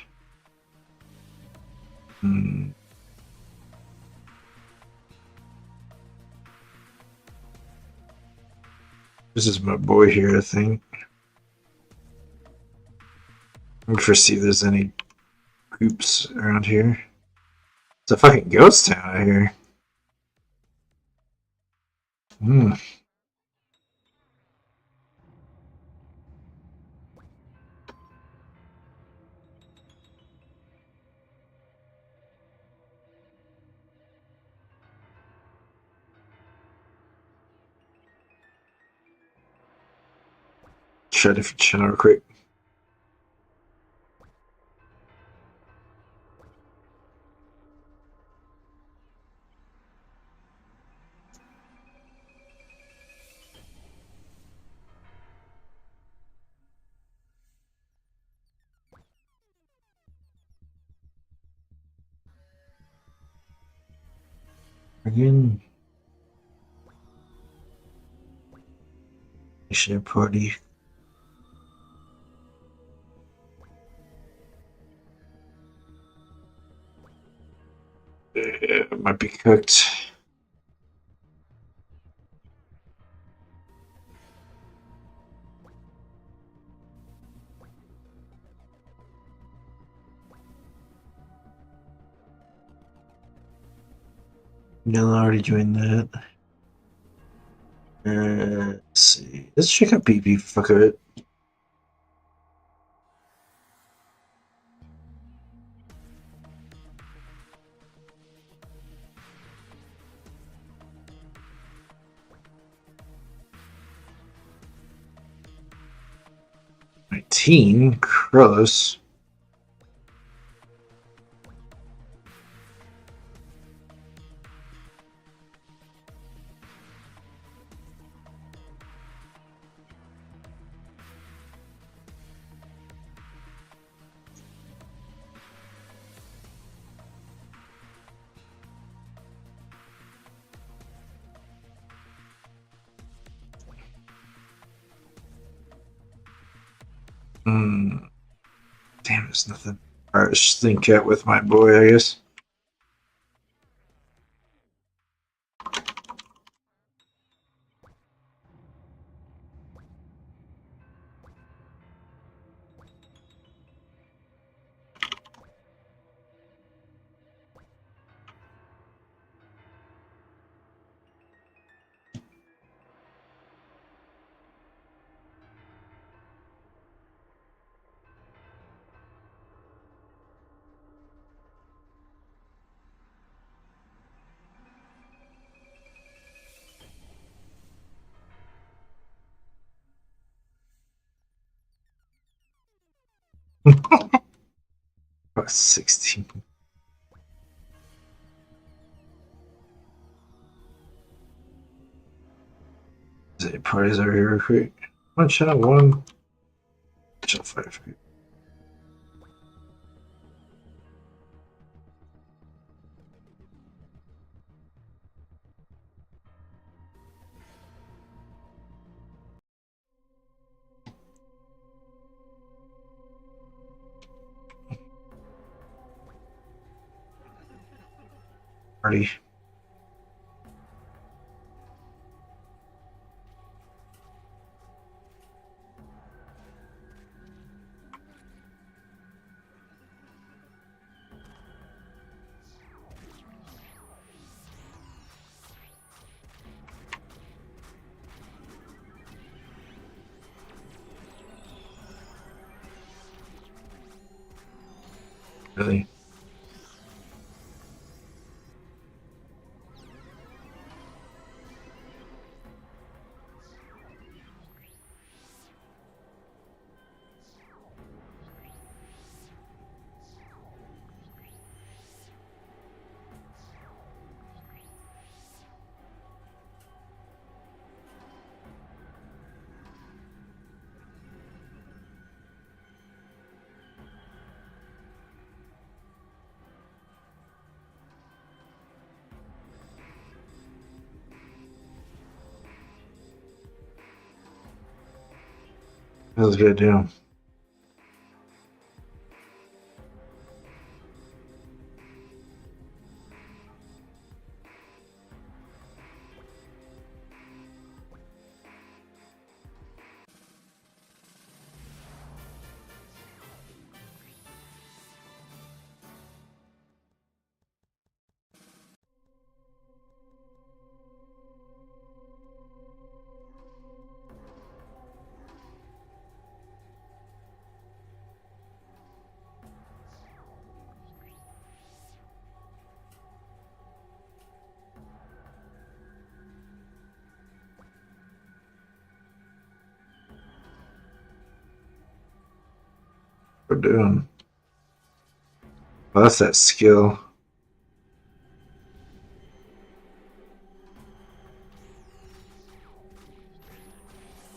This is my boy here, I think. Let me first see if there's any groups around here. It's a fucking ghost town out here. Try a different channel real quick. Again. Share party. It might be cooked. Neil already joined that. Let's see. Let's check out PP. Fuck it. 19, Krillus. Damn, there's nothing. Alright, let's just think it with my boy, I guess. Oh, 16. Is it parties over here real quick? One channel, one channel 5. Party. Really? That was a good deal. We're doing. Well, that's that skill.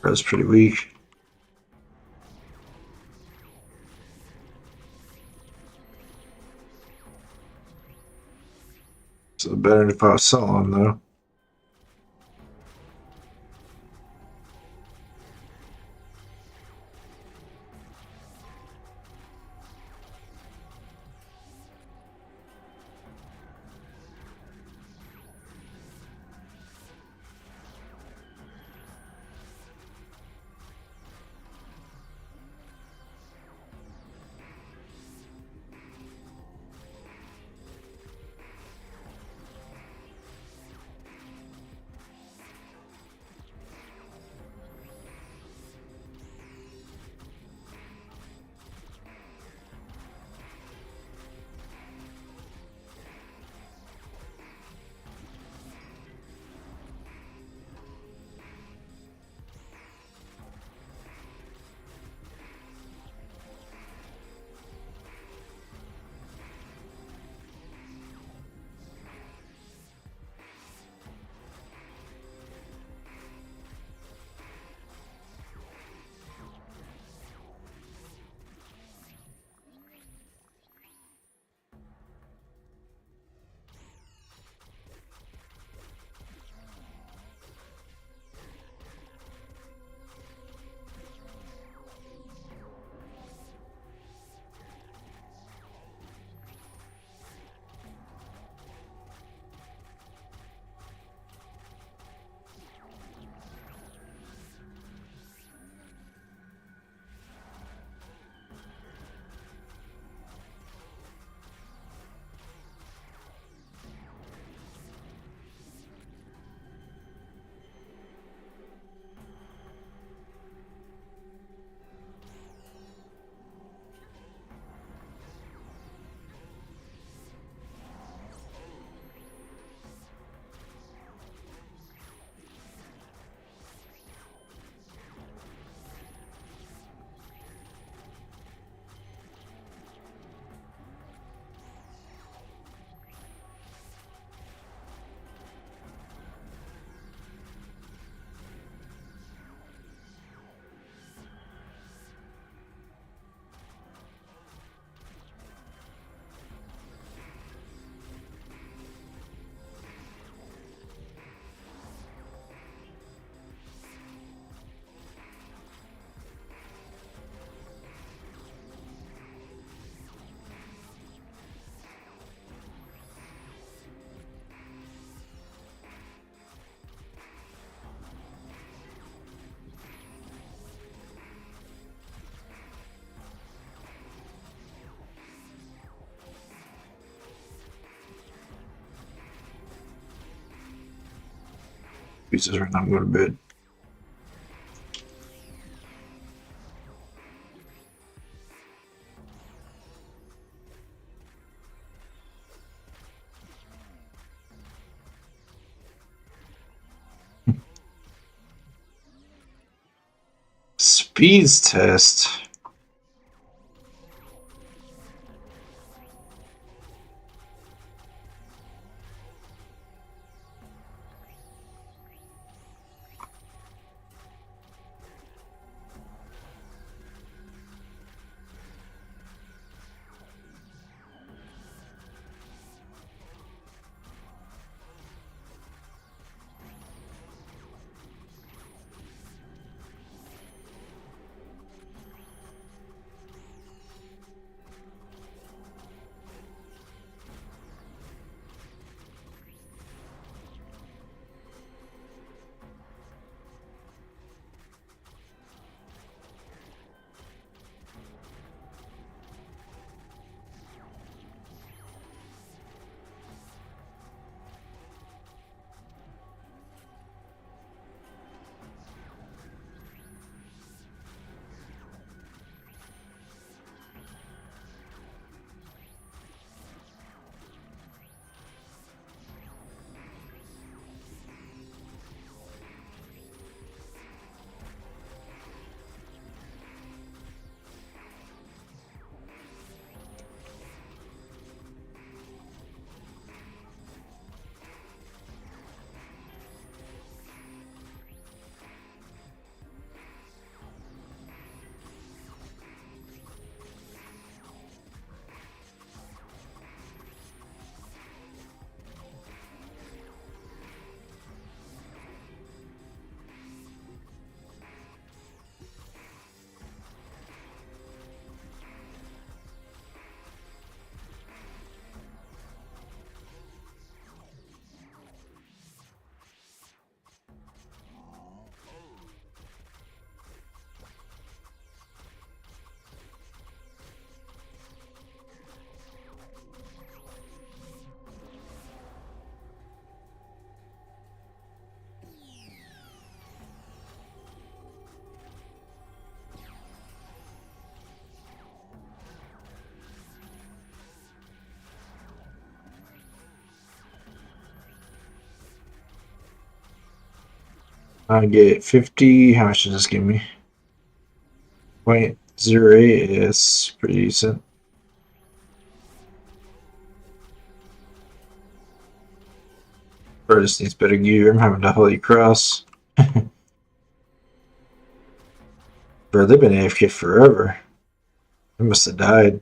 That's pretty weak. So better if I was selling though. Pieces right now. I'm going to bed. Speeds test. I get 50. How much does this give me? 0.08 is pretty decent. Bro just needs better gear. I'm having to Holy Cross. Bro, they've been AFK forever. They must have died.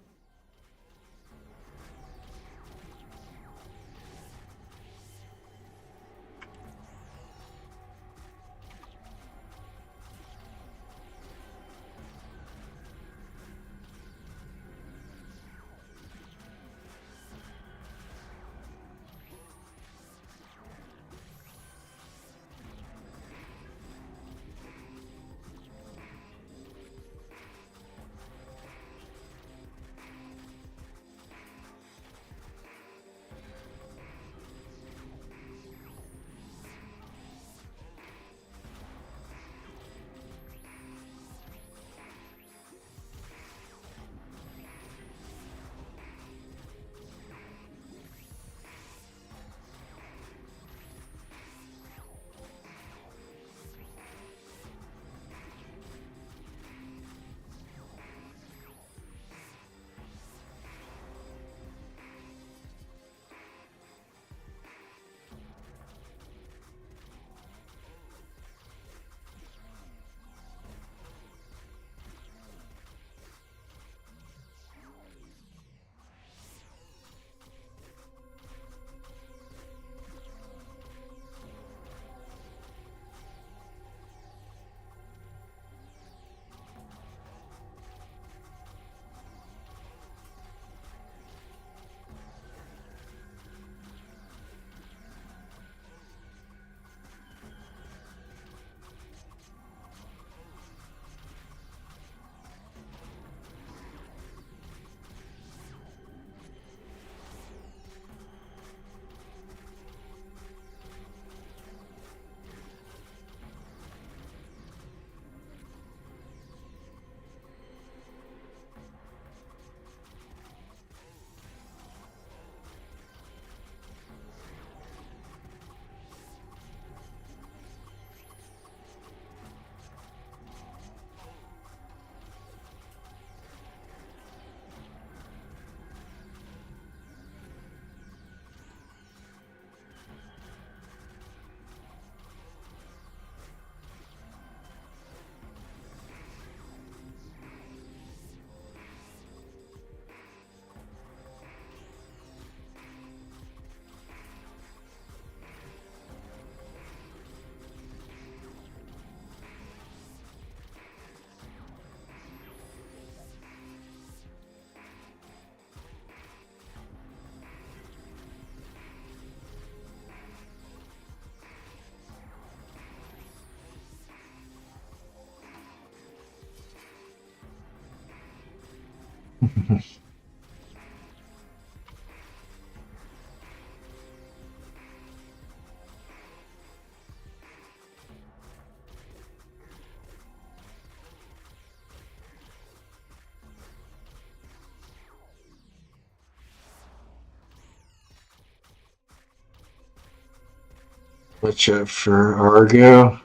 Watch out for Argo.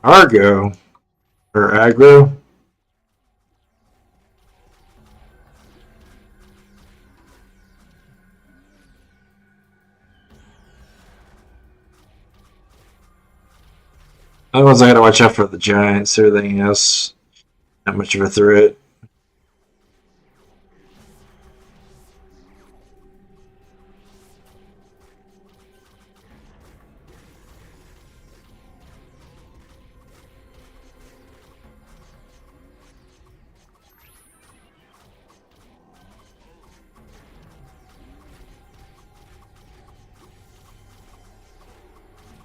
Argo? Or aggro? Otherwise, I gotta watch out for the Giants. Everything else, not much of a threat.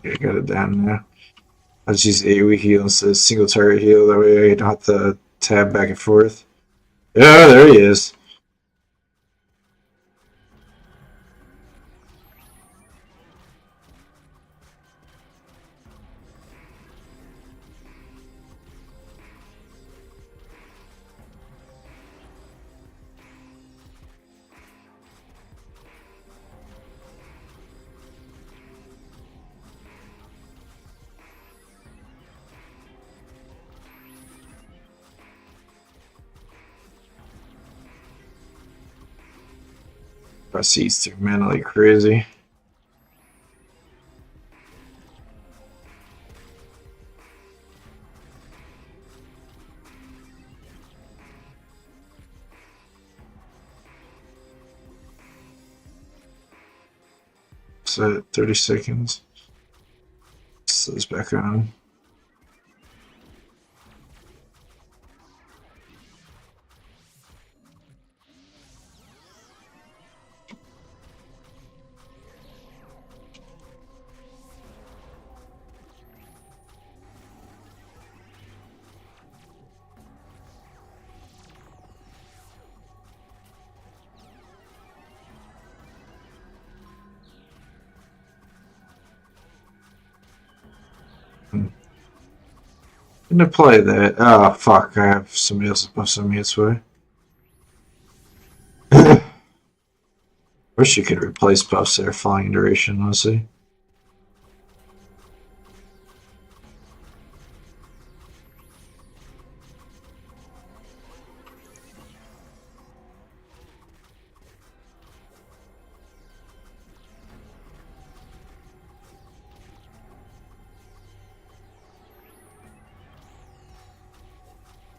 Okay, I got it down now. I'll just use AoE heal instead of single target heal. That way I don't have to tab back and forth. Yeah, there he is. Press these through mana like crazy. So 30 seconds. Set this back on. Gonna play that. Oh fuck! I have somebody else supposed me this way. Wish you could replace buffs that are flying duration, honestly.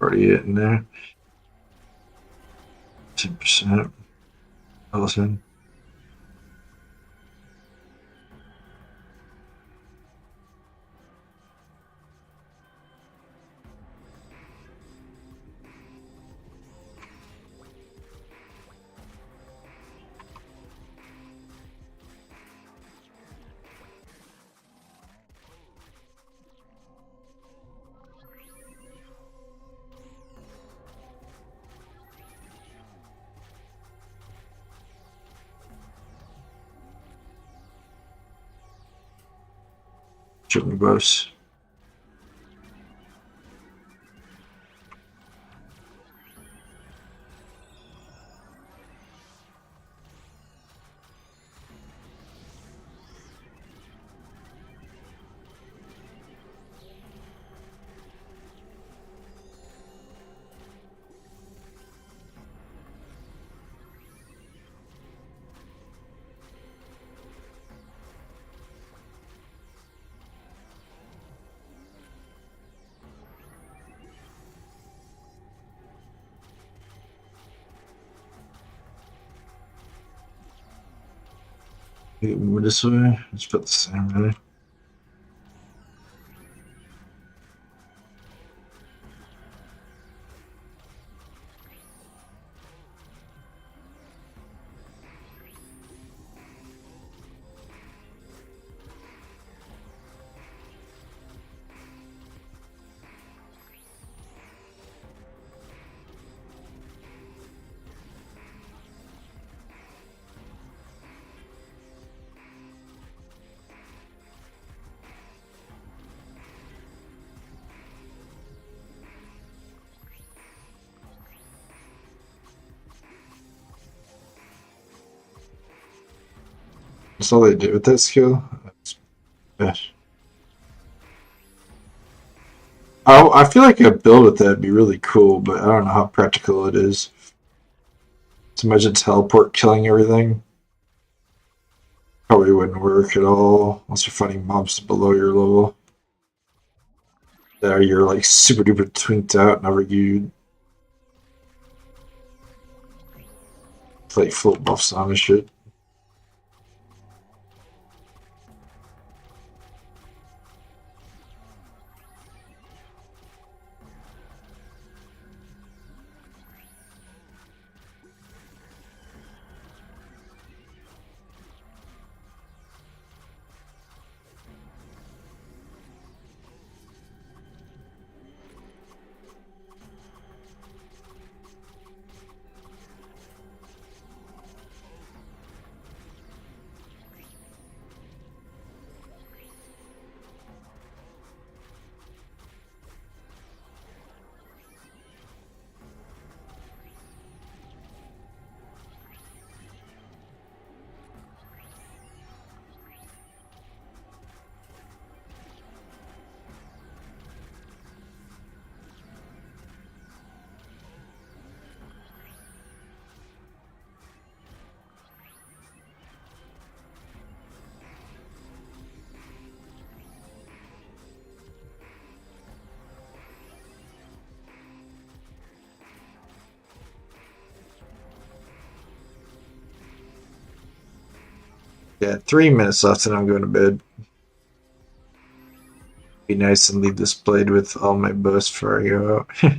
Already it in there. 10%. Listen. Shoot me buffs. Move this way. Let's put the same really. That's all they did with that skill. That's bad. Oh, I feel like a build with that would be really cool, but I don't know how practical it is. To imagine teleport killing everything. Probably wouldn't work at all unless you're fighting mobs below your level. There you're like super duper twinked out whenever you like full buffs on and shit. Yeah, 3 minutes left and I'm going to bed. Be nice and leave this blade with all my bows before I go out.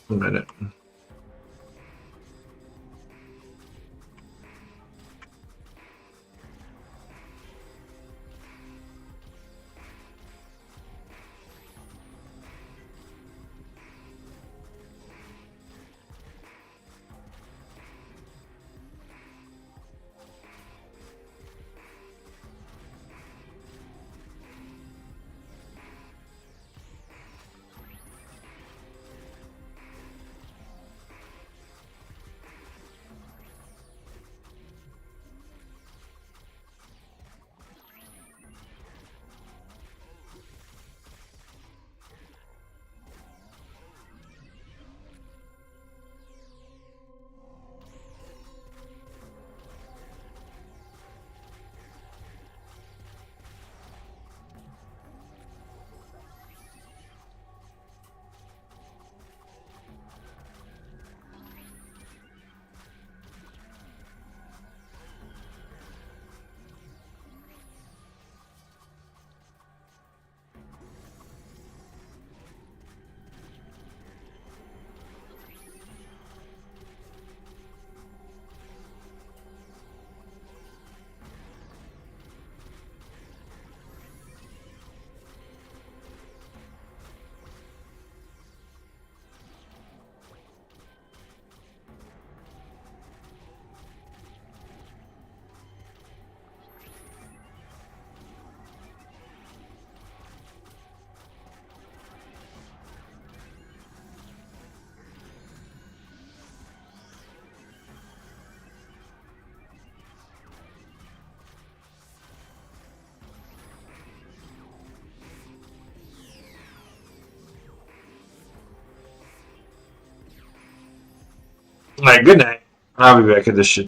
A minute. Alright, good night. I'll be back at this shit.